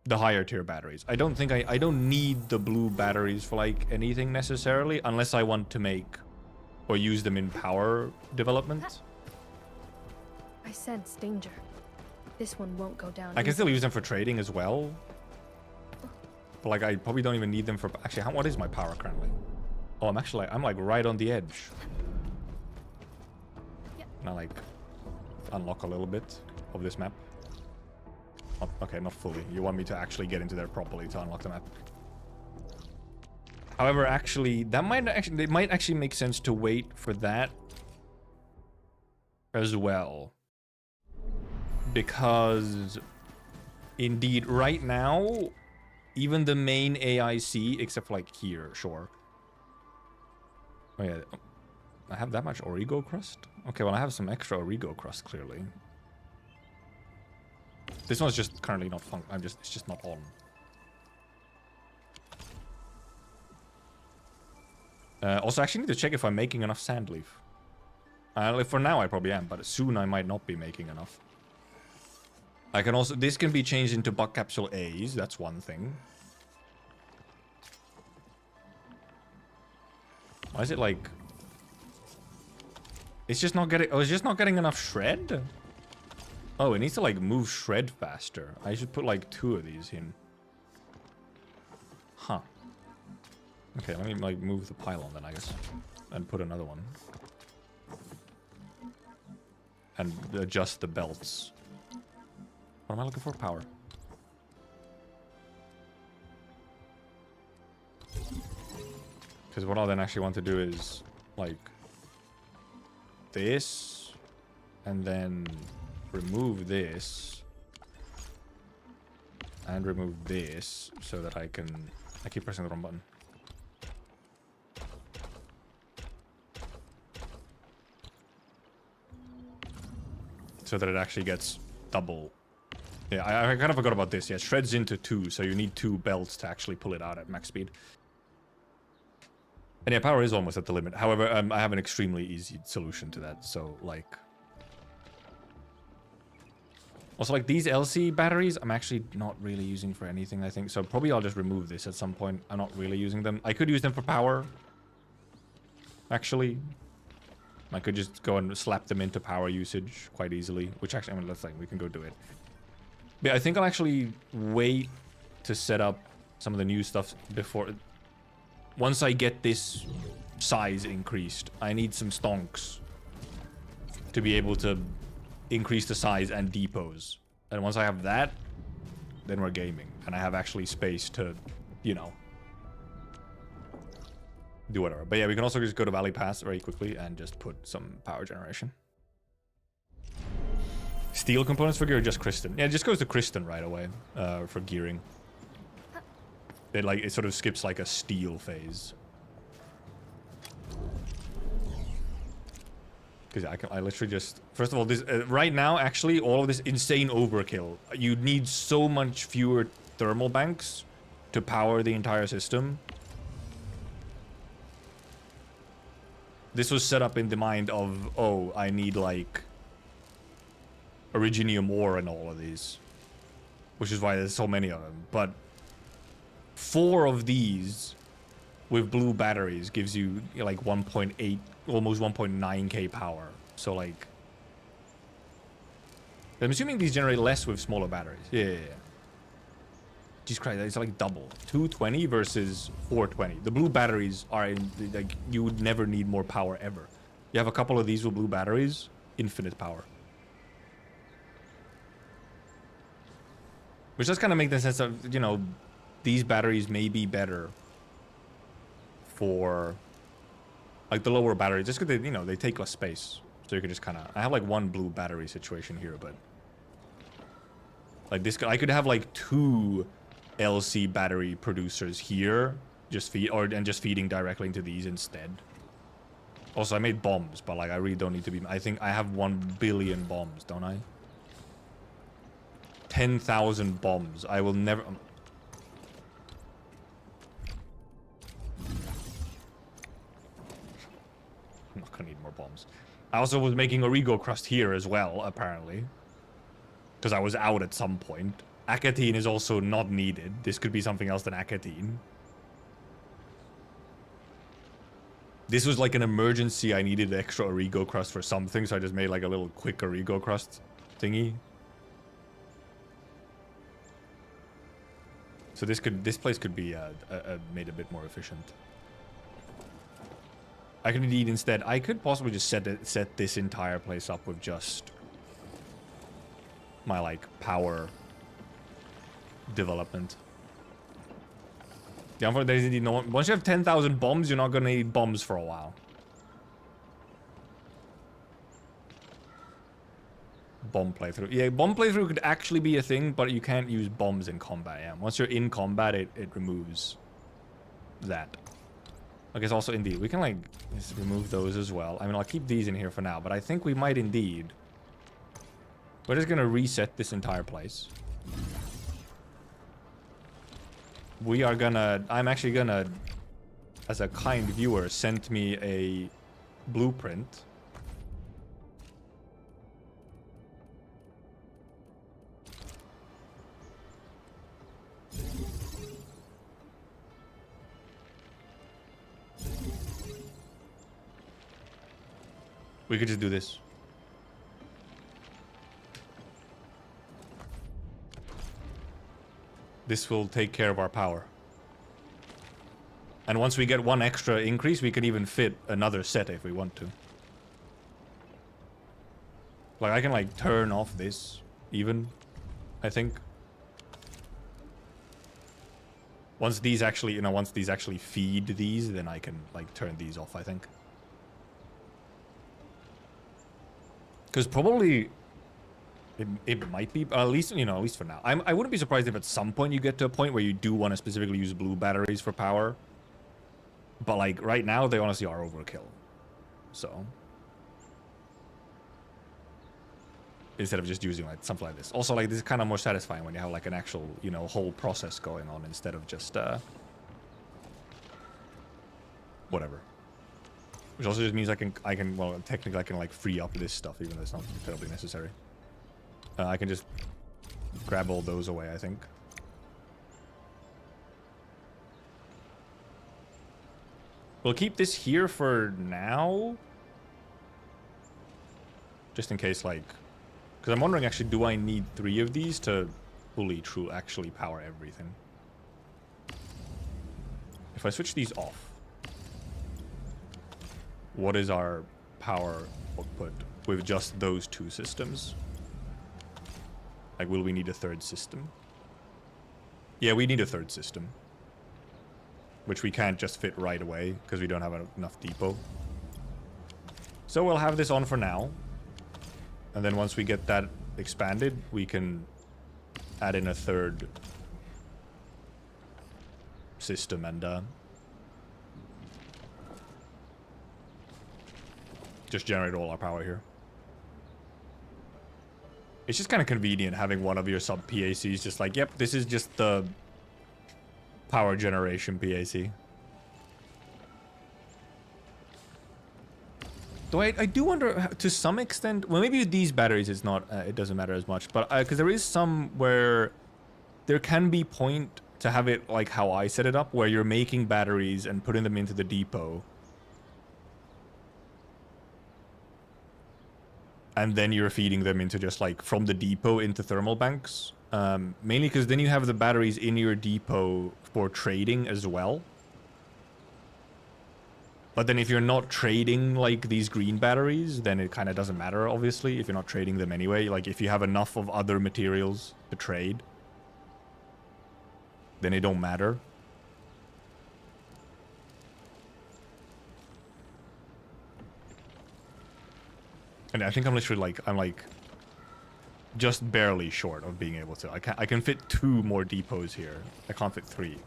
the higher tier batteries. I don't think I don't need the blue batteries for like anything necessarily, unless I want to make or use them in power development. I sense danger. This one won't go down. I can still use them for trading as well. But like I probably don't even need them for... Actually, what is my power currently? Oh, I'm like right on the edge. Now like unlock a little bit of this map. Okay, not fully. You want me to actually get into there properly to unlock the map. However, actually, it might actually make sense to wait for that as well. Because, indeed, right now, even the main AIC, except for like here, sure. Oh yeah, I have that much Origo crust? Okay, well I have some extra Origo crust, clearly. This one's just currently not fun. It's just not on. Also, I actually need to check if I'm making enough sand leaf. For now, I probably am, but soon I might not be making enough. I can also... This can be changed into bug capsule A's. That's one thing. Why is it like... It's just not getting... Oh, it's just not getting enough shred? Oh, it needs to, like, move shred faster. I should put, like, 2 of these in. Huh. Okay, let me, like, move the pylon then, I guess. And put another one. And adjust the belts. What am I looking for? Power. Because what I then actually want to do is, like, this. And then... remove this And remove this so that I can... I keep pressing the wrong button. So that it actually gets double. Yeah, I kind of forgot about this. Yeah, shreds into 2, so you need 2 belts to actually pull it out at max speed. And yeah, power is almost at the limit. However, I have an extremely easy solution to that. So, like... Also, like, these LC batteries, I'm actually not really using for anything, I think. So probably I'll just remove this at some point. I'm not really using them. I could use them for power. Actually. I could just go and slap them into power usage quite easily. Which actually, I mean, let's we can go do it. But I think I'll actually wait to set up some of the new stuff before... Once I get this size increased, I need some stonks to be able to increase the size and depots. And once I have that, then we're gaming. And I have actually space to, you know, do whatever. But yeah, we can also just go to Valley Pass very quickly and just put some power generation. Steel components for gear or just Kristen? Yeah, it just goes to Kristen right away for gearing. It sort of skips like a steel phase. Because I literally just... First of all, this right now, actually, all of this insane overkill. You need so much fewer thermal banks to power the entire system. This was set up in the mind of, oh, I need, like, Originium ore in all of these. Which is why there's so many of them. But 4 of these with blue batteries gives you, like, 1.8... almost 1.9k power. So, like... I'm assuming these generate less with smaller batteries. Yeah. Jesus Christ, it's like double. 220 versus 420. The blue batteries are, like, you would never need more power ever. You have a couple of these with blue batteries, infinite power. Which does kind of make the sense of, you know, these batteries may be better for... like the lower batteries, just because they, you know, they take less space. So you can just kind of... I have like 1 blue battery situation here, but... like this, I could have like 2 LC battery producers here, just just feeding directly into these instead. Also, I made bombs, but like I really don't need to be... I think I have 1 billion bombs, don't I? 10,000 bombs. I will never... I'm not gonna need more bombs. I also was making Origo crust here as well, apparently. Because I was out at some point. Acatine is also not needed. This could be something else than Acatine. This was like an emergency. I needed extra Origo crust for something, so I just made like a little quick Origo crust thingy. So this place could be made a bit more efficient. I can indeed instead, I could possibly just set this entire place up with just my like power development. Yeah, there's indeed no one. Once you have 10,000 bombs, you're not gonna need bombs for a while. Bomb playthrough. Yeah, bomb playthrough could actually be a thing, but you can't use bombs in combat. Yeah, once you're in combat, it removes that. I guess also indeed, we can like just remove those as well. I mean, I'll keep these in here for now, but I think we might indeed. We're just gonna reset this entire place. We are gonna, I'm actually gonna, as a kind viewer, send me a blueprint. We could just do this. This will take care of our power. And once we get 1 extra increase, we can even fit another set if we want to. Like, I can, like, turn off this, even, I think. Once these actually, you know, once these actually feed these, then I can, like, turn these off, I think. Because probably It might be, at least, you know, at least for now. I wouldn't be surprised if at some point you get to a point where you do want to specifically use blue batteries for power. But, like, right now, they honestly are overkill. So. Instead of just using, like, something like this. Also, like, this is kind of more satisfying when you have, like, an actual, you know, whole process going on instead of just, whatever. Which also just means I can, well, technically I can, like, free up this stuff, even though it's not terribly necessary. I can just grab all those away, I think. We'll keep this here for now. Just in case, like... Because I'm wondering, actually, do I need 3 of these to fully, actually power everything? If I switch these off, what is our power output with just those 2 systems? Like, will we need a 3rd system? Yeah, we need a 3rd system. Which we can't just fit right away, because we don't have enough depot. So we'll have this on for now. And then once we get that expanded, we can add in a 3rd system and just generate all our power here. It's just kind of convenient having one of your sub PACs just like, yep, this is just the power generation PAC. Though I do wonder, to some extent, well, maybe with these batteries it's not, it doesn't matter as much, but because there is some where there can be point to have it like how I set it up, where you're making batteries and putting them into the depot. And then you're feeding them into just like from the depot into thermal banks. Mainly because then you have the batteries in your depot for trading as well. But then if you're not trading like these green batteries, then it kind of doesn't matter, obviously, if you're not trading them anyway. Like if you have enough of other materials to trade, then it don't matter. And I think I'm literally like, I'm like just barely short of being able to. I can fit 2 more depots here. I can't fit 3.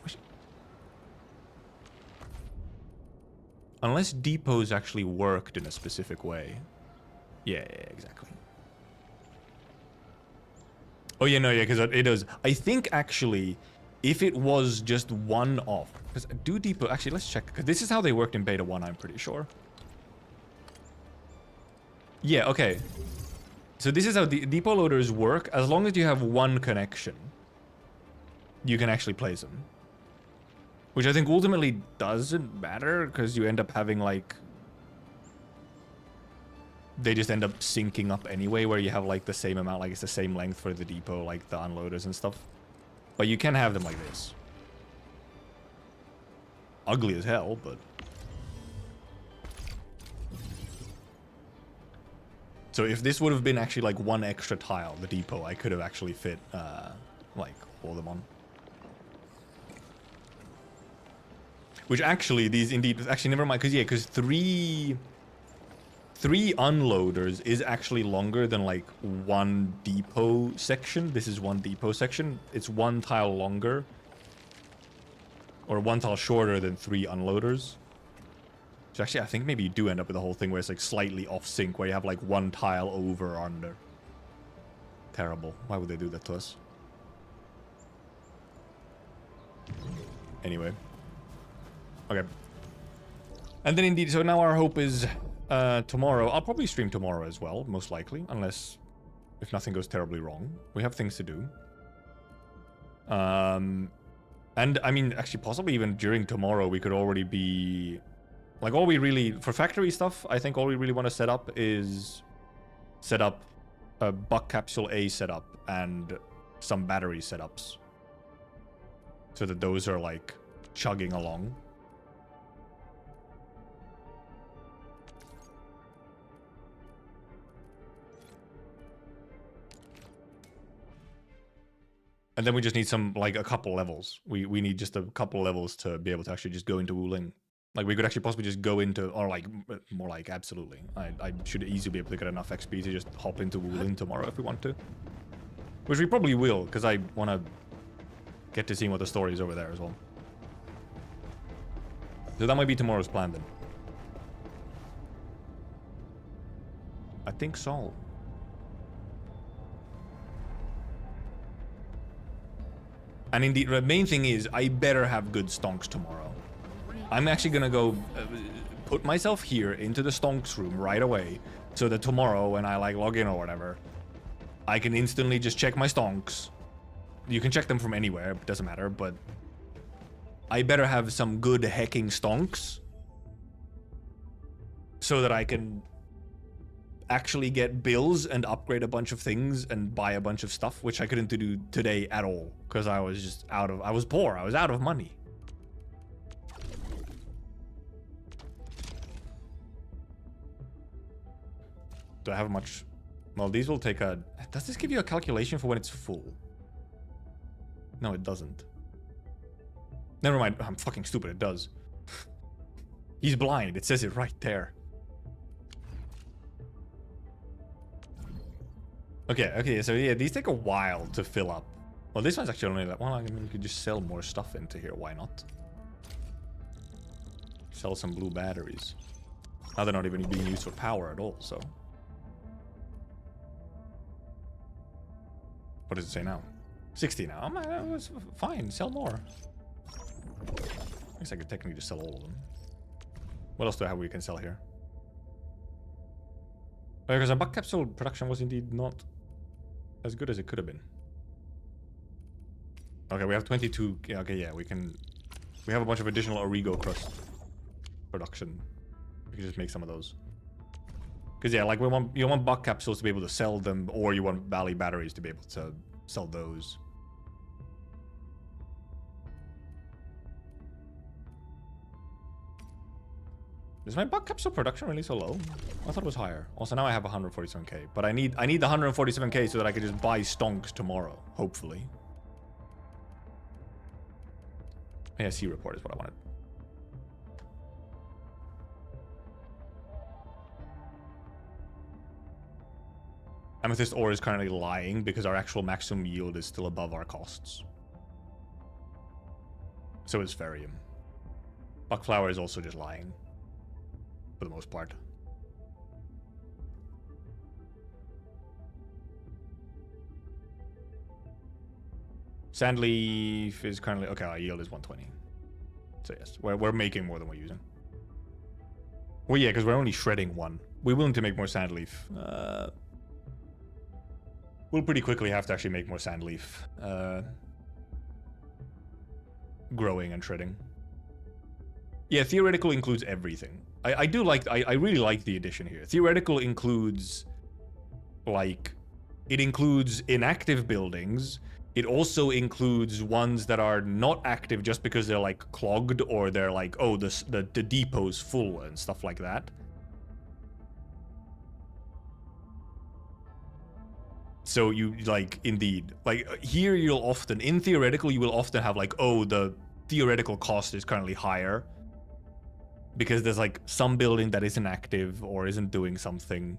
Unless depots actually worked in a specific way. Yeah, exactly. Oh yeah, no, yeah, because it does. I think actually, if it was just one off, because do depot, actually let's check, because this is how they worked in beta 1, I'm pretty sure. Yeah, okay. So this is how the depot loaders work. As long as you have one connection, you can actually place them. Which I think ultimately doesn't matter, because you end up having, like... They just end up syncing up anyway, where you have, like, the same amount, like, it's the same length for the depot, like, the unloaders and stuff. But you can have them like this. Ugly as hell, but... So if this would have been actually like one extra tile, the depot, I could have actually fit, like, all of them on. Which actually, these indeed, actually never mind, because yeah, because three unloaders is actually longer than like one depot section. This is one depot section. It's 1 tile longer. Or 1 tile shorter than 3 unloaders. So actually, I think maybe you do end up with the whole thing where it's like slightly off sync, where you have like 1 tile over or under. Terrible. Why would they do that to us? Anyway. Okay. And then indeed, so now our hope is tomorrow. I'll probably stream tomorrow as well, most likely, unless if nothing goes terribly wrong. We have things to do. And I mean, actually, possibly even during tomorrow, we could already be... Like, all we really... For factory stuff, I think all we really want to set up is... Set up a Buck Capsule A setup and some battery setups. So that those are, like, chugging along. And then we just need some, like, a couple levels. We need just a couple levels to be able to actually just go into Wuling. Like, we could actually possibly just go into, or like, more like, absolutely. I should easily be able to get enough XP to just hop into Wulin tomorrow if we want to. Which we probably will, because I want to get to see what the story is over there as well. So that might be tomorrow's plan then. I think so. And indeed, the main thing is, I better have good stonks tomorrow. I'm actually gonna go put myself here into the stonks room right away, so that tomorrow when I like log in or whatever, I can instantly just check my stonks. You can check them from anywhere, it doesn't matter, but I better have some good hacking stonks so that I can actually get bills and upgrade a bunch of things and buy a bunch of stuff, which I couldn't do today at all because I was just I was poor, I was out of money. Do I have much? Well, these will take a... Does this give you a calculation for when it's full? No, it doesn't. Never mind. I'm fucking stupid. It does. He's blind. It says it right there. Okay. So yeah, these take a while to fill up. Well, this one's actually only that one. I mean, you could just sell more stuff into here. Why not? Sell some blue batteries. Now they're not even being used for power at all, so... What does it say now? 60 now. That was fine. Sell more. I guess I could technically just sell all of them. What else do I have we can sell here? Because our buck capsule production was indeed not as good as it could have been. Okay, we have 22. Yeah, okay, yeah, we can... We have a bunch of additional Origo crust production. We can just make some of those. Because yeah, like you want buck capsules to be able to sell them, or you want Valley batteries to be able to sell those. Is my buck capsule production really so low? I thought it was higher. Also, now I have 147k, but I need the 147k so that I can just buy stonks tomorrow, hopefully. ASC report is what I wanted. Amethyst ore is currently lying because our actual maximum yield is still above our costs. So is Ferrium. Buckflower is also just lying. For the most part. Sandleaf is currently... Okay, our yield is 120. So yes, we're making more than we're using. Well, yeah, because we're only shredding one. We're willing to make more Sandleaf. We'll pretty quickly have to actually make more Sandleaf. Growing and shredding. Yeah, theoretical includes everything. I do like... I really like the addition here. Theoretical includes... Like... It includes inactive buildings. It also includes ones that are not active just because they're like clogged or they're like, oh, the depot's full and stuff like that. So you like, indeed, like here you'll often, in theoretical, you will often have like, oh, the theoretical cost is currently higher because there's like some building that isn't active or isn't doing something.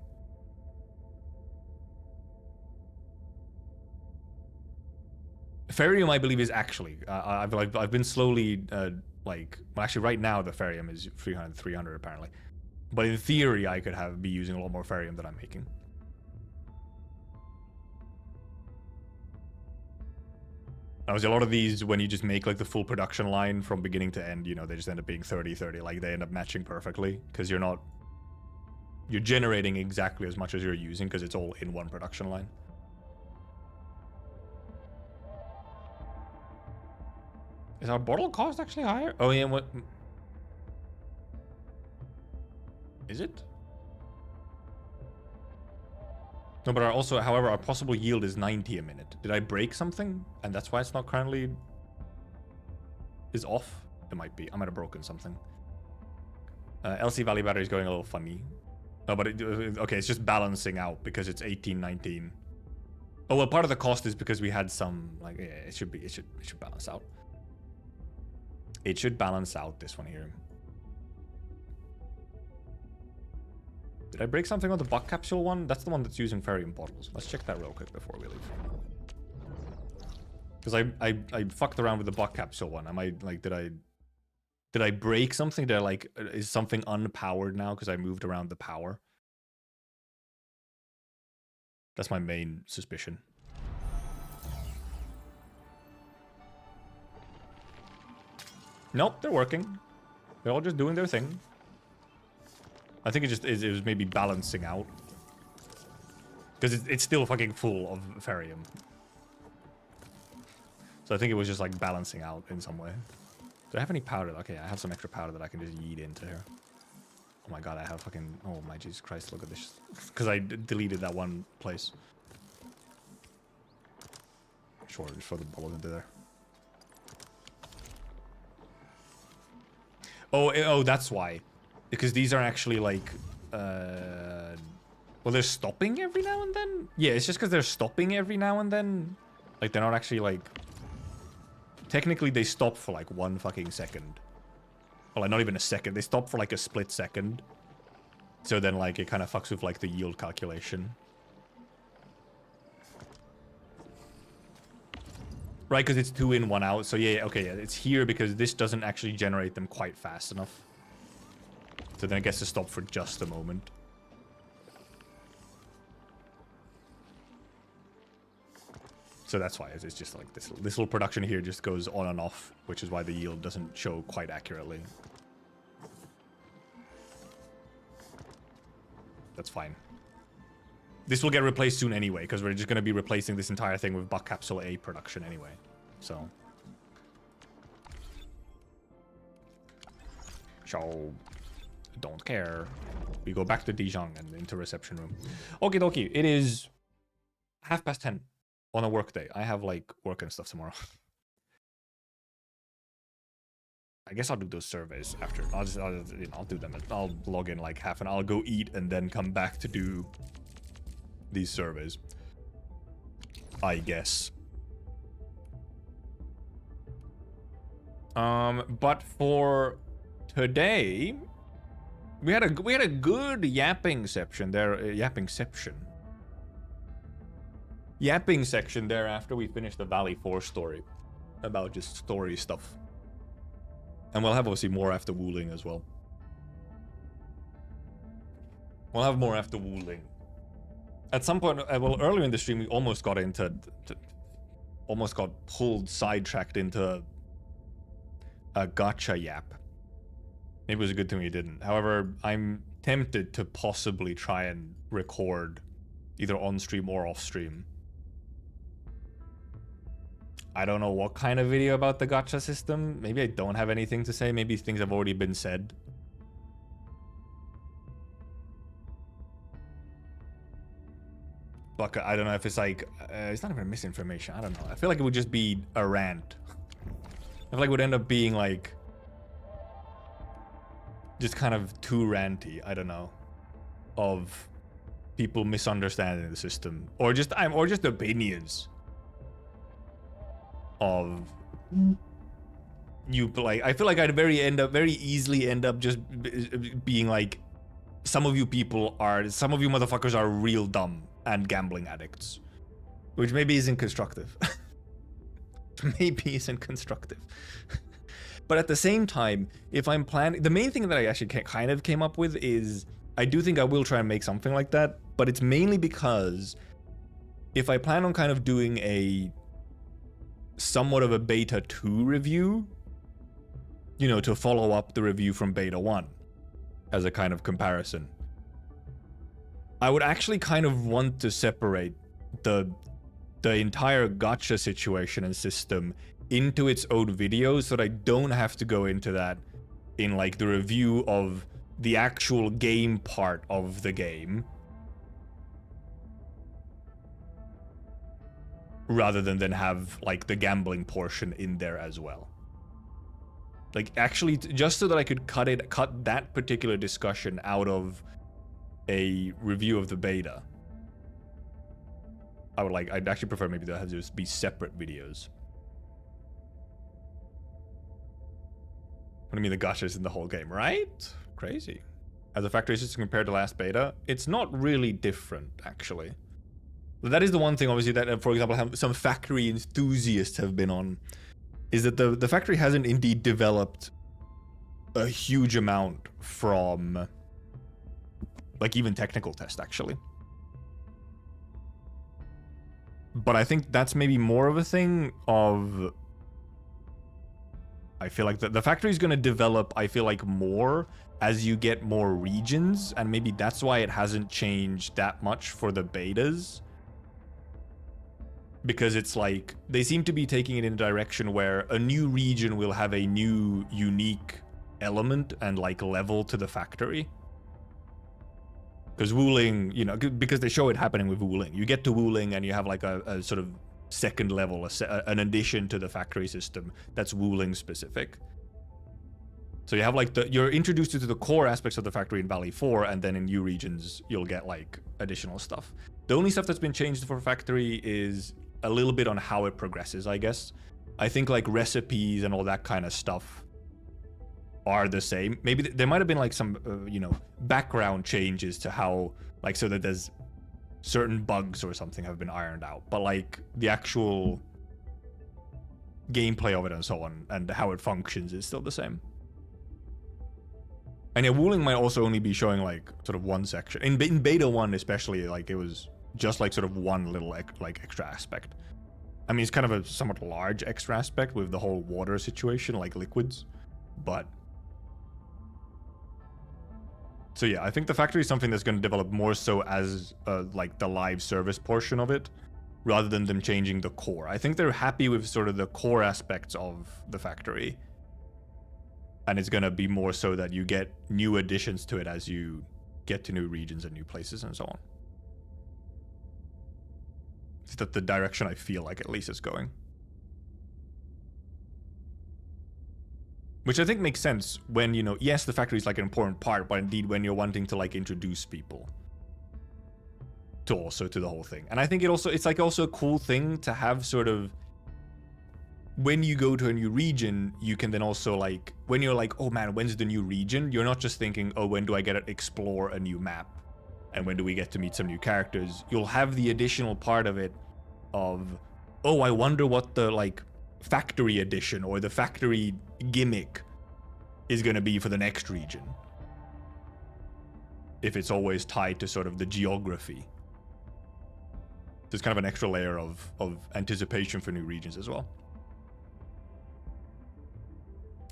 Ferrium, I believe, is actually, I've been slowly, like, well, actually right now the Ferrium is 300 apparently. But in theory, I could be using a lot more Ferrium than I'm making. Obviously, a lot of these, when you just make like the full production line from beginning to end, you know, they just end up being 30-30. Like they end up matching perfectly because you're generating exactly as much as you're using because it's all in one production line. Is our bottle cost actually higher? Oh yeah, what? Is it? No, but however, our possible yield is 90 a minute. Did I break something? And that's why it's not currently... is off? It might be. I might have broken something. LC Valley battery is going a little funny. No, but okay, it's just balancing out because it's 18-19. Oh, well, part of the cost is because we had some, like, yeah, it should balance out. It should balance out, this one here. Did I break something on the buck capsule one? That's the one that's using Ferium bottles. Let's check that real quick before we leave. Because I fucked around with the buck capsule one. Am I like, did I break something? Did I like, is something unpowered now because I moved around the power? That's my main suspicion. Nope, they're working. They're all just doing their thing. I think it was maybe balancing out. Because it's still fucking full of Ferium. So I think it was just like balancing out in some way. Do I have any powder? Okay, I have some extra powder that I can just yeet into here. Oh my god, I have fucking... Oh my Jesus Christ, look at this. Because I deleted that one place. Sure, just throw the bullet into there. Oh, that's why. Because these are actually like... well, they're stopping every now and then? Yeah, it's just because they're stopping every now and then. Like, they're not actually like... Technically, they stop for like 1 fucking second. Well, like, not even a second. They stop for like a split second. So then, like, it kind of fucks with like the yield calculation. Right, because it's 2 in, 1 out. So yeah, okay, yeah, it's here because this doesn't actually generate them quite fast enough. So then it gets to stop for just a moment. So that's why it's just like this little production here just goes on and off, which is why the yield doesn't show quite accurately. That's fine. This will get replaced soon anyway, because we're just going to be replacing this entire thing with Buck Capsule A production anyway. So don't care. We go back to Dijon and into reception room. Okie dokie. It is 10:30 on a work day. I have like work and stuff tomorrow. I guess I'll do those surveys after. I'll do them. I'll log in like half an hour. I'll go eat and then come back to do these surveys. I guess. But for today, we had a good yapping section there. Yapping section there after we finished the Valley 4 story about just story stuff. And we'll have obviously more after Wuling as well. We'll have more after Wuling. At some point, well, earlier in the stream, we almost got almost got sidetracked into a gacha yap. Maybe it was a good thing we didn't. However, I'm tempted to possibly try and record either on stream or off stream. I don't know what kind of video about the gacha system. Maybe I don't have anything to say. Maybe things have already been said. But I don't know if it's like... it's not even misinformation. I don't know. I feel like it would just be a rant. I feel like it would end up being like... just kind of too ranty. I don't know. Of people misunderstanding the system. Or just opinions. Of you, like, I feel like I'd very easily end up just being like, some of you motherfuckers are real dumb and gambling addicts, which maybe isn't constructive. But at the same time, if I'm planning, the main thing that I actually kind of came up with is I do think I will try and make something like that, but it's mainly because if I plan on kind of doing a somewhat of a beta 2 review, you know, to follow up the review from beta 1 as a kind of comparison, I would actually kind of want to separate the entire gacha situation and system into its own video so that I don't have to go into that in like the review of the actual game part of the game, rather than have like the gambling portion in there as well. Like actually just so that I could cut that particular discussion out of a review of the beta. I'd actually prefer maybe that has to be separate videos. What do you mean the gacha is in the whole game, right? Crazy. as a factory system compared to last beta, it's not really different, actually. That is the one thing, obviously, that, for example, some factory enthusiasts have been on, is that the factory hasn't indeed developed a huge amount from, like, even technical test, actually. But I think that's maybe more of a thing of... I feel like the factory is going to develop, I feel like, more as you get more regions, and maybe that's why it hasn't changed that much for the betas. Because it's like, they seem to be taking it in a direction where a new region will have a new, unique element and, like, level to the factory. Because Wuling, you know, because they show it happening with Wuling. You get to Wuling and you have, like, a sort of second level, an addition to the factory system that's Wuling specific. So you have, like, you're introduced to the core aspects of the factory in Valley 4, and then in new regions, you'll get, like, additional stuff. The only stuff that's been changed for factory is a little bit on how it progresses, I guess. I think, like, recipes and all that kind of stuff are the same. Maybe there might have been, like, some, you know, background changes to how, like, so that there's certain bugs or something have been ironed out. But, like, the actual gameplay of it and so on, and how it functions is still the same. And yeah, Wuling might also only be showing, like, sort of one section. In Beta 1 especially, like, it was just, like, sort of one little, like, extra aspect. I mean, it's kind of a somewhat large extra aspect with the whole water situation, like liquids. But... so yeah, I think the factory is something that's going to develop more so as, like, the live service portion of it, rather than them changing the core. I think they're happy with sort of the core aspects of the factory. And it's going to be more so that you get new additions to it as you get to new regions and new places and so on. It's that the direction I feel like at least is going. Which I think makes sense when, you know, yes, the factory is like an important part, but indeed when you're wanting to, like, introduce people to also to the whole thing. And I think it's like also a cool thing to have sort of, when you go to a new region, you can then also, like, when you're like, oh man, when's the new region? You're not just thinking, oh, when do I get to explore a new map? And when do we get to meet some new characters? You'll have the additional part of it of, oh, I wonder what the, like, factory edition or the factory gimmick is going to be for the next region. If it's always tied to sort of the geography. There's kind of an extra layer of anticipation for new regions as well.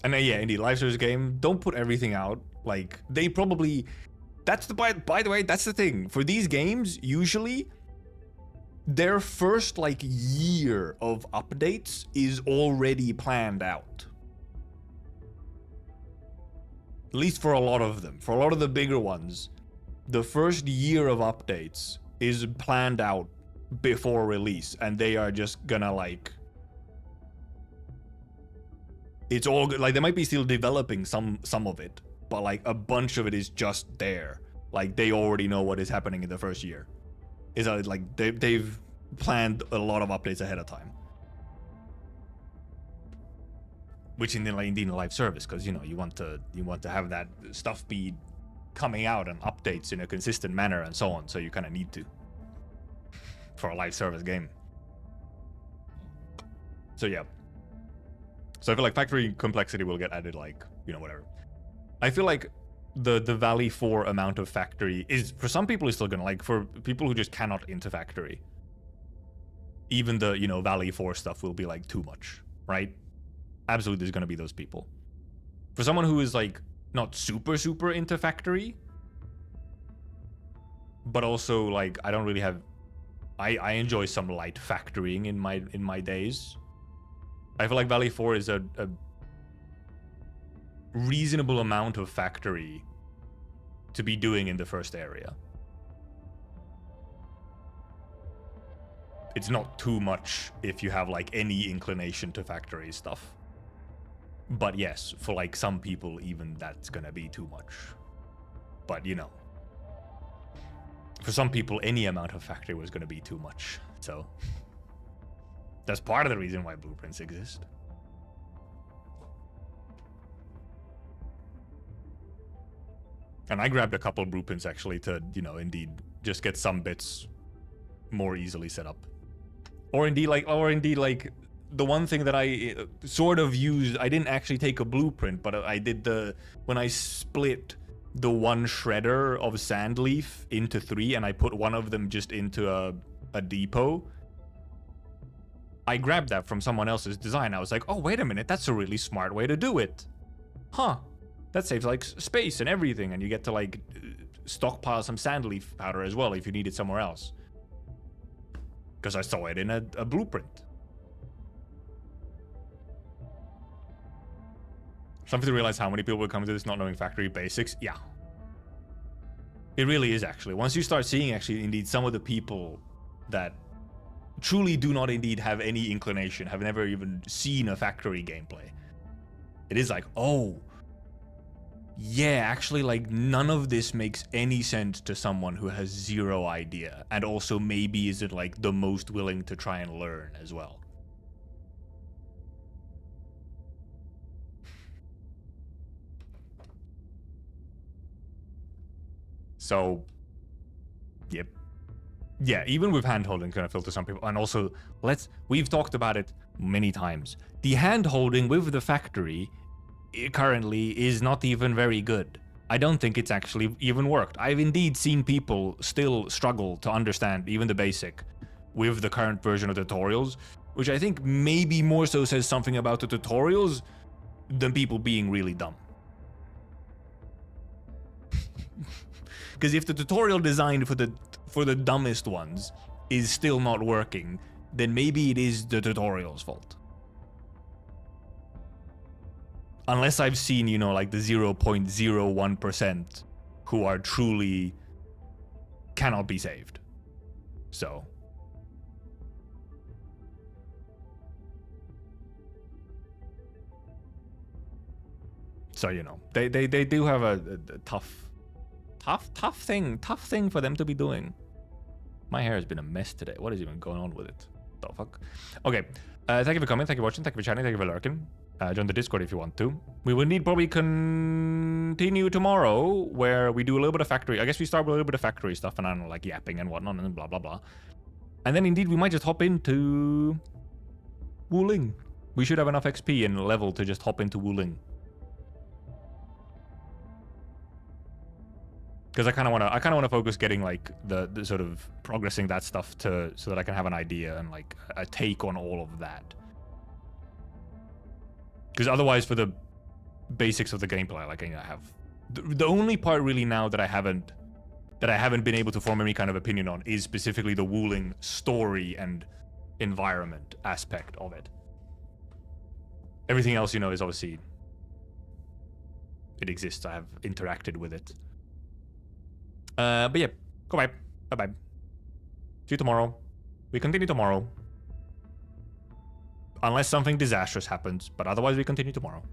And yeah, indeed, live service game, don't put everything out. Like, they probably... That's the... By the way, that's the thing. For these games, usually, their first, like, year of updates is already planned out. At least for a lot of them. For a lot of the bigger ones, the first year of updates is planned out before release. And they are just gonna, like... It's all good. Like, they might be still developing some of it, but, like, a bunch of it is just there. Like, they already know what is happening in the first year. Is that, like, they've planned a lot of updates ahead of time. Which indeed in live service, because, you know, you want to have that stuff be coming out and updates in a consistent manner and so on. So you kind of need to for a live service game. So yeah. So I feel like factory complexity will get added, like, you know, whatever. I feel like the Valley 4 amount of factory is, for some people, is still gonna, like, for people who just cannot into factory, even the, you know, Valley 4 stuff will be, like, too much, right? Absolutely, there's gonna be those people. For someone who is, like, not super into factory, but also, like, I don't really have... I enjoy some light factorying in my days. I feel like Valley 4 is a reasonable amount of factory to be doing in the first area. It's not too much if you have, like, any inclination to factory stuff. But yes, for, like, some people, even that's gonna be too much. But, you know, for some people, any amount of factory was gonna be too much. So that's part of the reason why blueprints exist. And I grabbed a couple blueprints actually to, you know, indeed just get some bits more easily set up. Or indeed like the one thing that I sort of used, I didn't actually take a blueprint, but I did when I split the one shredder of sand leaf into 3 and I put one of them just into a depot. I grabbed that from someone else's design. I was like, oh, wait a minute, that's a really smart way to do it. Huh. That saves like space and everything, and you get to like stockpile some sand leaf powder as well if you need it somewhere else. Because I saw it in a blueprint. Something to realize how many people will come to this not knowing factory basics. Yeah. It really is actually. Once you start seeing actually indeed some of the people that truly do not indeed have any inclination, have never even seen a factory gameplay. It is like, oh, yeah, actually like none of this makes any sense to someone who has zero idea, and also maybe isn't like the most willing to try and learn as well. So, yep. Yeah, even with hand-holding gonna filter some people. And also, we've talked about it many times. The hand-holding with the factory currently is not even very good. I don't think it's actually even worked. I've indeed seen people still struggle to understand even the basic with the current version of tutorials, which I think maybe more so says something about the tutorials than people being really dumb. Because if the tutorial designed for the dumbest ones is still not working, then maybe it is the tutorial's fault. Unless I've seen, you know, like the 0.01% who are truly cannot be saved. So. So, you know, they do have a tough thing for them to be doing. My hair has been a mess today. What is even going on with it? The fuck? Okay. Thank you for coming. Thank you for watching. Thank you for chatting. Thank you for lurking. Join the Discord if you want to. We will need probably continue tomorrow, where we do a little bit of factory. I guess we start with a little bit of factory stuff, and I don't know, like yapping and whatnot, and blah blah blah. And then indeed we might just hop into Wuling. We should have enough XP and level to just hop into Wuling. Because I kind of want to focus getting like the sort of progressing that stuff so that I can have an idea and like a take on all of that. Because otherwise, for the basics of the gameplay, like I have the only part really now that I haven't been able to form any kind of opinion on is specifically the Wuling story and environment aspect of it. Everything else, you know, is obviously it exists. I have interacted with it. But yeah, goodbye. Bye-bye. See you tomorrow. We continue tomorrow. Unless something disastrous happens, but otherwise we continue tomorrow.